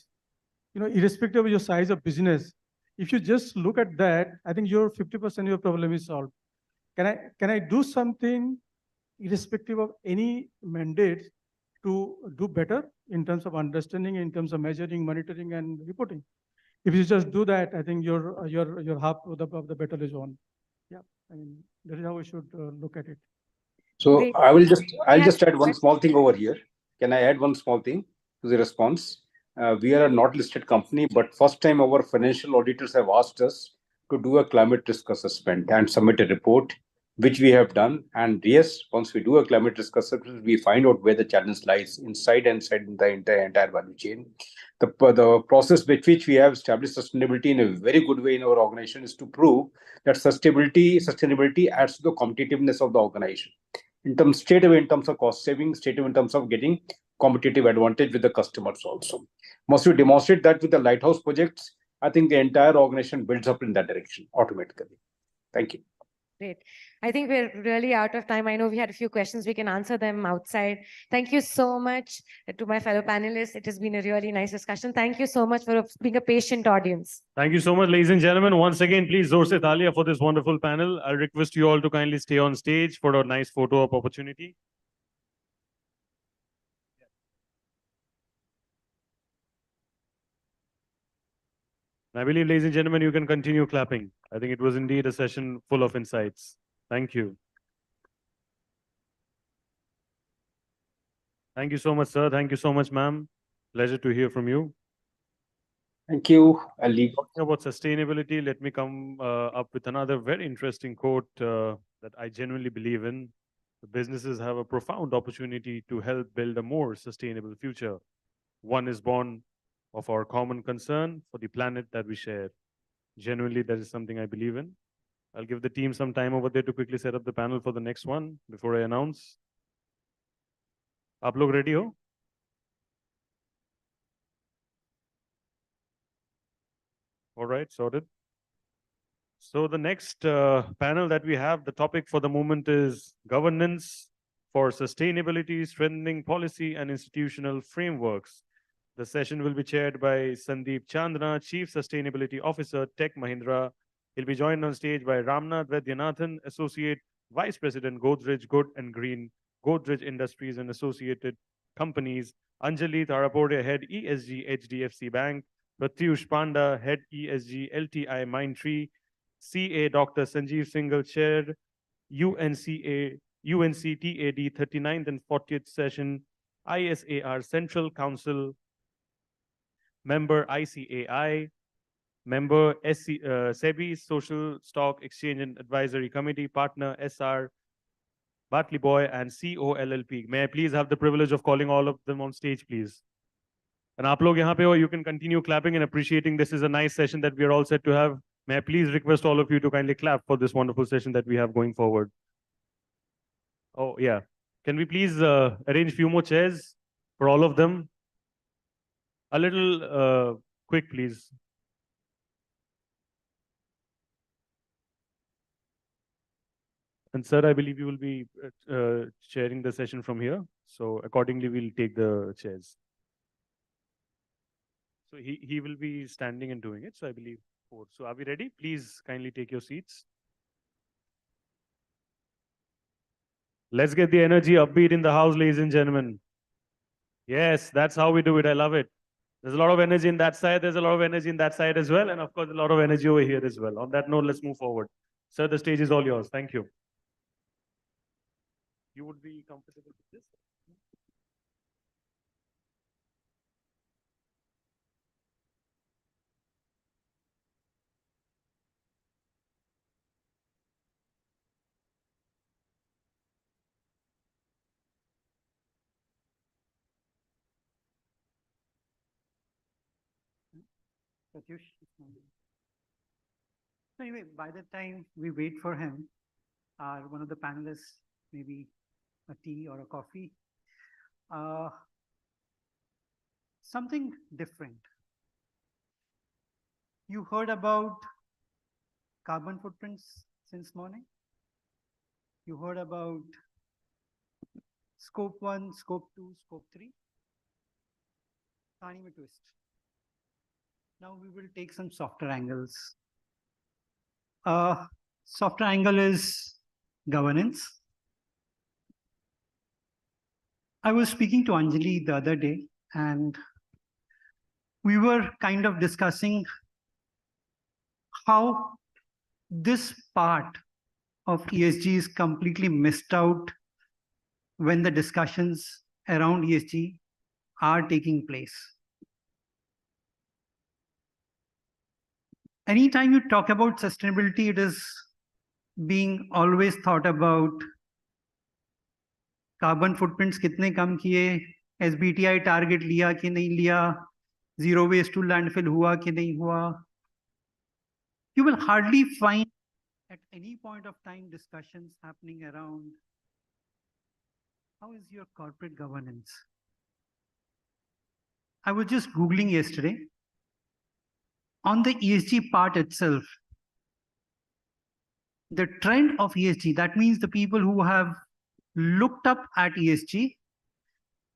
Irrespective of your size of business, if you just look at that, I think your 50% of your problem is solved. Can I do something irrespective of any mandate to do better in terms of understanding, in terms of measuring, monitoring, and reporting? If you just do that, I think your half of the battle is won. Yeah, I mean that is how we should look at it. So I'll just add one small thing over here. Can I add one small thing to the response? We are a not listed company, but first time our financial auditors have asked us to do a climate risk assessment and submit a report, which we have done. And yes, once we do a climate risk assessment, we find out where the challenge lies inside and outside in the entire value chain. The process with which we have established sustainability in a very good way in our organization is to prove that sustainability adds to the competitiveness of the organization. Straight away in terms of cost saving, straight away in terms of getting competitive advantage with the customers also. Once we demonstrate that with the lighthouse projects, I think the entire organization builds up in that direction automatically. Thank you. Great. I think we're really out of time. I know we had a few questions. We can answer them outside. Thank you so much to my fellow panelists. It has been a really nice discussion. Thank you so much for being a patient audience. Thank you so much, ladies and gentlemen. Once again, please zor se talia for this wonderful panel. I'll request you all to kindly stay on stage for a nice photo op opportunity. I believe, ladies and gentlemen, you can continue clapping. I think it was indeed a session full of insights. Thank you. Thank you so much, sir. Thank you so much, ma'am. Pleasure to hear from you. Thank you, Ali. Talking about sustainability, let me come up with another very interesting quote that I genuinely believe in. The businesses have a profound opportunity to help build a more sustainable future. One is born of our common concern for the planet that we share. Genuinely, that is something I believe in. I'll give the team some time over there to quickly set up the panel for the next one before I announce. Aap log ready ho? All right, sorted. So the next panel that we have, the topic for the moment is governance for sustainability, strengthening policy and institutional frameworks. The session will be chaired by Sandeep Chandna, Chief Sustainability Officer, Tech Mahindra. He'll be joined on stage by Ramnath Vaidyanathan, Associate Vice President, Godrej Good and Green, Godrej Industries and Associated Companies, Anjali Tharapore, Head ESG, HDFC Bank, Pratyush Panda, Head ESG, LTI Mindtree, CA Dr. Sanjeev Singhal, Chair, UNCTAD 39th and 40th Session, ISAR Central Council, Member ICAI, Member SEBI Social Stock Exchange and Advisory Committee, Partner SR Bartley Boy, and COLLP. May I please have the privilege of calling all of them on stage, please? And आप लोग यहाँ पे हो, you can continue clapping and appreciating. This is a nice session that we are all set to have. May I please request all of you to kindly clap for this wonderful session that we have going forward. Oh, yeah. Can we please arrange few more chairs for all of them? A little quick, please. And sir, I believe you will be chairing the session from here. So accordingly, we'll take the chairs. So he will be standing and doing it. So I believe four. So are we ready? Please kindly take your seats. Let's get the energy upbeat in the house, ladies and gentlemen. Yes, that's how we do it. I love it. There's a lot of energy in that side. There's a lot of energy in that side as well. And of course, a lot of energy over here as well. On that note, let's move forward. Sir, the stage is all yours. Thank you. You would be comfortable with this? Anyway, by the time we wait for him, one of the panelists, maybe a tea or a coffee, something different. You heard about carbon footprints since morning? You heard about scope 1, scope 2, scope 3? Tiny twist. Now we will take some softer angles. Softer angle is governance. I was speaking to Anjali the other day, and we were kind of discussing how this part of ESG is completely missed out when the discussions around ESG are taking place. Anytime you talk about sustainability, it is being always thought about carbon footprints कितने कम किए, SBTi target लिया कि नहीं लिया, zero waste to landfill हुआ कि नहीं हुआ. You will hardly find at any point of time discussions happening around how is your corporate governance. I was just Googling yesterday. On the ESG part itself, the trend of ESG, that means the people who have looked up at ESG,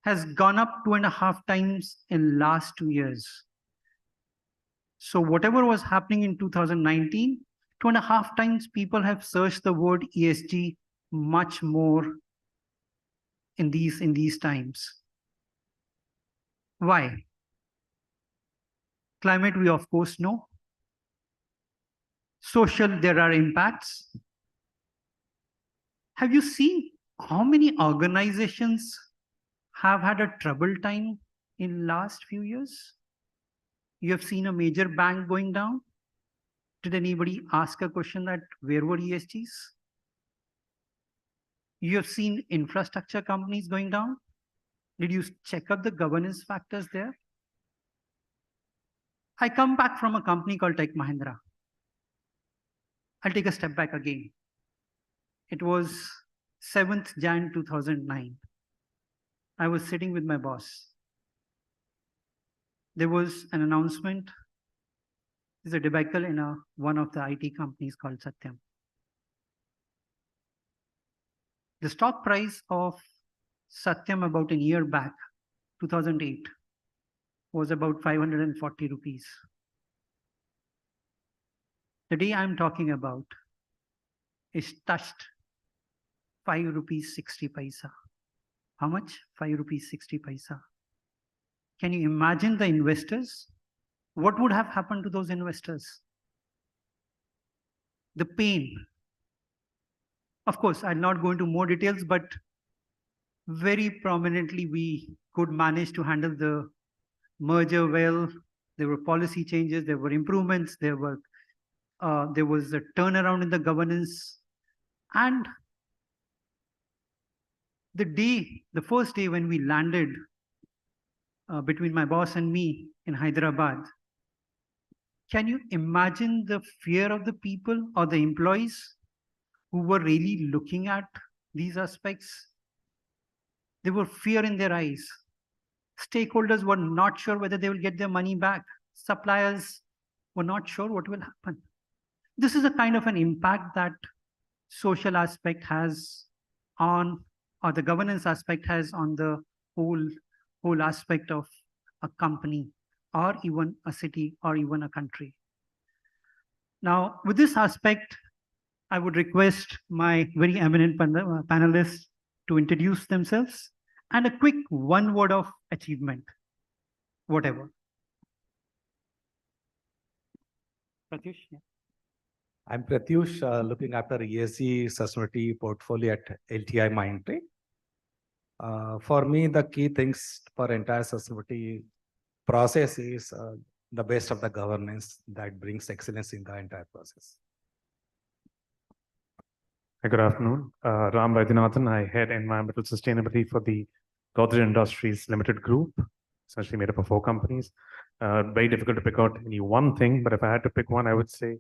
has gone up 2.5 times in last 2 years. So whatever was happening in 2019, 2.5 times people have searched the word ESG much more in these times. Why? Climate, we of course know. Social, there are impacts. Have you seen how many organizations have had a trouble time in last few years? You have seen a major bank going down. Did anybody ask a question that where were ESGs? You have seen infrastructure companies going down. Did you check up the governance factors there? I come back from a company called Tech Mahindra. I'll take a step back again. It was 7th Jan 2009. I was sitting with my boss. There was an announcement. There's a debacle in one of the IT companies called Satyam. The stock price of Satyam about a year back, 2008, was about 540 rupees. The day I'm talking about is touched 5 rupees 60 paisa. How much? 5 rupees 60 paisa. Can you imagine the investors? What would have happened to those investors? The pain. Of course, I'll not go into more details, but very prominently we could manage to handle the merger well. There were policy changes, there were improvements, there was a turnaround in the governance. And the first day when we landed between my boss and me in Hyderabad. Can you imagine the fear of the people or the employees who were really looking at these aspects? There were fear in their eyes. Stakeholders were not sure whether they will get their money back. Suppliers were not sure what will happen. This is a kind of an impact that social aspect has on, or the governance aspect has on the whole aspect of a company, or even a city, or even a country. Now, with this aspect, I would request my very eminent panelists to introduce themselves and a quick one word of achievement, whatever. Pratyush, yeah. I'm Pratyush, looking after ESG sustainability portfolio at LTI Mindtree. For me, the key things for entire sustainability process is the best of the governance that brings excellence in the entire process. Hi, good afternoon. Ram Vaidyanathan. I head environmental sustainability for the Godrej Industries Limited Group, essentially made up of 4 companies. Very difficult to pick out any one thing, but if I had to pick one, I would say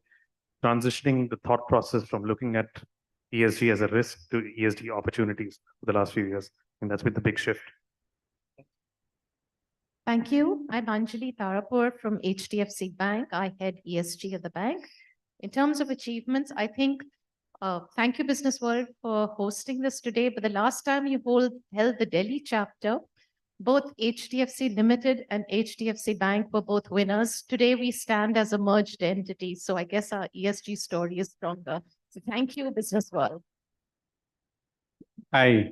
transitioning the thought process from looking at ESG as a risk to ESG opportunities for the last few years. And that's been the big shift. Thank you. I'm Anjali Tarapur from HDFC Bank. I head ESG at the bank. In terms of achievements, I think, thank you Business World for hosting this today. But the last time you held the Delhi chapter, both HDFC Limited and HDFC Bank were both winners. Today we stand as a merged entity. So I guess our ESG story is stronger. So thank you, Business World. Hi,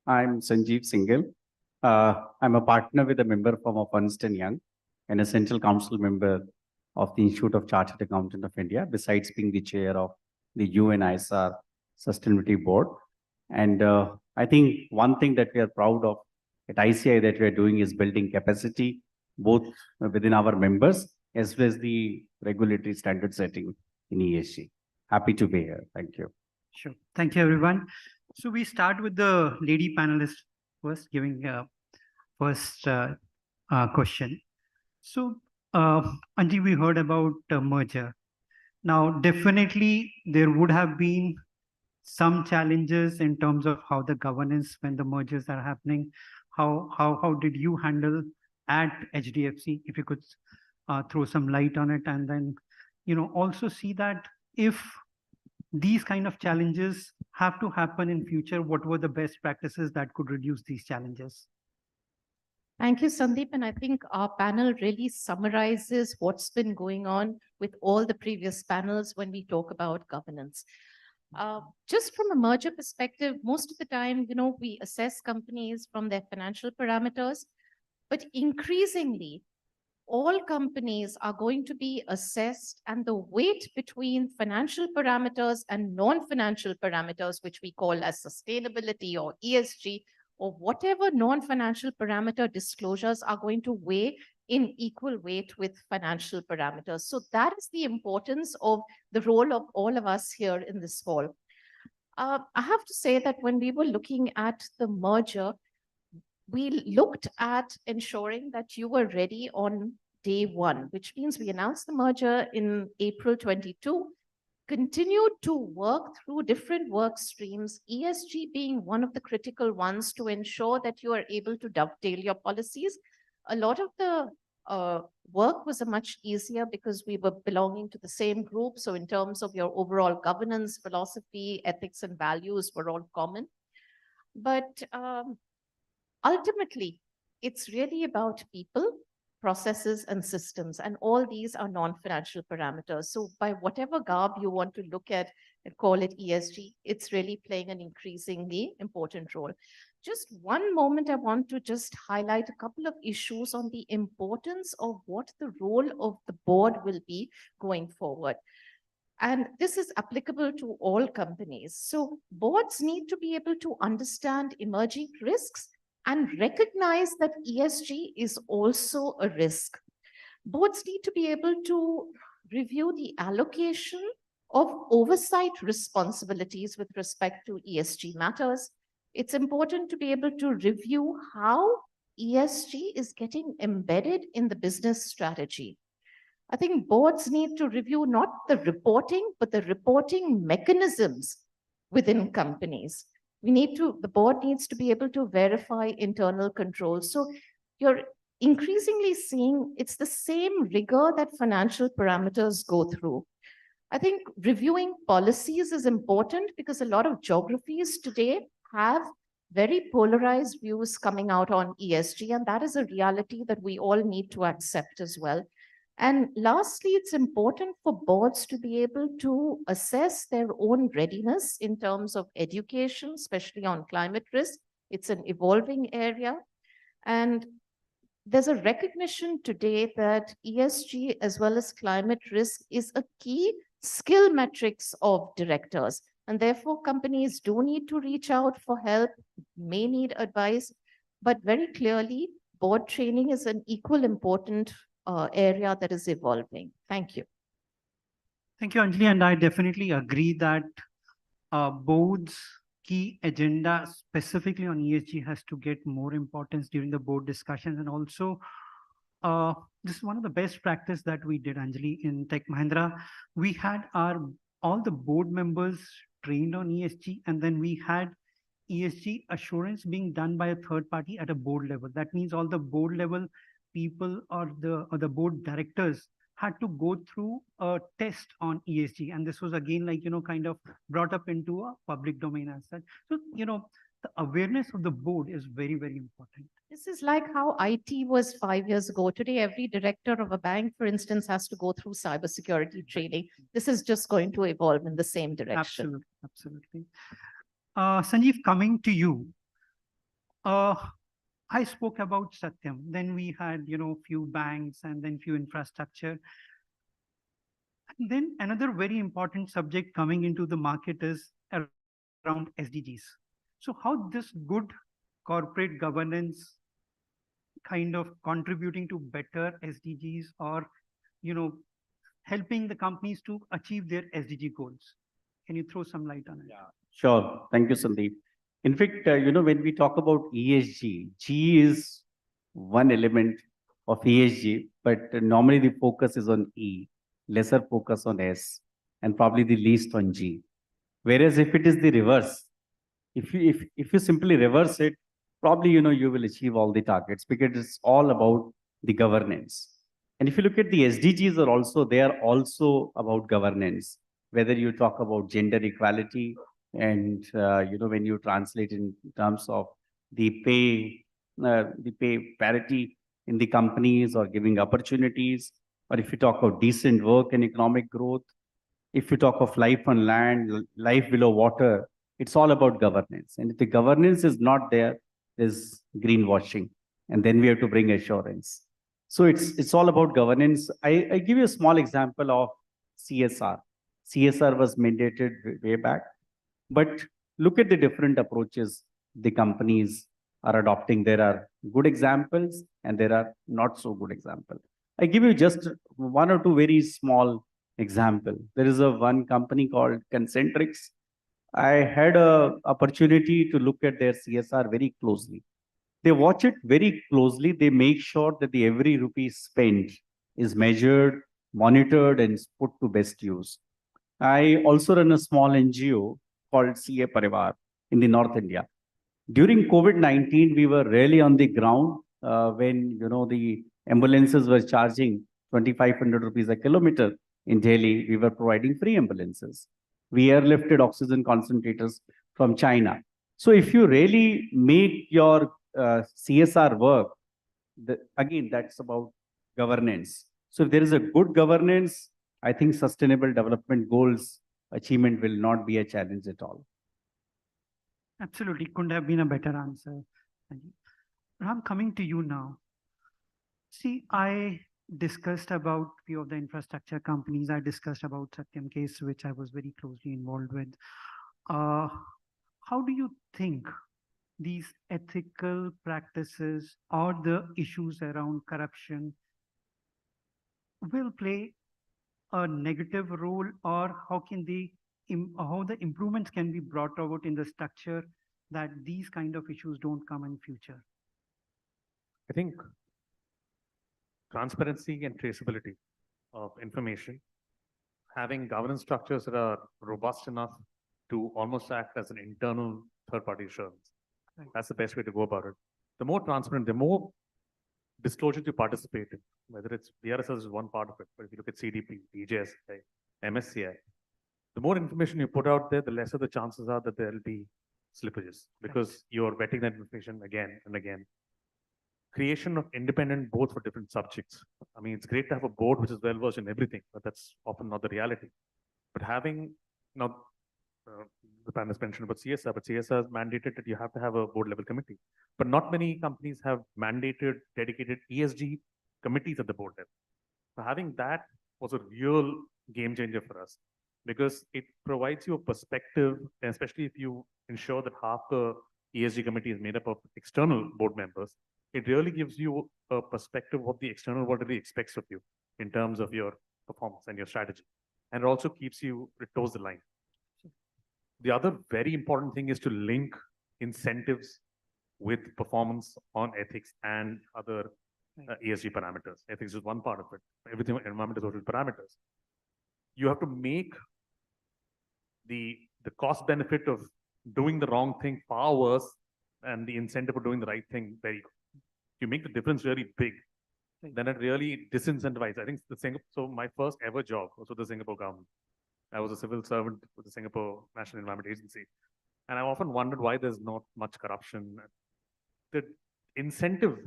I'm Sanjeev Singhal. I'm a partner with a member firm of Ernst & Young and a central council member of the Institute of Chartered Accountants of India, besides being the chair of the UNISR Sustainability Board. And I think one thing that we are proud of at ICI that we are doing is building capacity, both within our members as well as the regulatory standard setting in ESG. Happy to be here. Thank you. Sure. Thank you, everyone. So we start with the lady panelist first, giving first question. So, Anji, we heard about merger. Now, definitely there would have been some challenges in terms of how the governance when the mergers are happening. How did you handle at HDFC? If you could throw some light on it, and then also see that if these kind of challenges have to happen in future, what were the best practices that could reduce these challenges? Thank you, Sandeep. And I think our panel really summarizes what's been going on with all the previous panels when we talk about governance. Just from a merger perspective, most of the time, we assess companies from their financial parameters, but increasingly, all companies are going to be assessed, and the weight between financial parameters and non-financial parameters, which we call as sustainability or ESG, or whatever non-financial parameter disclosures are going to weigh in equal weight with financial parameters. So that is the importance of the role of all of us here in this hall. I have to say that when we were looking at the merger, we looked at ensuring that you were ready on day one, which means we announced the merger in April 22, continued to work through different work streams, ESG being one of the critical ones to ensure that you are able to dovetail your policies. A lot of the work was much easier because we were belonging to the same group. So in terms of your overall governance, philosophy, ethics, and values were all common. But ultimately, it's really about people, processes, and systems. And all these are non-financial parameters. So by whatever garb you want to look at and call it ESG, it's really playing an increasingly important role. Just one moment, I want to just highlight a couple of issues on the importance of what the role of the board will be going forward. And this is applicable to all companies. So boards need to be able to understand emerging risks and recognize that ESG is also a risk. Boards need to be able to review the allocation of oversight responsibilities with respect to ESG matters. It's important to be able to review how ESG is getting embedded in the business strategy. I think boards need to review not the reporting, but the reporting mechanisms within companies. The board needs to be able to verify internal controls. So you're increasingly seeing it's the same rigor that financial parameters go through. I think reviewing policies is important because a lot of geographies today have very polarized views coming out on ESG, and that is a reality that we all need to accept as well. And lastly, it's important for boards to be able to assess their own readiness in terms of education, especially on climate risk. It's an evolving area. And there's a recognition today that ESG as well as climate risk is a key skill metrics of directors. And therefore, companies do need to reach out for help, may need advice, but very clearly, board training is an equal important area that is evolving. Thank you. Thank you, Anjali. And I definitely agree that board's key agenda specifically on ESG has to get more importance during the board discussions. And also, this is one of the best practice that we did, Anjali, in Tech Mahindra. We had all the board members trained on ESG, and then we had ESG assurance being done by a third party at a board level. That means all the board level people or the board directors had to go through a test on ESG. And this was again, like, kind of brought up into a public domain as such. So, the awareness of the board is very, very important. This is like how IT was 5 years ago. Today, every director of a bank, for instance, has to go through cybersecurity training. This is just going to evolve in the same direction. Absolutely, absolutely. Sanjeev, coming to you. I spoke about Satyam. Then we had, few banks and then few infrastructure. And then another very important subject coming into the market is around SDGs. So how this good corporate governance kind of contributing to better SDGs or, helping the companies to achieve their SDG goals? Can you throw some light on it? Yeah, sure. Thank you, Sandeep. In fact, when we talk about ESG, G is one element of ESG, but normally the focus is on E, lesser focus on S, and probably the least on G. Whereas if it is the reverse, if you simply reverse it, probably you will achieve all the targets because it's all about the governance. And if you look at the SDGs they are also about governance. Whether you talk about gender equality and when you translate in terms of the pay parity in the companies or giving opportunities, or if you talk of decent work and economic growth, if you talk of life on land, life below water, it's all about governance. And if the governance is not there, there's greenwashing. And then we have to bring assurance. So it's all about governance. I give you a small example of CSR. CSR was mandated way back. But look at the different approaches the companies are adopting. There are good examples and there are not so good examples. I give you just one or two very small example. There is one company called Concentrix. I had an opportunity to look at their CSR very closely. They watch it very closely. They make sure that the every rupee spent is measured, monitored, and put to best use. I also run a small NGO called CA Parivar in the North India. During COVID-19, we were really on the ground when the ambulances were charging 2,500 rupees a kilometer in Delhi. We were providing free ambulances. We airlifted oxygen concentrators from China. So if you really make your CSR work, again, that's about governance. So if there is a good governance, I think sustainable development goals achievement will not be a challenge at all. Absolutely. Couldn't have been a better answer. Ram, coming to you now. See, I discussed about few of the infrastructure companies. I discussed about Satyam case, which I was very closely involved with. How do you think these ethical practices or the issues around corruption will play a negative role, or how the improvements can be brought about in the structure that these kind of issues don't come in future? I think transparency and traceability of information, having governance structures that are robust enough to almost act as an internal third-party assurance. That's the best way to go about it. The more transparent, the more disclosures you participate in, whether it's BRSS is one part of it, but if you look at CDP, DJSI, MSCI, the more information you put out there, the lesser the chances are that there'll be slippages because you're vetting that information again and again. Creation of independent boards for different subjects. I mean, it's great to have a board which is well versed in everything, but that's often not the reality. But having, now, the panelists mentioned about CSR, but CSR has mandated that you have to have a board level committee. But not many companies have mandated dedicated ESG committees at the board level. So having that was a real game changer for us because it provides you a perspective, especially if you ensure that half the ESG committee is made up of external board members. It really gives you a perspective of what the external world really expects of you in terms of your performance and your strategy. And it also keeps you, it toes the line. The other very important thing is to link incentives with performance on ethics and other ESG parameters. Ethics is one part of it. Everything, environmental social parameters. You have to make the cost benefit of doing the wrong thing far worse and the incentive of doing the right thing very good. You make the difference really big, then it really disincentivizes. I think so my first ever job was with the Singapore government. I was a civil servant with the Singapore National Environment Agency. And I often wondered why there's not much corruption. The incentive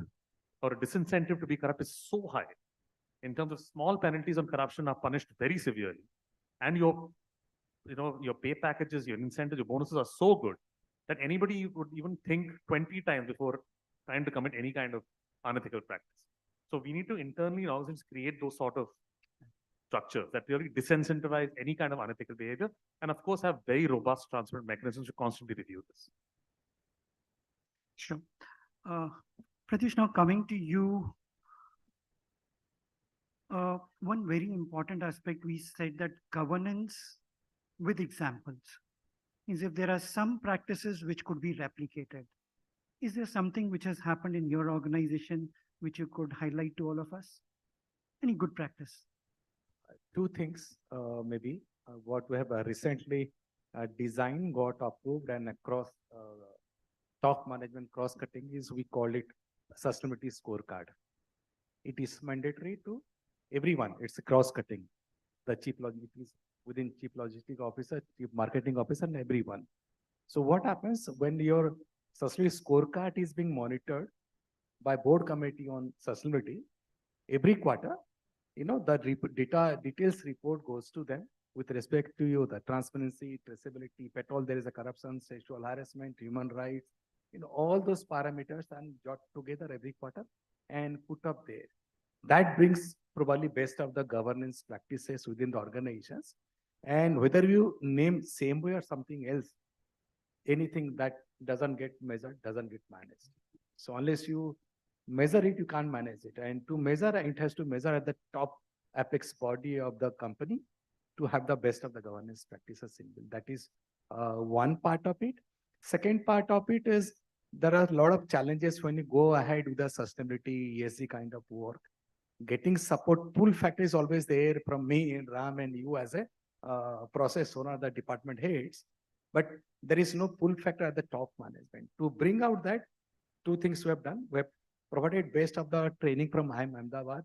or a disincentive to be corrupt is so high. In terms of small penalties on corruption are punished very severely. And your pay packages, your incentives, your bonuses are so good that anybody would even think 20 times before trying to commit any kind of unethical practice. So we need to internally also create those sort of structures that really disincentivize any kind of unethical behavior, and of course have very robust, transparent mechanisms to constantly review this. Sure. Pratyush, now coming to you, one very important aspect we said that governance with examples is if there are some practices which could be replicated. Is there something which has happened in your organization which you could highlight to all of us? Any good practice? Two things, maybe. What we have recently designed, got approved, and across top management cross-cutting is we call it sustainability scorecard. It is mandatory to everyone. It's a cross-cutting. The chief logistics within chief logistic officer, chief marketing officer, and everyone. So what happens when your sustainability scorecard is being monitored by board committee on sustainability every quarter? The details report goes to them with respect to the transparency, traceability, if at all there is a corruption, sexual harassment, human rights, all those parameters and jot together every quarter and put up there. That brings probably best of the governance practices within the organizations. And whether you name same way or something else, anything that doesn't get measured doesn't get managed. So unless you measure it, you can't manage it. And to measure, it has to measure at the top apex body of the company to have the best of the governance practices in build. That is one part of it. Second part of it is there are a lot of challenges when you go ahead with the sustainability, ESG kind of work. Getting support, pull factor is always there from me and Ram and you as a process owner, the department heads. But there is no pull factor at the top management. To bring out that, two things we have done. We have provided best of the training from IIM Ahmedabad.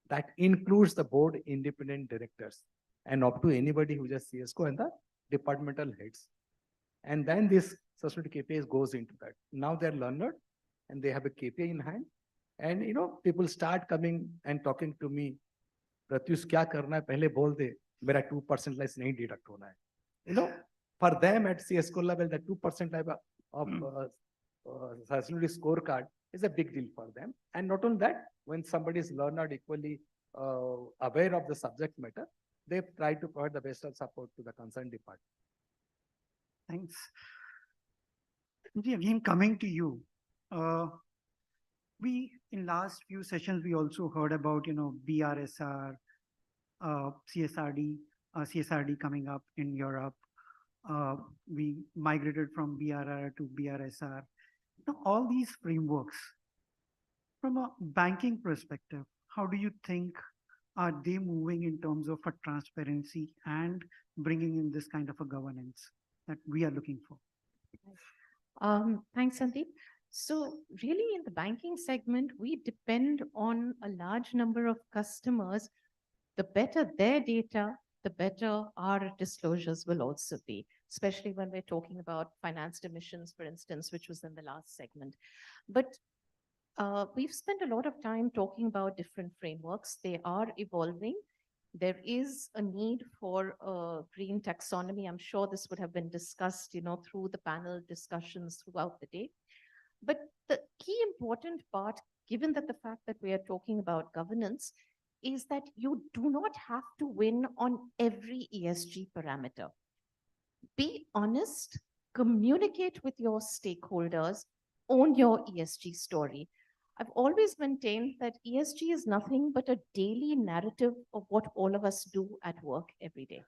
That includes the board independent directors and up to anybody who is a CSCO and the departmental heads. And then this sustainability KPIs goes into that. Now they're learned and they have a KPI in hand. And people start coming and talking to me. Pratyush, kya karna hai? Pehle bol de. Mera 2% less nahi deduct hona hai. For them at CSCO level, the 2% level of sustainability scorecard is a big deal for them. And not only that, when somebody is learned equally aware of the subject matter, they try to provide the best of support to the concerned department. Thanks. Again, coming to you. We, in last few sessions, we also heard about, BRSR, CSRD coming up in Europe. We migrated from BRR to BRSR. All these frameworks, From a banking perspective, how do you think are they moving in terms of a transparency and bringing in this kind of a governance that we are looking for? Thanks, Sandeep. So really in the banking segment, we depend on a large number of customers. The better their data, the better our disclosures will also be, especially when we're talking about financed emissions, for instance, which was in the last segment. But we've spent a lot of time talking about different frameworks. They are evolving. There is a need for a green taxonomy. I'm sure this would have been discussed, through the panel discussions throughout the day. But the key important part, given that the fact that we are talking about governance, is that you do not have to win on every ESG parameter. Be honest, communicate with your stakeholders, own your ESG story. I've always maintained that ESG is nothing but a daily narrative of what all of us do at work every day.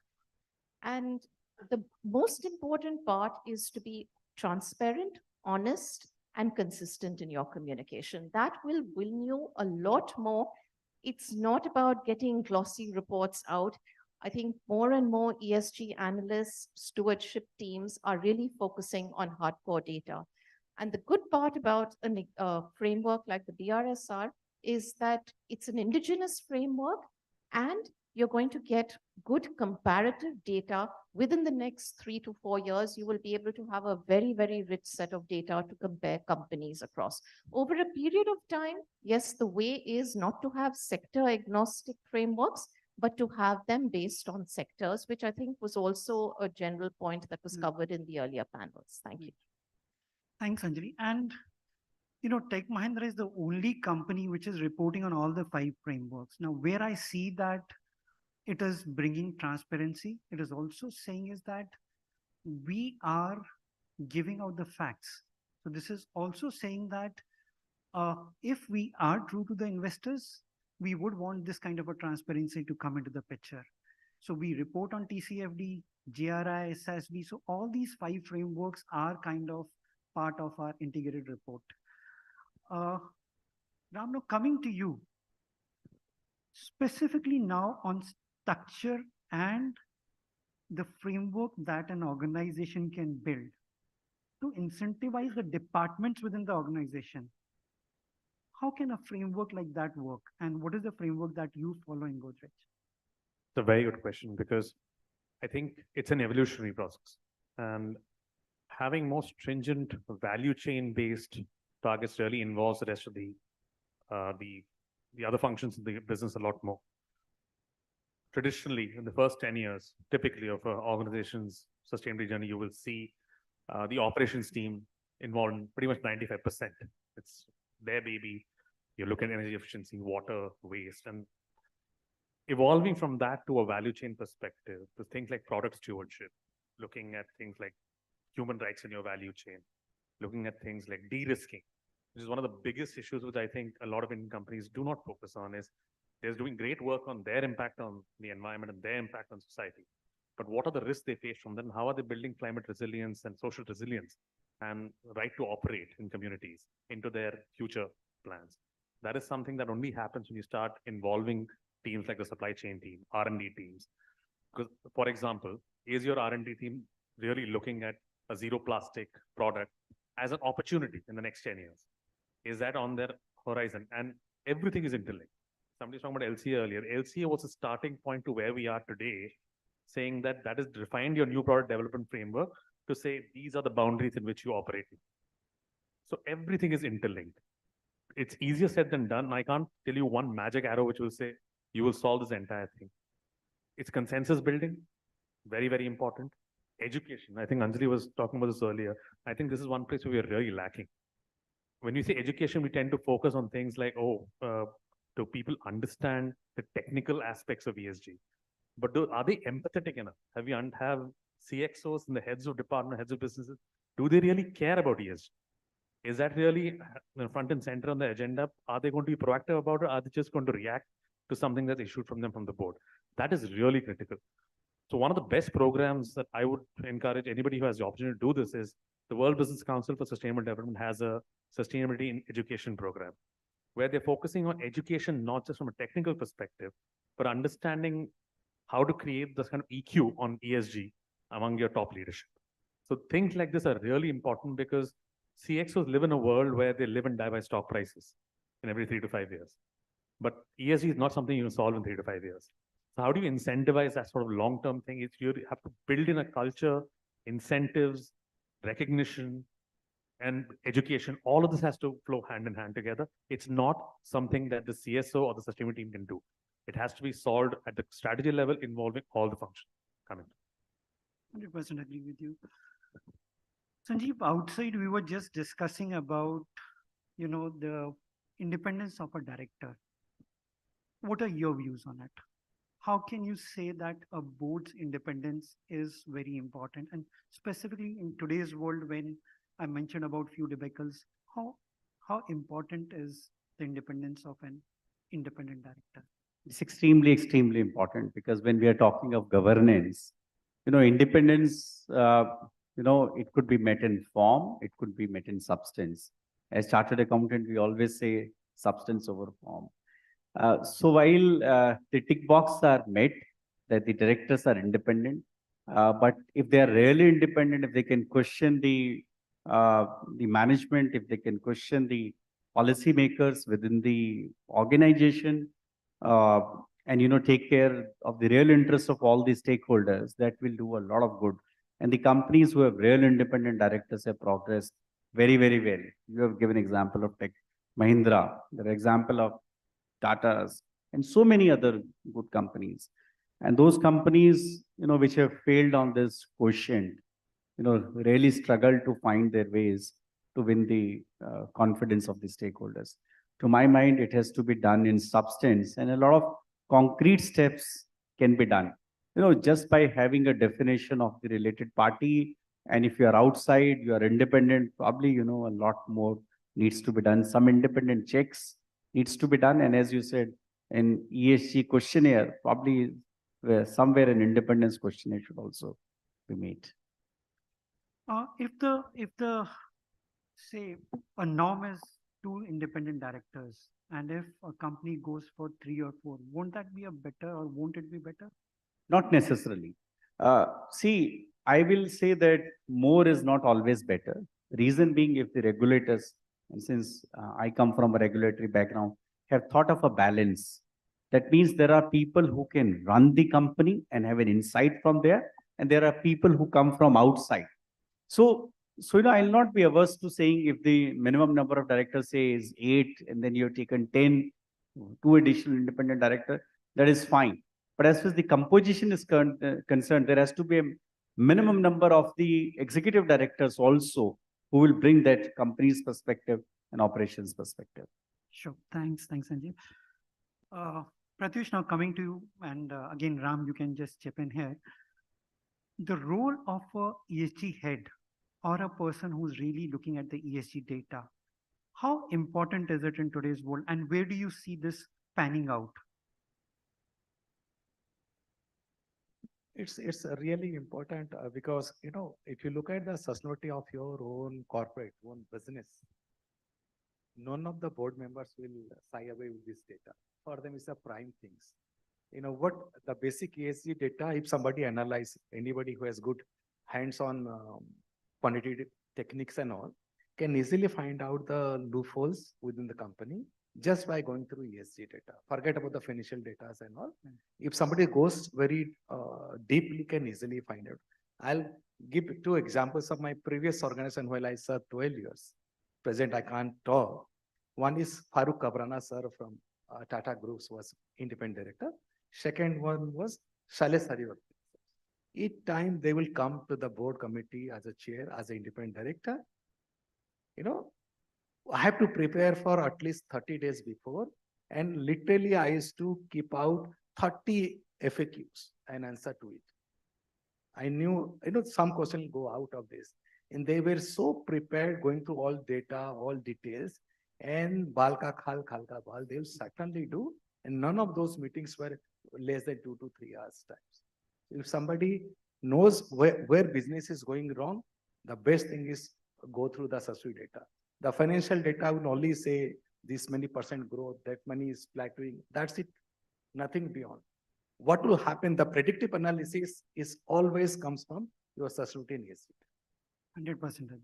And the most important part is to be transparent, honest, and consistent in your communication. That will win you a lot more. It's not about getting glossy reports out. I think more and more ESG analysts, stewardship teams are really focusing on hardcore data. And the good part about a framework like the BRSR is that it's an indigenous framework and you're going to get good comparative data. Within the next 3 to 4 years, you will be able to have a very, very rich set of data to compare companies across. Over a period of time, yes, the way is not to have sector agnostic frameworks, but to have them based on sectors, which I think was also a general point that was covered in the earlier panels. Thank you. Thanks, Anjali. And, Tech Mahindra is the only company which is reporting on all the 5 frameworks. Now, where I see that it is bringing transparency, it is also saying is that we are giving out the facts. So this is also saying that if we are true to the investors, we would want this kind of a transparency to come into the picture. So we report on TCFD, GRI, SASB. So all these 5 frameworks are kind of part of our integrated report. Ram, now coming to you, specifically now on structure and the framework that an organization can build to incentivize the departments within the organization. How can a framework like that work? And what is the framework that you follow in Godrej? It's a very good question because I think it's an evolutionary process. And having more stringent value chain based targets really involves the rest of the other functions of the business a lot more. Traditionally, in the first 10 years, typically of an organization's sustainability journey, you will see the operations team involved in pretty much 95%. It's their baby. You look at energy efficiency, water, waste, and evolving from that to a value chain perspective to things like product stewardship, looking at things like human rights in your value chain, looking at things like de-risking, which is one of the biggest issues which I think a lot of Indian companies do not focus on. Is they're doing great work on their impact on the environment and their impact on society. But what are the risks they face from them? How are they building climate resilience and social resilience and right to operate in communities into their future plans? That is something that only happens when you start involving teams like the supply chain team, R&D teams. Because, for example, is your R&D team really looking at a zero plastic product as an opportunity in the next 10 years? Is that on their horizon? And everything is interlinked. Somebody was talking about LCA earlier. LCA was a starting point to where we are today, saying that that has defined your new product development framework to say these are the boundaries in which you operate. So everything is interlinked. It's easier said than done. I can't tell you one magic arrow which will say you will solve this entire thing. It's consensus building, very, very important. Education. I think Anjali was talking about this earlier. I think this is one place where we're really lacking. When we say education, we tend to focus on things like, do people understand the technical aspects of ESG? But are they empathetic enough? Have CXOs and the heads of department, heads of businesses, do they really care about ESG? Is that really front and center on the agenda? Are they going to be proactive about it? Are they just going to react to something that's issued from them from the board? That is really critical. So one of the best programs that I would encourage anybody who has the opportunity to do this is the World Business Council for Sustainable Development has a sustainability in education program. where they're focusing on education, not just from a technical perspective, but understanding how to create this kind of EQ on ESG among your top leadership. So things like this are really important because CXOs live in a world where they live and die by stock prices in every 3 to 5 years. But ESG is not something you solve in 3 to 5 years. So how do you incentivize that sort of long-term thing? It's you have to build in a culture, incentives, recognition, and education. All of this has to flow hand in hand together. It's not something that the CSO or the sustainability team can do. It has to be solved at the strategy level involving all the functions coming. 100% agree with you. Sanjeev, outside we were just discussing about, the independence of a director. What are your views on it? How can you say that a board's independence is very important? And specifically in today's world, when I mentioned about few debacles, how important is the independence of an independent director? It's extremely, extremely important because when we are talking of governance, independence, it could be met in form, it could be met in substance. As chartered accountant, we always say substance over form. So while the tick boxes are met, that the directors are independent, but if they are really independent, if they can question the management, if they can question the policymakers within the organization, and take care of the real interests of all the stakeholders, that will do a lot of good. And the companies who have real independent directors have progressed very, very well. You have given example of Tech Mahindra, the example of Tata's, and so many other good companies. And those companies, which have failed on this quotient, really struggle to find their ways to win the confidence of the stakeholders. To my mind, it has to be done in substance, and a lot of concrete steps can be done. Just by having a definition of the related party, and if you are outside, you are independent, probably, a lot more needs to be done. Some independent checks needs to be done. And as you said, an ESG questionnaire, probably somewhere an independence questionnaire should also be made. If the say a norm is 2 independent directors, and if a company goes for 3 or 4, won't that be a better, or won't it be better? Not necessarily. See, I will say that more is not always better. Reason being, if the regulators, and since I come from a regulatory background, have thought of a balance, that means there are people who can run the company and have an insight from there, and there are people who come from outside. So I'll not be averse to saying if the minimum number of directors say is 8, and then you've taken 10, 2 additional independent director, that is fine. But as far as the composition is concerned, there has to be a minimum number of the executive directors also who will bring that company's perspective and operations perspective. Sure. Thanks, Sanjeev. Pratyush, now coming to you, and again, Ram, you can just chip in here. The role of a ESG head or a person who's really looking at the ESG data, how important is it in today's world, and where do you see this panning out? It's really important because, if you look at the sustainability of your own corporate, own business, none of the board members will shy away with this data. For them, it's a prime things. What the basic ESG data, if somebody analyze, anybody who has good hands-on quantitative techniques and all, can easily find out the loopholes within the company just by going through ESG data. Forget about the financial data and all. If somebody goes very deeply, can easily find out. I'll give 2 examples of my previous organization where I served 12 years. Present, I can't talk. One is Farooq Kabrana, sir, from Tata Groups, was independent director. Second one was Shailesh Hariwardhan. Each time they will come to the board committee as a chair, as an independent director, I have to prepare for at least 30 days before. And literally, I used to keep out 30 FAQs and answer to it. I knew, some question will go out of this. And they were so prepared going through all data, all details, and balka khal khalka bal, they will certainly do. And none of those meetings were less than 2 to 3 hours times. If somebody knows where business is going wrong, the best thing is go through the sustainability data. The financial data will only say this many percent growth, that money is plateauing. That's it, nothing beyond. What will happen? The predictive analysis is always comes from your sustainability in ESG. 100%.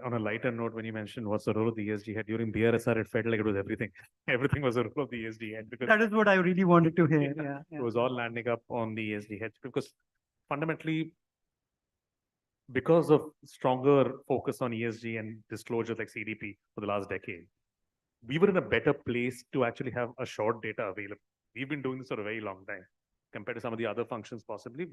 On a lighter note, when you mentioned what's the role of the ESG head during BRSR, it felt like it was everything. Everything was the role of the ESG head because That is what I really wanted to hear. Yeah, it was all landing up on the ESG head because fundamentally, because of stronger focus on ESG and disclosures like CDP for the last decade, we were in a better place to actually have assured data available. We've been doing this for a very long time compared to some of the other functions. Possibly,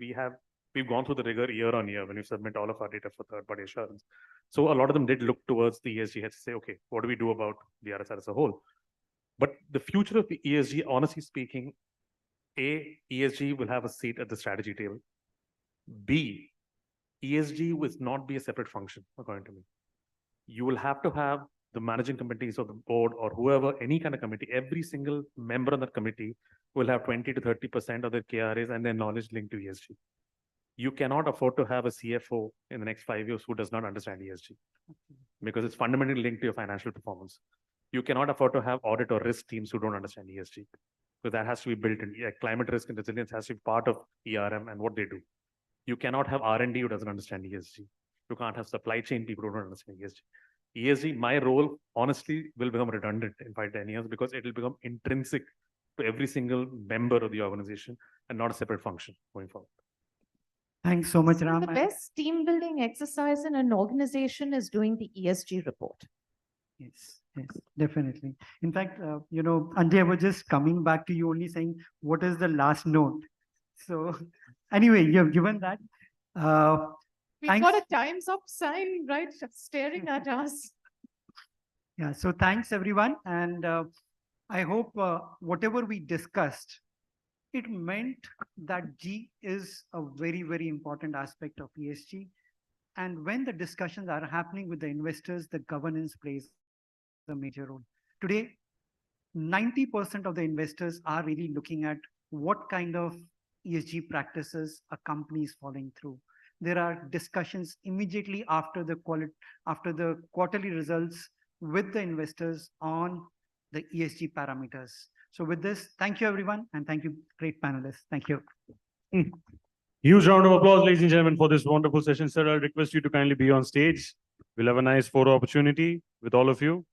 we've gone through the rigor year on year when we submit all of our data for third-party assurance. So a lot of them did look towards the ESG heads to say, okay, what do we do about the RSR as a whole? But the future of the ESG, honestly speaking, A, ESG will have a seat at the strategy table. B, ESG will not be a separate function, according to me. You will have to have the managing committees of the board or whoever, any kind of committee, every single member on that committee will have 20 to 30% of their KRAs and their knowledge linked to ESG. You cannot afford to have a CFO in the next 5 years who does not understand ESG because it's fundamentally linked to your financial performance. You cannot afford to have audit or risk teams who don't understand ESG because that has to be built in. Yeah, climate risk and resilience has to be part of ERM and what they do. You cannot have R&D who doesn't understand ESG. You can't have supply chain people who don't understand ESG. ESG, my role, honestly, will become redundant in 5-10 years because it will become intrinsic to every single member of the organization and not a separate function going forward. Thanks so much, So Ram. the best team building exercise in an organization is doing the ESG report. Yes, definitely. In fact, Anjay, I was just coming back to you only saying, what is the last note? So anyway, you have given that. We've Thanks. got a time's up sign, right, staring at us. Yeah, so thanks everyone. And I hope whatever we discussed, it meant that G is a very, very important aspect of ESG. And when the discussions are happening with the investors, the governance plays a major role. Today, 90% of the investors are really looking at what kind of ESG practices a company is following through. There are discussions immediately after the quarterly results with the investors on the ESG parameters. So with this, thank you everyone, and thank you, great panelists. Thank you. Huge round of applause, ladies and gentlemen, for this wonderful session. Sir, I'll request you to kindly be on stage. We'll have a nice photo opportunity with all of you.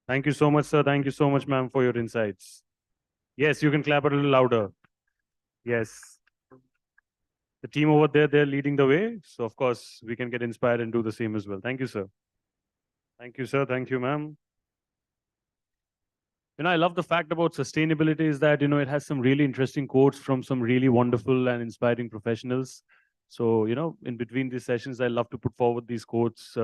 Thank you so much, sir. Thank you so much, ma'am, for your insights. Yes, you can clap a little louder. Yes. The team over there, they're leading the way. So, of course, we can get inspired and do the same as well. Thank you, sir. Thank you, sir. Thank you, ma'am. I love the fact about sustainability is that, it has some really interesting quotes from some really wonderful and inspiring professionals. So, in between these sessions, I love to put forward these quotes,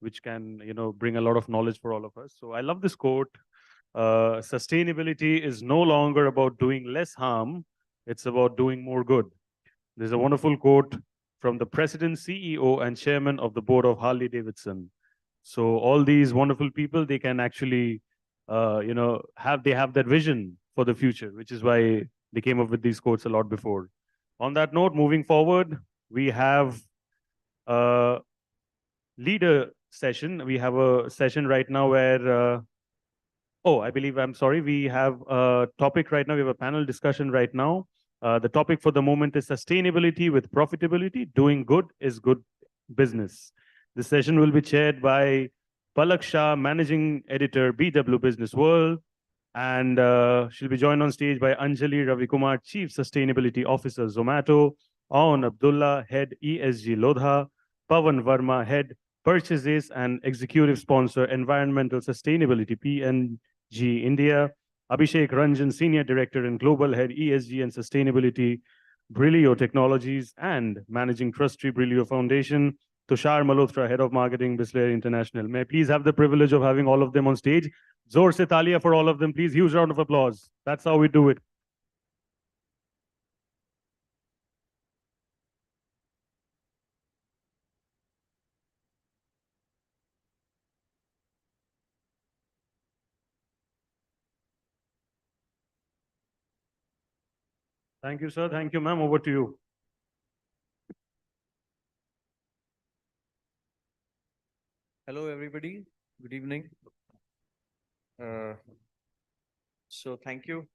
which can, bring a lot of knowledge for all of us. So I love this quote. Sustainability is no longer about doing less harm. It's about doing more good. There's a wonderful quote from the president, CEO, and chairman of the board of Harley Davidson. So all these wonderful people, they can actually, have that vision for the future, which is why they came up with these quotes a lot before. On that note, moving forward, we have a leader session. We have a session right now where, we have a topic right now. We have a panel discussion right now. The topic for the moment is sustainability with profitability. Doing good is good business. The session will be chaired by Palak Shah, Managing Editor, BW Business World. And she'll be joined on stage by Anjali Ravikumar, Chief Sustainability Officer, Zomato. Aun Abdullah, Head ESG, Lodha. Pawan Verma, Head Purchases and Executive Sponsor, Environmental Sustainability, PNG, India. Abhishek Ranjan, Senior Director and Global Head ESG and Sustainability, Brilio Technologies, and Managing Trustee, Brilio Foundation. Tushar Malhotra, Head of Marketing, Bisler International. May I please have the privilege of having all of them on stage? Zor se talia for all of them, please. Huge round of applause. That's how we do it. Thank you, sir. Thank you, ma'am. Over to you. Hello, everybody. Good evening. So thank you.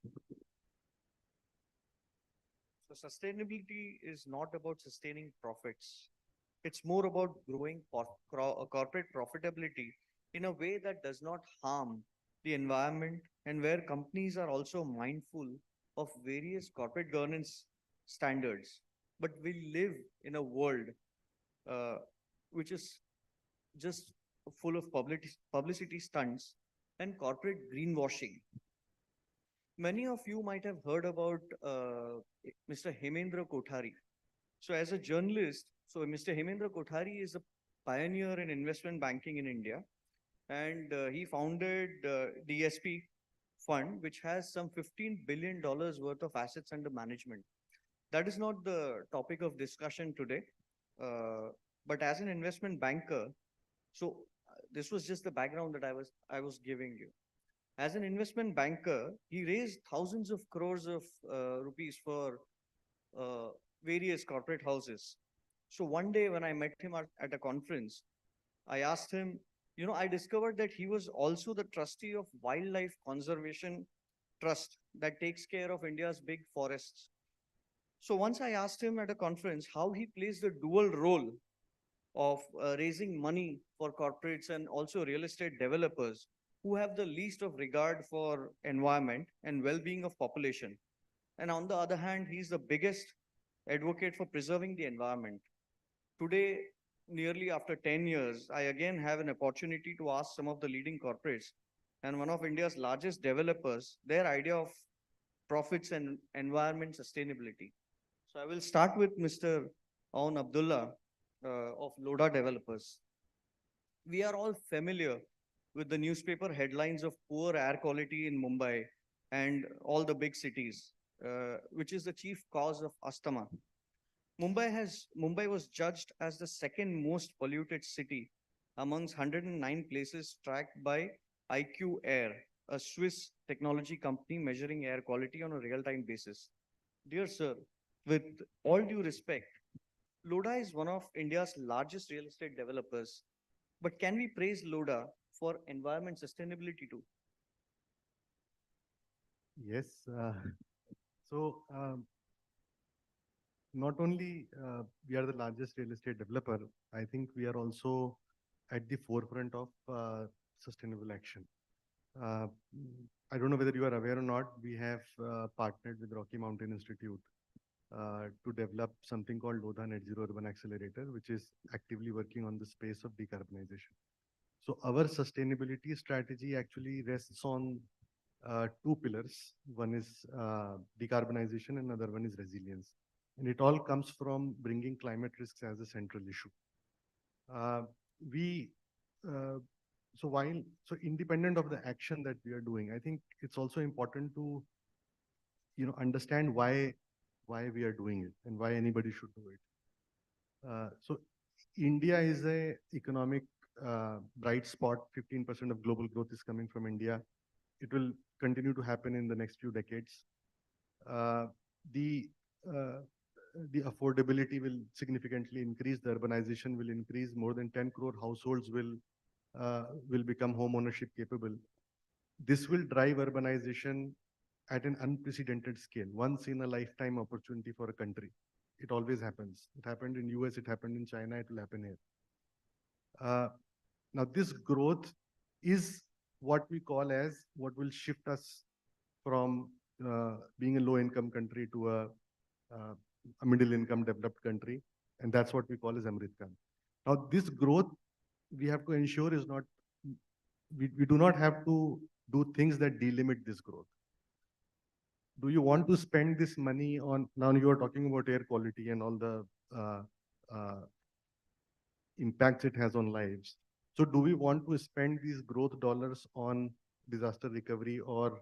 So sustainability is not about sustaining profits. It's more about growing corporate profitability in a way that does not harm the environment and where companies are also mindful of various corporate governance standards. But we live in a world uh, which is just full of publicity stunts and corporate greenwashing. Many of you might have heard about Mr. Hemendra Kothari. So as a journalist, so Mr. Hemendra Kothari is a pioneer in investment banking in India, and he founded DSP fund, which has some $15 billion worth of assets under management. That is not the topic of discussion today. But as an investment banker, so this was just the background that I was giving you. As an investment banker, he raised thousands of crores of rupees for various corporate houses. So one day when I met him at a conference, I asked him, you know, I discovered that he was also the trustee of Wildlife Conservation Trust that takes care of India's big forests. So once I asked him at a conference how he plays the dual role of raising money for corporates and also real estate developers who have the least of regard for environment and well-being of population. And on the other hand, he's the biggest advocate for preserving the environment. Today, nearly after 10 years, I again have an opportunity to ask some of the leading corporates and one of India's largest developers their idea of profits and environment sustainability. So I will start with Mr. Aun Abdullah of Loda Developers. We are all familiar with the newspaper headlines of poor air quality in Mumbai and all the big cities, which is the chief cause of asthma. Mumbai was judged as the second most polluted city amongst 109 places tracked by IQ Air, a Swiss technology company measuring air quality on a real-time basis. Dear sir, with all due respect, Loda is one of India's largest real estate developers, but can we praise Loda for environment sustainability too? Yes. So not only we are the largest real estate developer, I think we are also at the forefront of sustainable action. I don't know whether you are aware or not, we have partnered with Rocky Mountain Institute to develop something called Lodha Net Zero Urban Accelerator, which is actively working on the space of decarbonization. So our sustainability strategy actually rests on two pillars. One is decarbonization and another one is resilience. And it all comes from bringing climate risks as a central issue. So independent of the action that we are doing, I think it's also important to, understand why we are doing it and why anybody should do it. So India is a economic bright spot. 15% of global growth is coming from India. It will continue to happen in the next few decades. The affordability will significantly increase. The urbanization will increase. More than 10 crore households will become home ownership capable. This will drive urbanization at an unprecedented scale, once in a lifetime opportunity for a country. It always happens. It happened in US, it happened in China, it will happen here. Now this growth is what we call as what will shift us from being a low income country to a middle income developed country. And that's what we call as Amritkam. Now this growth we have to ensure is not, we do not have to do things that delimit this growth. Do you want to spend this money on, now you are talking about air quality and all the impacts it has on lives. So do we want to spend these growth dollars on disaster recovery or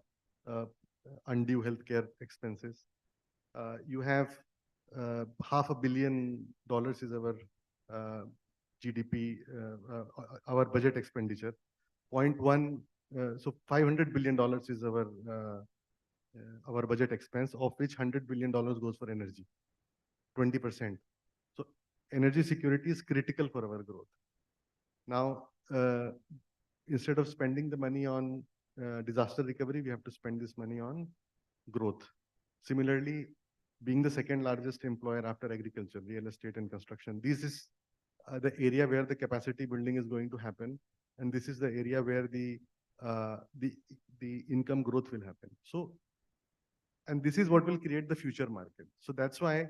undue healthcare expenses? You have $500 million is our GDP, our budget expenditure. 0.1, so $500 billion is our budget expense, of which $100 billion goes for energy, 20%. So energy security is critical for our growth. Now, uh, instead of spending the money on disaster recovery, we have to spend this money on growth. Similarly, being the second largest employer after agriculture, real estate and construction, this is the area where the capacity building is going to happen, and this is the area where the income growth will happen. So, and this is what will create the future market. So that's why,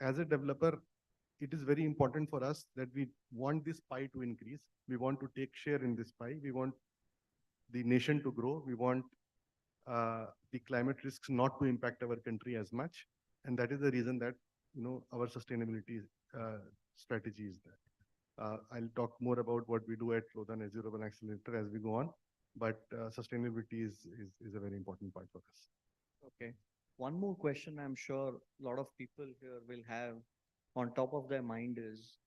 as a developer, it is very important for us that we want this pie to increase. We want to take share in this pie. We want the nation to grow. We want the climate risks not to impact our country as much. And that is the reason that, our sustainability strategy is there. I'll talk more about what we do at Lodha Net Zero Urban Accelerator as we go on, but sustainability is a very important part for us. Okay. One more question I'm sure a lot of people here will have on top of their mind is,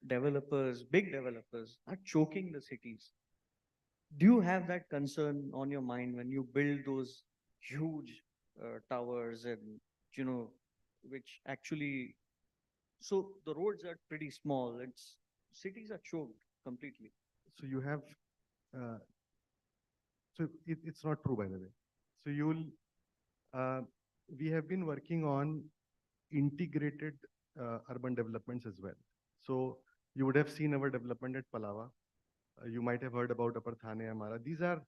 developers, big developers are choking the cities. Do you have that concern on your mind when you build those huge towers and, which actually, so the roads are pretty small, cities are choked completely. So you have, it's not true, by the way. So we have been working on integrated urban developments as well. So you would have seen our development at Palava. You might have heard about Upper Thane, Amara. These are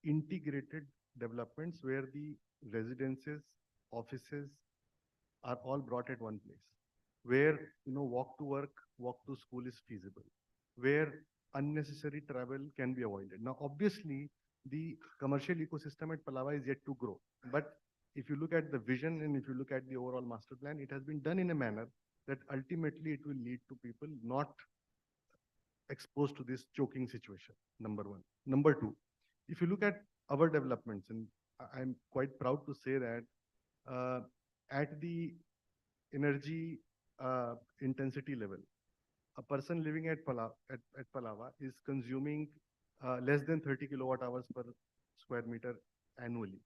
integrated developments where the residences, offices are all brought at one place, where, walk to work, walk to school is feasible, where unnecessary travel can be avoided. Now, obviously, the commercial ecosystem at Palava is yet to grow. But if you look at the vision and if you look at the overall master plan, it has been done in a manner that ultimately it will lead to people not exposed to this choking situation, number one. Number two, if you look at our developments, and I'm quite proud to say that at the energy intensity level, a person living at Palava is consuming less than 30 kilowatt hours per square meter annually.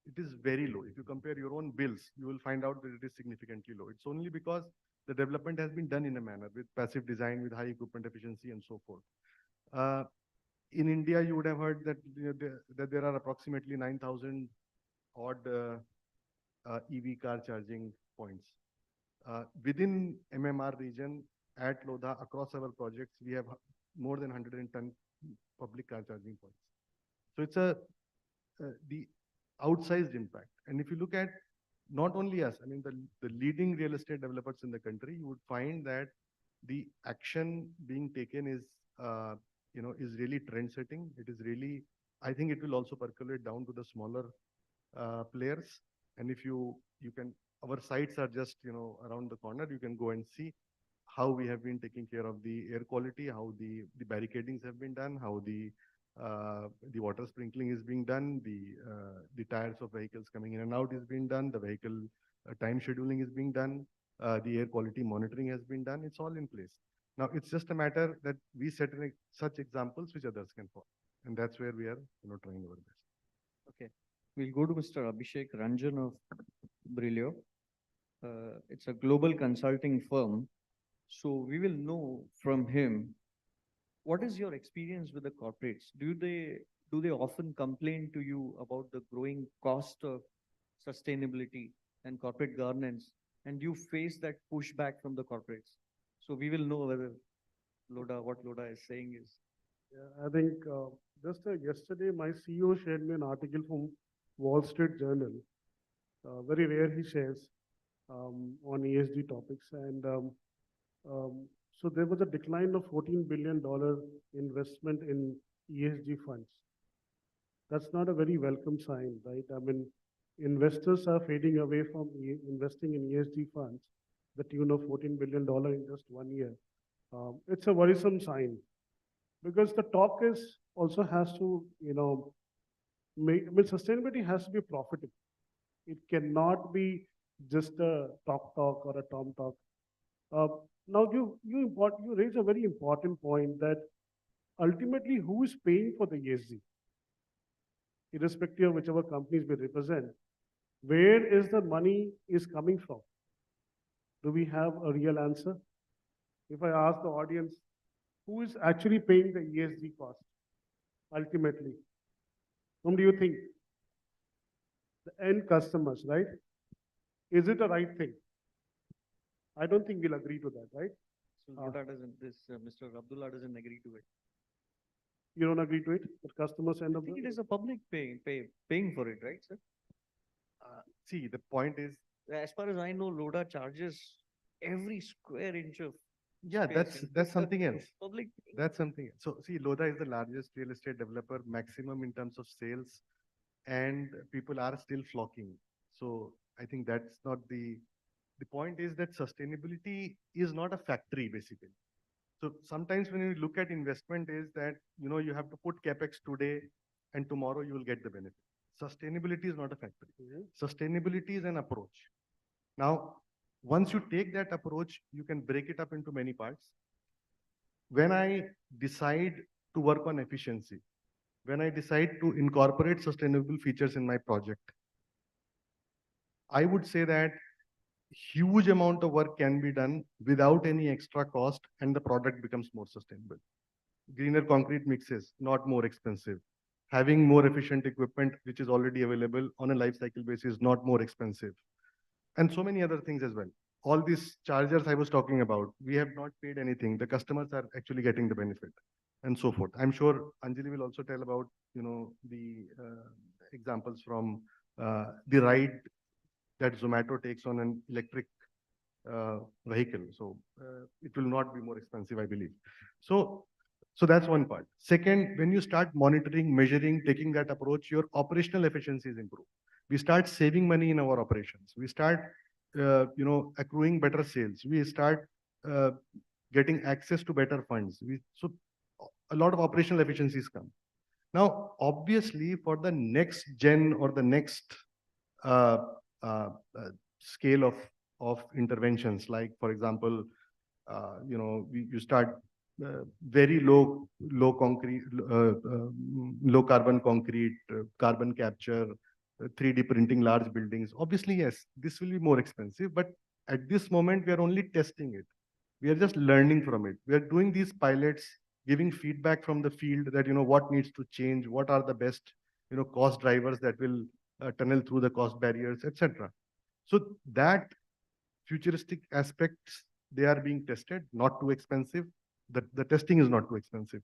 It is very low. If you compare your own bills, you will find out that it is significantly low. It's only because the development has been done in a manner with passive design, with high equipment efficiency and so forth. In India, you would have heard that, that there are approximately 9,000 odd EV car charging points. Within MMR region, at Lodha, across our projects, we have more than 110 public car charging points. So it's the outsized impact. And if you look at not only us, I mean, the leading real estate developers in the country, you would find that the action being taken is, is really trend setting. It is really, I think it will also percolate down to the smaller players. And if you can, our sites are just, around the corner, you can go and see how we have been taking care of the air quality, how the barricadings have been done, how the water sprinkling is being done, the tires of vehicles coming in and out is being done, the vehicle time scheduling is being done, the air quality monitoring has been done. It's all in place. Now it's just a matter that we set such examples which others can follow, and that's where we are, trying our best. Okay, we'll go to Mr. Abhishek Ranjan of Brilio. It's a global consulting firm. So we will know from him, what is your experience with the corporates? Do they often complain to you about the growing cost of sustainability and corporate governance, and you face that pushback from the corporates? So we will know whether what Lodha is saying is. Yeah, I think just yesterday, my CEO shared me an article from Wall Street Journal. Very rare he shares on ESG topics. And so there was a decline of $14 billion investment in ESG funds. That's not a very welcome sign, right? I mean, investors are fading away from investing in ESG funds, the tune of $14 billion in just 1 year. It's a worrisome sign because the talk is also has to, sustainability has to be profitable. It cannot be just a talk or a tom talk. Now you raise a very important point that ultimately who is paying for the ESG, irrespective of whichever companies we represent. Where is the money is coming from? Do we have a real answer? If I ask the audience, who is actually paying the ESG cost ultimately? Whom do you think? The end customers, right? Is it a right thing? I don't think we'll agree to that, right? So Lodha doesn't, Mr. Abdullah doesn't agree to it. You don't agree to it? The customers end I up. think it is a public paying for it, right, sir? See, the point is, As far as I know, Lodha charges every square inch of yeah, space, that's and that's something else. Public. That's something else. So see, Lodha is the largest real estate developer, maximum in terms of sales, and people are still flocking. So I think that's not the point is that sustainability is not a factory basically. So sometimes when you look at investment is that, you know, you have to put capex today and tomorrow you will get the benefit. Sustainability is not a factory. Sustainability is an approach. Now, once you take that approach, you can break it up into many parts. When I decide to work on efficiency, when I decide to incorporate sustainable features in my project, I would say that huge amount of work can be done without any extra cost and the product becomes more sustainable. Greener concrete mixes, not more expensive. Having more efficient equipment, which is already available on a life cycle basis, not more expensive. And so many other things as well. All these chargers I was talking about, we have not paid anything. The customers are actually getting the benefit and so forth. I'm sure Anjali will also tell about, you know, the examples from the ride that Zomato takes on an electric vehicle. So it will not be more expensive, I believe. So that's one part. Second, when you start monitoring, measuring, taking that approach, your operational efficiencies improve. We start saving money in our operations. We start, you know, accruing better sales. We start getting access to better funds. So a lot of operational efficiencies come. Now, obviously, for the next gen or the next scale of interventions, like for example, you know, you start very low concrete, low carbon concrete, carbon capture, 3D printing large buildings. Obviously, yes, this will be more expensive, but at this moment we are only testing it. We are just learning from it. We are doing these pilots, giving feedback from the field that, you know, what needs to change, what are the best, you know, cost drivers that will tunnel through the cost barriers, etc. So that futuristic aspects, they are being tested, not too expensive. The testing is not too expensive.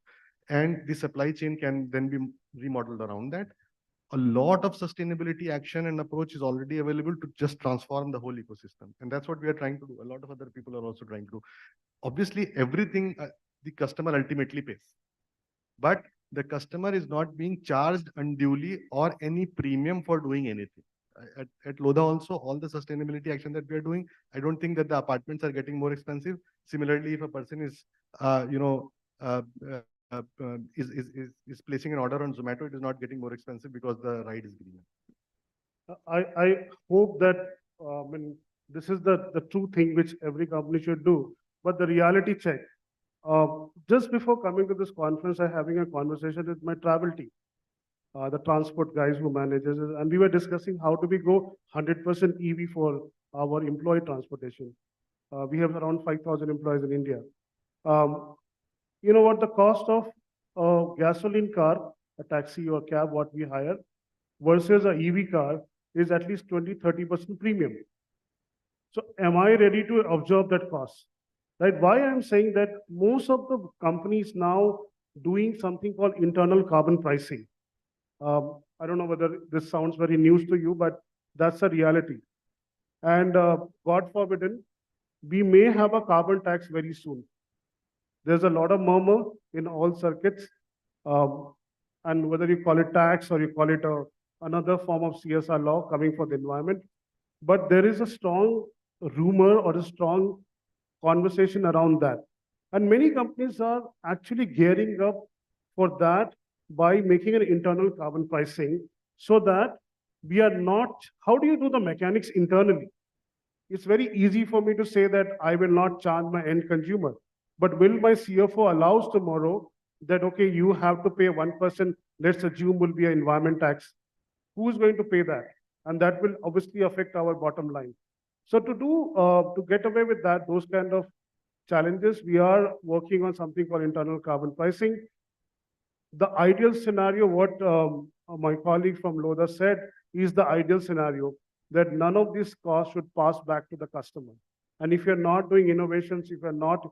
And the supply chain can then be remodeled around that. A lot of sustainability action and approach is already available to just transform the whole ecosystem. And that's what we are trying to do. A lot of other people are also trying to do. Obviously, everything the customer ultimately pays. But the customer is not being charged unduly or any premium for doing anything. At Lodha also, all the sustainability action that we are doing, I don't think that the apartments are getting more expensive. Similarly, if a person is, you know, is placing an order on Zomato, it is not getting more expensive because the ride is greener. I hope that this is the true thing which every company should do. But the reality check. Just before coming to this conference, I'm having a conversation with my travel team, the transport guys who manages it, and we were discussing how do we go 100% EV for our employee transportation. We have around 5,000 employees in India. You know what the cost of a gasoline car, a taxi or cab, what we hire, versus a EV car is at least 20-30% premium. So am I ready to absorb that cost? Right? Why I'm saying that most of the companies now doing something called internal carbon pricing. I don't know whether this sounds very news to you, but that's a reality. And God forbidden, we may have a carbon tax very soon. There's a lot of murmur in all circuits. And whether you call it tax or you call it another form of CSR law coming for the environment. But there is a strong rumor or a strong conversation around that. And many companies are actually gearing up for that by making an internal carbon pricing so that we are not, how do you do the mechanics internally? It's very easy for me to say that I will not charge my end consumer. But will my CFO allows tomorrow that, okay, you have to pay 1%, let's assume will be an environment tax. Who's going to pay that? And that will obviously affect our bottom line. So to get away with that, those kind of challenges. We are working on something called internal carbon pricing. The ideal scenario, what my colleague from Lodha said, is the ideal scenario that none of these costs should pass back to the customer. And if you're not doing innovations, if you're not,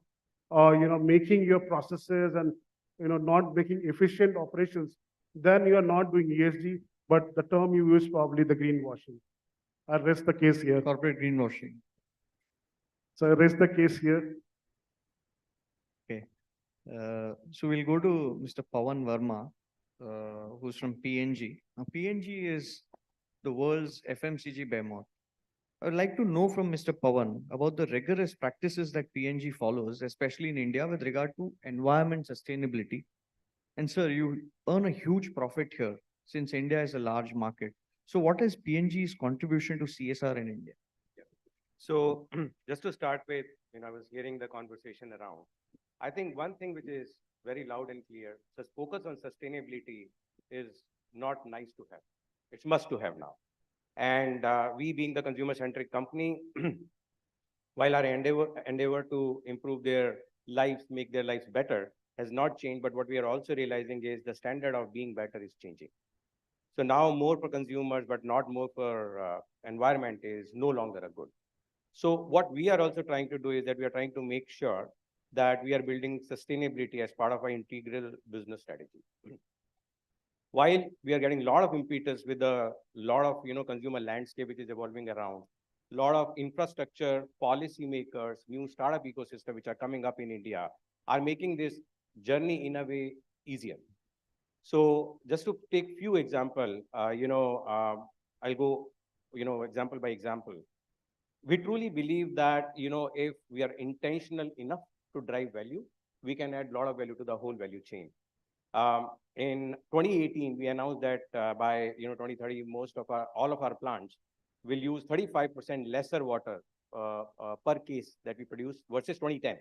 making your processes and, not making efficient operations, then you are not doing ESG. But the term you use probably the greenwashing. I rest the case here. Corporate greenwashing. So I rest the case here. Okay. So we'll go to Mr. Pawan Verma, who's from PNG. Now, PNG is the world's FMCG behemoth. I would like to know from Mr. Pawan about the rigorous practices that PNG follows, especially in India, with regard to environment sustainability. And sir, you earn a huge profit here since India is a large market. So what is PNG's contribution to CSR in India? So just to start with, I was hearing the conversation around. I think one thing which is very loud and clear, so focus on sustainability is not nice to have. It's must to have now. And we being the consumer-centric company, while our endeavor to improve their lives, make their lives better, has not changed. But what we are also realizing is the standard of being better is changing. So now more for consumers, but not more for environment is no longer a good. So what we are also trying to do is that we are trying to make sure that we are building sustainability as part of our integral business strategy. While we are getting a lot of impetus with a lot of consumer landscape which is evolving around, a lot of infrastructure, policymakers, new startup ecosystem which are coming up in India are making this journey in a way easier. So just to take few example, I'll go example by example. We truly believe that if we are intentional enough to drive value, we can add a lot of value to the whole value chain. In 2018, we announced that by 2030, all of our plants will use 35% lesser water per case that we produce versus 2010.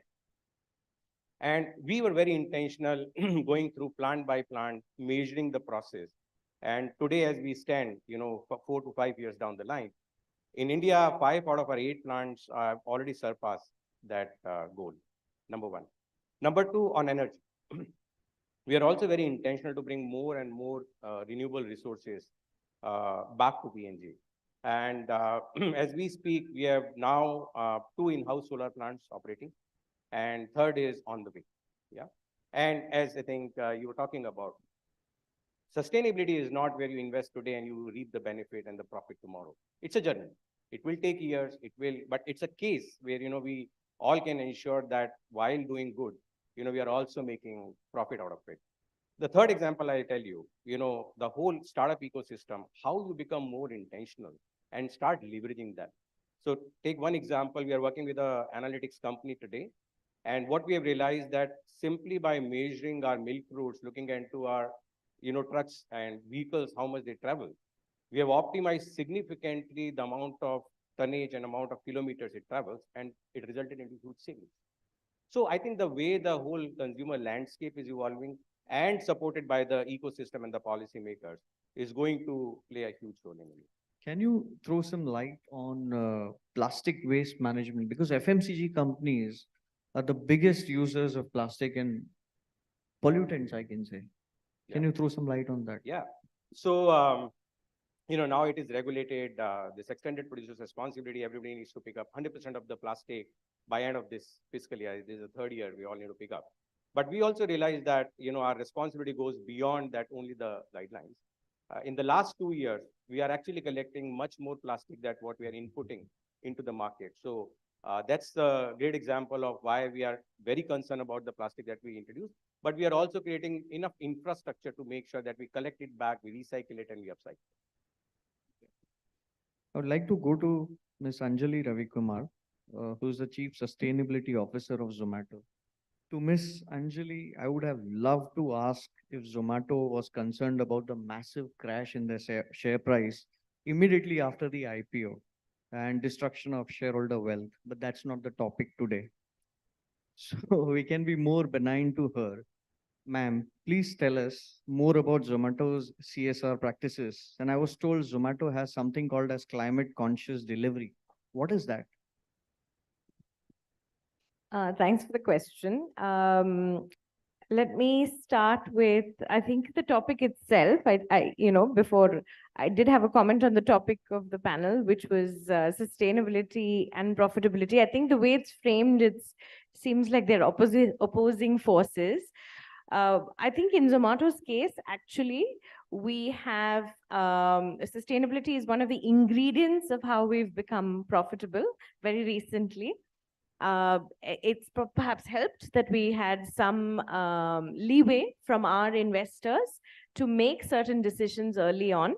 And we were very intentional going through plant by plant, measuring the process. And today, as we stand, for 4 to 5 years down the line, in India, 5 out of our 8 plants have already surpassed that goal. Number one. Number two, on energy. We are also very intentional to bring more and more renewable resources back to PNG. And as we speak, we have now 2 in-house solar plants operating, and third is on the way. Yeah. And as I think you were talking about, sustainability is not where you invest today and you reap the benefit and the profit tomorrow. It's a journey. It will take years. But it's a case where we all can ensure that while doing good, we are also making profit out of it. The third example I tell you, the whole startup ecosystem, how you become more intentional and start leveraging that. So take one example, we are working with an analytics company today. And what we have realized that simply by measuring our milk routes, looking into our trucks and vehicles, how much they travel, we have optimized significantly the amount of tonnage and amount of kilometers it travels, and it resulted in huge savings. So I think the way the whole consumer landscape is evolving and supported by the ecosystem and the policymakers is going to play a huge role in it. Can you throw some light on plastic waste management? Because FMCG companies are the biggest users of plastic and pollutants, I can say. Can you throw some light on that? Yeah. So, now it is regulated, this extended producer's responsibility, everybody needs to pick up 100% of the plastic by end of this fiscal year. This is the third year we all need to pick up. But we also realize that, our responsibility goes beyond that only the guidelines. In the last 2 years, we are actually collecting much more plastic than what we are inputting into the market. So that's a great example of why we are very concerned about the plastic that we introduce. But we are also creating enough infrastructure to make sure that we collect it back, we recycle it, and we upcycle. I would like to go to Ms. Anjali Ravikumar, who's the Chief Sustainability Officer of Zomato. To Ms. Anjali, I would have loved to ask if Zomato was concerned about the massive crash in the share price immediately after the IPO and destruction of shareholder wealth, but that's not the topic today. So we can be more benign to her. Ma'am, please tell us more about Zomato's CSR practices. And I was told Zomato has something called as climate conscious delivery. What is that? Thanks for the question. Let me start with, I think the topic itself, before I did have a comment on the topic of the panel, which was sustainability and profitability. I think the way it's framed, it seems like they're opposing forces. I think in Zomato's case, actually, we have sustainability is one of the ingredients of how we've become profitable very recently. It's perhaps helped that we had some leeway from our investors to make certain decisions early on.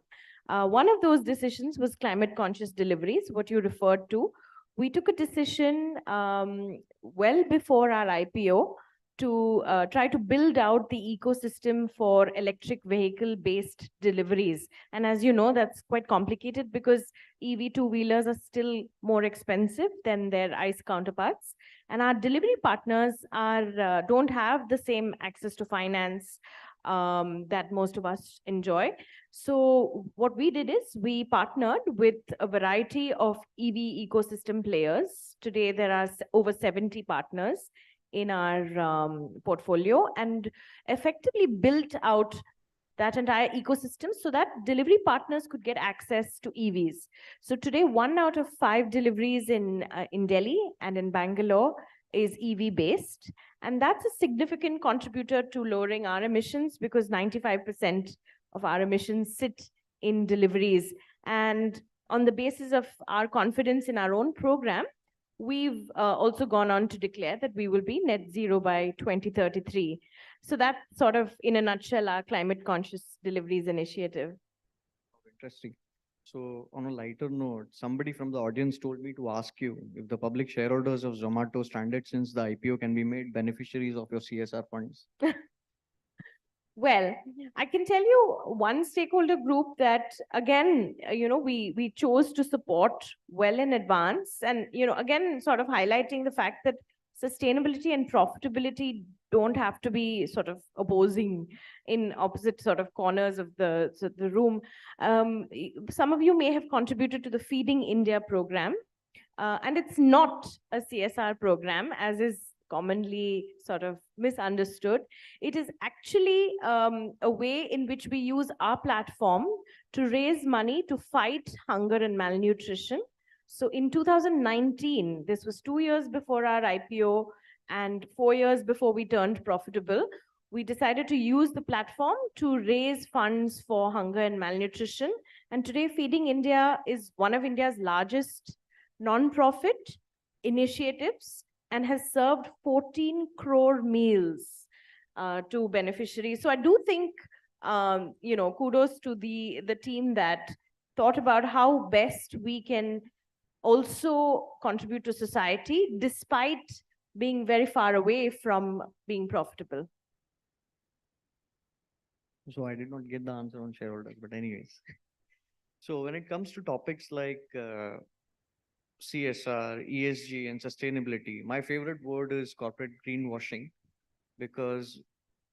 One of those decisions was climate conscious deliveries, what you referred to. We took a decision well before our IPO to try to build out the ecosystem for electric vehicle based deliveries. And as you know, that's quite complicated because EV two-wheelers are still more expensive than their ICE counterparts. And our delivery partners are don't have the same access to finance that most of us enjoy. So what we did is we partnered with a variety of EV ecosystem players. Today, there are over 70 partners in our portfolio and effectively built out that entire ecosystem so that delivery partners could get access to EVs. So today, 1 out of 5 deliveries in Delhi and in Bangalore is EV based. And that's a significant contributor to lowering our emissions because 95% of our emissions sit in deliveries. And on the basis of our confidence in our own program, we've also gone on to declare that we will be net zero by 2033. So that's sort of, in a nutshell, our climate conscious deliveries initiative. Interesting. So on a lighter note, somebody from the audience told me to ask you if the public shareholders of Zomato stranded since the IPO can be made beneficiaries of your CSR funds. Well, I can tell you one stakeholder group that, again, we chose to support well in advance. And, again, sort of highlighting the fact that sustainability and profitability don't have to be sort of opposing in opposite sort of corners of the room. Some of you may have contributed to the Feeding India program. And it's not a CSR program, as is commonly sort of misunderstood. It is actually a way in which we use our platform to raise money to fight hunger and malnutrition. So in 2019, this was 2 years before our IPO and 4 years before we turned profitable, we decided to use the platform to raise funds for hunger and malnutrition. And today, Feeding India is one of India's largest non-profit initiatives and has served 14 crore meals to beneficiaries. So I do think, kudos to the team that thought about how best we can also contribute to society despite being very far away from being profitable. So I did not get the answer on shareholders, but anyways. So when it comes to topics like CSR, ESG, and sustainability, my favorite word is corporate greenwashing, because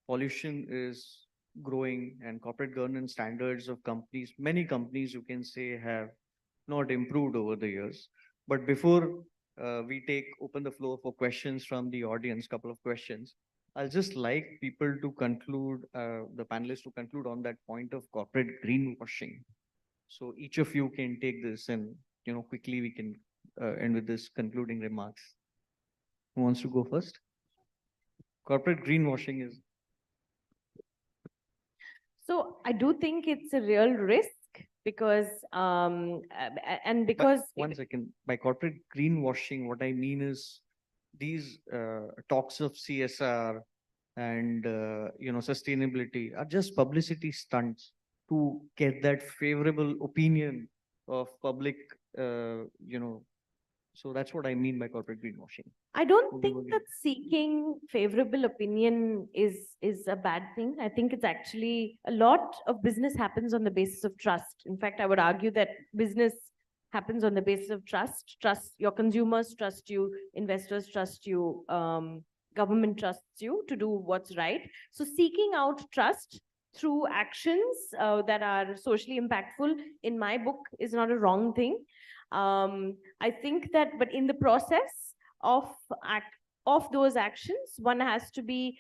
pollution is growing and corporate governance standards of companies, many companies you can say, have not improved over the years. But before we open the floor for questions from the audience, couple of questions, I'll just like people to conclude, the panelists to conclude on that point of corporate greenwashing. So each of you can take this and, quickly we can end with this concluding remarks. Who wants to go first? Corporate greenwashing is. So I do think it's a real risk because, One second, by corporate greenwashing, what I mean is these talks of CSR and, sustainability are just publicity stunts to get that favorable opinion of public, so that's what I mean by corporate greenwashing. I don't think that seeking favorable opinion is a bad thing. I think it's actually a lot of business happens on the basis of trust. In fact, I would argue that business happens on the basis of trust. Trust your consumers, trust you, investors trust you, government trusts you to do what's right. So seeking out trust through actions that are socially impactful, in my book, is not a wrong thing. I think that, but in the process of of those actions, one has to be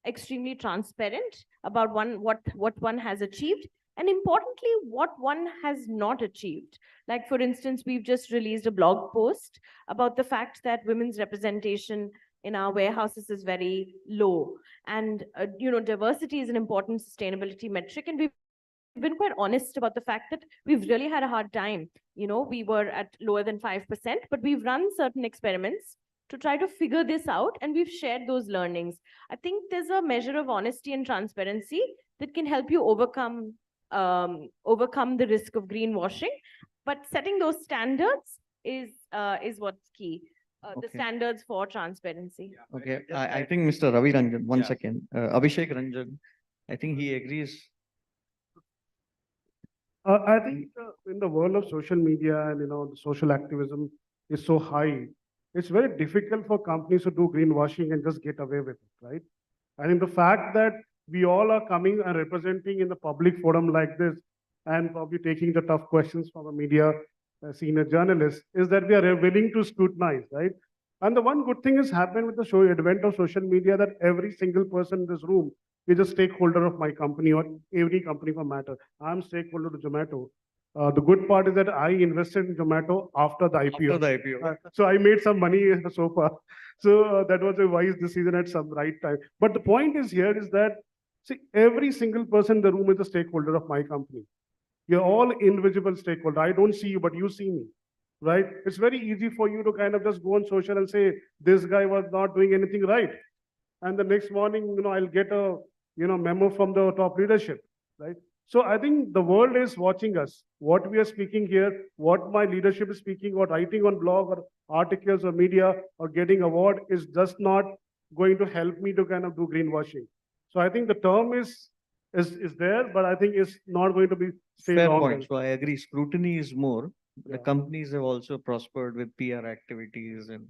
extremely transparent about what one has achieved, and importantly, what one has not achieved. Like, for instance, we've just released a blog post about the fact that women's representation in our warehouses is very low. And, diversity is an important sustainability metric. And we've been quite honest about the fact that we've really had a hard time. We were at lower than 5%, but we've run certain experiments to try to figure this out, and we've shared those learnings. I think there's a measure of honesty and transparency that can help you overcome the risk of greenwashing. But setting those standards is what's key. The standards for transparency. Okay, I think Mr. Ravi Ranjan, one second. Abhishek Ranjan, I think he agrees. I think in the world of social media and the social activism is so high, it's very difficult for companies to do greenwashing and just get away with it, right? I think the fact that we all are coming and representing in the public forum like this and probably taking the tough questions from a media senior journalist is that we are willing to scrutinize, right? And the one good thing has happened with the advent of social media, that every single person in this room is a stakeholder of my company or every company for matter. I'm stakeholder to Zomato. The good part is that I invested in Zomato after the IPO. After the IPO. So I made some money so far. So that was a wise decision at some right time. But the point is here is that, see, every single person in the room is a stakeholder of my company. You're all invisible stakeholder. I don't see you, but you see me, right? It's very easy for you to kind of just go on social and say, this guy was not doing anything right. And the next morning, I'll get a, memo from the top leadership, right? So I think the world is watching us. What we are speaking here, what my leadership is speaking or writing on blog or articles or media or getting award is just not going to help me to kind of do greenwashing. So I think the term is there, but I think it's not going to be Fair long point. run. So I agree. Scrutiny is more. The companies have also prospered with PR activities and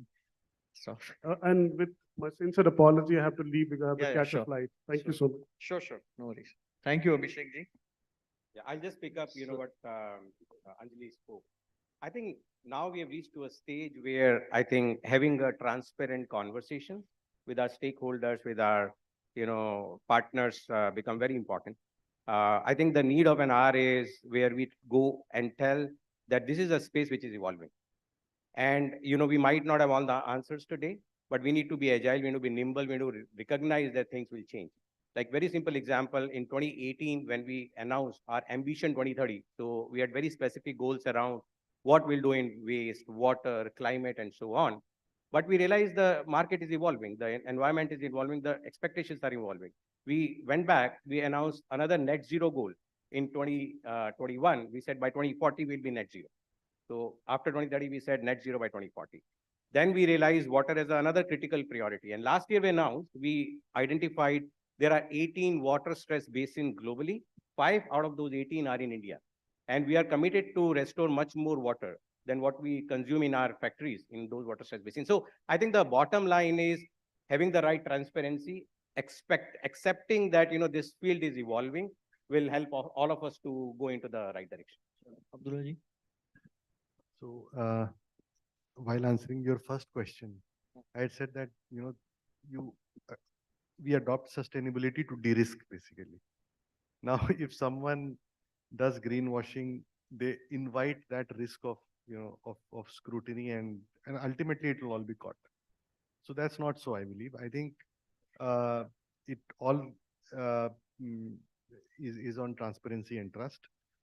stuff. And with my sincere apology, I have to leave because I have to catch sure. a flight. Thank you so much. Sure. No worries. Thank you, Abhishek ji. Yeah, I'll just pick up, what Anjali spoke. I think now we have reached to a stage where I think having a transparent conversation with our stakeholders, with our, partners become very important. I think the need of an R is where we go and tell that this is a space which is evolving. And, we might not have all the answers today, but we need to be agile, we need to be nimble, we need to recognize that things will change. Like very simple example, in 2018, when we announced our Ambition 2030, so we had very specific goals around what we'll do in waste, water, climate, and so on. But we realized the market is evolving, the environment is evolving, the expectations are evolving. We went back, we announced another net zero goal. In 2021, we said by 2040, we'll be net zero. So after 2030, we said net zero by 2040. Then we realized water is another critical priority. And last year we announced, we identified there are 18 water stress basins globally. 5 out of those 18 are in India. And we are committed to restore much more water than what we consume in our factories in those water stress basins. So I think the bottom line is having the right transparency, accepting that this field is evolving will help all of us to go into the right direction. Abdullah ji. So while answering your first question, I had said that we adopt sustainability to de-risk basically. Now, if someone does greenwashing, they invite that risk of of scrutiny and ultimately it will all be caught. So that's not so, I believe. I think it all is on transparency and trust.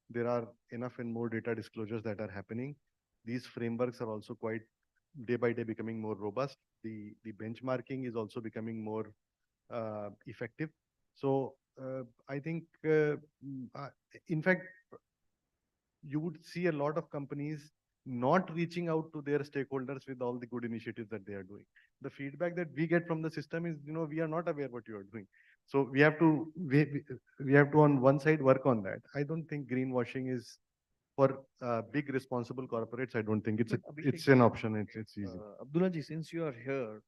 There are enough and more data disclosures that are happening. These frameworks are also quite day by day becoming more robust. The benchmarking is also becoming more effective. So I think, in fact, you would see a lot of companies not reaching out to their stakeholders with all the good initiatives that they are doing. The feedback that we get from the system is, we are not aware what you are doing. So we have to on one side work on that. I don't think greenwashing is for big responsible corporates. I don't think it's an option. It's easy. Abdullah ji, since you are here,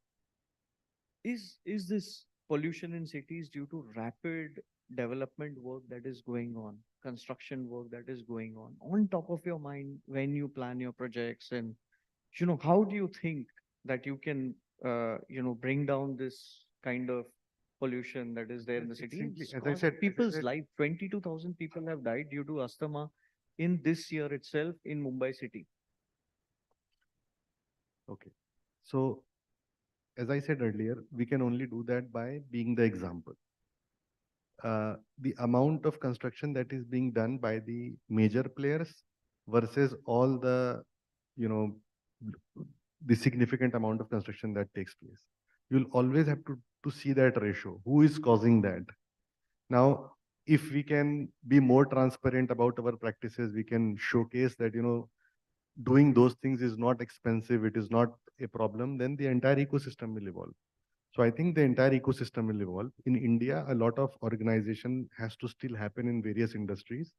is this pollution in cities due to rapid development work that is going on, construction work that is going on top of your mind when you plan your projects? And how do you think that you can bring down this kind of pollution that is there in the It's city. simply, It's as I cost said, people's life. 22,000 people have died due to asthma in this year itself in Mumbai city. Okay. So, as I said earlier, we can only do that by being the example. The amount of construction that is being done by the major players versus all the, the significant amount of construction that takes place. You'll always have to see that ratio. Who is causing that? Now, if we can be more transparent about our practices, we can showcase that, doing those things is not expensive, it is not a problem, then the entire ecosystem will evolve. So I think the entire ecosystem will evolve. In India, a lot of organization has to still happen in various industries.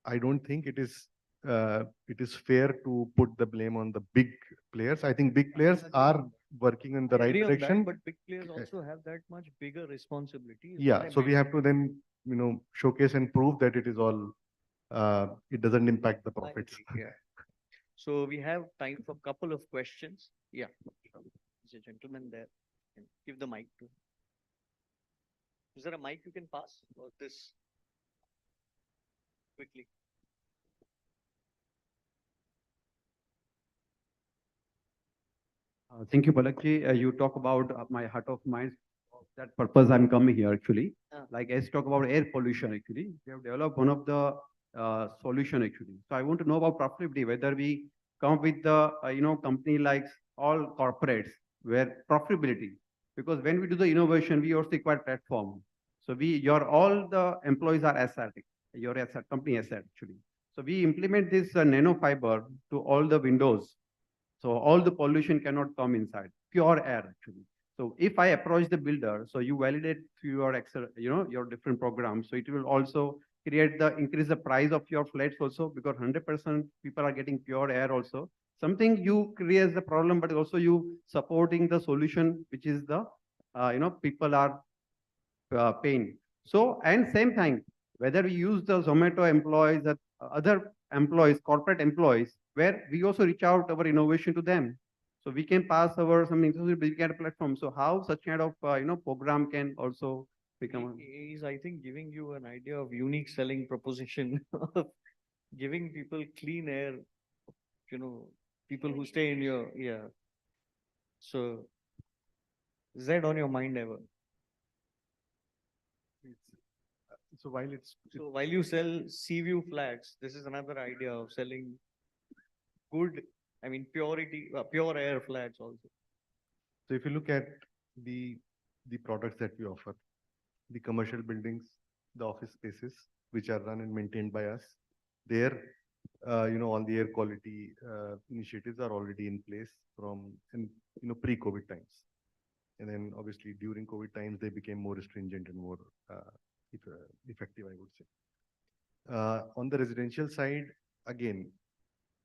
I don't think it is fair to put the blame on the big players. I think big players are working in the right Agree on that, direction. but big players also have that much bigger responsibility. is what Yeah, I so we meant. have to then, showcase and prove that it is all, it doesn't impact the profits. Yeah. So we have time for a couple of questions. Yeah. There's a gentleman there. Give the mic to. Is there a mic you can pass or this? Quickly. Thank you, Palakji. You talk about my heart of minds. That purpose I'm coming here actually. Like as talk about air pollution actually, we have developed one of the solution actually. So I want to know about profitability, whether we come up with the company like all corporates where profitability, because when we do the innovation, we also require platform. So all the employees are asset, your asset, company asset actually. So we implement this nanofiber to all the windows. So all the pollution cannot come inside, pure air actually. So if I approach the builder, so you validate through your Excel, your different programs. So it will also increase the price of your flats also, because 100% people are getting pure air also. Something you create the problem, but also you supporting the solution, which is the, people are paying. So, and same thing, whether we use the Zomato employees or other employees, corporate employees, where we also reach out our innovation to them. So we can pass our something to the kind of platform. So how such kind of program can also become? Is I think giving you an idea of unique selling proposition of giving people clean air, people who stay in your So is that on your mind ever? So while you sell sea view flats, this is another idea of selling good, pure air flats also. So if you look at the products that we offer, the commercial buildings, the office spaces, which are run and maintained by us, there, all the air quality initiatives are already in place from pre-COVID times. And then obviously during COVID times, they became more stringent and more effective, I would say. On the residential side, again,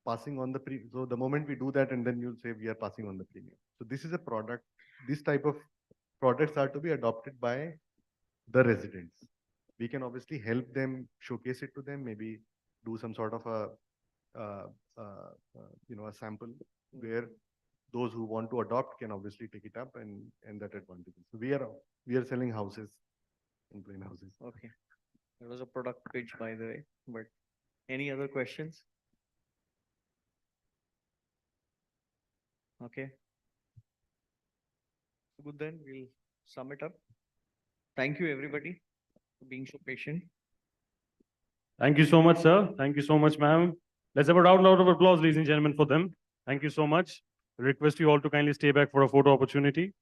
passing on so the moment we do that, and then you'll say we are passing on the premium. So this is a product, this type of products are to be adopted by the residents. We can obviously help them, showcase it to them, maybe do some sort of a sample where those who want to adopt can obviously take it up and that advantage. So we are selling houses, in plain houses. Okay. That was a product pitch, by the way, but any other questions? Okay. Good, then we'll sum it up. Thank you, everybody, for being so patient. Thank you so much, sir. Thank you so much, ma'am. Let's have a round of applause, ladies and gentlemen, for them. Thank you so much. I request you all to kindly stay back for a photo opportunity.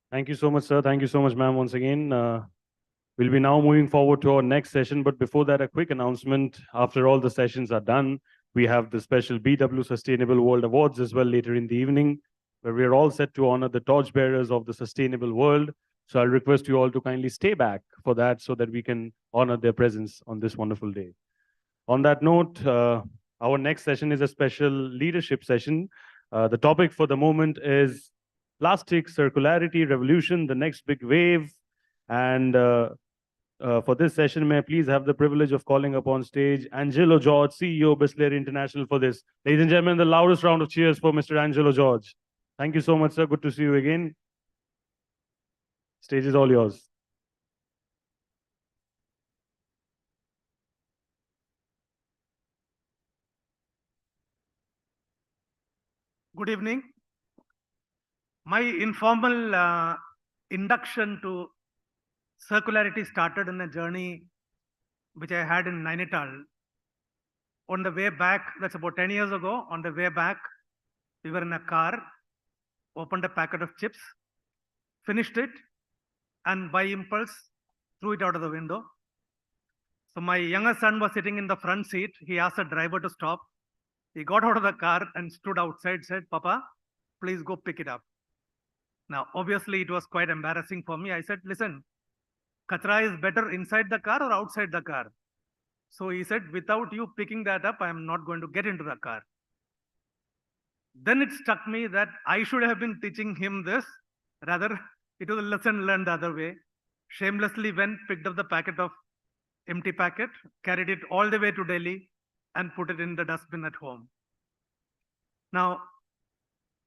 Thank you so much, sir. Thank you so much, ma'am, once again. We'll be now moving forward to our next session. But before that, a quick announcement. After all the sessions are done, we have the special BW Sustainable World Awards as well later in the evening, where we are all set to honor the torchbearers of the sustainable world. So I'll request you all to kindly stay back for that so that we can honor their presence on this wonderful day. On that note, our next session is a special leadership session The topic for the moment is plastic circularity revolution, the next big wave. And for this session, may I please have the privilege of calling upon stage Angelo George, CEO, Bisleri International for this. Ladies and gentlemen, the loudest round of cheers for Mr. Angelo George. Thank you so much, sir. Good to see you again. Stage is all yours. Good evening. My informal induction to circularity started in a journey which I had in Nainital. On the way back, that's about 10 years ago, on the way back, we were in a car, opened a packet of chips, finished it, and by impulse, threw it out of the window. So my younger son was sitting in the front seat. He asked the driver to stop. He got out of the car and stood outside, said, "Papa, please go pick it up." Now, obviously, it was quite embarrassing for me. I said, "Listen, kachra is better inside the car or outside the car?" So he said, "Without you picking that up, I am not going to get into the car." Then it struck me that I should have been teaching him this. Rather, it was a lesson learned the other way. Shamelessly went, picked up the packet of empty packet, carried it all the way to Delhi and put it in the dustbin at home. Now,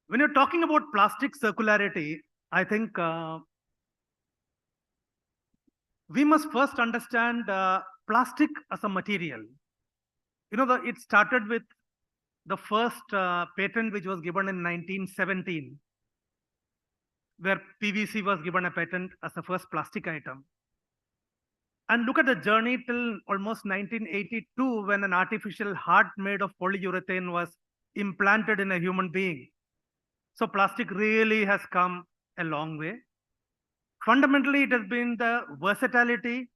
when you're talking about plastic circularity, I think we must first understand plastic as a material. You know, it started with the first patent which was given in 1917, where PVC was given a patent as the first plastic item. And look at the journey till almost 1982, when an artificial heart made of polyurethane was implanted in a human being. So plastic really has come a long way. Fundamentally, it has been the versatility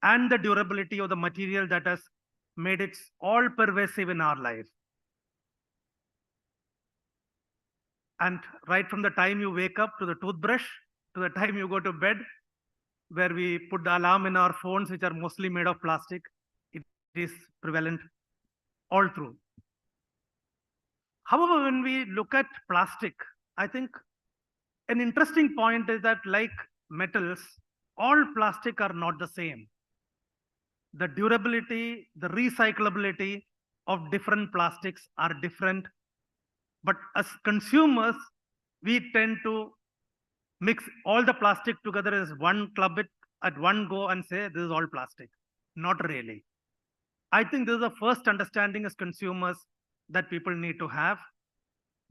and the durability of the material that has made it all pervasive in our life. And right from the time you wake up to the toothbrush, to the time you go to bed, where we put the alarm in our phones, which are mostly made of plastic, it is prevalent all through. However, when we look at plastic, I think an interesting point is that, like metals, all plastic are not the same. The durability, the recyclability of different plastics are different. But as consumers, we tend to mix all the plastic together as one, club it at one go and say, this is all plastic. Not really. I think this is the first understanding as consumers that people need to have.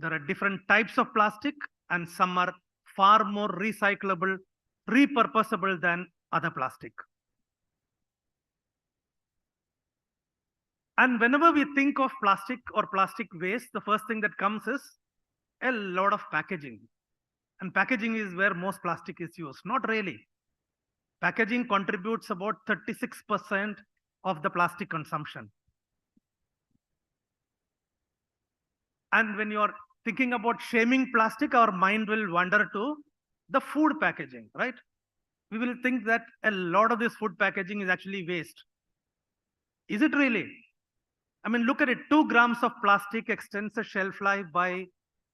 There are different types of plastic, and some are far more recyclable, repurposable than other plastic. And whenever we think of plastic or plastic waste, the first thing that comes is a lot of packaging. And packaging is where most plastic is used. Not really. Packaging contributes about 36% of the plastic consumption. And when you're thinking about shaming plastic, our mind will wander to the food packaging, right? We will think that a lot of this food packaging is actually waste. Is it really? I mean, look at it. 2 grams of plastic extends the shelf life by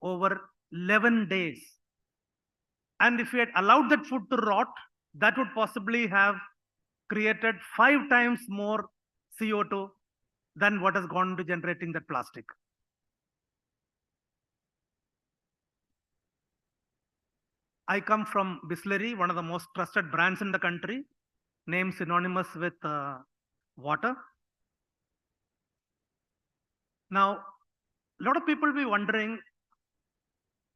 over 11 days. And if we had allowed that food to rot, that would possibly have created 5 times more CO2 than what has gone into generating that plastic. I come from Bisleri, one of the most trusted brands in the country, name synonymous with water. Now, a lot of people will be wondering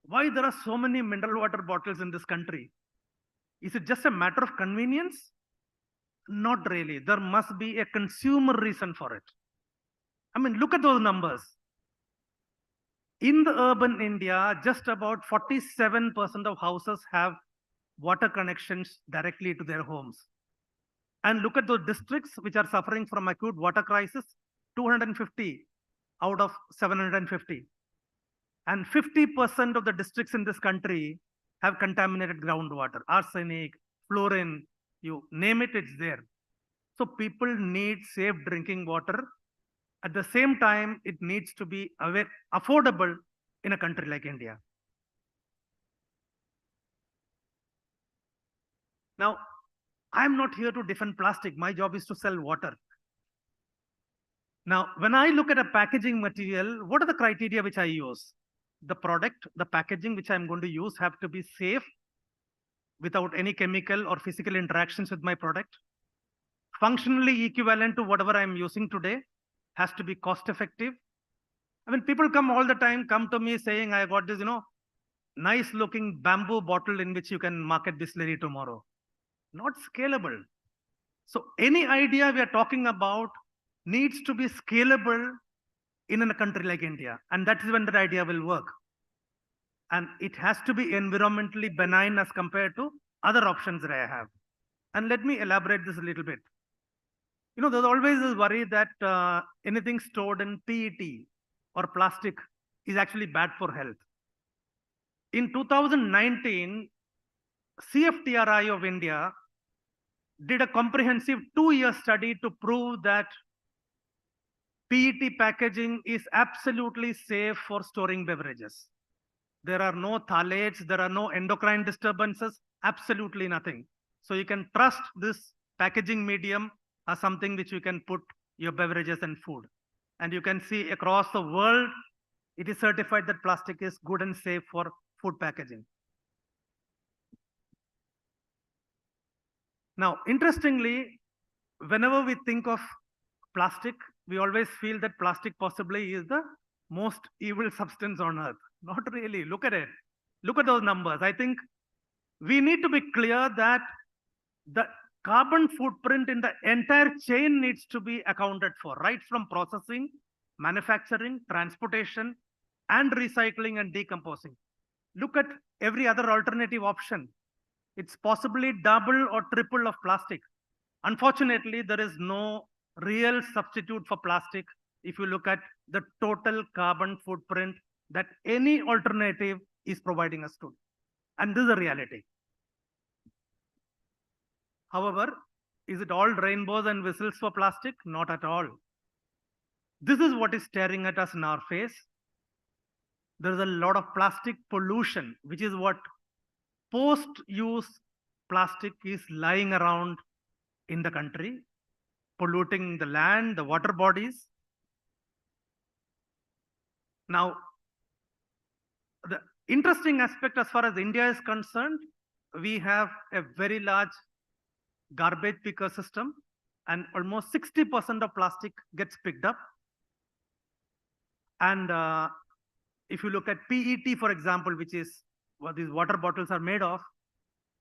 why there are so many mineral water bottles in this country. Is it just a matter of convenience? Not really. There must be a consumer reason for it. I mean, look at those numbers. In the urban India, just about 47% of houses have water connections directly to their homes. And look at those districts which are suffering from acute water crisis, 250 out of 750. And 50% of the districts in this country have contaminated groundwater, arsenic, fluorine, you name it, it's there. So people need safe drinking water. At the same time, it needs to be affordable in a country like India. Now, I'm not here to defend plastic. My job is to sell water. Now, when I look at a packaging material, what are the criteria which I use? The product, the packaging which I'm going to use have to be safe without any chemical or physical interactions with my product. Functionally equivalent to whatever I'm using today, has to be cost effective. I mean, people come all the time, come to me saying, I got this, nice looking bamboo bottle in which you can market distillery tomorrow. Not scalable. So any idea we are talking about needs to be scalable in a country like India. And that is when that idea will work. And it has to be environmentally benign as compared to other options that I have. And let me elaborate this a little bit. There's always this worry that anything stored in PET or plastic is actually bad for health. In 2019, CFTRI of India did a comprehensive 2-year study to prove that PET packaging is absolutely safe for storing beverages. There are no phthalates, there are no endocrine disturbances, absolutely nothing. So you can trust this packaging medium as something which you can put your beverages and food. And you can see across the world, it is certified that plastic is good and safe for food packaging. Now, interestingly, whenever we think of plastic, we always feel that plastic possibly is the most evil substance on earth. Not really. Look at it. Look at those numbers. I think we need to be clear that the carbon footprint in the entire chain needs to be accounted for, right from processing, manufacturing, transportation, and recycling and decomposing. Look at every other alternative option. It's possibly double or triple of plastic. Unfortunately, there is no real substitute for plastic if you look at the total carbon footprint that any alternative is providing us to. And this is a reality. However, is it all rainbows and whistles for plastic? Not at all. This is what is staring at us in our face. There is a lot of plastic pollution, which is what post-use plastic is lying around in the country, polluting the land, the water bodies. Now, the interesting aspect as far as India is concerned, we have a very large garbage picker system, and almost 60% of plastic gets picked up. And if you look at PET, for example, which is what these water bottles are made of,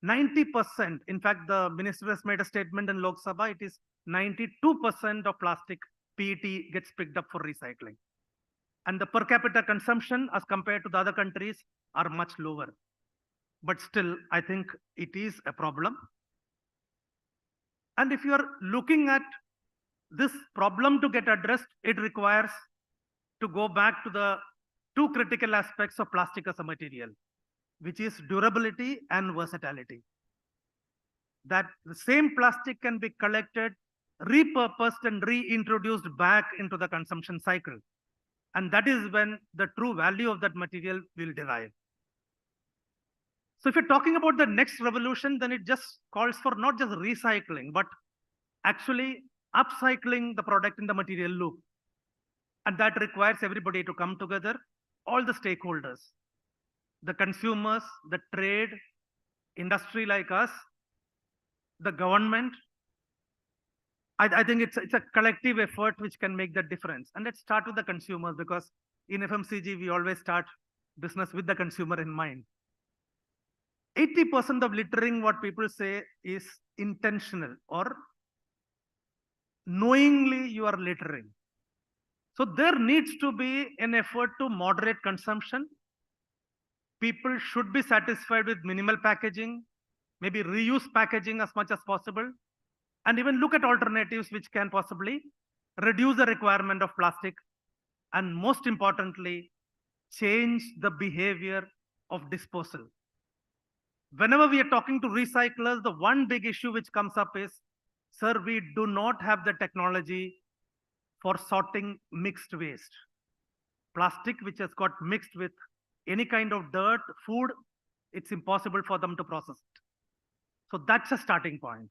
90%, in fact, the minister has made a statement in Lok Sabha, it is 92% of plastic PET gets picked up for recycling. And the per capita consumption as compared to the other countries are much lower. But still, I think it is a problem. And if you are looking at this problem to get addressed, it requires to go back to the two critical aspects of plastic as a material, which is durability and versatility. That the same plastic can be collected, repurposed, and reintroduced back into the consumption cycle. And that is when the true value of that material will derive. So if you're talking about the next revolution, then it just calls for not just recycling, but actually upcycling the product in the material loop. And that requires everybody to come together, all the stakeholders, the consumers, the trade, industry like us, the government. I think it's a collective effort which can make that difference. And let's start with the consumers, because in FMCG, we always start business with the consumer in mind. 80% of littering, what people say, is intentional or knowingly you are littering. So there needs to be an effort to moderate consumption. People should be satisfied with minimal packaging, maybe reuse packaging as much as possible, and even look at alternatives which can possibly reduce the requirement of plastic, and most importantly, change the behavior of disposal. Whenever we are talking to recyclers, the one big issue which comes up is, sir, we do not have the technology for sorting mixed waste. Plastic which has got mixed with any kind of dirt, food, it's impossible for them to process it. So that's a starting point.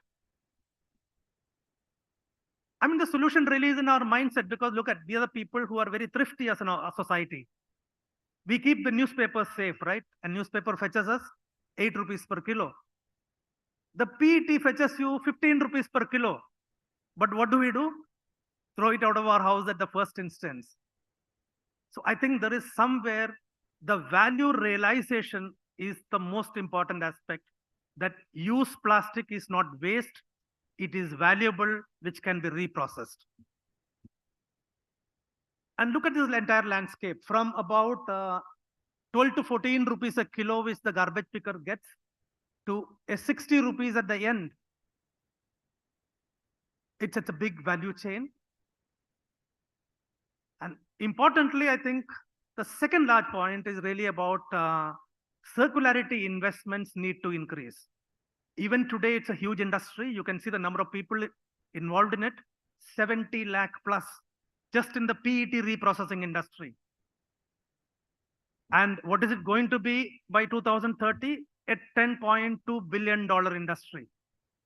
I mean, the solution really is in our mindset, because look at, we are the people who are very thrifty as a society. We keep the newspapers safe, right? And newspaper fetches us 8 rupees per kilo. The PET fetches you 15 rupees per kilo. But what do? Throw it out of our house at the first instance. So I think there is somewhere the value realization is the most important aspect, that used plastic is not waste, it is valuable, which can be reprocessed. And look at this entire landscape from about 12 to 14 rupees a kilo, which the garbage picker gets, to a 60 rupees at the end. It's a big value chain. And importantly, I think the second large point is really about circularity investments need to increase. Even today, it's a huge industry. You can see the number of people involved in it, 70 lakh plus, just in the PET reprocessing industry. And what is it going to be by 2030? A $10.2 billion industry.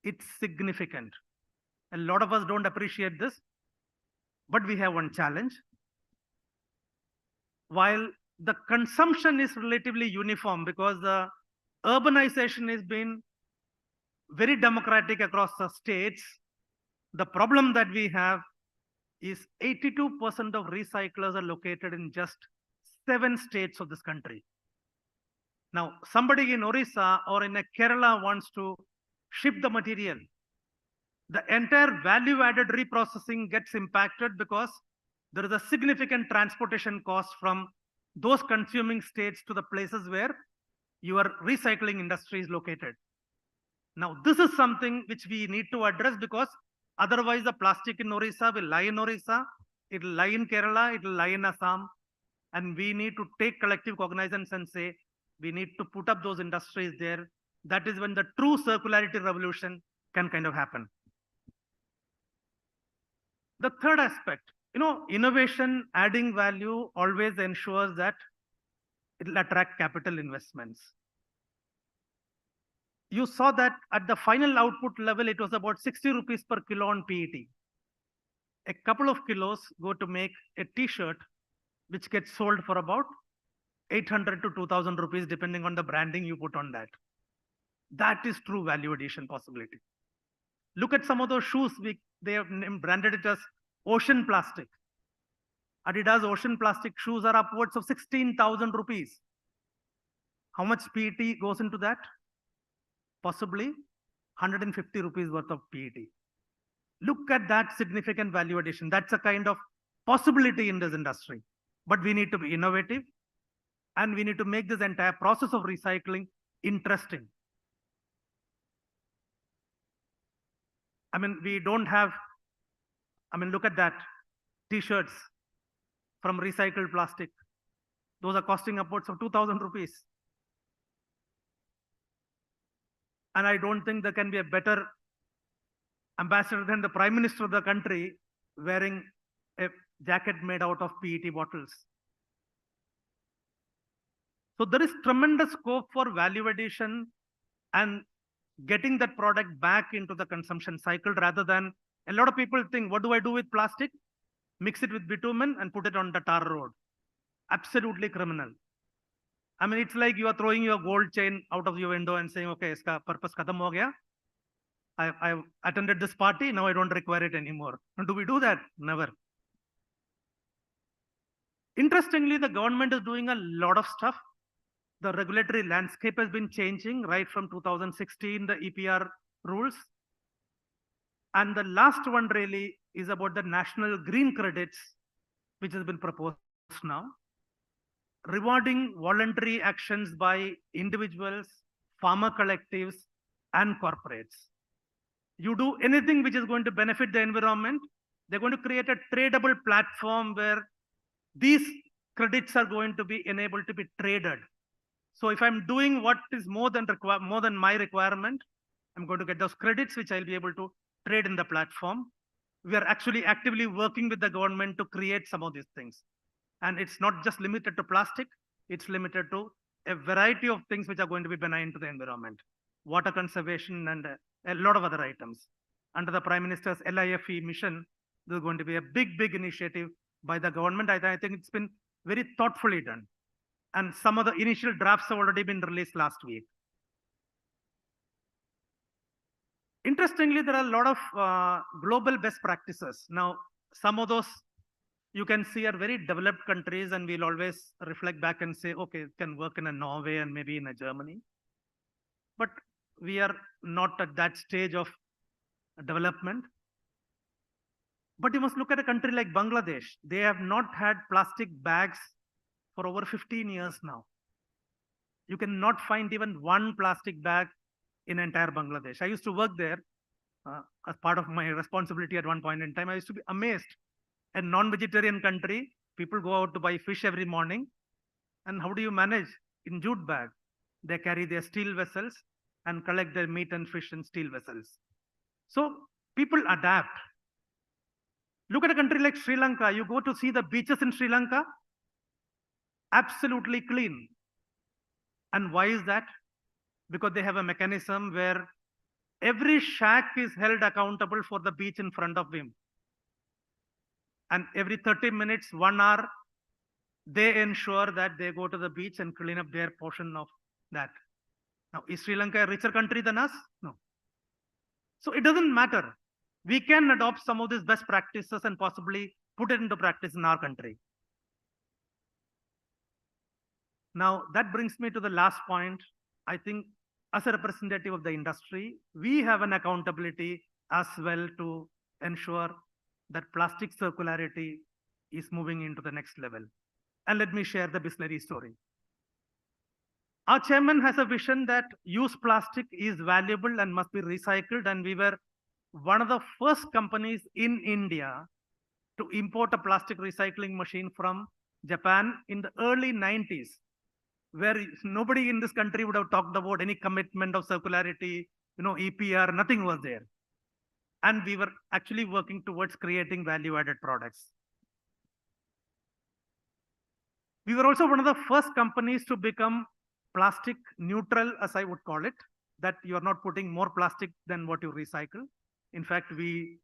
It's significant. A lot of us don't appreciate this, but we have one challenge. While the consumption is relatively uniform, because the urbanization has been very democratic across the states, the problem that we have is 82% of recyclers are located in just 7 states of this country. Now, somebody in Orissa or in a Kerala wants to ship the material. The entire value-added reprocessing gets impacted because there is a significant transportation cost from those consuming states to the places where your recycling industry is located. Now, this is something which we need to address, because otherwise the plastic in Orissa will lie in Orissa, it will lie in Kerala, it will lie in Assam, and we need to take collective cognizance and say, we need to put up those industries there. That is when the true circularity revolution can kind of happen. The third aspect, innovation, adding value always ensures that it will attract capital investments. You saw that at the final output level, it was about 60 rupees per kilo on PET. A couple of kilos go to make a t-shirt, which gets sold for about 800 to 2000 rupees, depending on the branding you put on that. That is true value addition possibility. Look at some of those shoes, they have branded it as ocean plastic. Adidas ocean plastic shoes are upwards of 16,000 rupees. How much PET goes into that? Possibly 150 rupees worth of PET. Look at that significant value addition. That's a kind of possibility in this industry. But we need to be innovative, and we need to make this entire process of recycling interesting. I mean, we don't have, look at that, t-shirts from recycled plastic. Those are costing upwards of 2,000 rupees. And I don't think there can be a better ambassador than the Prime Minister of the country wearing a jacket made out of PET bottles. So there is tremendous scope for value addition and getting that product back into the consumption cycle, rather than, a lot of people think, what do I do with plastic? Mix it with bitumen and put it on the tar road. Absolutely criminal. I mean, it's like you are throwing your gold chain out of your window and saying, okay, iska purpose khatam ho gaya. I've attended this party, now I don't require it anymore. Do we do that? Never. Interestingly, the government is doing a lot of stuff. The regulatory landscape has been changing right from 2016, the EPR rules. And the last one really is about the national green credits, which has been proposed now, rewarding voluntary actions by individuals, farmer collectives, and corporates. You do anything which is going to benefit the environment, they're going to create a tradable platform where these credits are going to be enabled to be traded. So if I'm doing what is more than my requirement, I'm going to get those credits, which I'll be able to trade in the platform. We are actually actively working with the government to create some of these things. And it's not just limited to plastic. it's limited to a variety of things which are going to be benign to the environment, water conservation and a lot of other items. Under the Prime Minister's LIFE mission, there's going to be a big initiative by the government. I think it's been very thoughtfully done. And some of the initial drafts have already been released last week. Interestingly, there are a lot of global best practices. Now, some of those you can see are very developed countries, and we'll always reflect back and say, okay, it can work in a Norway and maybe in a Germany. But we are not at that stage of development. But you must look at a country like Bangladesh. They have not had plastic bags for over 15 years now. You cannot find even one plastic bag in entire Bangladesh. I used to work there as part of my responsibility at one point in time. I used to be amazed. A non-vegetarian country, people go out to buy fish every morning. And how do you manage? In jute bag. They carry their steel vessels and collect their meat and fish in steel vessels. So people adapt. Look at a country like Sri Lanka. You go to see the beaches in Sri Lanka, absolutely clean. And why is that? Because they have a mechanism where every shack is held accountable for the beach in front of him. And every 30 minutes, 1 hour, they ensure that they go to the beach and clean up their portion of that. Now, is Sri Lanka a richer country than us? No. So it doesn't matter. We can adopt some of these best practices and possibly put it into practice in our country. Now, that brings me to the last point. I think as a representative of the industry, we have an accountability as well to ensure that plastic circularity is moving into the next level. And let me share the Bisleri story. Our chairman has a vision that used plastic is valuable and must be recycled. And we were one of the first companies in India to import a plastic recycling machine from Japan in the early 90s, where nobody in this country would have talked about any commitment of circularity, EPR, nothing was there. And we were actually working towards creating value-added products. We were also one of the first companies to become plastic neutral, as I would call it, that you are not putting more plastic than what you recycle. In fact, we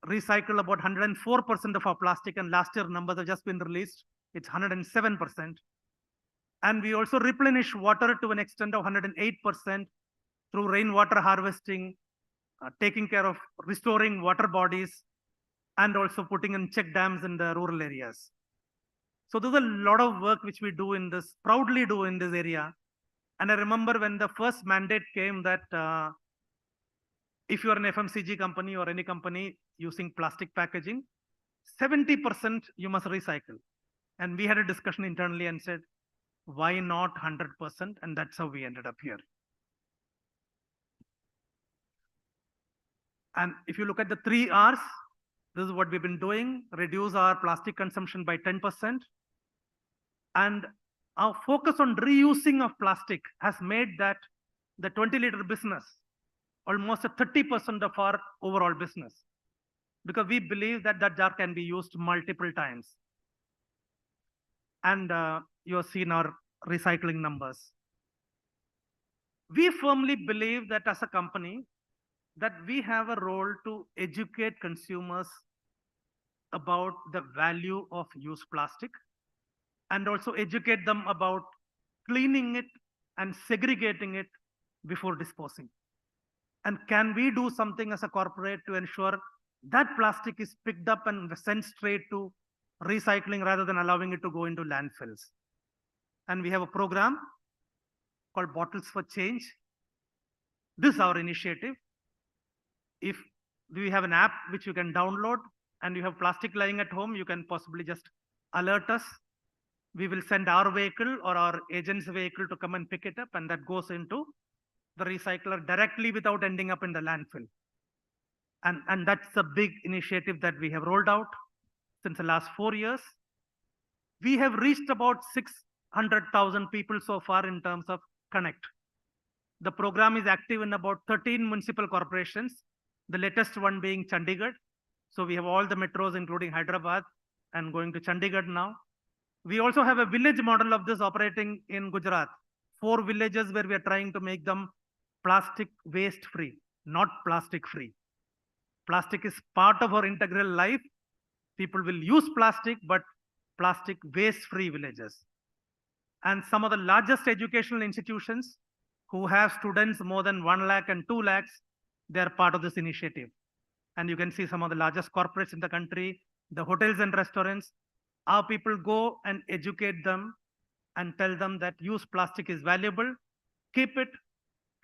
recycle about 104% of our plastic, and last year numbers have just been released. It's 107%. And we also replenish water to an extent of 108% through rainwater harvesting, taking care of restoring water bodies, and also putting in check dams in the rural areas. So there's a lot of work which we do in this, proudly do in this area. And I remember when the first mandate came that if you are an FMCG company or any company using plastic packaging, 70% you must recycle. And we had a discussion internally and said, why not 100%? And that's how we ended up here. And if you look at the 3 Rs, this is what we've been doing: reduce our plastic consumption by 10%. And our focus on reusing of plastic has made that the 20-liter business almost a 30% of our overall business, because we believe that that jar can be used multiple times. And you have seen our recycling numbers. We firmly believe that as a company, that we have a role to educate consumers about the value of used plastic, and also educate them about cleaning it and segregating it before disposing. And can we do something as a corporate to ensure that plastic is picked up and sent straight to recycling rather than allowing it to go into landfills? And we have a program called Bottles for Change. This is our initiative. If we have an app which you can download and you have plastic lying at home, you can possibly just alert us. We will send our vehicle or our agent's vehicle to come and pick it up, and that goes into the recycler directly without ending up in the landfill. And that's a big initiative that we have rolled out since the last 4 years. We have reached about 600,000 people so far in terms of Connect. The program is active in about 13 municipal corporations, the latest one being Chandigarh. So we have all the metros, including Hyderabad, and going to Chandigarh now. We also have a village model of this operating in Gujarat. 4 villages where we are trying to make them plastic waste free, not plastic free. Plastic is part of our integral life. People will use plastic, but plastic waste free villages. And some of the largest educational institutions who have students more than 1 lakh and 2 lakhs, they are part of this initiative. And you can see some of the largest corporates in the country, the hotels and restaurants. Our people go and educate them and tell them that use plastic is valuable, keep it,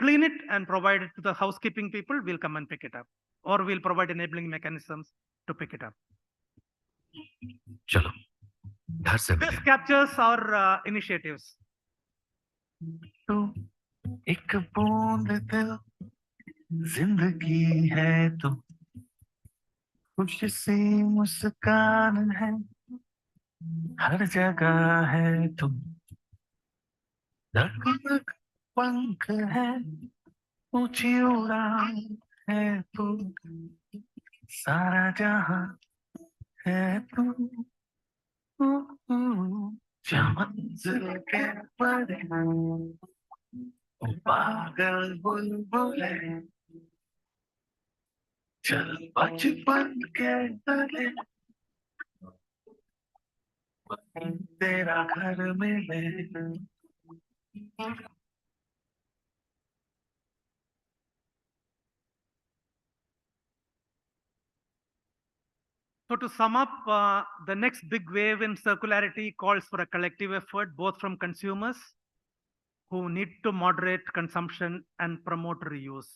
clean it, and provide it to the housekeeping people. We'll come and pick it up, or we'll provide enabling mechanisms to pick it up. Chalo. This captures our initiatives. तो एक बूंद दिल जिंदगी है तो खुश सी मुस्कान है हर जगह है तुम धड़कन पंख है ऊंची उड़ान है तुम सारा जहां है तुम मंजिल के परे पागल बुलबुले चल बचपन के तले तेरा घर मिले So to sum up, the next big wave in circularity calls for a collective effort, both from consumers who need to moderate consumption and promote reuse.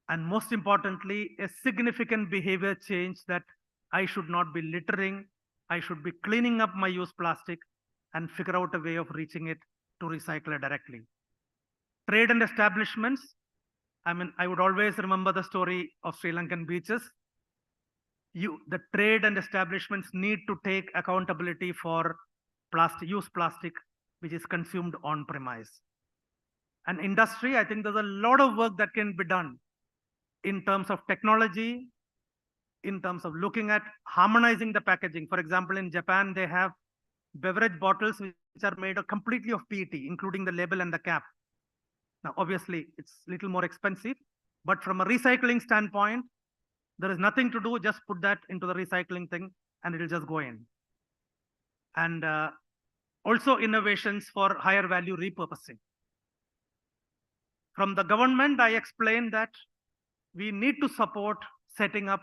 And most importantly, a significant behavior change that I should not be littering, I should be cleaning up my used plastic and figure out a way of reaching it to recycler directly. Trade and establishments, I would always remember the story of Sri Lankan beaches. The trade and establishments need to take accountability for used plastic, which is consumed on premise. And industry, I think there's a lot of work that can be done in terms of technology, in terms of looking at harmonizing the packaging. For example, in Japan, they have beverage bottles which are made completely of PET, including the label and the cap. Now, obviously, it's a little more expensive, but from a recycling standpoint, there is nothing to do, just put that into the recycling thing and it'll just go in. And also innovations for higher value repurposing. From the government, I explained that we need to support setting up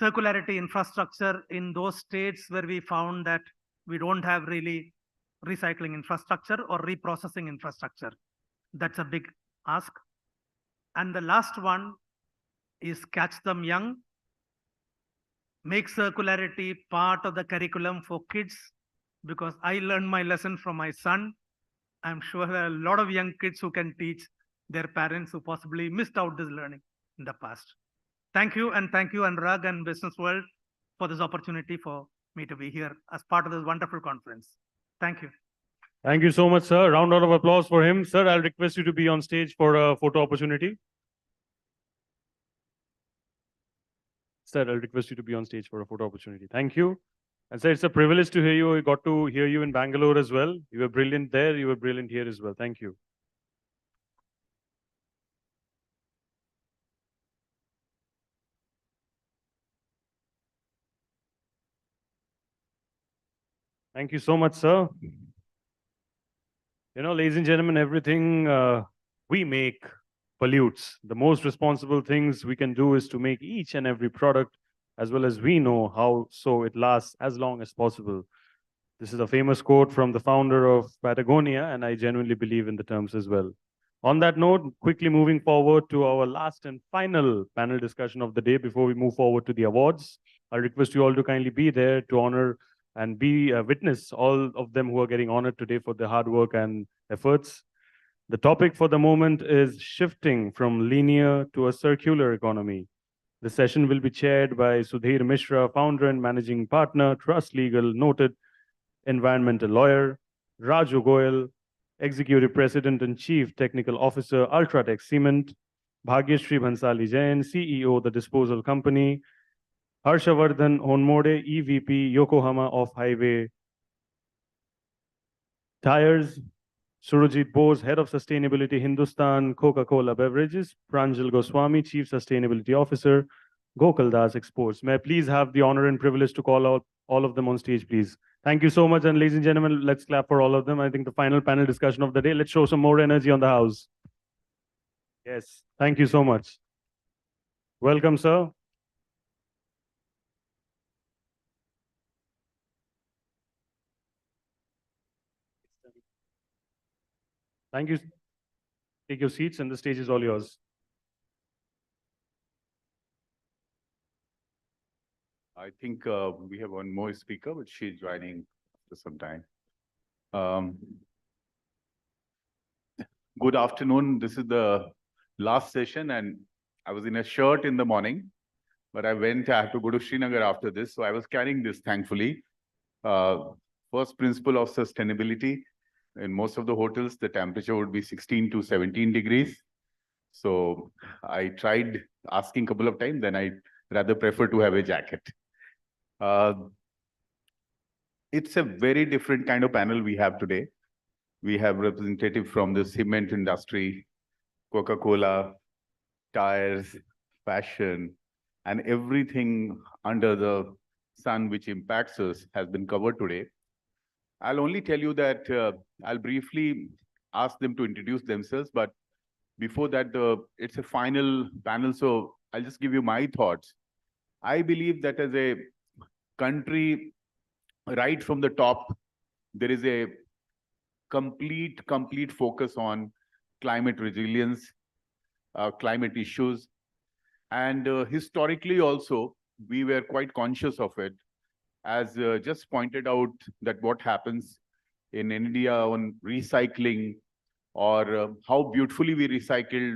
circularity infrastructure in those states where we found that we don't have really recycling infrastructure or reprocessing infrastructure. That's a big ask. And the last one is catch them young, make circularity part of the curriculum for kids, because I learned my lesson from my son. I'm sure there are a lot of young kids who can teach their parents who possibly missed out this learning in the past. Thank you, and thank you, Anurag and Business World, for this opportunity for me to be here as part of this wonderful conference. Thank you. Thank you so much, sir. Round of applause for him. Sir, I'll request you to be on stage for a photo opportunity. Sir, I'll request you to be on stage for a photo opportunity. Thank you. And sir, it's a privilege to hear you. We got to hear you in Bangalore as well. You were brilliant there. You were brilliant here as well. Thank you. Thank you so much, sir. You know, ladies and gentlemen, everything we make pollutes. The most responsible things we can do is to make each and every product, as well as we know how so it lasts as long as possible. This is a famous quote from the founder of Patagonia, and I genuinely believe in the terms as well. On that note, quickly moving forward to our last and final panel discussion of the day before we move forward to the awards. I request you all to kindly be there to honor and be a witness, all of them who are getting honored today for their hard work and efforts. The topic for the moment is shifting from linear to a circular economy. The session will be chaired by Sudhir Mishra, founder and managing partner, Trust Legal, noted environmental lawyer, Raju Goyal, executive president and chief technical officer, Ultratech Cement, Bhagyashree Bhansali Jain, CEO, The Disposal Company, Harshavardhan Honmode, EVP, Yokohama Off-Highway Tires, Surajit Bose, Head of Sustainability, Hindustan Coca-Cola Beverages, Pranjal Goswami, Chief Sustainability Officer, Gokul Das Exports. May I please have the honor and privilege to call out all of them on stage, please. Thank you so much. And ladies and gentlemen, let's clap for all of them. I think the final panel discussion of the day. Let's show some more energy on the house. Yes, thank you so much. Welcome, sir. Thank you. Take your seats and the stage is all yours. I think we have one more speaker, but she's joining after some time. Good afternoon. This is the last session, and I was in a shirt in the morning, but I have to go to Srinagar after this. So I was carrying this, thankfully. First principle of sustainability. In most of the hotels, the temperature would be 16 to 17 degrees. So I tried asking a couple of times, then I rather prefer to have a jacket. It's a very different kind of panel we have today. We have representative from the cement industry, Coca-Cola, tires, fashion, and everything under the sun which impacts us has been covered today. I'll only tell you that I'll briefly ask them to introduce themselves, but before that, it's a final panel, so I'll just give you my thoughts. I believe that as a country, right from the top, there is a complete focus on climate resilience, climate issues. And historically also, we were quite conscious of it. As just pointed out that what happens in India on recycling, or how beautifully we recycled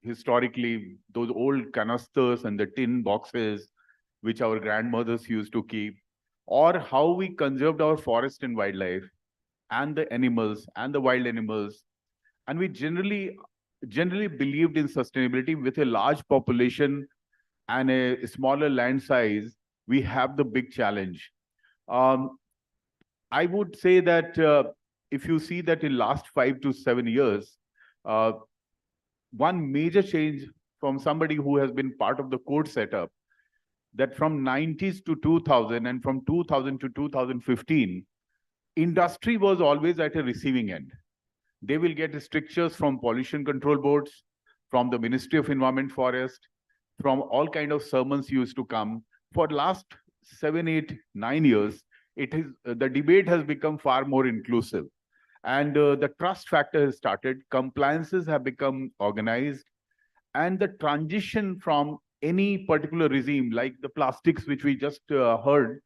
historically those old canisters and the tin boxes which our grandmothers used to keep, or how we conserved our forest and wildlife and the animals and the wild animals. And we generally believed in sustainability. With a large population and a smaller land size, we have the big challenge. I would say that if you see that in last 5 to 7 years, one major change from somebody who has been part of the code setup, that from 90s to 2000 and from 2000 to 2015, industry was always at a receiving end. They will get strictures from pollution control boards, from the Ministry of Environment Forest, from all kind of sermons used to come. For last 7, 8, 9 years, the debate has become far more inclusive. And the trust factor has started, compliances have become organized, and the transition from any particular regime, like the plastics, which we just heard,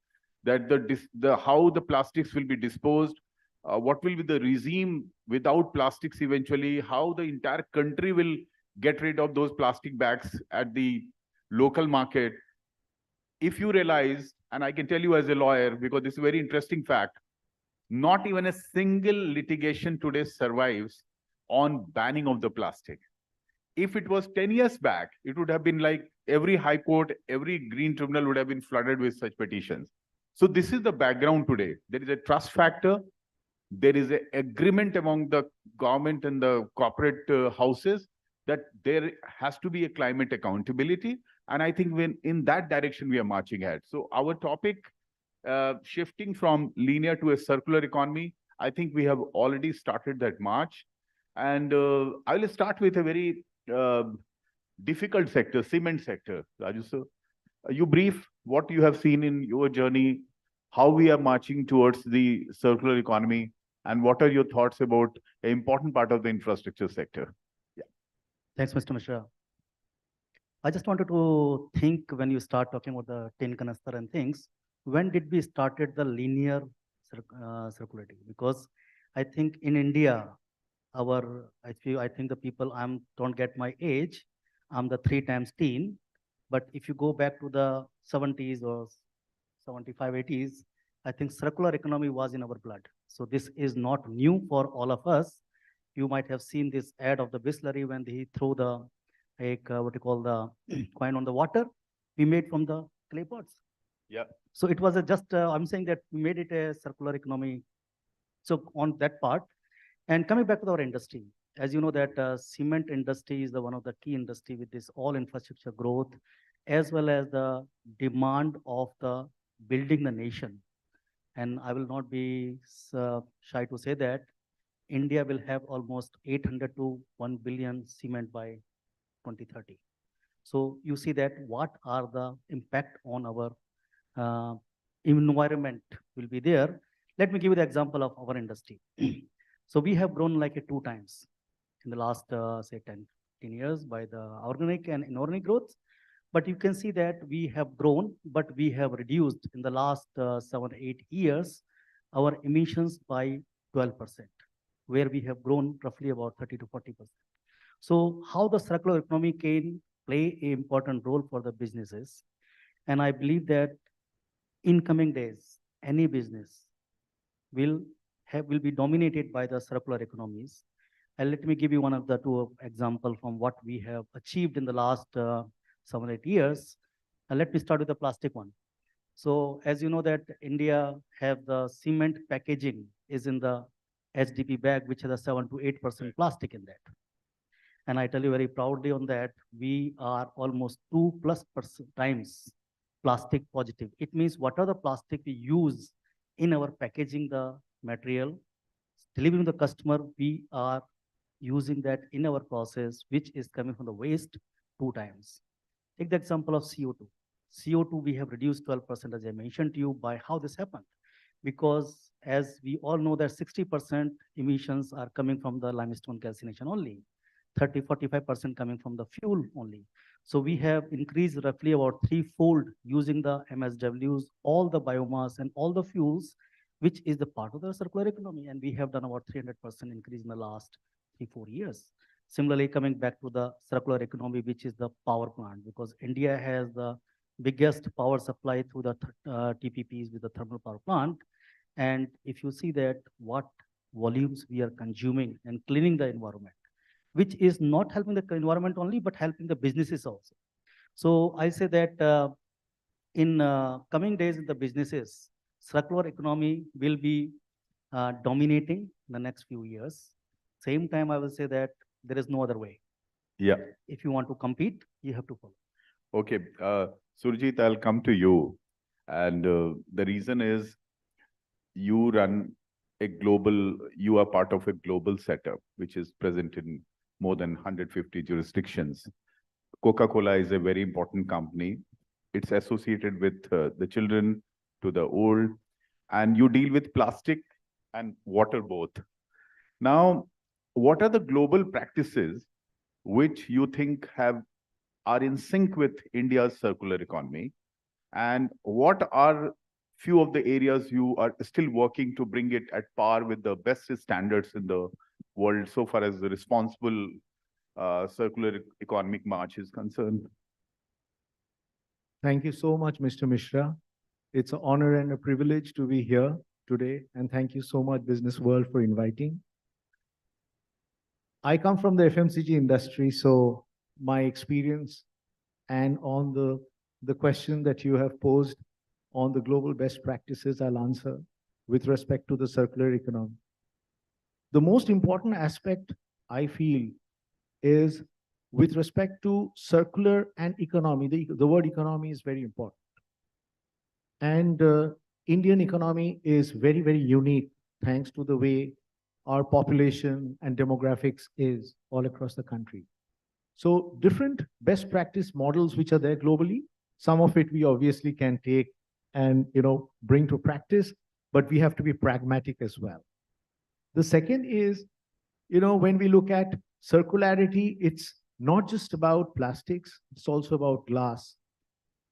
that how the plastics will be disposed, what will be the regime without plastics eventually, how the entire country will get rid of those plastic bags at the local market. If you realize, and I can tell you as a lawyer, because this is a very interesting fact, not even a single litigation today survives on banning of the plastic. If it was 10 years back, it would have been like every high court, every green tribunal would have been flooded with such petitions. So this is the background today. There is a trust factor. There is an agreement among the government and the corporate houses that there has to be a climate accountability. And I think when in that direction we are marching ahead. So our topic, shifting from linear to a circular economy, I think we have already started that march. And I will start with a very difficult sector, cement sector. Raju sir, you brief what you have seen in your journey, how we are marching towards the circular economy, and what are your thoughts about an important part of the infrastructure sector? Yeah. Thanks, Mr. Mishra. I just wanted to think when you start talking about the tin canister and things, when did we started the linear circularity? Because I think in India, I think the people, don't get my age, I'm the 3 times teen, but if you go back to the 70s or 75, 80s, I think circular economy was in our blood. So this is not new for all of us. You might have seen this ad of the Bisleri when he threw the, what you call the coin on the water, we made from the clay pots. Yeah. So it was just, I'm saying that we made it a circular economy So on that part, and coming back to our industry, as you know that cement industry is the one of the key industry with this all infrastructure growth, as well as the demand of the building the nation. And I will not be shy to say that India will have almost 800 to 1 billion cement by 2030. So you see that what are the impact on our environment will be there. Let me give you the example of our industry. So we have grown like 2 times in the last, say 10 years by the organic and inorganic growth. But you can see that we have grown, but we have reduced in the last 7, 8 years, our emissions by 12%, where we have grown roughly about 30 to 40%. So how the circular economy can play an important role for the businesses. And I believe that in coming days, any business will be dominated by the circular economies. And let me give you one of the 2 examples from what we have achieved in the last 7, 8 years. And let me start with the plastic one. So as you know that India have the cement packaging is in the HDP bag, which has a 7 to 8% plastic in that. And I tell you very proudly on that, we are almost 2+ times plastic positive. It means what are the plastic we use in our packaging the material, delivering the customer, we are using that in our process, which is coming from the waste 2 times. Take the example of CO2. CO2, we have reduced 12%, as I mentioned to you, by how this happened. Because as we all know that 60% emissions are coming from the limestone calcination only, 30, 45% coming from the fuel only. So we have increased roughly about 3-fold using the MSWs, all the biomass and all the fuels, which is the part of the circular economy. And we have done about 300% increase in the last 3-4 years. Similarly, coming back to the circular economy, which is the power plant, because India has the biggest power supply through the TPPs with the thermal power plant. And if you see that what volumes we are consuming and cleaning the environment, which is not helping the environment only, but helping the businesses also. So I say that in coming days in the businesses, circular economy will be dominating in the next few years. Same time, I will say that there is no other way. Yeah. If you want to compete, you have to follow. Okay, Surjit, I'll come to you. And the reason is you are part of a global setup, which is present in more than 150 jurisdictions. Coca-Cola is a very important company. It's associated with the children to the old, and you deal with plastic and water both. Now, what are the global practices which you think are in sync with India's circular economy? And what are few of the areas you are still working to bring it at par with the best standards in the world so far as the responsible circular economic march is concerned? Thank you so much, Mr. Mishra. It's an honor and a privilege to be here today. And thank you so much, Business World, for inviting. I come from the FMCG industry, so my experience and on the question that you have posed on the global best practices, I'll answer with respect to the circular economy. The most important aspect, I feel, is with respect to circular and economy. The word economy is very important. And Indian economy is very, very unique, thanks to the way our population and demographics is all across the country. So different best practice models which are there globally, some of it we obviously can take and bring to practice, but we have to be pragmatic as well. The second is, when we look at circularity, it's not just about plastics, it's also about glass.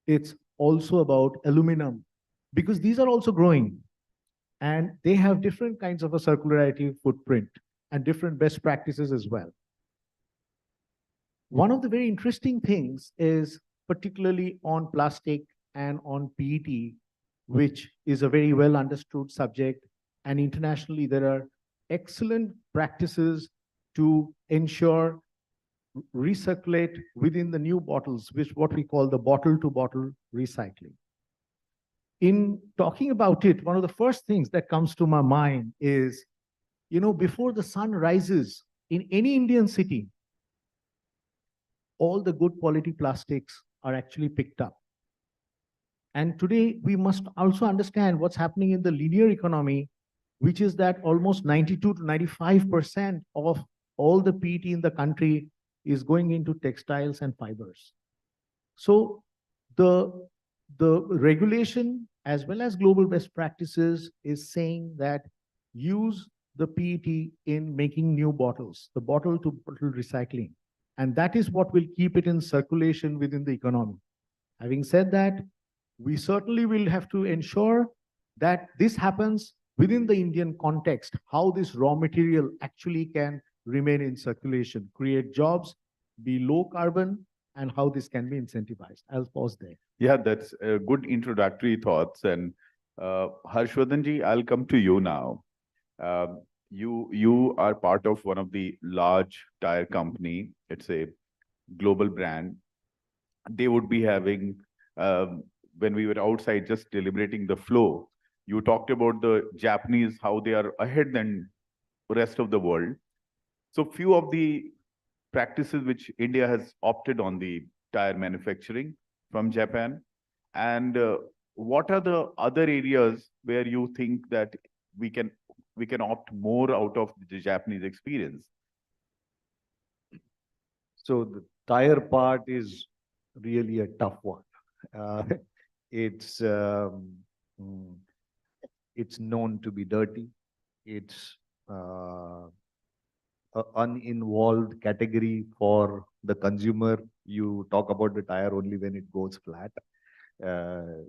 It's also about aluminum, because these are also growing and they have different kinds of a circularity footprint and different best practices as well. One of the very interesting things is particularly on plastic and on PET, which is a very well understood subject. And internationally, there are excellent practices to ensure recirculate within the new bottles, which what we call the bottle-to-bottle recycling. in talking about it, one of the first things that comes to my mind is, before the sun rises in any Indian city, all the good quality plastics are actually picked up. And today we must also understand what's happening in the linear economy, which is that almost 92 to 95% of all the PET in the country is going into textiles and fibers. So the regulation as well as global best practices is saying that use the PET in making new bottles, the bottle to bottle recycling. And that is what will keep it in circulation within the economy. Having said that, we certainly will have to ensure that this happens within the Indian context, how this raw material actually can remain in circulation, create jobs, be low carbon, and how this can be incentivized. I'll pause there. Yeah, that's a good introductory thoughts. And Harshvardhanji, I'll come to you now. You are part of one of the large tire company. It's a global brand. They would be having, when we were outside just deliberating the flow, you talked about the Japanese, how they are ahead than the rest of the world. So few of the practices which India has opted on the tire manufacturing from Japan, and what are the other areas where you think that we can opt more out of the Japanese experience? So the tire part is really a tough one. It's known to be dirty. It's an uninvolved category for the consumer. You talk about the tire only when it goes flat.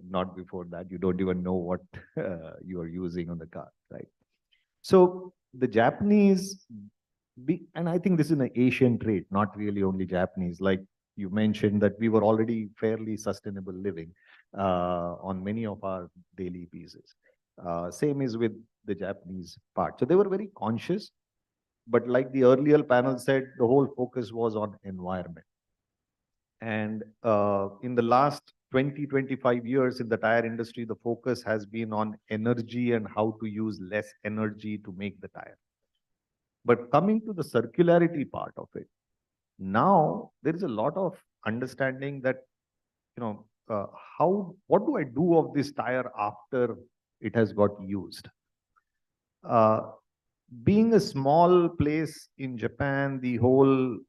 Not before that. You don't even know what you are using on the car, right? So the Japanese, and I think this is an Asian trait, not really only Japanese. Like you mentioned that we were already fairly sustainable living on many of our daily pieces. Same is with the Japanese part. So they were very conscious, but like the earlier panel said, the whole focus was on environment. And in the last 20, 25 years in the tire industry, the focus has been on energy and how to use less energy to make the tire. But coming to the circularity part of it, now there is a lot of understanding that, what do I do of this tire after it has got used? Being a small place in Japan, the whole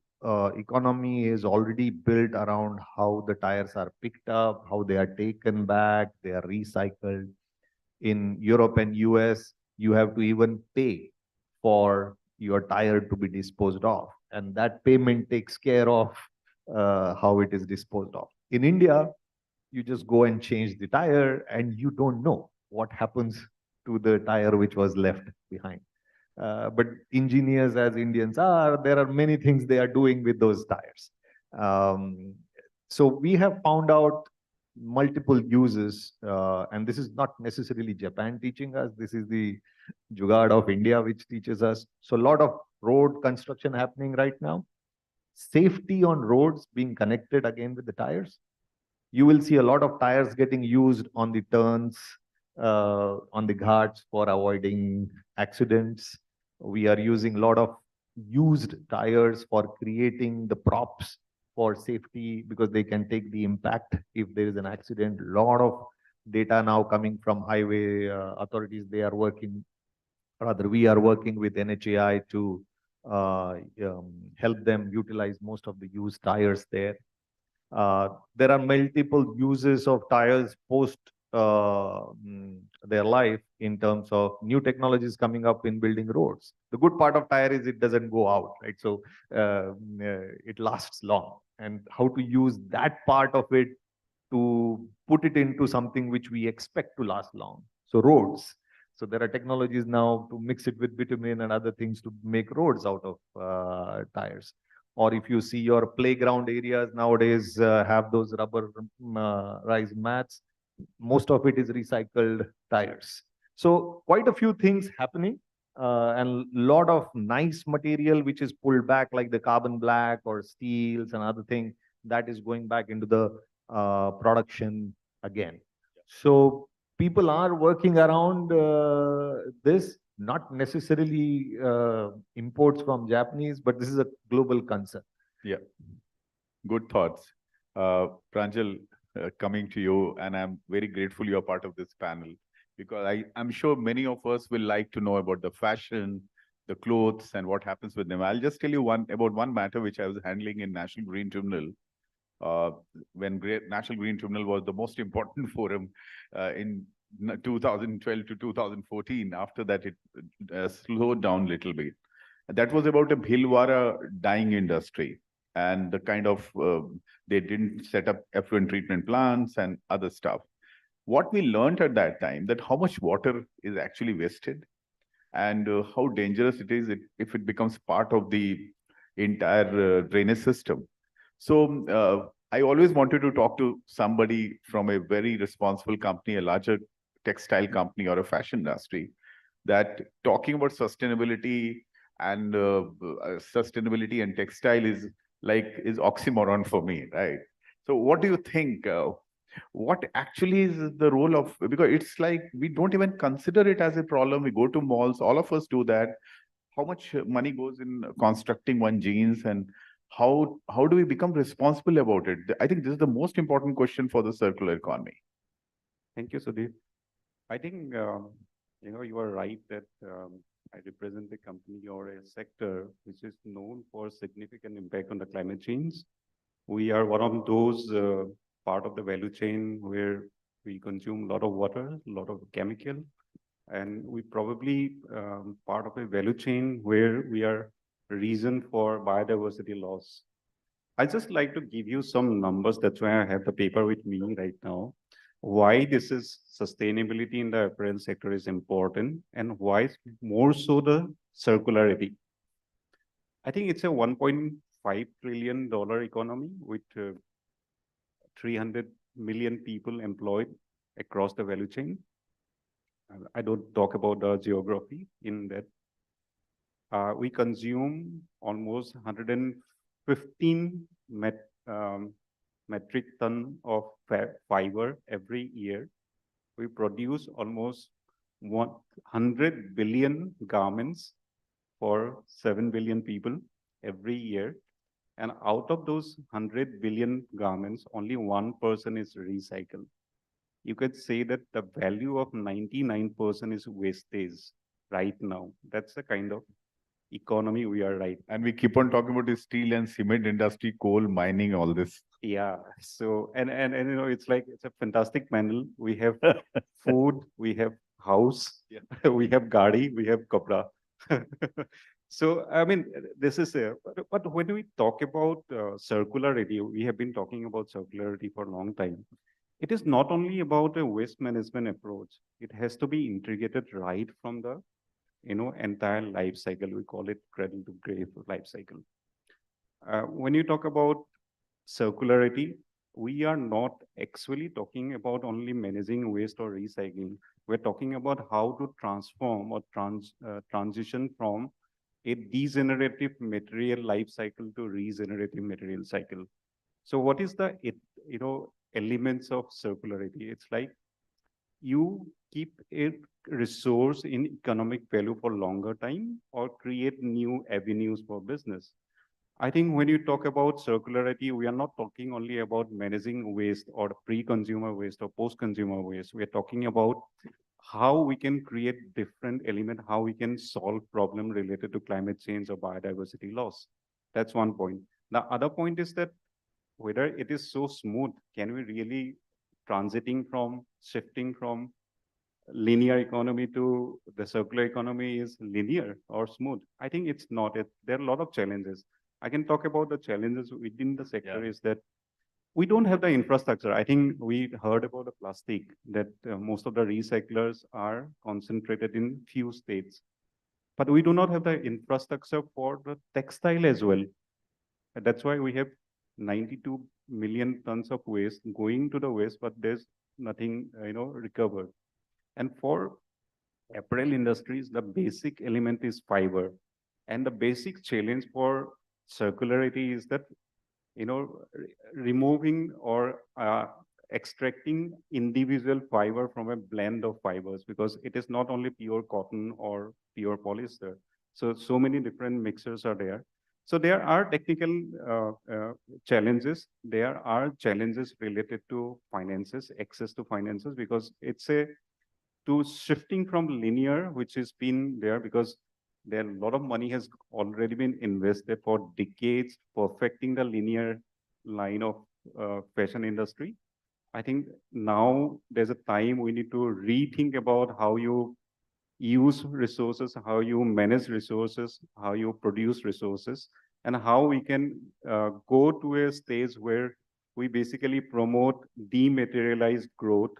economy is already built around how the tires are picked up, how they are taken back, they are recycled. In Europe and US, you have to even pay for your tire to be disposed of, and that payment takes care of how it is disposed of. In India, you just go and change the tire and you don't know what happens to the tire which was left behind. But engineers, as Indians are, there are many things they are doing with those tires. So we have found out multiple uses, and this is not necessarily Japan teaching us. This is the jugaad of India which teaches us. So a lot of road construction happening right now. Safety on roads being connected again with the tires. You will see a lot of tires getting used on the turns, on the ghats for avoiding accidents. We are using a lot of used tires for creating the props for safety because they can take the impact if there is an accident. A lot of data now coming from highway authorities. They are working, rather we are working with NHAI to help them utilize most of the used tires there. There are multiple uses of tires post their life in terms of new technologies coming up in building roads. The good part of tire is it doesn't go out, right? So it lasts long. And how to use that part of it to put it into something which we expect to last long. So roads. So there are technologies now to mix it with bitumen and other things to make roads out of tires. Or if you see your playground areas nowadays have those rubberized mats, most of it is recycled tires. So quite a few things happening and a lot of nice material which is pulled back like the carbon black or steels and other thing that is going back into the production again. So people are working around this, not necessarily imports from Japanese, but this is a global concern. Yeah, good thoughts. Pranjal, coming to you, and I'm very grateful you're part of this panel, because I'm sure many of us will like to know about the fashion, the clothes, and what happens with them. I'll just tell you about one matter which I was handling in National Green Tribunal. When National Green Tribunal was the most important forum in 2012 to 2014. After that, it slowed down a little bit. That was about a Bhilwara dyeing industry, and the kind of they didn't set up effluent treatment plants and other stuff. What we learned at that time, that how much water is actually wasted, and how dangerous it is if it becomes part of the entire drainage system. So I always wanted to talk to somebody from a very responsible company, a larger textile company or a fashion industry, that talking about sustainability and textile is oxymoron for me, right? So what do you think? What actually is the role of, because it's like we don't even consider it as a problem. We go to malls, all of us do that. How much money goes in constructing one jeans, and how do we become responsible about it? I think this is the most important question for the circular economy. Thank you, Sudhir. I think you are right that I represent a company or a sector which is known for significant impact on the climate change. We are one of those part of the value chain where we consume a lot of water, a lot of chemical, and we probably part of a value chain where we are reason for biodiversity loss. I just like to give you some numbers. That's why I have the paper with me right now. Why this is sustainability in the apparel sector is important, and why more so the circularity. I think it's a $1.5 trillion economy with 300 million people employed across the value chain. I don't talk about the geography in that. We consume almost 115 metric ton of fiber every year. We produce almost 100 billion garments for 7 billion people every year. And out of those 100 billion garments, only 1% is recycled. You could say that the value of 99% is wastage right now. That's the kind of economy we are right. And we keep on talking about the steel and cement industry, coal, mining, all this. Yeah. So, and it's like, it's a fantastic panel. We have food, we have house, we have gadi, we have kapra. So, I mean, this is but when we talk about circularity, we have been talking about circularity for a long time. It is not only about a waste management approach. It has to be integrated right from the, entire life cycle. We call it cradle to grave life cycle. When you talk about circularity, we are not actually talking about only managing waste or recycling. We're talking about how to transform or transition from a degenerative material life cycle to regenerative material cycle. So what is the elements of circularity? It's like you keep a resource in economic value for longer time or create new avenues for business. I think when you talk about circularity, we are not talking only about managing waste or pre-consumer waste or post-consumer waste. We are talking about how we can create different elements, how we can solve problems related to climate change or biodiversity loss. That's one point. The other point is that whether it is so smooth, can we really shifting from linear economy to the circular economy is linear or smooth? I think it's not. There are a lot of challenges. I can talk about the challenges within the sector is that we don't have the infrastructure. I think we heard about the plastic, that most of the recyclers are concentrated in few states. But we do not have the infrastructure for the textile as well. And that's why we have 92 million tons of waste going to the waste, but there's nothing, recovered. And for apparel industries, the basic element is fiber. And the basic challenge for circularity is that, removing or extracting individual fiber from a blend of fibers, because it is not only pure cotton or pure polyester. So many different mixers are there. So there are technical challenges. There are challenges related to finances, access to finances, because it's a to shifting from linear, which has been there because there a lot of money has already been invested for decades perfecting the linear line of fashion industry. I think now there's a time we need to rethink about how you use resources, how you manage resources, how you produce resources, and how we can go to a stage where we basically promote dematerialized growth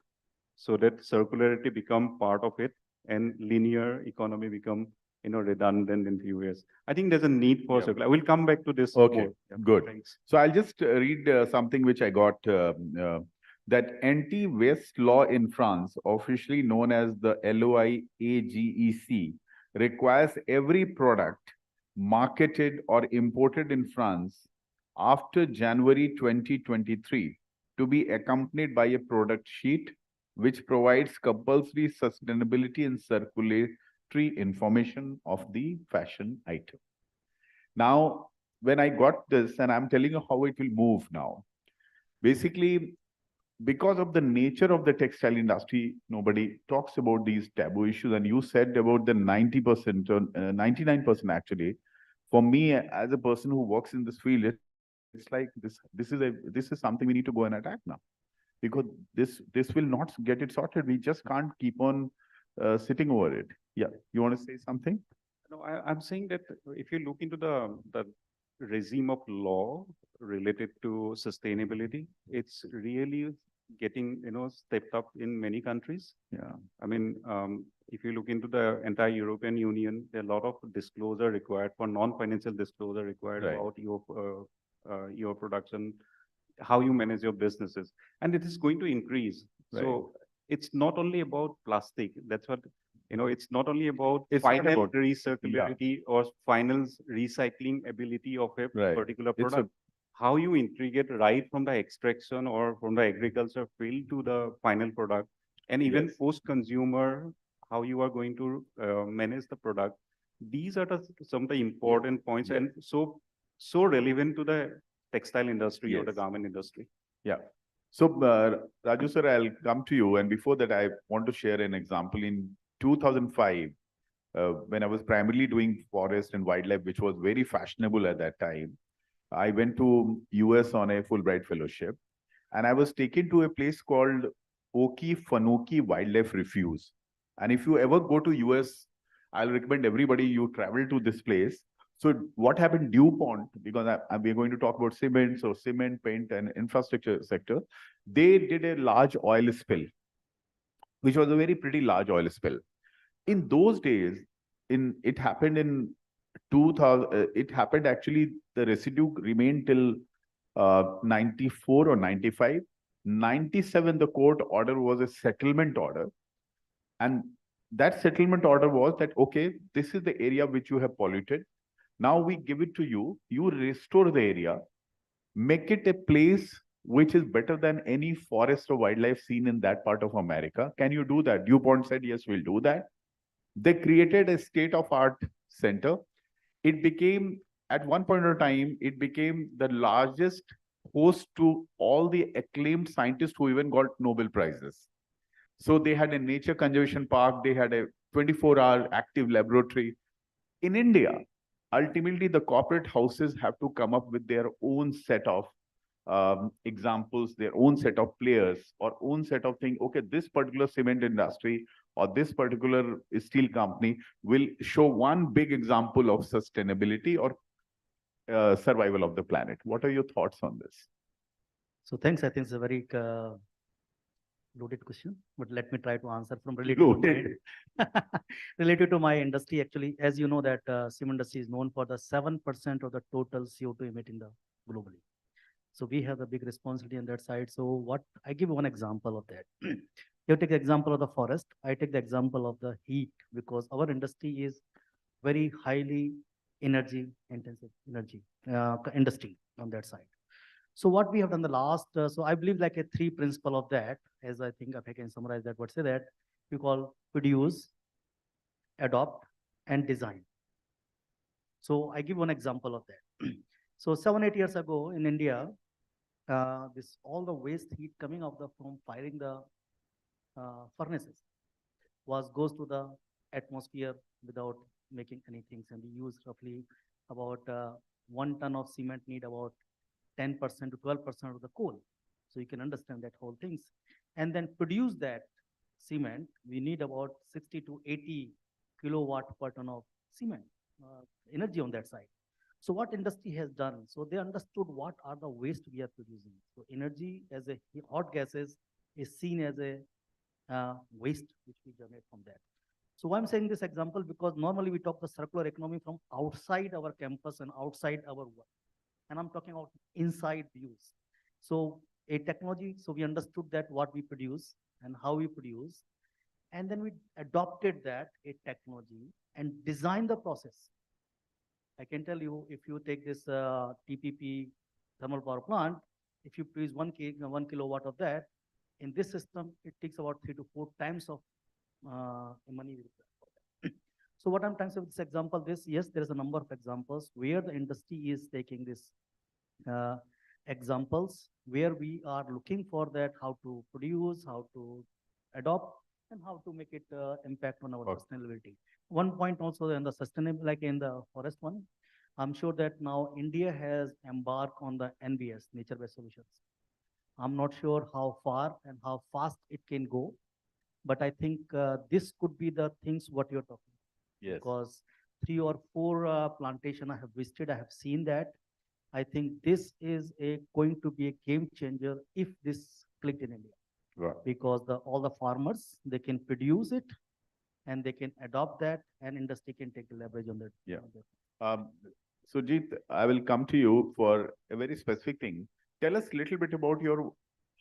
so that circularity become part of it and linear economy become redundant in few years. I think there's a need for circular. I will come back to this Okay, more. Yeah, good. thanks. So I'll just read something which I got that anti-waste law in France, officially known as the LOIAGEC, requires every product marketed or imported in France after January 2023 to be accompanied by a product sheet which provides compulsory sustainability and circulatory information of the fashion item. Now, when I got this, and I'm telling you how it will move now. Basically, because of the nature of the textile industry, nobody talks about these taboo issues. And you said about the 90% or 99% actually. For me, as a person who works in this field, it's like this is something we need to go and attack now. Because this will not get it sorted. We just can't keep on sitting over it. Yeah, you want to say something? No, I'm saying that if you look into the regime of law related to sustainability, it's really getting stepped up in many countries. Yeah. I mean, if you look into the entire European Union, there are a lot of disclosure required for non-financial disclosure required Right. about your production, how you manage your businesses, and it is going to increase. Right. So it's not only about plastic. That's what it's not only about It's not final about- recirculability or final recycling ability of a Right. particular It's a- product. How you integrate right from the extraction or from the agriculture field to the final product, and even Yes. post-consumer, how you are going to manage the product. These are some of the important points, and so relevant to the textile industry or the Yes. garment industry. Yeah. So, Raju sir, I'll come to you. And before that, I want to share an example. In 2005, when I was primarily doing forest and wildlife, which was very fashionable at that time, I went to US on a Fulbright fellowship. And I was taken to a place called Okefenokee Wildlife Refuge. And if you ever go to US, I'll recommend everybody you travel to this place. So what happened, DuPont, because we're going to talk about cement, so cement, paint, and infrastructure sector, they did a large oil spill, which was a very pretty large oil spill. In those days, it happened in 2000, it happened actually, the residue remained till 94 or 95. 97, the court order was a settlement order. And that settlement order was that, okay, this is the area which you have polluted. Now we give it to you, you restore the area, make it a place which is better than any forest or wildlife seen in that part of America. Can you do that? DuPont said, yes, we'll do that. They created a state-of-art center. It became, at one point of time, it became the largest host to all the acclaimed scientists who even got Nobel Prizes. So they had a nature conservation park, they had a 24-hour active laboratory. In India, ultimately, the corporate houses have to come up with their own set of examples, their own set of players, or own set of things. Okay, this particular cement industry or this particular steel company will show one big example of sustainability or survival of the planet. What are your thoughts on this? So thanks. I think it's a very loaded question, but let me try to answer from related to my industry. Actually, as you know that cement industry is known for the 7% of the total CO2 emitting globally. So we have a big responsibility on that side. So what I give one example of that. You take the example of the forest. I take the example of the heat, because our industry is very highly energy intensive industry on that side. So what we have done the last, so I believe like a three principle of that, as I think if I can summarize that, what say that we call produce, adopt, and design. So I give one example of that. So 7-8 years ago in India, this all the waste heat coming out from firing the furnaces goes to the atmosphere without making anything. And we use roughly about 1 ton of cement need about 10% to 12% of the coal. So you can understand that whole things. And then produce that cement, we need about 60 to 80 kilowatt per ton of cement, energy on that side. So what industry has done? So they understood what are the waste we are producing. So energy as a hot gases is seen as a waste which we generate from that. So why I'm saying this example, because normally we talk the circular economy from outside our campus and outside our work. And I'm talking about inside views. So a technology, so we understood that what we produce and how we produce, and then we adopted that a technology and designed the process. I can tell you, if you take this TPP thermal power plant, if you produce 1 kilowatt of that, in this system, it takes about 3 to 4 times of money. So what I'm trying to say with this example, yes, there is a number of examples where the industry is taking this examples, where we are looking for that, how to produce, how to adopt, and how to make it impact on our sustainability. One point also in the sustainable, like in the forest one, I'm sure that now India has embarked on the NBS, nature-based solutions. I'm not sure how far and how fast it can go, but I think this could be the things what you're talking about. Yes. Because 3 or 4 plantation I have visited, I have seen that. I think this is going to be a game changer if this clicked in India. Right. Because all the farmers, they can produce it and they can adopt that, and industry can take the leverage on that. Yeah. Sujit, I will come to you for a very specific thing. Tell us a little bit about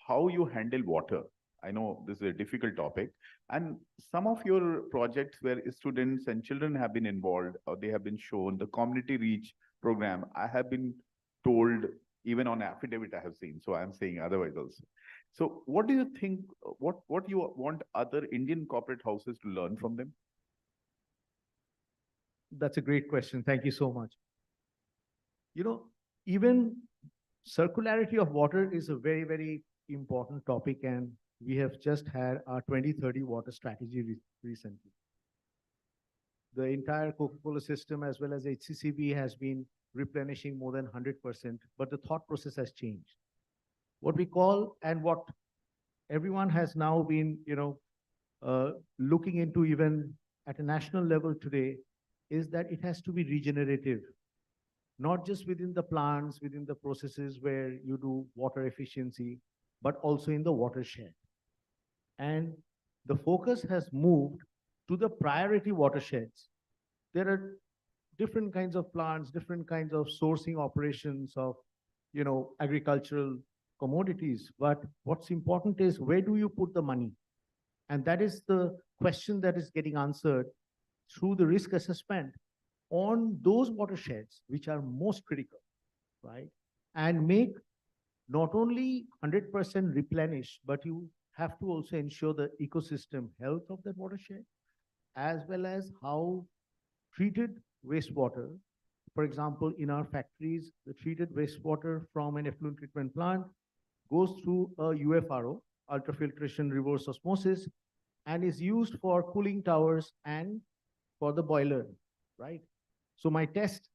how you handle water. I know this is a difficult topic, and some of your projects where students and children have been involved, or they have been shown the community reach program. I have been told, even on affidavit I have seen, so I'm saying otherwise also. So what do you think, what you want other Indian corporate houses to learn from them? That's a great question. Thank you so much. You know, even circularity of water is a very, very important topic, and we have just had our 2030 water strategy recently. The entire Coca-Cola system as well as HCCB has been replenishing more than 100%, but the thought process has changed. What we call, and what everyone has now been, looking into even at a national level today, is that it has to be regenerative, not just within the plants, within the processes where you do water efficiency, but also in the watershed. And the focus has moved to the priority watersheds. There are different kinds of plants, different kinds of sourcing operations of, agricultural commodities. But what's important is, where do you put the money? And that is the question that is getting answered through the risk assessment on those watersheds which are most critical, right? And make not only 100% replenish, but you have to also ensure the ecosystem health of that watershed, as well as how treated wastewater, for example, in our factories, the treated wastewater from an effluent treatment plant goes through a UFRO, ultrafiltration reverse osmosis, and is used for cooling towers and for the boiler, right? So my test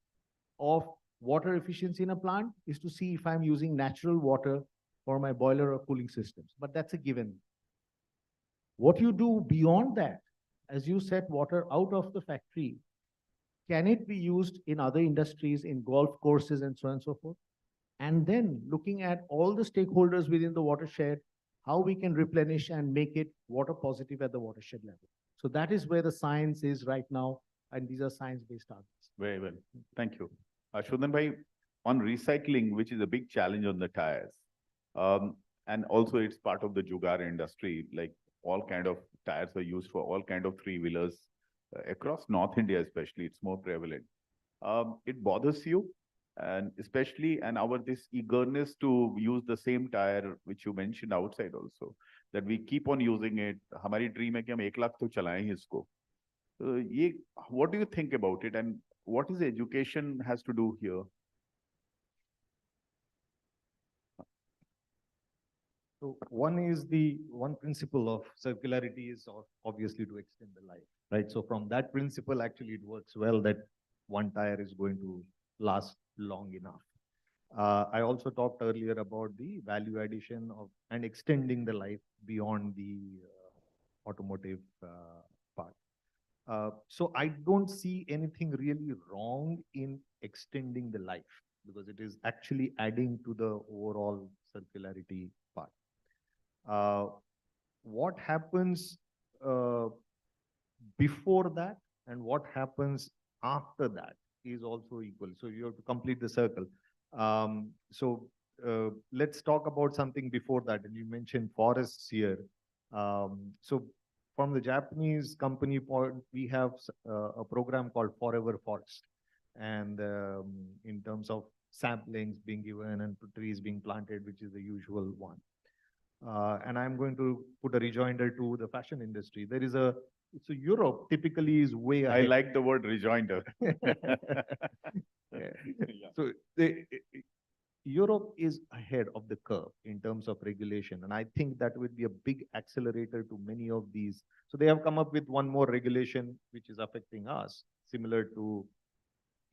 of water efficiency in a plant is to see if I'm using natural water for my boiler or cooling systems, but that's a given. What you do beyond that, as you set water out of the factory, can it be used in other industries, in golf courses and so on and so forth? And then looking at all the stakeholders within the watershed, how we can replenish and make it water positive at the watershed level. So that is where the science is right now, and these are science-based targets. Very well. Thank you. Shodhan bhai, on recycling, which is a big challenge on the tires, and also it's part of the Jugaad industry, like all kind of tires are used for all kind of three-wheelers across North India especially, it's more prevalent. It bothers you and especially and our this eagerness to use the same tire which you mentioned outside also, that we keep on using it. हमारी dream है कि हम 1 लाख तो चलाएं ही इसको. ये, what do you think about it, and what is education has to do here? So one principle of circularity is obviously to extend the life, right? So from that principle, actually, it works well that one tire is going to last long enough. I also talked earlier about the value addition of and extending the life beyond the automotive part. So I don't see anything really wrong in extending the life because it is actually adding to the overall circularity part. What happens before that and what happens after that is also equal. So you have to complete the circle. Let's talk about something before that. And you mentioned forests here. So from the Japanese company point, we have a program called Forever Forest. And in terms of samplings being given and trees being planted, which is the usual one. And I'm going to put a rejoinder to the fashion industry. There is so Europe typically is way ahead. I like the word rejoinder. Yeah. So Europe is ahead of the curve in terms of regulation. And I think that would be a big accelerator to many of these. So they have come up with one more regulation, which is affecting us, similar to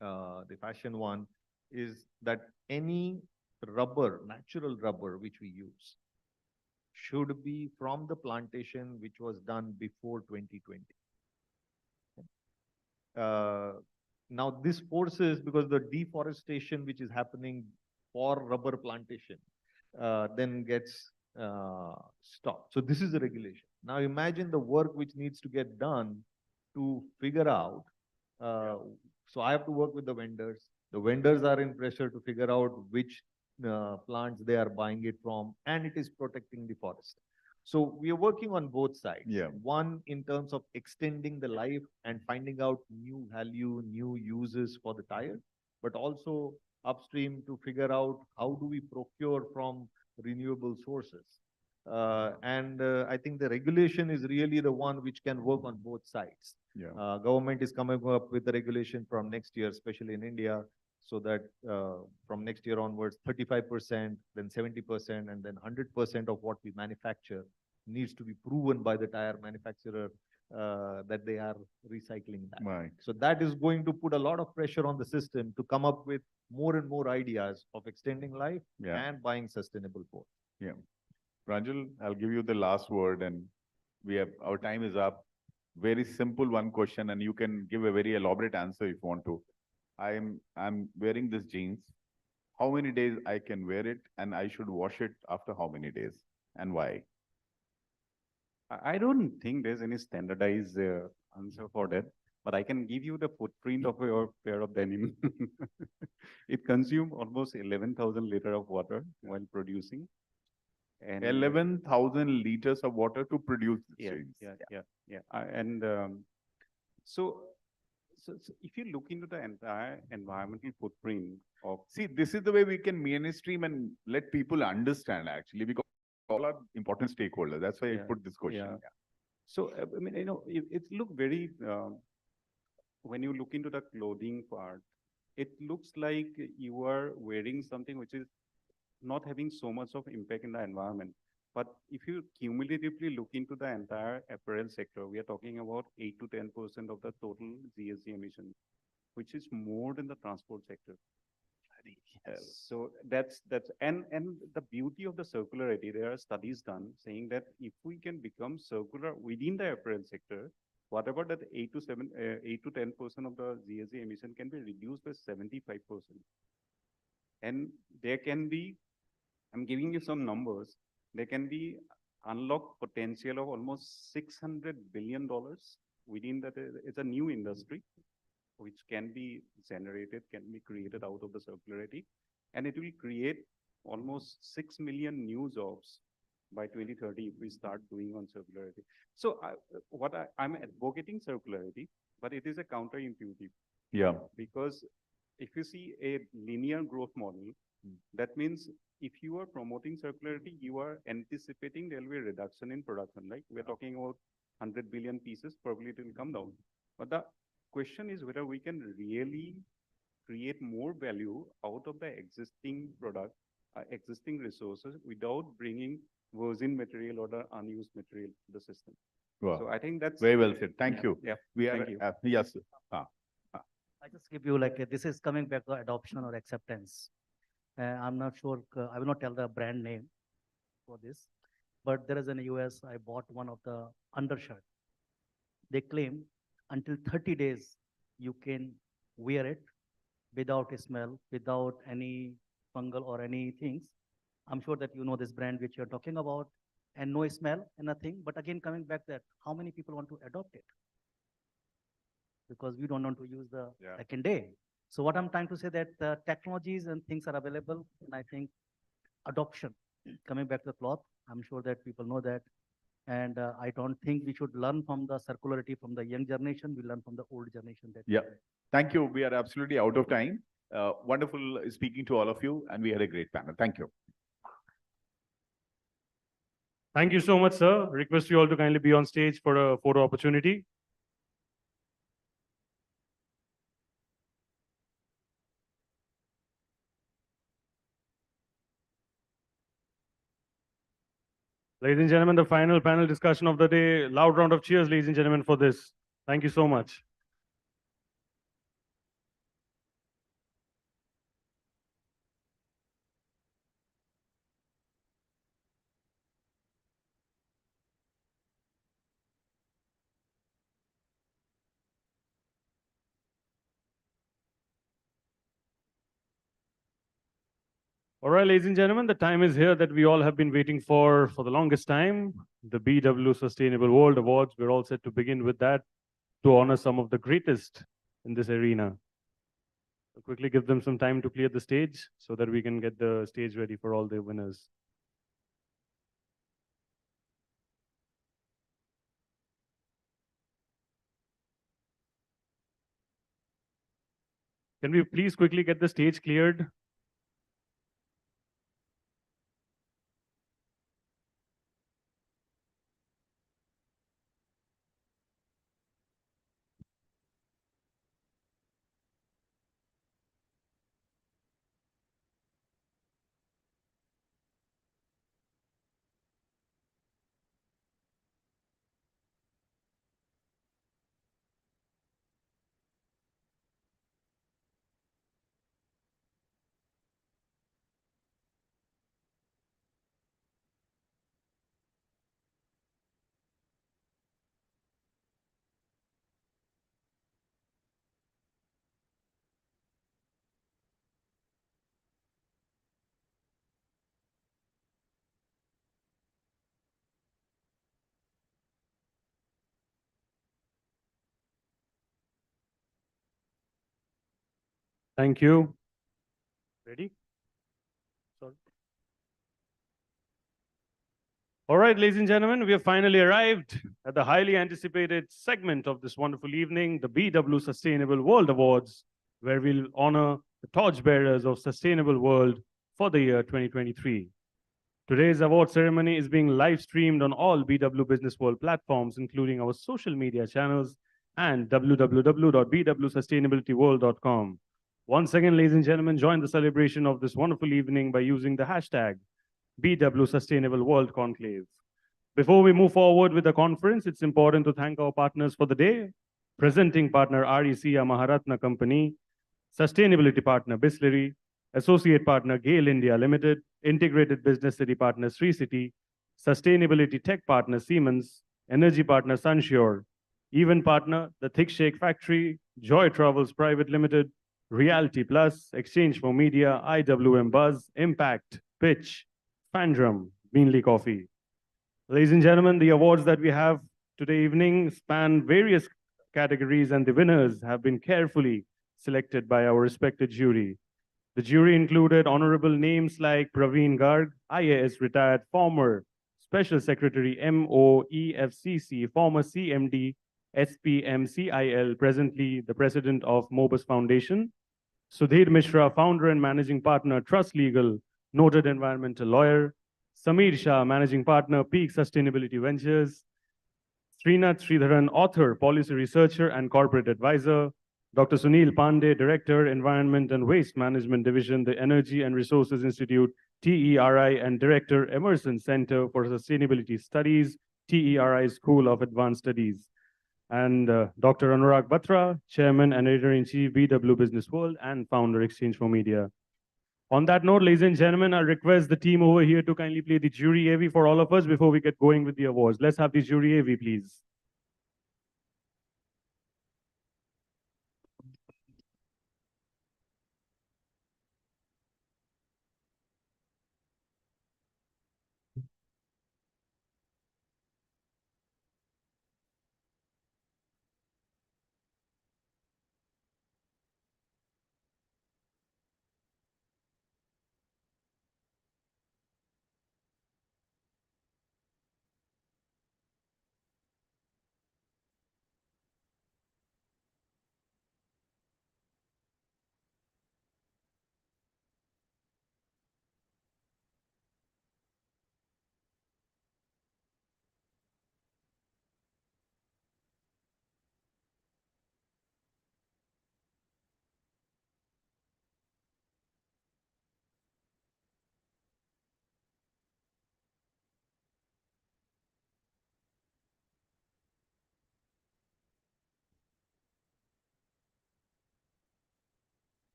the fashion one, is that any rubber, natural rubber, which we use, should be from the plantation which was done before 2020. Now this forces, because the deforestation which is happening for rubber plantation then gets stopped. So this is a regulation. Now imagine the work which needs to get done to figure out. So I have to work with the vendors. The vendors are in pressure to figure out which plants they are buying it from, and it is protecting the forest. So we are working on both sides. Yeah. One, in terms of extending the life and finding out new value, new uses for the tire, but also upstream to figure out how do we procure from renewable sources. I think the regulation is really the one which can work on both sides. Yeah. Government is coming up with the regulation from next year, especially in India, so that from next year onwards, 35%, then 70%, and then 100% of what we manufacture needs to be proven by the tire manufacturer that they are recycling that. Right. So that is going to put a lot of pressure on the system to come up with more and more ideas of extending life and buying sustainable both. Yeah. Pranjal, I'll give you the last word, and our time is up. Very simple one question, and you can give a very elaborate answer if you want to. I'm wearing this jeans. How many days I can wear it, and I should wash it after how many days, and why? I don't think there's any standardized answer for that, but I can give you the footprint of your pair of denim. It consumes almost 11,000 liters of water while producing. And 11,000 liters of water to produce the jeans. So if you look into the entire environmental footprint of... See, this is the way we can mainstream and let people understand, actually, because all are important stakeholders. That's why I put this question. Yeah. So, I mean, it look very, when you look into the clothing part, it looks like you are wearing something which is not having so much of impact in the environment. But if you cumulatively look into the entire apparel sector, we are talking about 8 to 10% of the total GHG emission, which is more than the transport sector. So that's and the beauty of the circularity, there are studies done saying that if we can become circular within the apparel sector, whatever that 8 to 10% of the GHG emission can be reduced by 75%. And there can be, I'm giving you some numbers, there can be unlocked potential of almost $600 billion within that. It's a new industry which can be generated, can be created out of the circularity, and it will create almost 6 million new jobs by 2030 if we start doing on circularity. So I'm advocating circularity, but it is a counterintuitive. Yeah. Because if you see a linear growth model, that means if you are promoting circularity, you are anticipating there will be a reduction in production. Like we're talking about 100 billion pieces, probably it will come down. But the question is whether we can really create more value out of the existing product, existing resources without bringing virgin material or the unused material to the system. Wow. So I think that's very well said. Thank you. Yeah. We are, Thank you. yes. Sir. I just give you like this is coming back to adoption or acceptance. I'm not sure. I will not tell the brand name for this, but there is in the US. I bought one of the undershirt. They claim until 30 days you can wear it without a smell, without any fungal or any things. I'm sure that you know this brand which you're talking about, and no smell and nothing. But again, coming back that how many people want to adopt it? Because we don't want to use the second day. So what I'm trying to say that technologies and things are available, and I think adoption, coming back to the cloth, I'm sure that people know that. And I don't think we should learn from the circularity from the young generation. We learn from the old generation. That Yeah. Thank you. We are absolutely out of time. Wonderful speaking to all of you, and we had a great panel. Thank you. Thank you so much, sir. Request you all to kindly be on stage for a photo opportunity. Ladies and gentlemen, the final panel discussion of the day. Loud round of cheers, ladies and gentlemen, for this. Thank you so much. All right, ladies and gentlemen, the time is here that we all have been waiting for the longest time. The BW Sustainable World Awards. We're all set to begin with that to honor some of the greatest in this arena. I'll quickly give them some time to clear the stage so that we can get the stage ready for all the winners. Can we please quickly get the stage cleared? Thank you. Ready? Sorry. All right, ladies and gentlemen, we have finally arrived at the highly anticipated segment of this wonderful evening, the BW Sustainable World Awards, where we'll honor the torchbearers of Sustainable World for the year 2023. Today's award ceremony is being live streamed on all BW Business World platforms, including our social media channels and www.bwsustainabilityworld.com. Once again, ladies and gentlemen, join the celebration of this wonderful evening by using the hashtag BW Sustainable World Conclave. Before we move forward with the conference, it's important to thank our partners for the day. Presenting partner REC Maharatna Company, Sustainability Partner Bisleri, Associate Partner Gale India Limited, Integrated Business City Partner Sri City, Sustainability Tech Partner Siemens, Energy Partner Sunsure, Event Partner The Thick Shake Factory, Joy Travels Private Limited, Reality Plus, Exchange for Media, IWM Buzz, Impact, Pitch, Fandrum, Beanley Coffee. Ladies and gentlemen, the awards that we have today evening span various categories, and the winners have been carefully selected by our respected jury. The jury included honorable names like Praveen Garg, IAS retired, former Special Secretary MOEFCC, former CMD SPMCIL, presently the president of Mobus Foundation. Sudhir Mishra, founder and managing partner, Trust Legal, noted environmental lawyer. Sameer Shah, managing partner, Peak Sustainability Ventures. Srinath Sridharan, author, policy researcher, and corporate advisor. Dr. Sunil Pandey, Director, Environment and Waste Management Division, the Energy and Resources Institute, TERI, and Director, Emerson Center for Sustainability Studies, TERI School of Advanced Studies. And Dr. Anurag Batra, Chairman and Editor-in-Chief, BW Business World, and Founder, Exchange for Media. On that note, ladies and gentlemen, I request the team over here to kindly play the jury AV for all of us before we get going with the awards. Let's have the jury AV, please.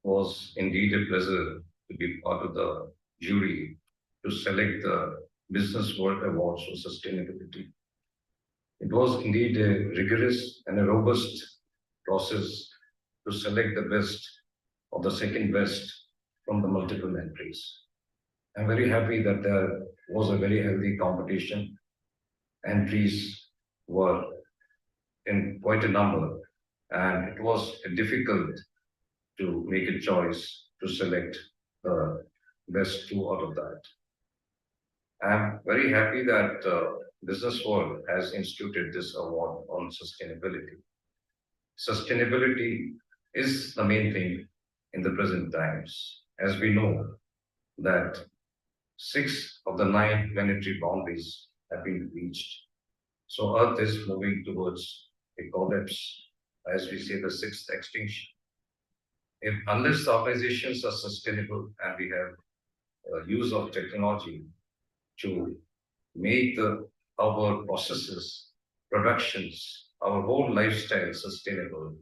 Was indeed a pleasure to be part of the jury to select the Business World Awards for Sustainability. It was indeed a rigorous and a robust process to select the best or the second best from the multiple entries. I'm very happy that there was a very healthy competition. Entries were in quite a number, and it was difficult to make a choice to select the best two out of that. I'm very happy that Business World has instituted this award on sustainability. Sustainability is the main thing in the present times, as we know that 6 of the 9 planetary boundaries have been reached. So Earth is moving towards a collapse, as we say, the 6th extinction. Unless the organizations are sustainable and we have use of technology to make our processes, productions, our whole lifestyle sustainable,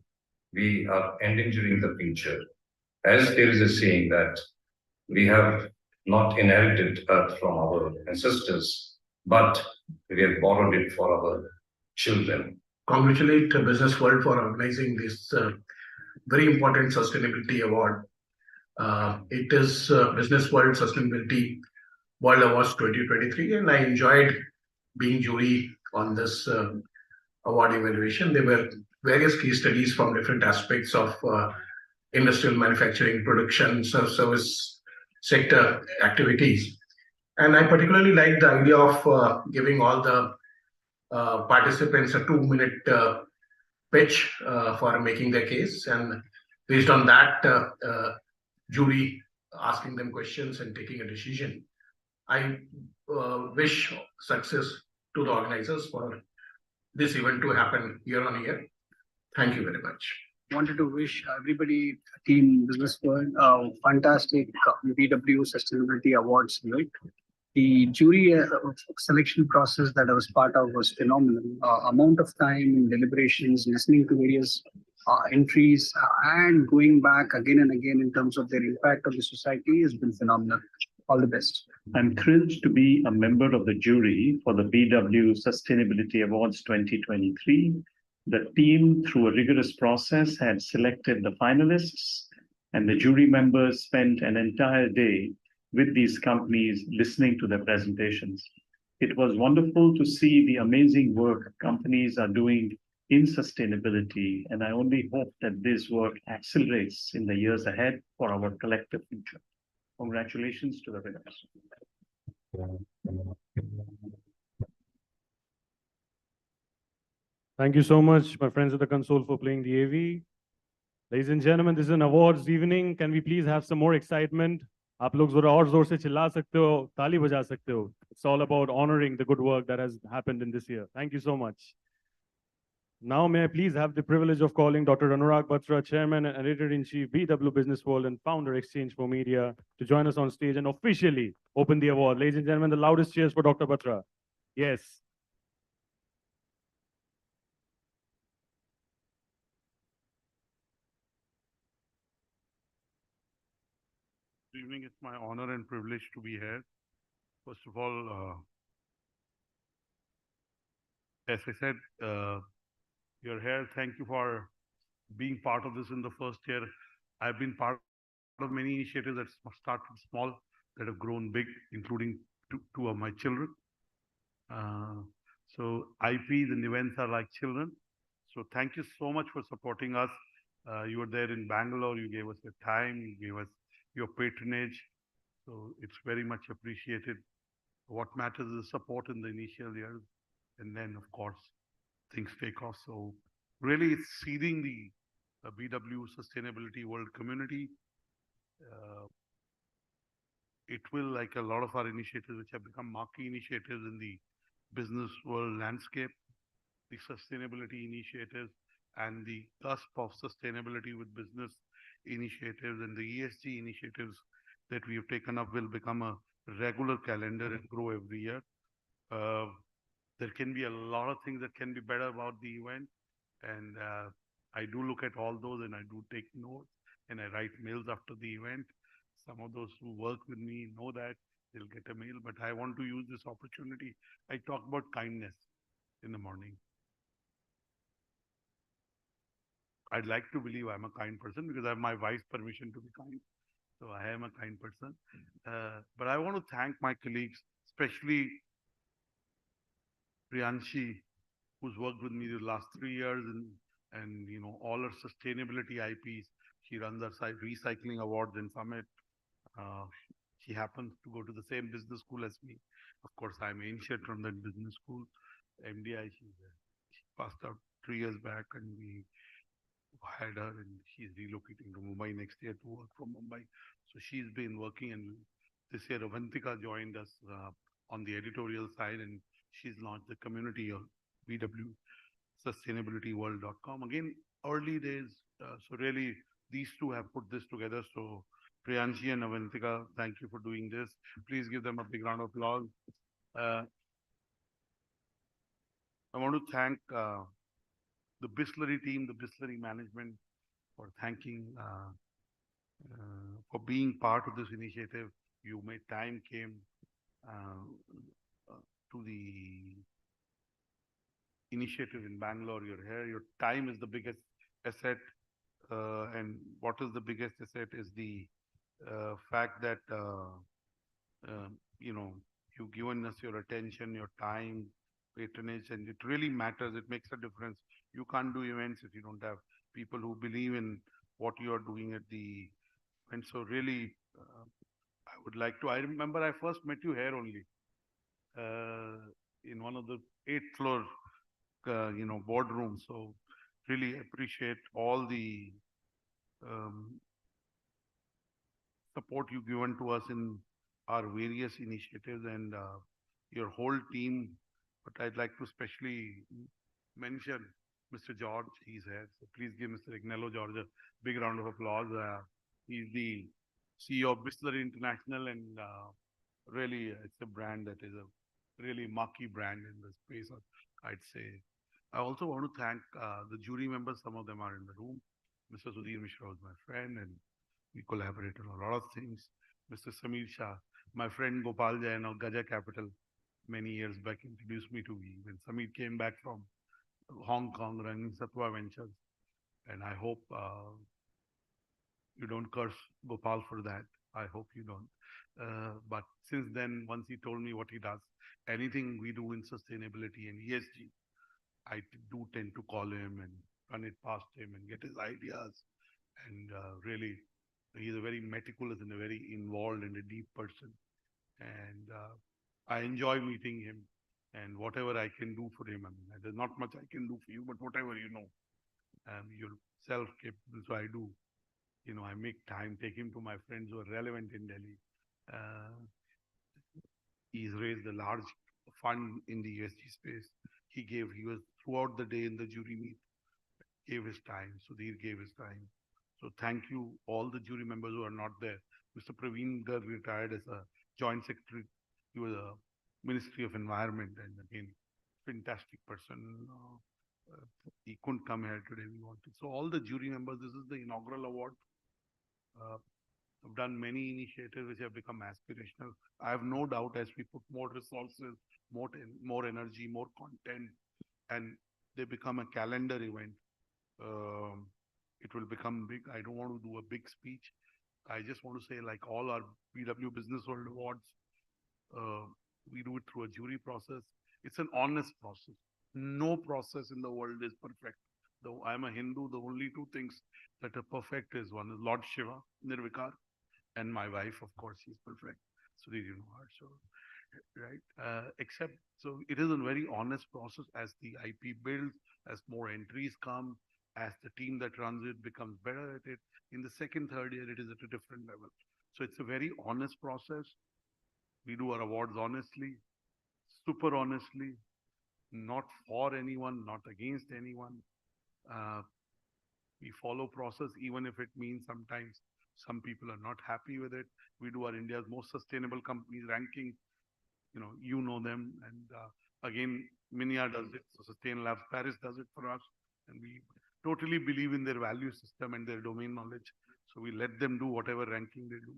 we are endangering the future. As there is a saying that we have not inherited Earth from our ancestors, but we have borrowed it for our children. Congratulate Business World for organizing this very important sustainability award. It is Business World Sustainability World Awards 2023, and I enjoyed being jury on this award evaluation. There were various case studies from different aspects of industrial manufacturing, production, service sector activities. And I particularly like the idea of giving all the participants a 2-minute pitch for making their case, and based on that, jury asking them questions and taking a decision. I wish success to the organizers for this event to happen year on year. Thank you very much. Wanted to wish everybody, Team Business World, fantastic BW Sustainability Awards event. The jury selection process that I was part of was phenomenal. Amount of time in deliberations, listening to various entries, and going back again and again in terms of their impact on the society has been phenomenal. All the best. I'm thrilled to be a member of the jury for the BW Sustainability Awards 2023. The team, through a rigorous process, had selected the finalists, and the jury members spent an entire day with these companies listening to their presentations. It was wonderful to see the amazing work companies are doing in sustainability, and I only hope that this work accelerates in the years ahead for our collective future. Congratulations to the winners. Thank you so much, my friends at the console, for playing the AV. Ladies and gentlemen, this is an awards evening. Can we please have some more excitement? आप लोग ज़रा और ज़ोर से चिल्ला सकते हो, ताली बजा सकते हो. It's all about honoring the good work that has happened in this year. Thank you so much. Now, may I please have the privilege of calling Dr. Anurag Batra, Chairman and Editor-in-Chief, BW Business World and Founder Exchange for Media, to join us on stage and officially open the award. Ladies and gentlemen, the loudest cheers for Dr. Batra. Yes. Good evening. It's my honor and privilege to be here. First of all, as I said, you're here. Thank you for being part of this in the first year. I've been part of many initiatives that started small, that have grown big, including two of my children. So IPs and events are like children. So thank you so much for supporting us. You were there in Bangalore. You gave us your time. You gave us your patronage. So it's very much appreciated. What matters is the support in the initial years. And then, of course, things take off. So really, it's seeding the BW Sustainability World community. It will, like a lot of our initiatives, which have become marquee initiatives in the business world landscape, the sustainability initiatives and the cusp of sustainability with business initiatives and the ESG initiatives that we have taken up will become a regular calendar and grow every year. There can be a lot of things that can be better about the event. And I do look at all those and I do take notes and I write mails after the event. Some of those who work with me know that they'll get a mail, but I want to use this opportunity. I talk about kindness in the morning. I'd like to believe I'm a kind person because I have my wife's permission to be kind. So I am a kind person. But I want to thank my colleagues, especially Priyanshi, who's worked with me the last 3 years and you know, all her sustainability IPs. She runs our recycling awards and summit. She happens to go to the same business school as me. Of course, I'm ancient from that business school. MDI, she passed out 3 years back and we hired her and she's relocating to Mumbai next year to work from Mumbai. So she's been working and this year Avantika joined us on the editorial side and she's launched the community of BW sustainabilityworld.com. Again, early days. So really these two have put this together. So Priyanshi and Avantika, thank you for doing this. Please give them a big round of applause. I want to thank the Bisleri team, the Bisleri management for thanking, for being part of this initiative. You made time, came to the initiative in Bangalore. You're here. Your time is the biggest asset. And what is the biggest asset is the fact that, you know, you've given us your attention, your time, patronage, and it really matters. It makes a difference. You can't do events if you don't have people who believe in what you are doing at the event. So really, I would like to, I remember I first met you here only in one of the 8th floor, you know, boardrooms. So really appreciate all the support you've given to us in our various initiatives and your whole team. But I'd like to especially mention Mr. George. He's here. So please give Mr. Ignello George a big round of applause. He's the CEO of Bisleri International and really it's a brand that is a really marquee brand in the space, I'd say. I also want to thank the jury members. Some of them are in the room. Mr. Sudhir Mishra was my friend and we collaborated on a lot of things. Mr. Samir Shah, my friend Gopal Jain of Gaja Capital, many years back introduced me to me when Samir came back from Hong Kong running Satwa Ventures. And I hope you don't curse Gopal for that. I hope you don't. But since then, once he told me what he does, anything we do in sustainability and ESG, I do tend to call him and run it past him and get his ideas. And really, he's a very meticulous and a very involved and a deep person. And I enjoy meeting him. And whatever I can do for him, I mean, there's not much I can do for you, but whatever you know, you're self-capable, so I do. You know, I make time, take him to my friends who are relevant in Delhi. He's raised a large fund in the ESG space. He was throughout the day in the jury meet, gave his time. Sudhir gave his time. So thank you, all the jury members who are not there. Mr. Praveen Garg retired as a joint secretary. He was a Ministry of Environment, and again, fantastic person. He couldn't come here today. We wanted. So all the jury members, this is the inaugural award. I've done many initiatives which have become aspirational. I have no doubt as we put more resources, more energy, more content, and they become a calendar event, it will become big. I don't want to do a big speech. I just want to say, like all our BW Business World Awards, we do it through a jury process. It's an honest process. No process in the world is perfect. Though I'm a Hindu, the only two things that are perfect is one is Lord Shiva, Nirvikar, and my wife, of course, she's perfect. So did you know her? So, right? Except, so it is a very honest process as the IP builds, as more entries come, as the team that runs it becomes better at it. In the second, third year, it is at a different level. So it's a very honest process. We do our awards honestly, super honestly, not for anyone, not against anyone. We follow process, even if it means sometimes some people are not happy with it. We do our India's most sustainable companies ranking. You know them. And again, Minia does it. So Sustain Labs Paris does it for us. And we totally believe in their value system and their domain knowledge. So we let them do whatever ranking they do.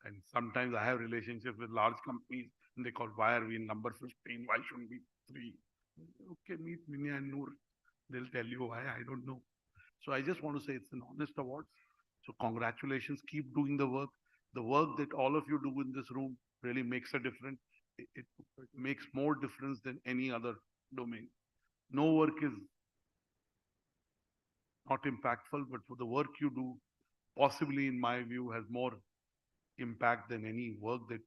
And sometimes I have relationships with large companies and they call, why are we in number 15? Why shouldn't we 3? Okay, meet Minia and Noor. They'll tell you why, I don't know. So I just want to say it's an honest award. So congratulations, keep doing the work. The work that all of you do in this room really makes a difference. It makes more difference than any other domain. No work is not impactful, but for the work you do, possibly in my view, has more impact than any work that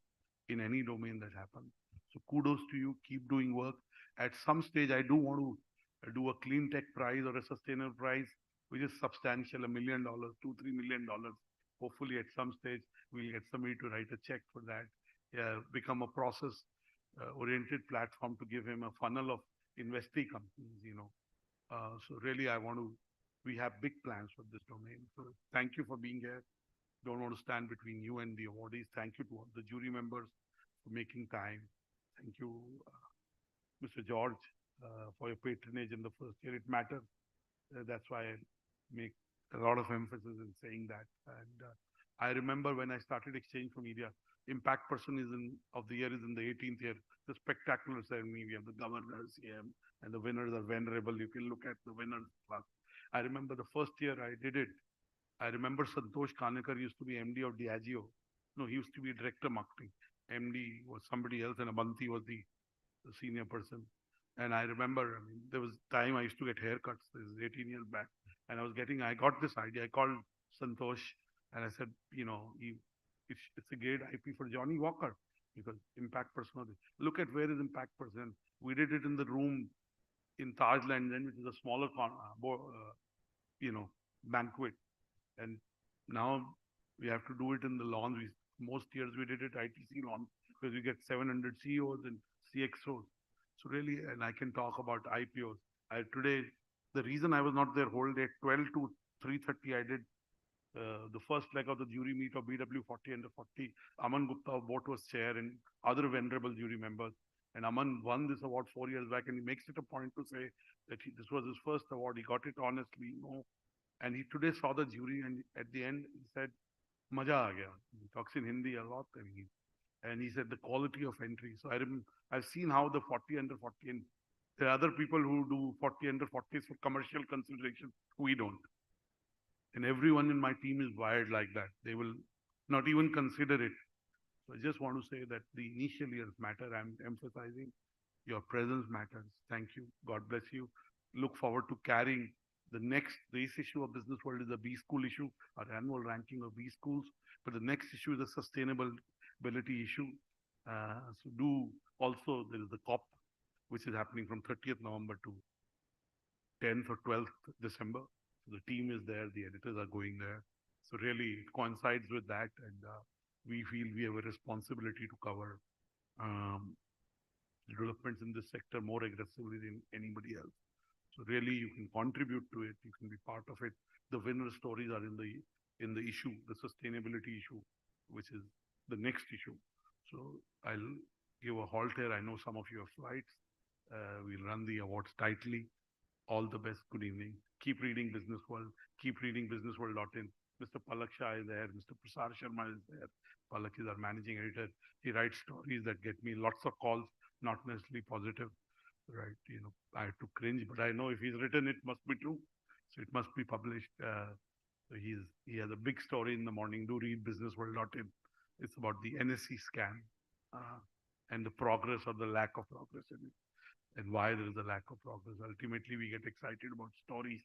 in any domain that happens. So kudos to you, keep doing work. At some stage, I do want to do a clean tech prize or a sustainable prize, which is substantial, $1 million, $2, $3 million. Hopefully at some stage, we'll get somebody to write a check for that, become a process oriented platform to give him a funnel of investee companies, So really, we have big plans for this domain. So thank you for being here. Don't want to stand between you and the awardees. Thank you to all the jury members for making time. Thank you, Mr. George, for your patronage in the first year. It matters. That's why I make a lot of emphasis in saying that. And I remember when I started Exchange for Media, Impact Person of the Year is in the 18th year. The spectacular ceremony. We have the governor, CM, and the winners are venerable. You can look at the winners. I remember the first year I did it. I remember Santosh Kanekar used to be MD of Diageo. No, he used to be Director Marketing. MD was somebody else, and Abanti was the senior person. And I remember, there was time I used to get haircuts. This is 18 years back. And I got this idea. I called Santosh and I said, it's a great IP for Johnny Walker because Impact Person. Look at where is Impact Person. We did it in the room in Tajland, then which is a smaller, banquet. And now we have to do it in the lawns. Most years we did it ITC lawn because we get 700 CEOs and CXOs. So really, and I can talk about IPOs. Today, the reason I was not there whole day, 12 to 3:30, I did the first leg of the jury meet of BW 40 under 40. Aman Gupta of board was chair and other venerable jury members. And Aman won this award 4 years back, and he makes it a point to say that this was his first award. He got it honestly, And he today saw the jury, and at the end he said, "Maja aa gaya." He talks in Hindi a lot, and he said the quality of entry. So I've seen how the 40 under 40, and there are other people who do 40 under 40s for commercial consideration. We don't. And everyone in my team is wired like that. They will not even consider it. So I just want to say that the initial years matter. I'm emphasizing your presence matters. Thank you. God bless you. Look forward to carrying this issue of Business World is a B school issue, our annual ranking of B schools. But the next issue is a sustainability issue. So do also, there is the COP, which is happening from 30th November to 10th or 12th December. So the team is there, the editors are going there. So really it coincides with that, and we feel we have a responsibility to cover developments in this sector more aggressively than anybody else. So really you can contribute to it, you can be part of it. The winner stories are in the issue, the sustainability issue, which is the next issue. So I'll give a halt here. I know some of you have flights. We'll run the awards tightly. All the best. Good evening. Keep reading Business World. Keep reading businessworld.in. Mr. Palak Shah is there. Mr. Prasad Sharma is there. Palak is our managing editor. He writes stories that get me lots of calls, not necessarily positive. Right. You know, I have to cringe, but I know if he's written, it must be true. So it must be published. So he has a big story in the morning. Do read businessworld.in. It's about the NSE scam and the progress or the lack of progress in it, and why there is a lack of progress. Ultimately, we get excited about stories.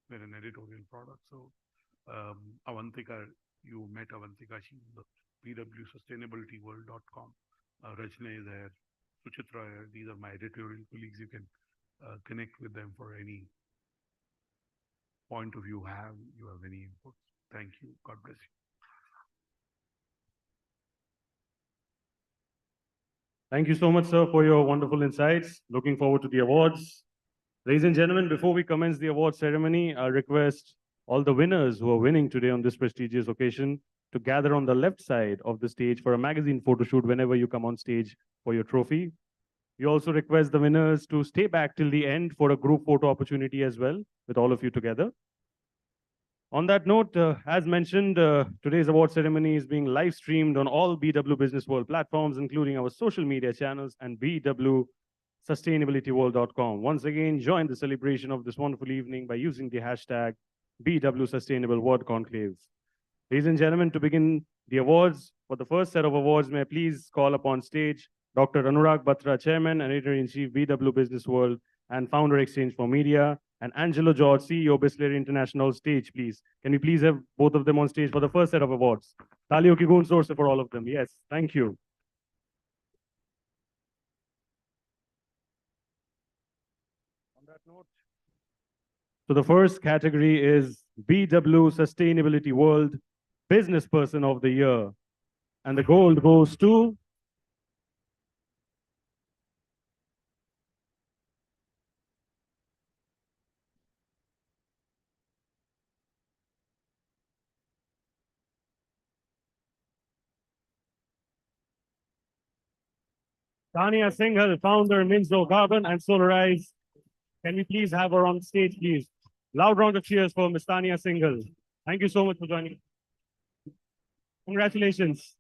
They're an editorial product. So Avantika, you met Avantika. She's the pwsustainabilityworld.com. Rajna is there. Suchitra, these are my editorial colleagues. You can connect with them for any point of view you have any input. Thank you. God bless you. Thank you so much, sir, for your wonderful insights. Looking forward to the awards. Ladies and gentlemen, before we commence the award ceremony, I request all the winners who are winning today on this prestigious occasion to gather on the left side of the stage for a magazine photo shoot whenever you come on stage for your trophy. We also request the winners to stay back till the end for a group photo opportunity as well with all of you together. On that note, as mentioned, today's award ceremony is being live streamed on all BW Business World platforms, including our social media channels and bwsustainabilityworld.com. Once again, join the celebration of this wonderful evening by using the hashtag BW Sustainable World Conclave. Ladies and gentlemen, to begin the awards, for the first set of awards, may I please call upon stage Dr. Anurag Batra, Chairman and Editor-in-Chief, BW Business World and Founder Exchange for Media, and Angelo George, CEO, Bisleri International. Stage, please. Can we please have both of them on stage for the first set of awards? Talio ki goon source for all of them. Yes, thank you. On that note, so the first category is BW Sustainability World Business Person of the Year. And the gold goes to Tania Singhal, founder, Minzo Carbon and Solarize. Can we please have her on stage, please? Loud round of cheers for Ms. Tania Singhal. Thank you so much for joining. Congratulations.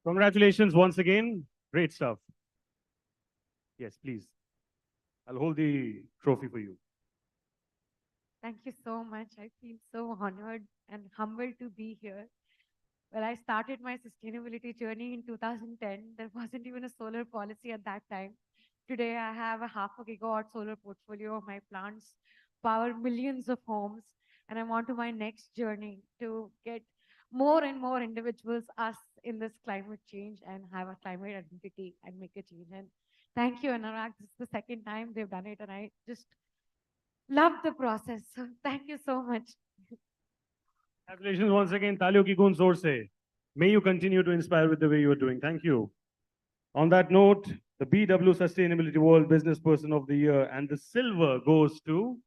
Congratulations once again. Great stuff. Yes, please. I'll hold the trophy for you. Thank you so much. I feel so honored and humbled to be here. Well, I started my sustainability journey in 2010. There wasn't even a solar policy at that time. Today, I have a 0.5 gigawatt solar portfolio. My plants power millions of homes. And I'm on to my next journey to get more and more individuals, us, in this climate change and have a climate identity and make a change. And thank you, Anurag. This is the second time they've done it. And I just love the process. So thank you so much. Congratulations once again, Talio ki goon source. May you continue to inspire with the way you are doing. Thank you. On that note, the BW Sustainability World Business Person of the Year and the silver goes to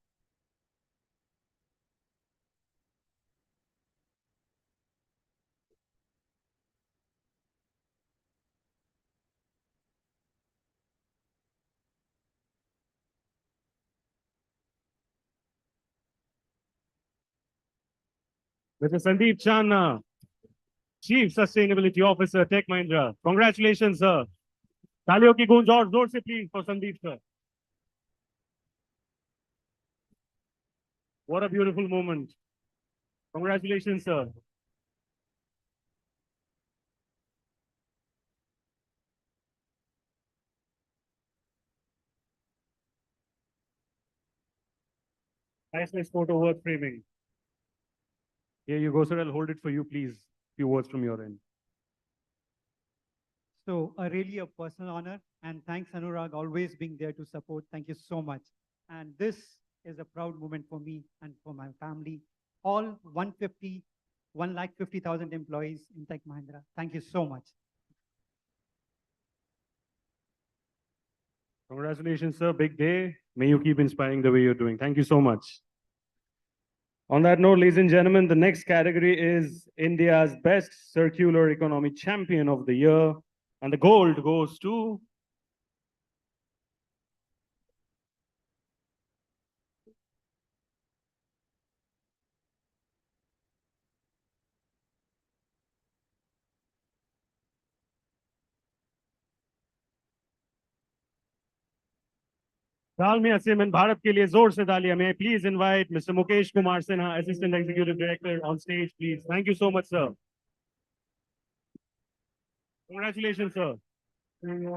Mr. Sandeep Channa, Chief Sustainability Officer, Tech Mahindra. Congratulations, sir. Talio ki goon जोर से please for Sandeep, sir. What a beautiful moment. Congratulations, sir. Nice photo worth framing. Here you go, sir. I'll hold it for you, please. Few words from your end. So really a personal honor, and thanks Anurag, always being there to support. Thank you so much. And this is a proud moment for me and for my family. All 1,50,000 employees in Tech Mahindra. Thank you so much. Congratulations, sir. Big day. May you keep inspiring the way you're doing. Thank you so much. On that note, ladies and gentlemen, the next category is India's Best Circular Economy Champion of the Year. And the gold goes to Dalmia Cement Bharat ke liye zor se taaliyan. May I please invite Mr. Mukesh Kumar Sinha, Assistant Executive Director, on stage, please. Thank you so much, sir. Congratulations, sir. Can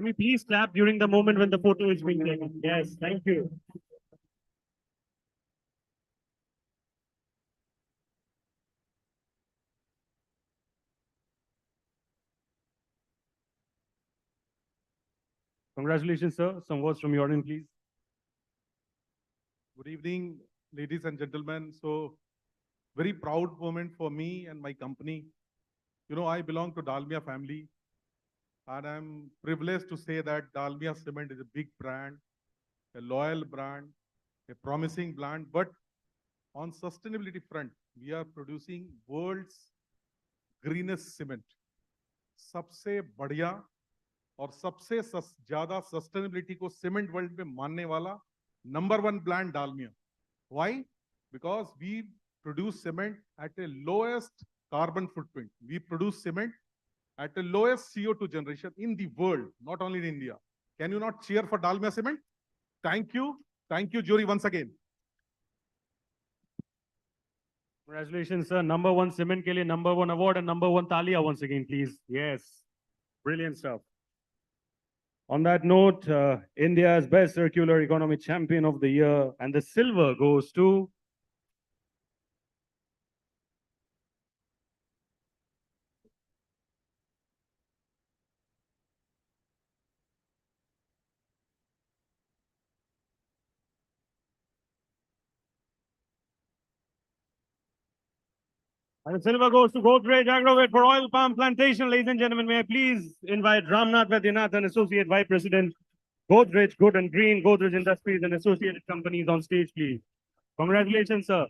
we please clap during the moment when the photo is being taken? Yes, thank you. Congratulations, sir. Some words from your end, please. Good evening, ladies and gentlemen. So, very proud moment for me and my company. You know, I belong to Dalmia family, and I'm privileged to say that Dalmia Cement is a big brand, a loyal brand, a promising brand. But on sustainability front, we are producing world's greenest cement. सबसे बढ़िया और सबसे ज्यादा sustainability को cement world में मानने वाला number 1 brand Dalmia. Why? Because we produce cement at a lowest carbon footprint. We produce cement at the lowest CO2 generation in the world, not only in India. Can you not cheer for Dalmia Cement? Thank you. Thank you, jury, once again. Congratulations, sir. Number 1 cement ke liye number 1 award and number 1 talia once again, please. Yes. Brilliant stuff. On that note, India's Best Circular Economy Champion of the Year, and the silver goes to And the silver goes to Godrej Agrovet for oil palm plantation. Ladies and gentlemen, may I please invite Ramnath Vaidyanathan, Associate Vice President, Godrej Good and Green, Godrej Industries and Associated Companies on stage, please. Congratulations, sir.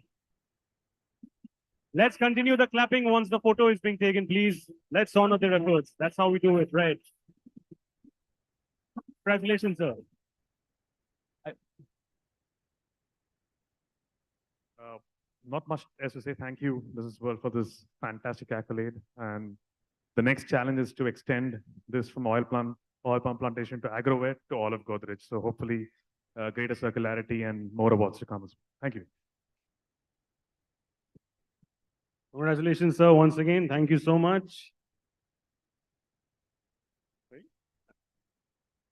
Let's continue the clapping once the photo is being taken, please. Let's honor their efforts. That's how we do it, right? Congratulations, sir. Not much else to say. Thank you, Mrs. World, for this fantastic accolade. And the next challenge is to extend this from oil palm plantation to agrovet to all of Godrej. So hopefully, greater circularity and more awards to come as well. Thank you. Congratulations, sir, once again. Thank you so much.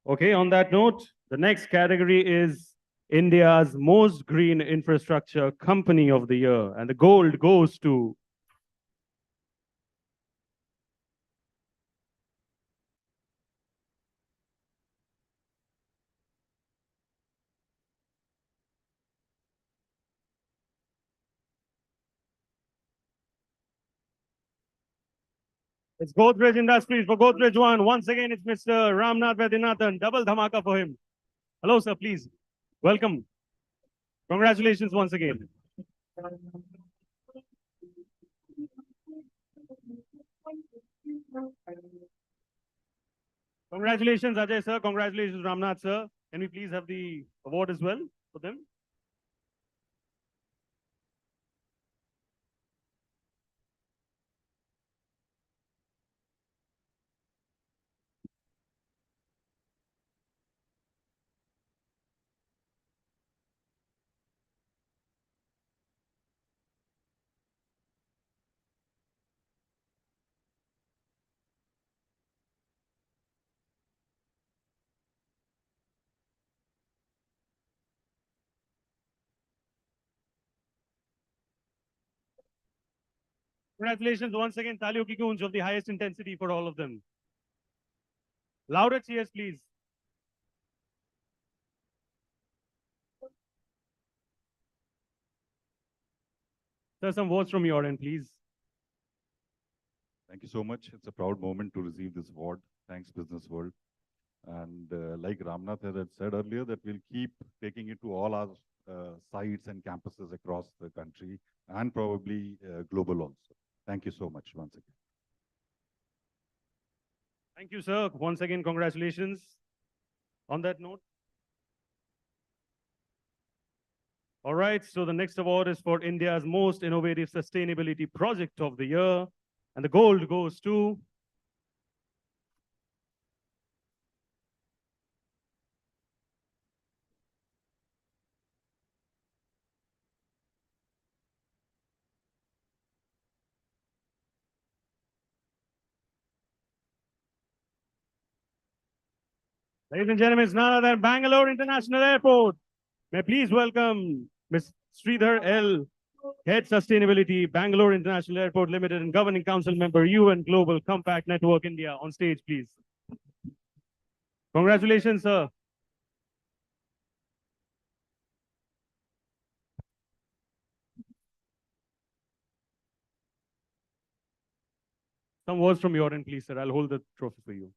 Okay, on that note, the next category is India's Most Green Infrastructure Company of the Year, and the gold goes to it's Godrej Industries for Godrej One. Once again, it's Mr. Ramnath Vaidyanathan. Double dhamaka for him. Hello, sir, please. Welcome. Congratulations once again. Congratulations, Ajay, sir. Congratulations, Ramnath, sir. Can we please have the award as well for them? Congratulations once again. Taaliyon ki goonj of the highest intensity for all of them. Louder cheers, please. Sir, some words from your end, please. Thank you so much. It's a proud moment to receive this award. Thanks, Business World. And like Ramnath had said earlier, that we'll keep taking it to all our sites and campuses across the country and probably global also. Thank you so much once again. Thank you, sir. Once again, congratulations. On that note. All right, so the next award is for India's most innovative sustainability project of the year. And the gold goes to ladies and gentlemen, it's none other than Bangalore International Airport. May I please welcome Ms. Sridhar L., Head Sustainability, Bangalore International Airport Limited and Governing Council Member, UN Global Compact Network India, on stage, please. Congratulations, sir. Some words from your end, please, sir. I'll hold the trophy for you.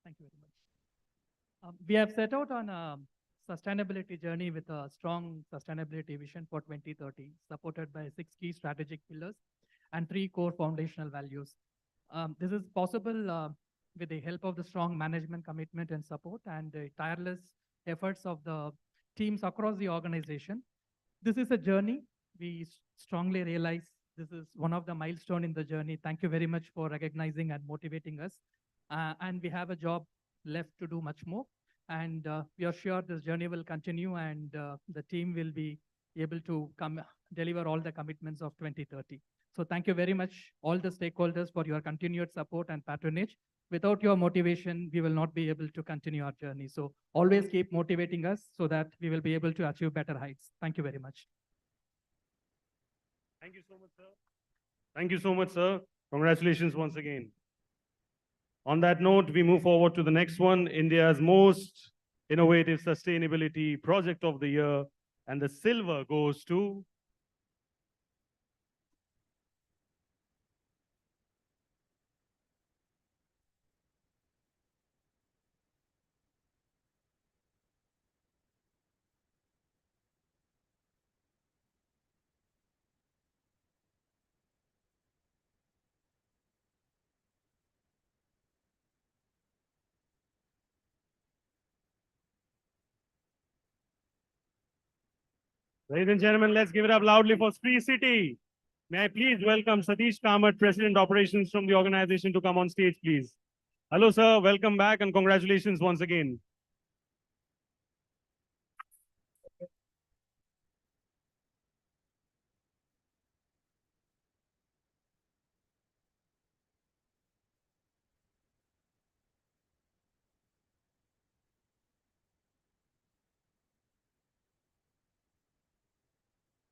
Thank you very much. We have set out on a sustainability journey with a strong sustainability vision for 2030, supported by 6 key strategic pillars and 3 core foundational values. This is possible with the help of the strong management commitment and support and the tireless efforts of the teams across the organization. This is a journey. We strongly realize this is one of the milestones in the journey. Thank you very much for recognizing and motivating us. And we have a job left to do much more. And we are sure this journey will continue and the team will be able to deliver all the commitments of 2030. So thank you very much, all the stakeholders, for your continued support and patronage. Without your motivation, we will not be able to continue our journey. So always keep motivating us so that we will be able to achieve better heights. Thank you very much. Thank you so much, sir. Thank you so much, sir. Congratulations once again. On that note, we move forward to the next one, India's most innovative sustainability project of the year. And the silver goes to ladies and gentlemen, let's give it up loudly for Spree City. May I please welcome Satish Kamath, President Operations from the organization, to come on stage, please. Hello, sir. Welcome back and congratulations once again.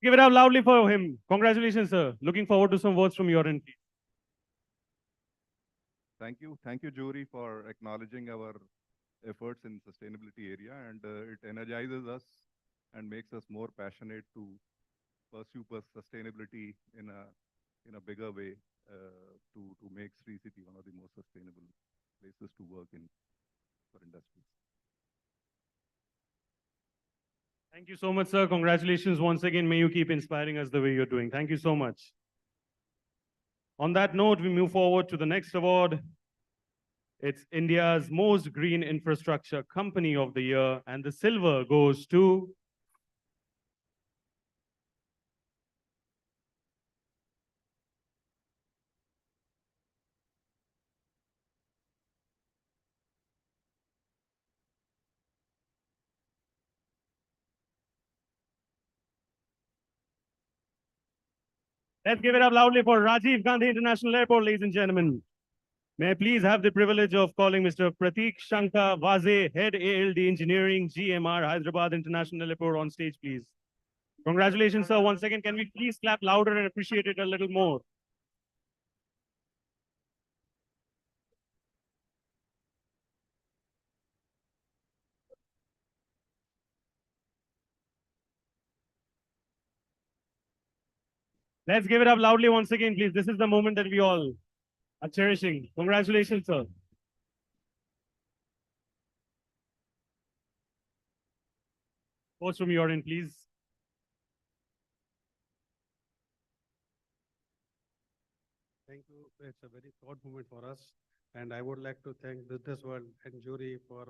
Give it up loudly for him. Congratulations, sir. Looking forward to some words from your end, please. Thank you. Thank you, jury, for acknowledging our efforts in sustainability area, and it energizes us and makes us more passionate to pursue sustainability in a bigger way to make Sri City one of the most sustainable places to work in for industries. Thank you so much, sir. Congratulations once again. May you keep inspiring us the way you're doing. Thank you so much. On that note, we move forward to the next award. It's India's most green infrastructure company of the year, and the silver goes to let's give it up loudly for Rajiv Gandhi International Airport, ladies and gentlemen. May I please have the privilege of calling Mr. Pratik Shankar Vaze, Head ALD Engineering, GMR, Hyderabad International Airport, on stage, please. Congratulations, sir. Once again, can we please clap louder and appreciate it a little more? Let's give it up loudly once again, please. This is the moment that we all are cherishing. Congratulations, sir. Post from your end, please. Thank you. It's a very proud moment for us. And I would like to thank Business World and jury for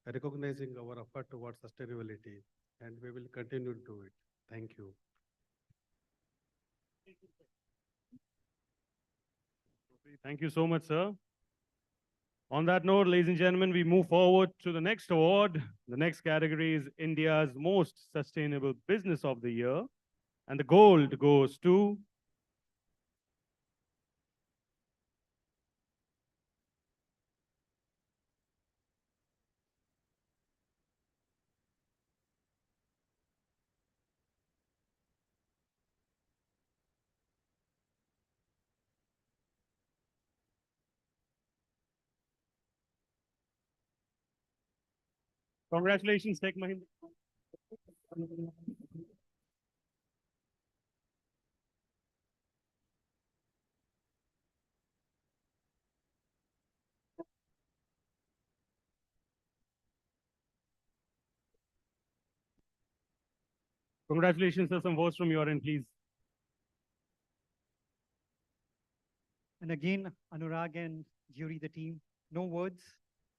recognizing our effort towards sustainability. And we will continue to do it. Thank you. Thank you so much, sir. On that note, ladies and gentlemen, we move forward to the next award. The next category is India's Most Sustainable Business of the Year. And the gold goes to congratulations, Tech Mahindra. Congratulations, sir. Some votes from your end, please. And again, Anurag and jury, the team, no words,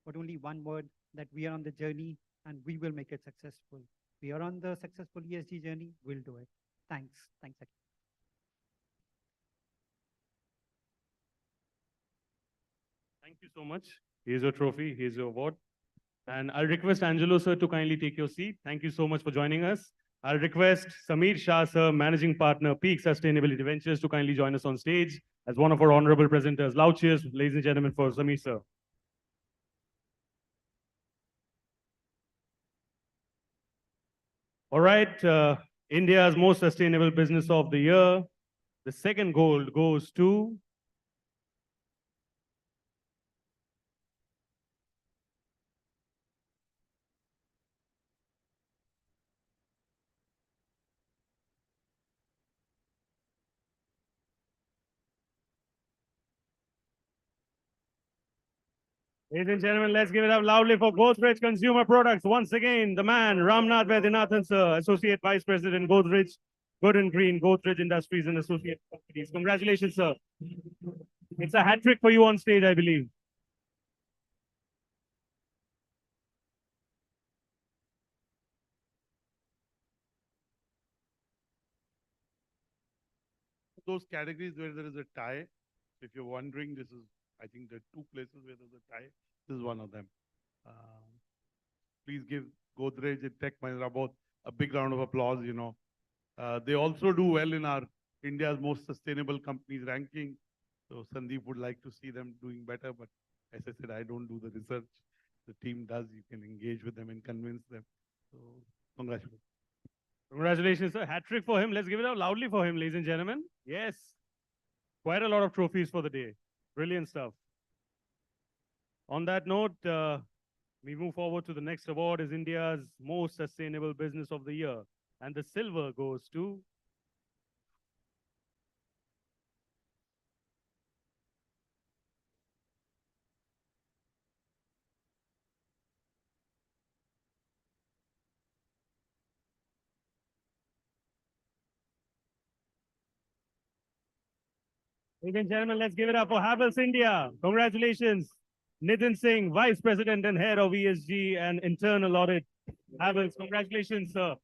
but only one word, that we are on the journey and we will make it successful. We are on the successful ESG journey, we'll do it. Thanks. Thanks again. Thank you so much. Here's your trophy, here's your award. And I'll request Angelo, sir, to kindly take your seat. Thank you so much for joining us. I'll request Sameer Shah, sir, Managing Partner, Peak Sustainability Ventures, to kindly join us on stage as one of our honorable presenters. Loud cheers, ladies and gentlemen, for Sameer, sir. All right, India's Most Sustainable Business of the Year. The second gold goes to ladies and gentlemen, let's give it up loudly for Godrej Consumer Products. Once again, the man, Ramnath Vaidyanathan, sir, Associate Vice President, Godrej, Good and Green, Godrej Industries and Associate Companies. Congratulations, sir. It's a hat trick for you on stage, I believe. Those categories where there is a tie, if you're wondering, this is, I think there are two places where there's a tie. This is one of them. Please give Godrej and Tech Mahindra both a big round of applause, you know. They also do well in our India's most sustainable companies ranking. So Sandeep would like to see them doing better, but as I said, I don't do the research. The team does. You can engage with them and convince them. So congratulations. Congratulations, sir. Hat trick for him. Let's give it up loudly for him, ladies and gentlemen. Yes. Quite a lot of trophies for the day. Brilliant stuff. On that note, we move forward to the next award is India's Most Sustainable Business of the Year. And the silver goes to ladies and gentlemen, let's give it up for Havells India. Congratulations. Nitin Singh, Vice President and Head of ESG and Internal Audit. Havells, congratulations, sir.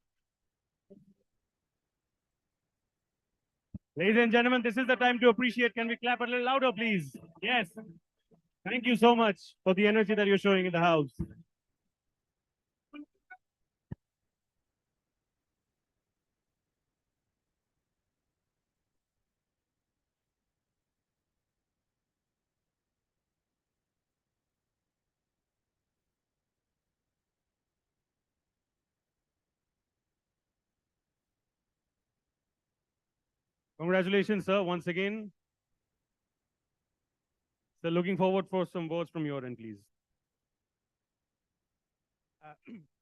Ladies and gentlemen, this is the time to appreciate. Can we clap a little louder, please? Yes. Thank you so much for the energy that you're showing in the house. Congratulations, sir, once again. So looking forward for some words from your end, please.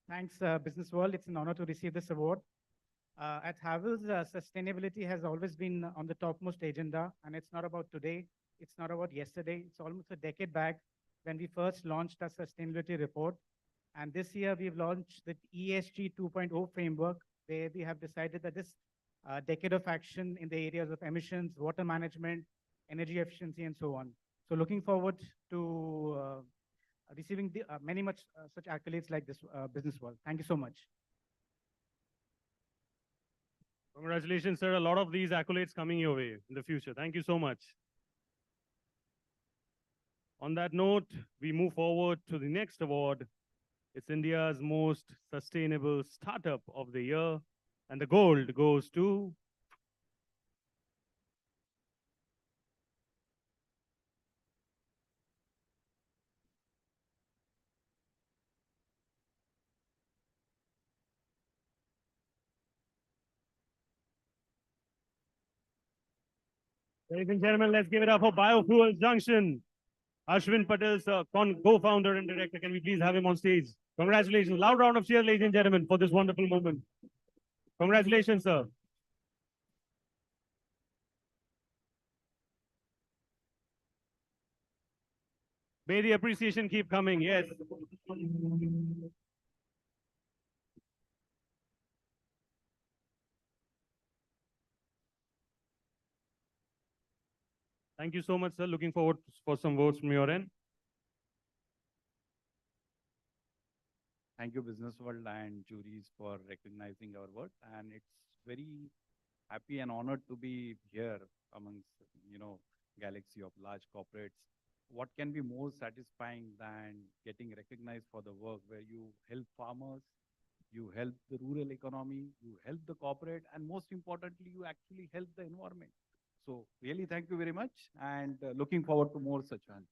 Thanks, Business World. It's an honor to receive this award. At Havells, sustainability has always been on the topmost agenda, and it's not about today. It's not about yesterday. It's almost a decade back when we first launched our sustainability report. And this year, we've launched the ESG 2.0 framework, where we have decided that this decade of action in the areas of emissions, water management, energy efficiency, and so on. So looking forward to receiving many much such accolades like this Business World. Thank you so much. Congratulations, sir. A lot of these accolades coming your way in the future. Thank you so much. On that note, we move forward to the next award. It's India's most sustainable startup of the year. And the gold goes to ladies and gentlemen, let's give it up for Biofuels Junction. Ashwin Patel, sir, co-founder and director. Can we please have him on stage? Congratulations. Loud round of cheers, ladies and gentlemen, for this wonderful moment. Congratulations, sir. May the appreciation keep coming. Yes. Thank you so much, sir. Looking forward for some votes from your end. Thank you, Business World and juries, for recognizing our work. And it's very happy and honored to be here amongst, galaxy of large corporates. What can be more satisfying than getting recognized for the work where you help farmers, you help the rural economy, you help the corporate, and most importantly, you actually help the environment. So really, thank you very much, and looking forward to more such ones.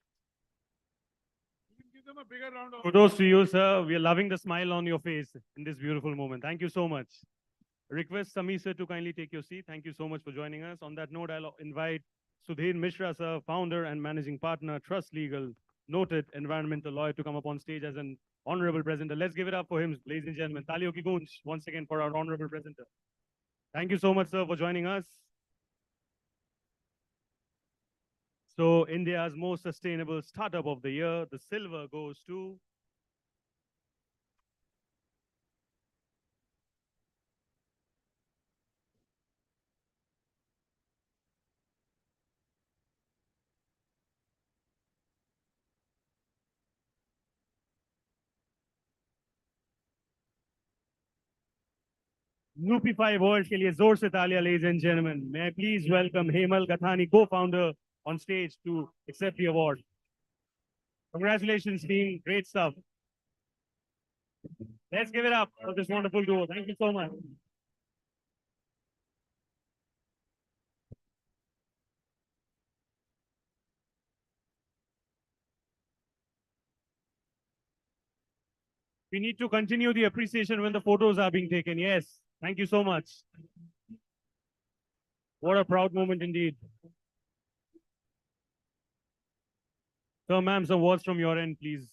Give them a bigger round of kudos to you, sir. We are loving the smile on your face in this beautiful moment. Thank you so much. Request Sami sir to kindly take your seat. Thank you so much for joining us. On that note, I'll invite Sudhir Mishra, sir, founder and managing partner, Trust Legal, noted environmental lawyer, to come up on stage as an honorable presenter. Let's give it up for him, ladies and gentlemen. Taliyon ki goonj once again for our honorable presenter. Thank you so much, sir, for joining us. So India's most sustainable startup of the year, the silver goes to Nupify World के लिए जोर से तालियां, ladies and gentlemen. May I please welcome Hemal Gathani, co-founder, on stage to accept the award. Congratulations, team. Great stuff. Let's give it up for this wonderful duo. Thank you so much. We need to continue the appreciation when the photos are being taken. Yes. Thank you so much. What a proud moment indeed. So, ma'am, some words from your end, please.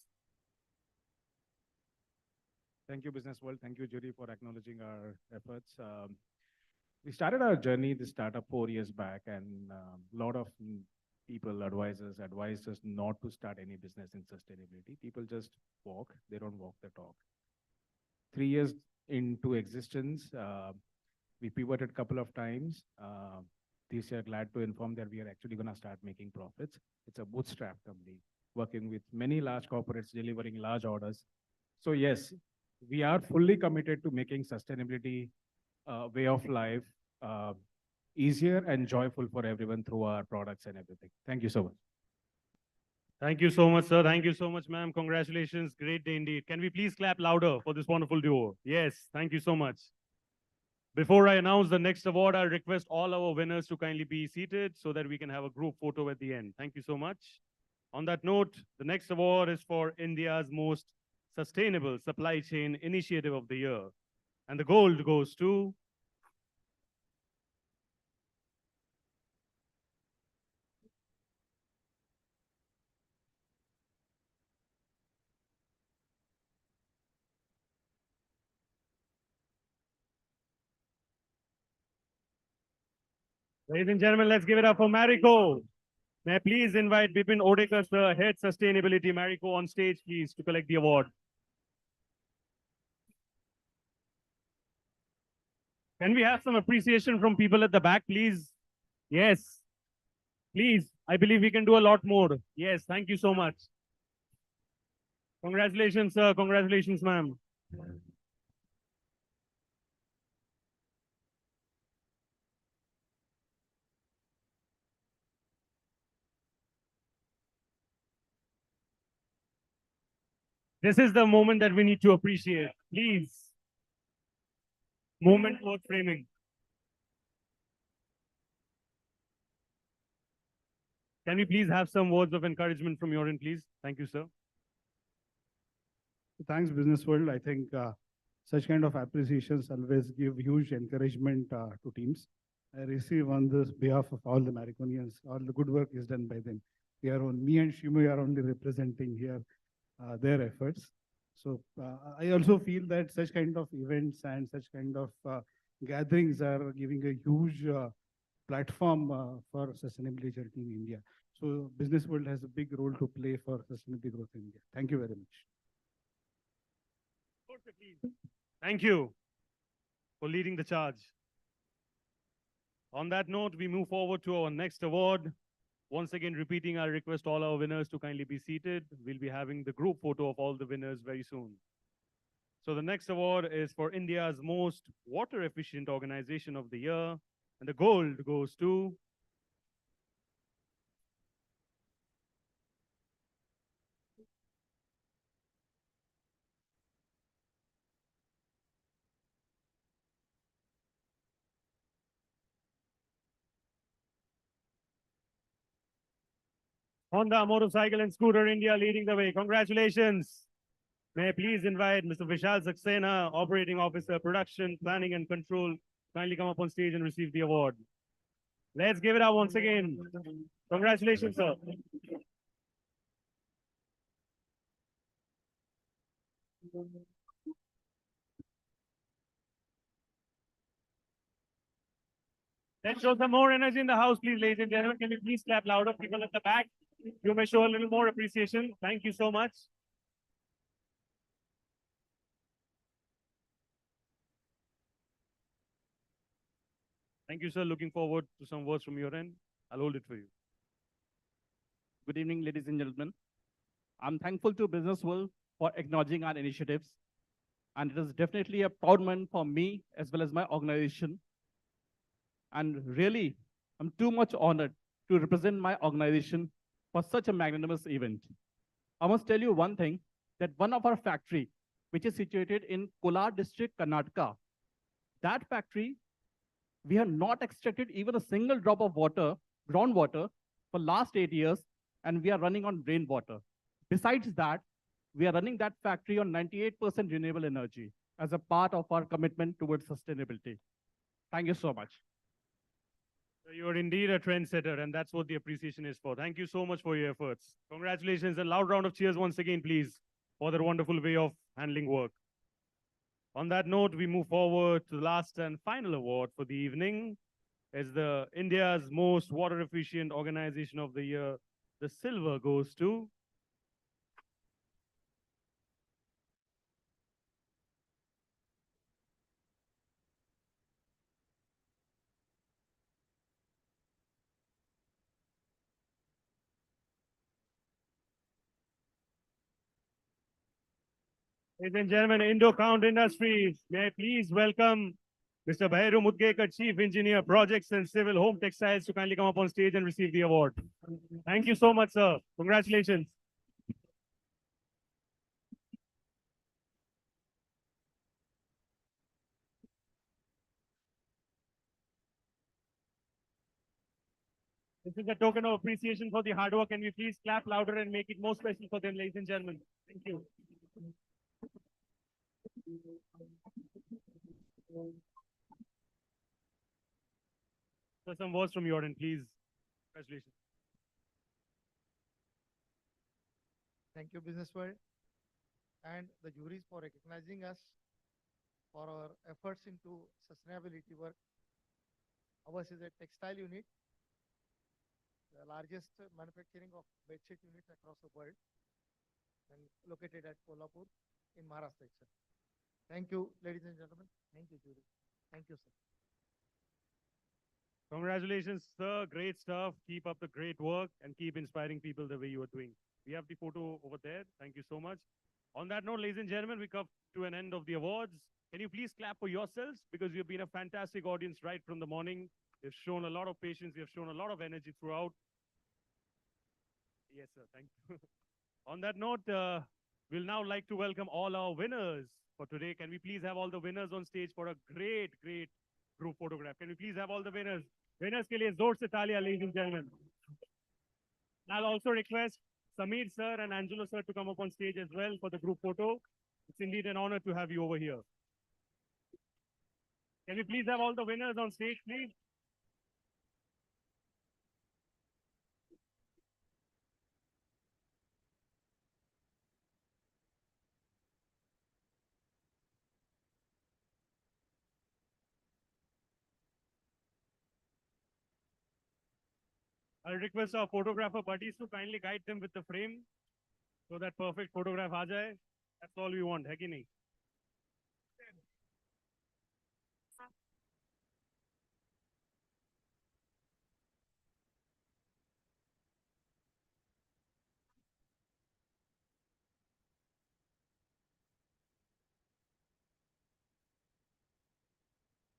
Thank you, Business World. Thank you, jury, for acknowledging our efforts. We started our journey, this startup, 4 years back, and a lot of people, advisors, advised us not to start any business in sustainability. People just walk, they don't walk the talk. 3 years into existence, we pivoted a couple of times. This year, glad to inform that we are actually going to start making profits. It's a bootstrap company, working with many large corporates, delivering large orders. So yes, we are fully committed to making sustainability way of life easier and joyful for everyone through our products and everything. Thank you so much. Thank you so much, sir. Thank you so much, ma'am. Congratulations. Great day indeed. Can we please clap louder for this wonderful duo? Yes, thank you so much. Before I announce the next award, I'll request all our winners to kindly be seated so that we can have a group photo at the end. Thank you so much. On that note, the next award is for India's most sustainable supply chain initiative of the year. And the gold goes to Ladies and gentlemen, let's give it up for Marico. May I please invite Bipin Odekar, sir, Head Sustainability Marico, on stage, please, to collect the award. Can we have some appreciation from people at the back, please? Yes. Please, I believe we can do a lot more. Yes, thank you so much. Congratulations, sir. Congratulations, ma'am. This is the moment that we need to appreciate. Please. Moment worth framing. Can we please have some words of encouragement from your end, please? Thank you, sir. Thanks, Business World. I think such kind of appreciations always give huge encouragement to teams. I receive on this behalf of all the Mariconians, all the good work is done by them. Me and Shimu are only representing here their efforts. So I also feel that such kind of events and such kind of gatherings are giving a huge platform for sustainability journey in India. So Business World has a big role to play for sustainability growth in India. Thank you very much. Thank you for leading the charge. On that note, we move forward to our next award. Once again, repeating our request, all our winners to kindly be seated. We'll be having the group photo of all the winners very soon. So the next award is for India's most water efficient organization of the year. And the gold goes to Honda Motorcycle and Scooter India, leading the way. Congratulations. May I please invite Mr. Vishal Saxena, Operating Officer, Production, Planning and Control, kindly come up on stage and receive the award. Let's give it up once again. Congratulations, sir. Let's show some more energy in the house, please, ladies and gentlemen. Can you please clap louder, people at the back? You may show a little more appreciation. Thank you so much. Thank you, sir. Looking forward to some words from your end. I'll hold it for you. Good evening, ladies and gentlemen. I'm thankful to Business World for acknowledging our initiatives. And it is definitely a proud moment for me as well as my organization. And really, I'm too much honored to represent my organization for such a magnanimous event. I must tell you one thing, that one of our factory, which is situated in Kolar district, Karnataka, that factory, we have not extracted even a single drop of water, groundwater, for last 8 years, and we are running on rainwater. Besides that, we are running that factory on 98% renewable energy as a part of our commitment towards sustainability. Thank you so much. You are indeed a trendsetter, and that's what the appreciation is for. Thank you so much for your efforts. Congratulations, and loud round of cheers once again, please, for the wonderful way of handling work. On that note, we move forward to the last and final award for the evening. As the India's most water efficient organization of the year, the silver goes to Ladies and gentlemen, Indo-Count Industries, may I please welcome Mr. Bhairu Mudgekar, Chief Engineer, Projects and Civil Home Textiles, to kindly come up on stage and receive the award. Thank you so much, sir. Congratulations. This is a token of appreciation for the hard work. Can we please clap louder and make it more special for them, ladies and gentlemen? Thank you. So some words from your end, please. Congratulations. Thank you, Business World, and the juries for recognizing us for our efforts into sustainability work. Ours is a textile unit, the largest manufacturing of bedsheet units across the world, and located at Kolhapur in Maharashtra itself. Thank you, ladies and gentlemen. Thank you, jury. Thank you, sir. Congratulations, sir. Great stuff. Keep up the great work and keep inspiring people the way you are doing. We have the photo over there. Thank you so much. On that note, ladies and gentlemen, we come to an end of the awards. Can you please clap for yourselves? Because you've been a fantastic audience right from the morning. You've shown a lot of patience. You've shown a lot of energy throughout. Yes, sir. Thank you. On that note, we'll now like to welcome all our winners for today. Can we please have all the winners on stage for a great, great group photograph? Can we please have all the winners? Winners ke liye zor se taaliyan, ladies and gentlemen. I'll also request Sameer sir and Angelo sir to come up on stage as well for the group photo. It's indeed an honor to have you over here. Can we please have all the winners on stage, please? I'll request our photographer buddies to kindly guide them with the frame so that perfect photograph aa jaye. That's all we want, hai ki nahi?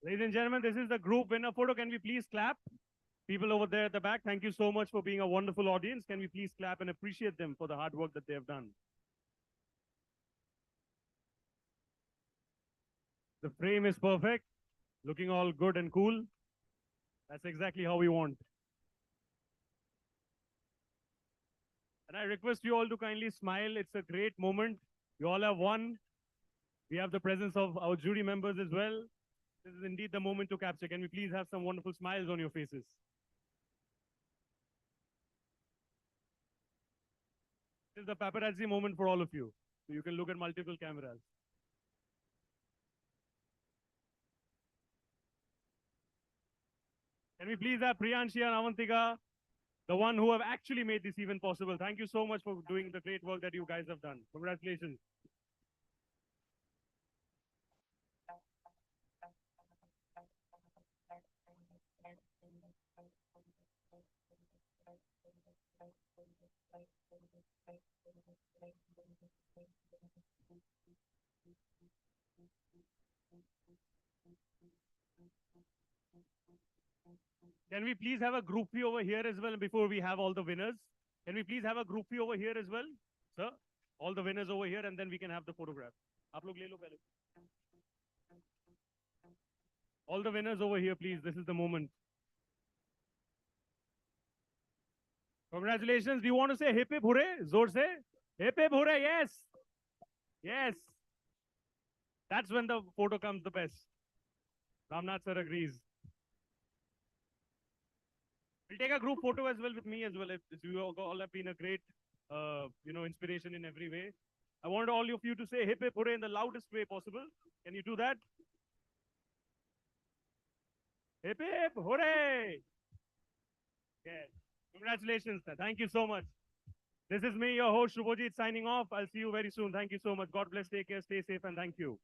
Ladies and gentlemen, this is the group winner photo. Can we please clap? People over there at the back, thank you so much for being a wonderful audience. Can we please clap and appreciate them for the hard work that they have done? The frame is perfect, looking all good and cool. That's exactly how we want. And I request you all to kindly smile. It's a great moment. You all have won. We have the presence of our jury members as well. This is indeed the moment to capture. Can we please have some wonderful smiles on your faces? This is the paparazzi moment for all of you. So you can look at multiple cameras. Can we please have Priyanshi and Avantika, the one who have actually made this event possible? Thank you so much for doing the great work that you guys have done. Congratulations. Can we please have a groupie over here as well before we have all the winners? Can we please have a groupie over here as well, sir? All the winners over here, and then we can have the photograph. Aap log le lo pehle. All the winners over here, please. This is the moment. Congratulations. Do you want to say hip hip hooray? Zor se? Hip hip hooray, yes. Yes. That's when the photo comes the best. Ramnath sir agrees. We'll take a group photo as well with me as well. You all have been a great, inspiration in every way. I want all of you to say hip hip hooray in the loudest way possible. Can you do that? Hip hip hooray! Yes. Congratulations, sir. Thank you so much. This is me, your host, Shubhojit, signing off. I'll see you very soon. Thank you so much. God bless. Take care. Stay safe. And thank you.